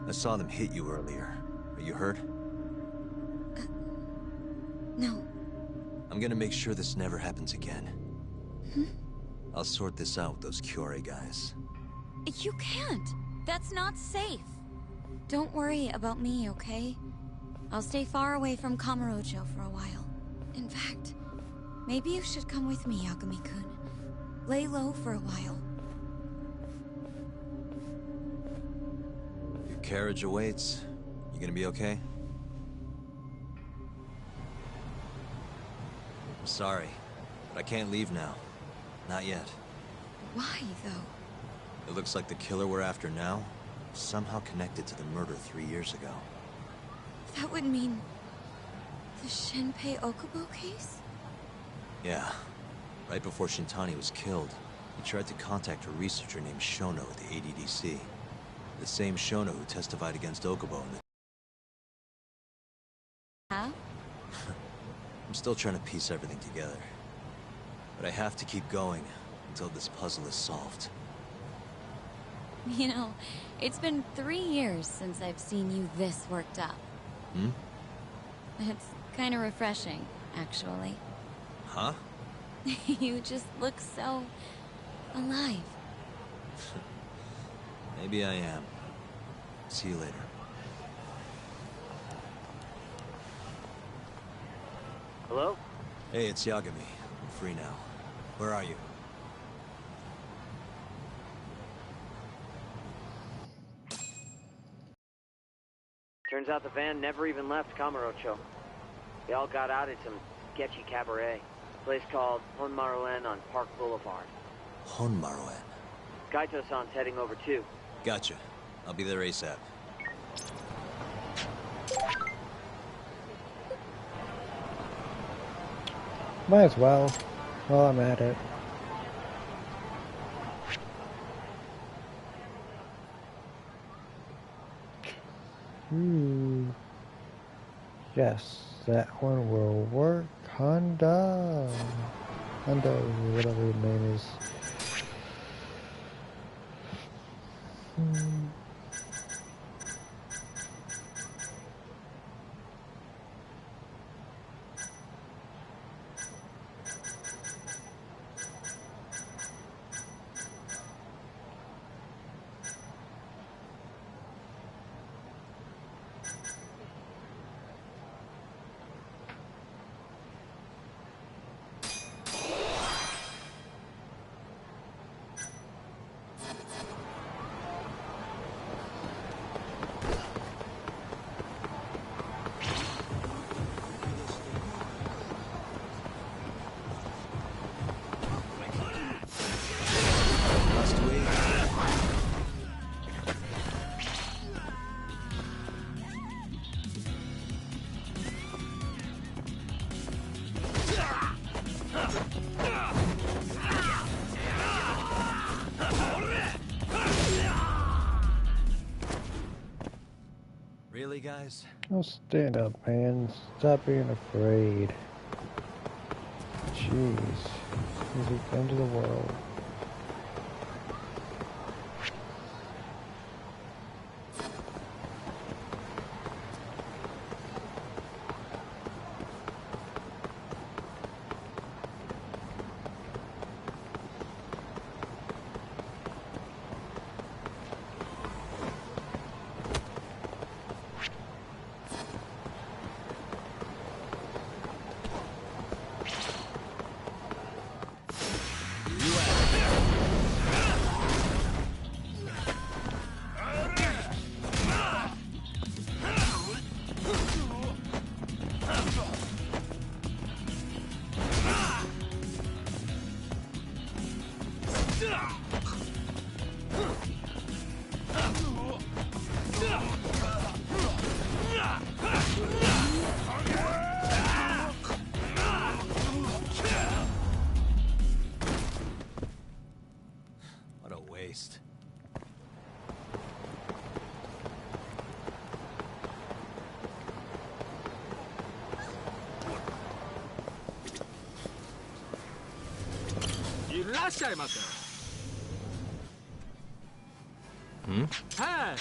I saw them hit you earlier. Are you hurt? No. I'm gonna make sure this never happens again. I'll sort this out with those Kyorei guys. You can't. That's not safe. Don't worry about me, okay? I'll stay far away from Kamurocho for a while. In fact, maybe you should come with me, Yagami-kun. Lay low for a while. Your carriage awaits. You gonna be okay? I'm sorry, but I can't leave now. Not yet. Why, though? It looks like the killer we're after now is somehow connected to the murder 3 years ago. That would mean... the Shinpei Okubo case? Yeah. Right before Shintani was killed, he tried to contact a researcher named Shono at the ADDC. The same Shono who testified against Okubo in the... Huh? I'm still trying to piece everything together. But I have to keep going until this puzzle is solved. You know, it's been 3 years since I've seen you this worked up. Hmm? It's kind of refreshing, actually. Huh? You just look so... alive. Maybe I am. See you later. Hello? Hey, it's Yagami. I'm free now. Where are you? Turns out the van never even left Kamurocho. They all got out at some sketchy cabaret. A place called Honmaruen on Park Boulevard. Honmaruen? Kaito-san's heading over too. Gotcha. I'll be there ASAP. Might as well, while I'm at it. Yes, that one will work. Honda, whatever your name is. guys. Oh, stand up, man. Stop being afraid. Jeez. This is the end of the world. What a waste. Hmm? Hey!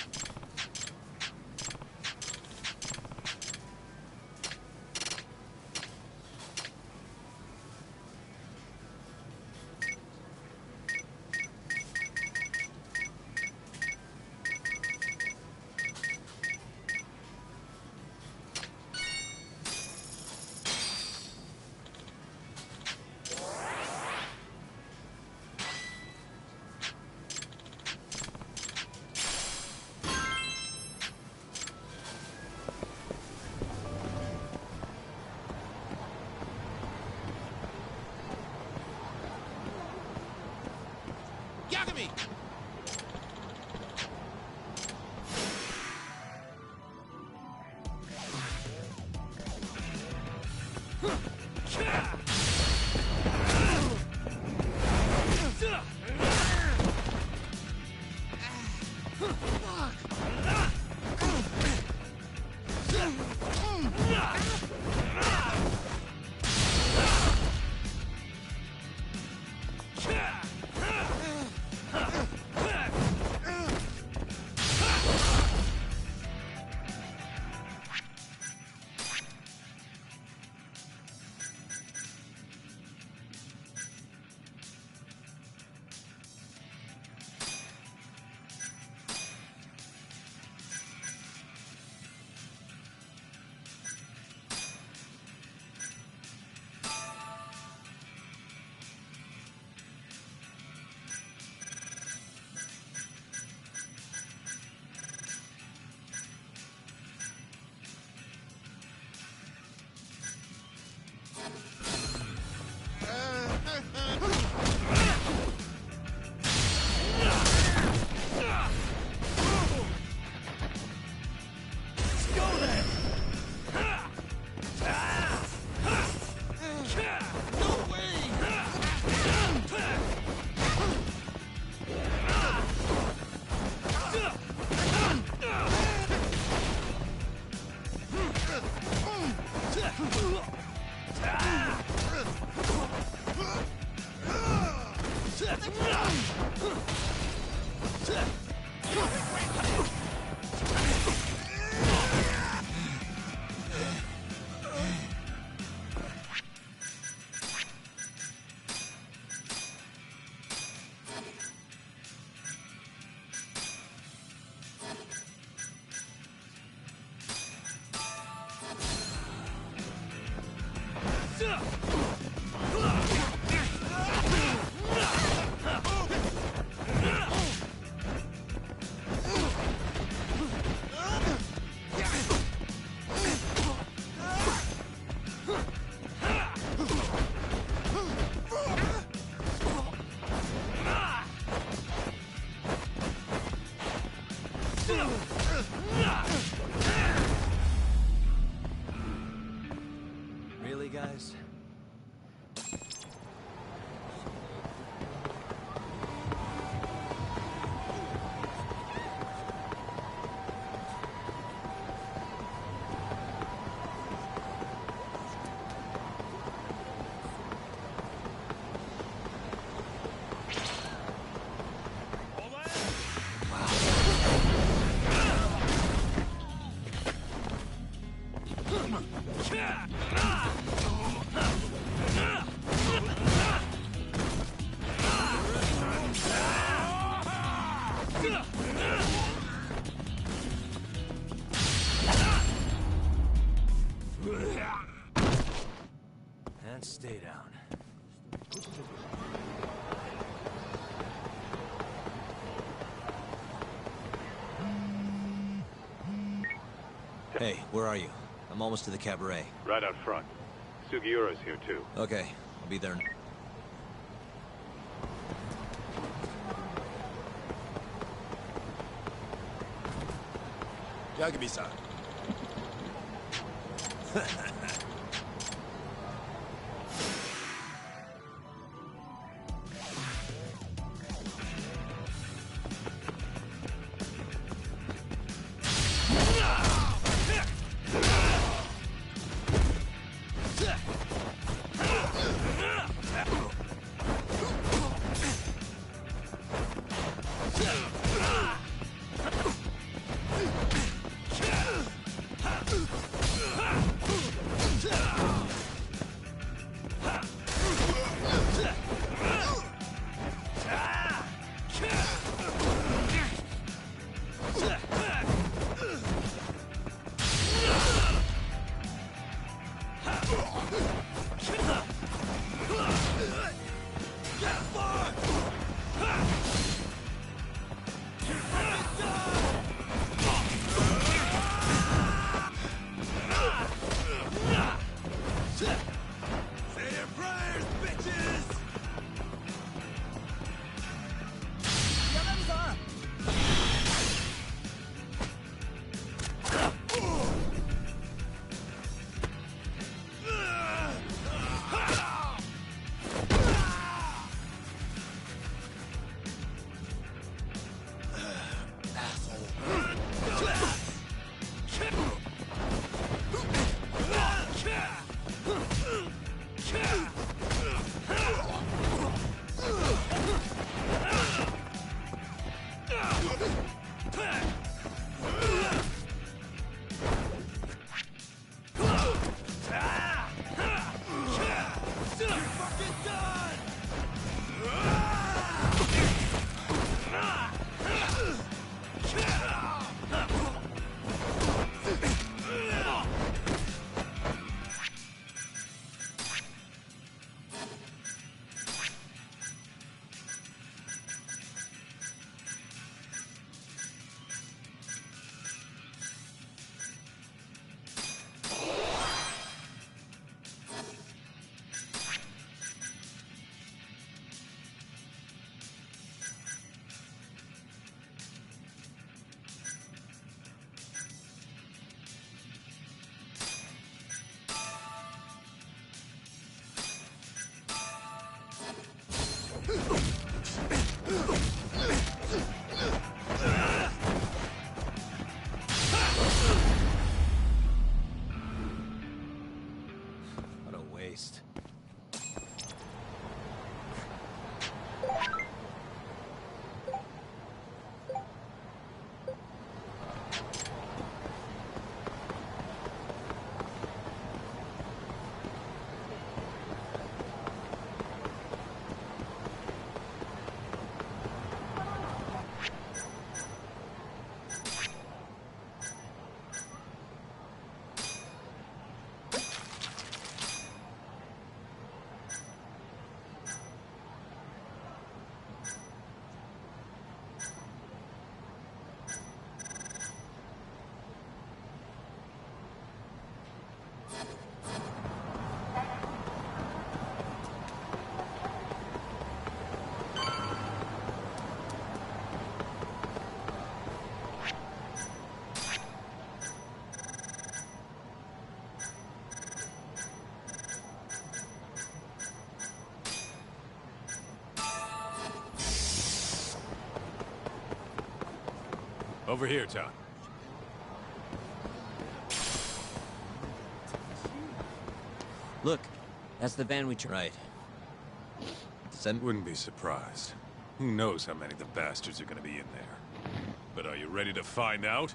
Yagami! Hey, where are you? I'm almost to the cabaret. Right out front. Sugiura's here too. Okay, I'll be there. Yagami-san. What a waste. Over here, Todd. Look, that's the van we tried. Right. Wouldn't be surprised. Who knows how many of the bastards are gonna be in there. But are you ready to find out?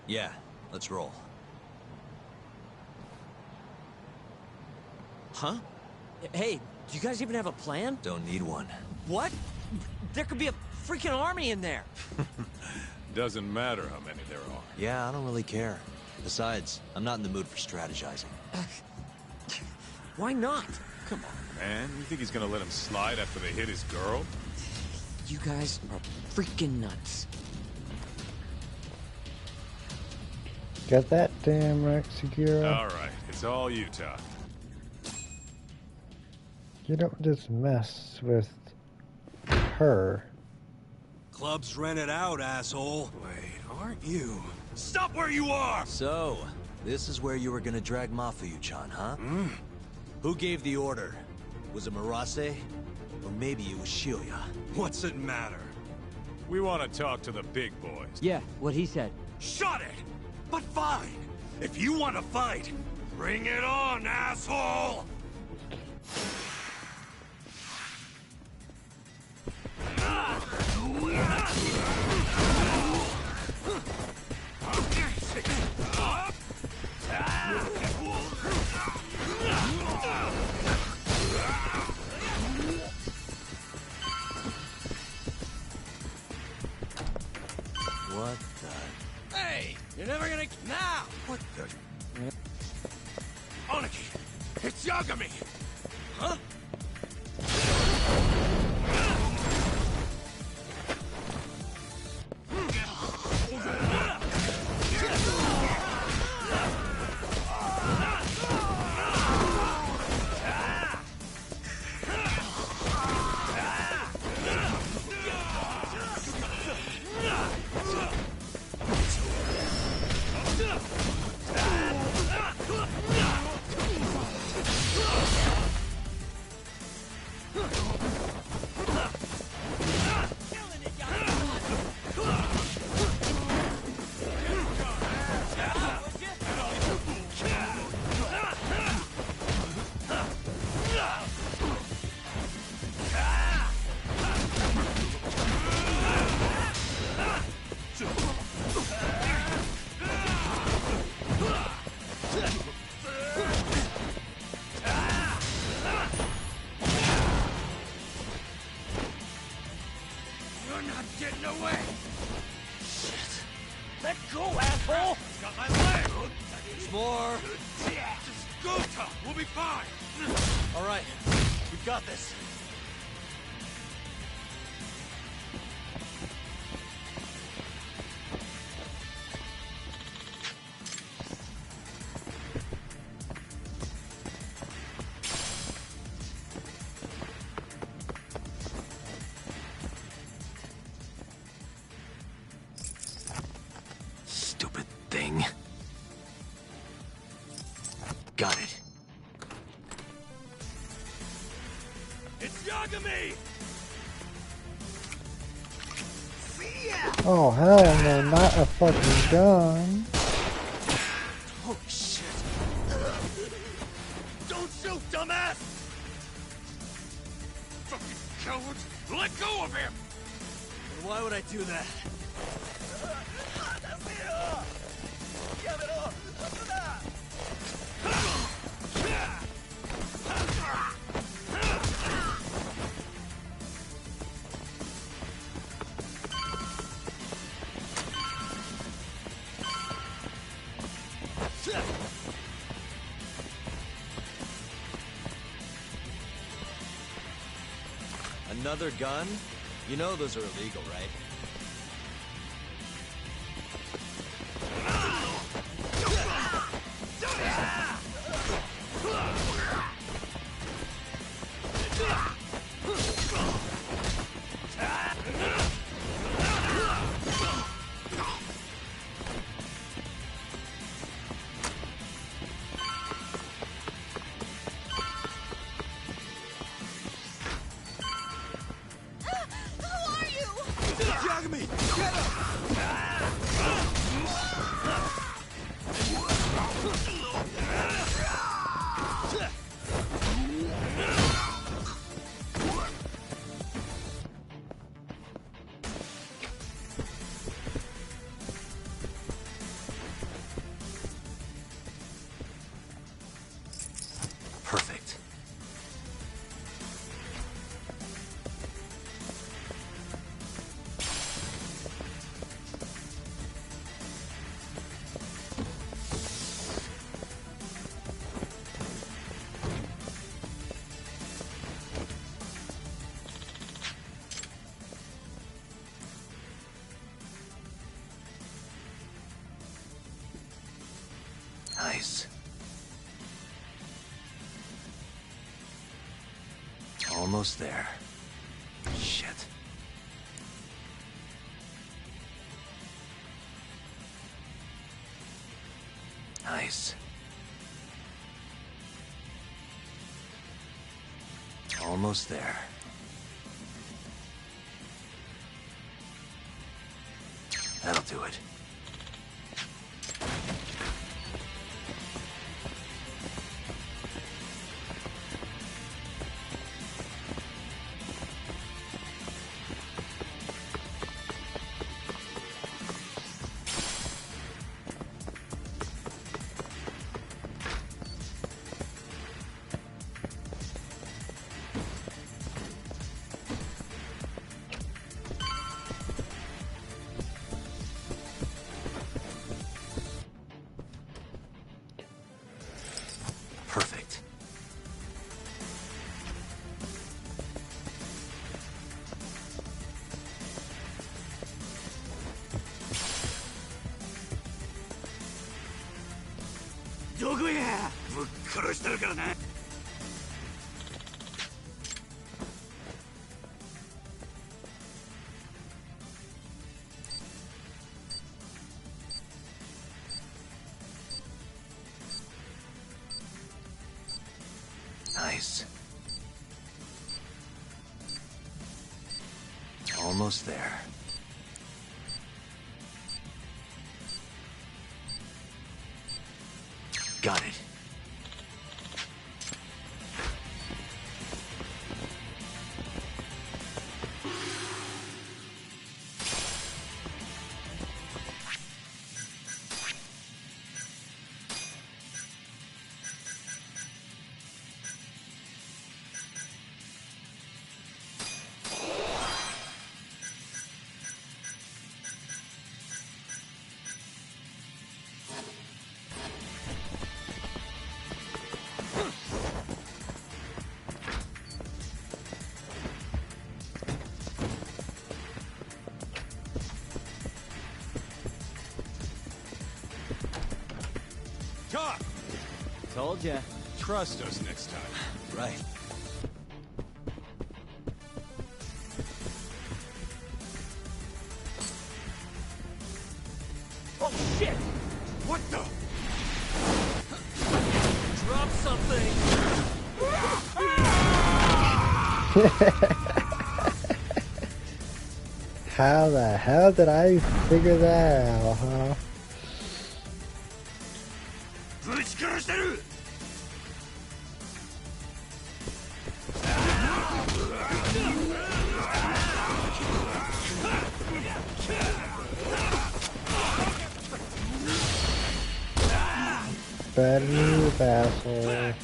Yeah, let's roll. Huh? Hey, do you guys even have a plan? Don't need one. What? There could be a freaking army in there! Doesn't matter how many there are. Yeah, I don't really care. Besides, I'm not in the mood for strategizing. Why not? Come on, man. You think he's gonna let him slide after they hit his girl? You guys are freaking nuts. Get that damn Rex, Segura. Alright, it's all you, Todd. You don't just mess with her. Club's rented out, asshole. Wait, aren't you? Stop where you are! So, this is where you were gonna drag Mafuyu-chan, huh? Who gave the order? Was it Murase? Or maybe it was Shibuya? What's it matter? We want to talk to the big boys. Yeah, what he said. Shut it! But fine! If you want to fight, bring it on, asshole! What the? Hey! You're never gonna... Now! What the... Oniki! It's Yagami! Huh? Got it. It's Yagami! Oh, hell no, not a fucking gun. Holy shit! Don't shoot, dumbass! Fucking cowards! Let go of him! Why would I do that? Another gun? You know those are illegal, right? Who are you? Almost there. Shit. Nice. Almost there. That'll do it. Perfect. Nice. Almost there. Got it. Talk! Told ya. Trust us next time. Right. Oh shit! What the? Drop something! How the hell did I figure that out, huh? Better move, asshole.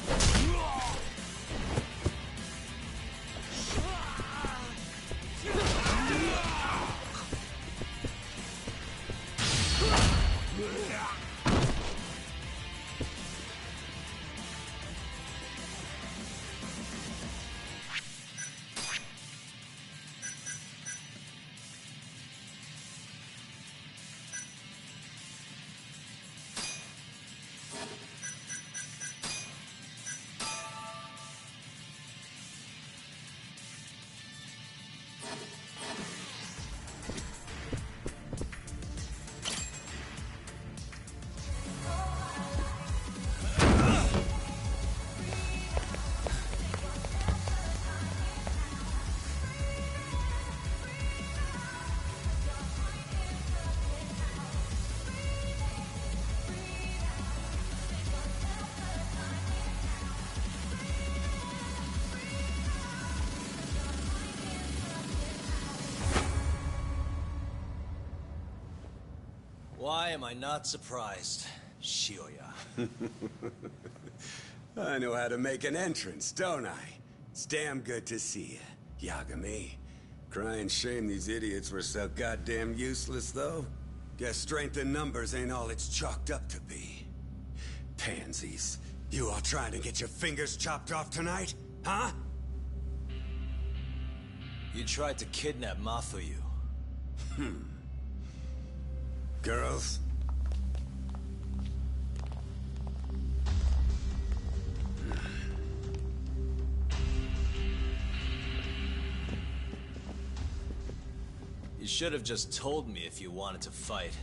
Why am I not surprised? Shioya. I know how to make an entrance, don't I? It's damn good to see you, Yagami. Crying shame these idiots were so goddamn useless, though. Guess strength in numbers ain't all it's chalked up to be. Pansies. You all trying to get your fingers chopped off tonight? Huh? You tried to kidnap Matsuyu. Girls? You should have just told me if you wanted to fight.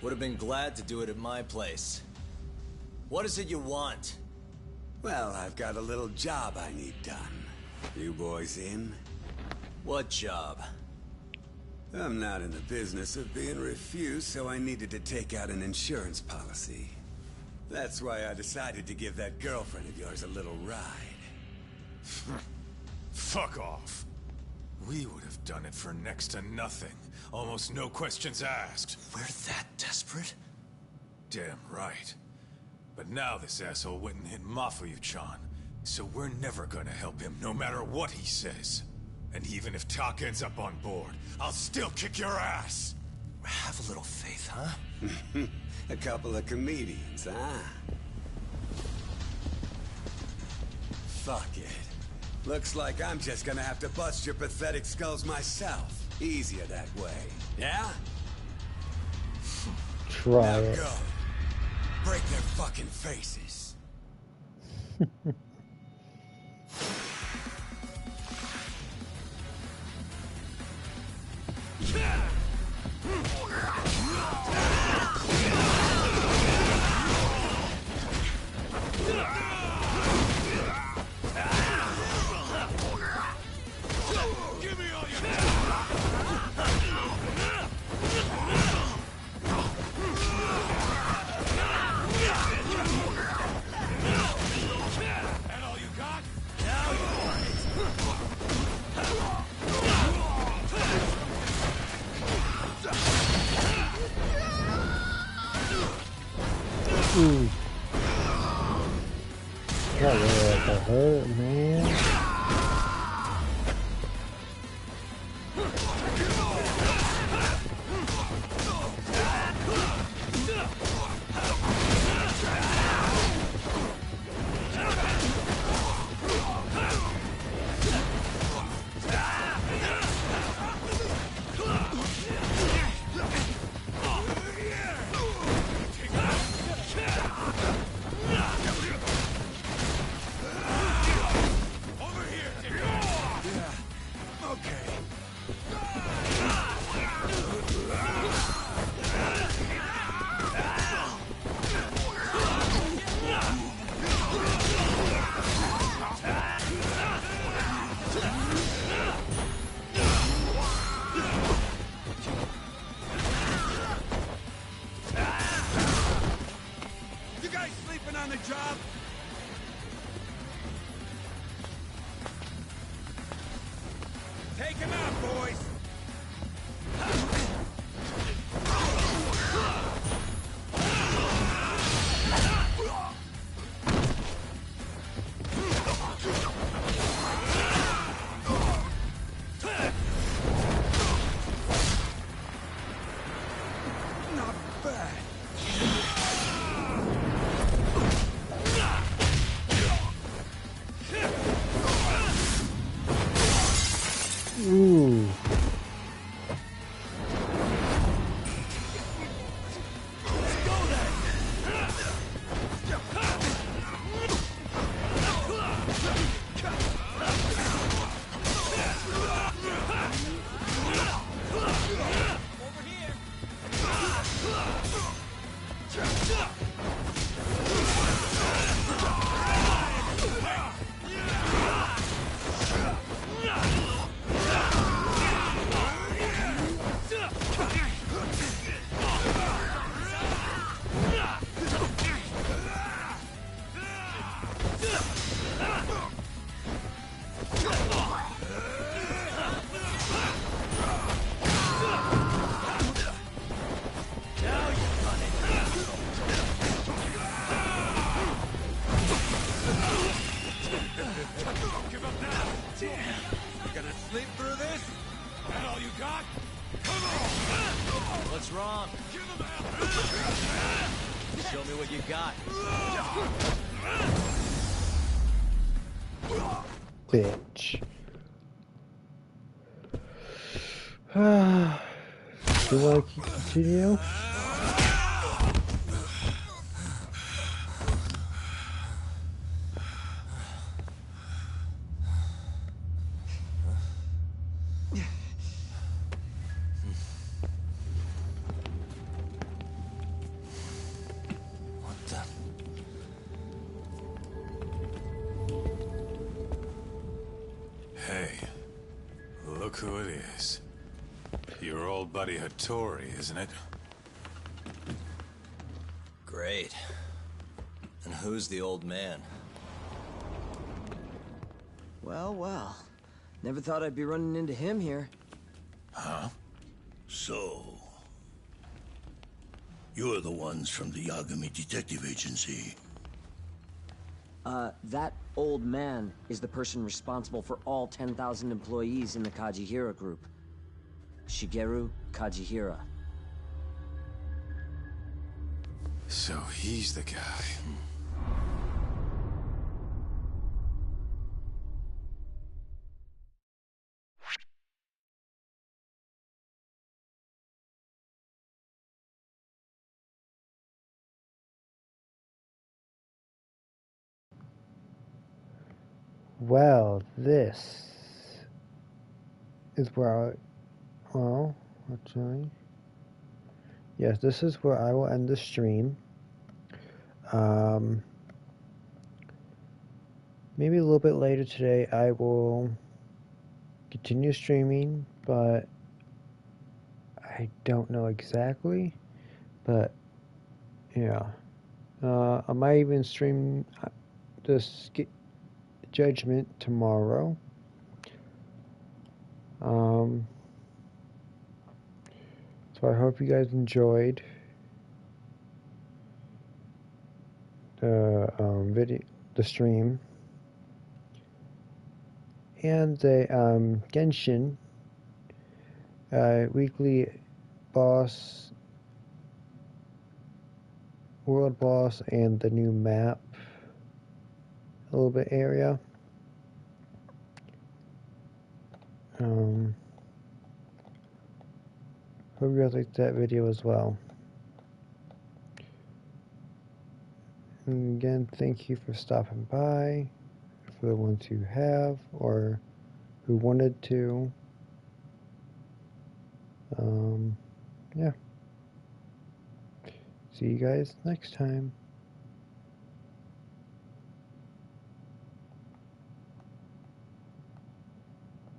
Would have been glad to do it at my place. What is it you want? Well, I've got a little job I need done. You boys in? What job? I'm not in the business of being refused, so I needed to take out an insurance policy. That's why I decided to give that girlfriend of yours a little ride. Fuck off. We would have done it for next to nothing. Almost no questions asked. We're that desperate? Damn right. But now this asshole went and hit Mafuyu-chan, so we're never gonna help him, no matter what he says. And even if Tak ends up on board, I'll still kick your ass! Have a little faith, huh? A couple of comedians, huh? Fuck it. Looks like I'm just gonna have to bust your pathetic skulls myself. Easier that way, yeah? Try it. Go. Break their fucking faces. Ooh. That really like to hurt, man. Take him out, boys! Not bad. Ooh. What's wrong? Show me what you got. Bitch. Do you want to continue? who it is. Your old buddy Hattori, isn't it? Great. And who's the old man? Well, well. Never thought I'd be running into him here. Huh? So... you're the ones from the Yagami Detective Agency. That old man is the person responsible for all 10,000 employees in the Kajihira group. Shigeru Kajihira. So he's the guy. Well, this is where well, actually, yes, this is where I will end the stream. Maybe a little bit later today I will continue streaming, but I don't know exactly. But yeah, I might even stream this Judgment tomorrow. So I hope you guys enjoyed the the stream, and the Genshin weekly boss, world boss, and the new map, a little bit area. Hope you guys liked that video as well. And again, thank you for stopping by, for the ones who have or who wanted to. Yeah. See you guys next time.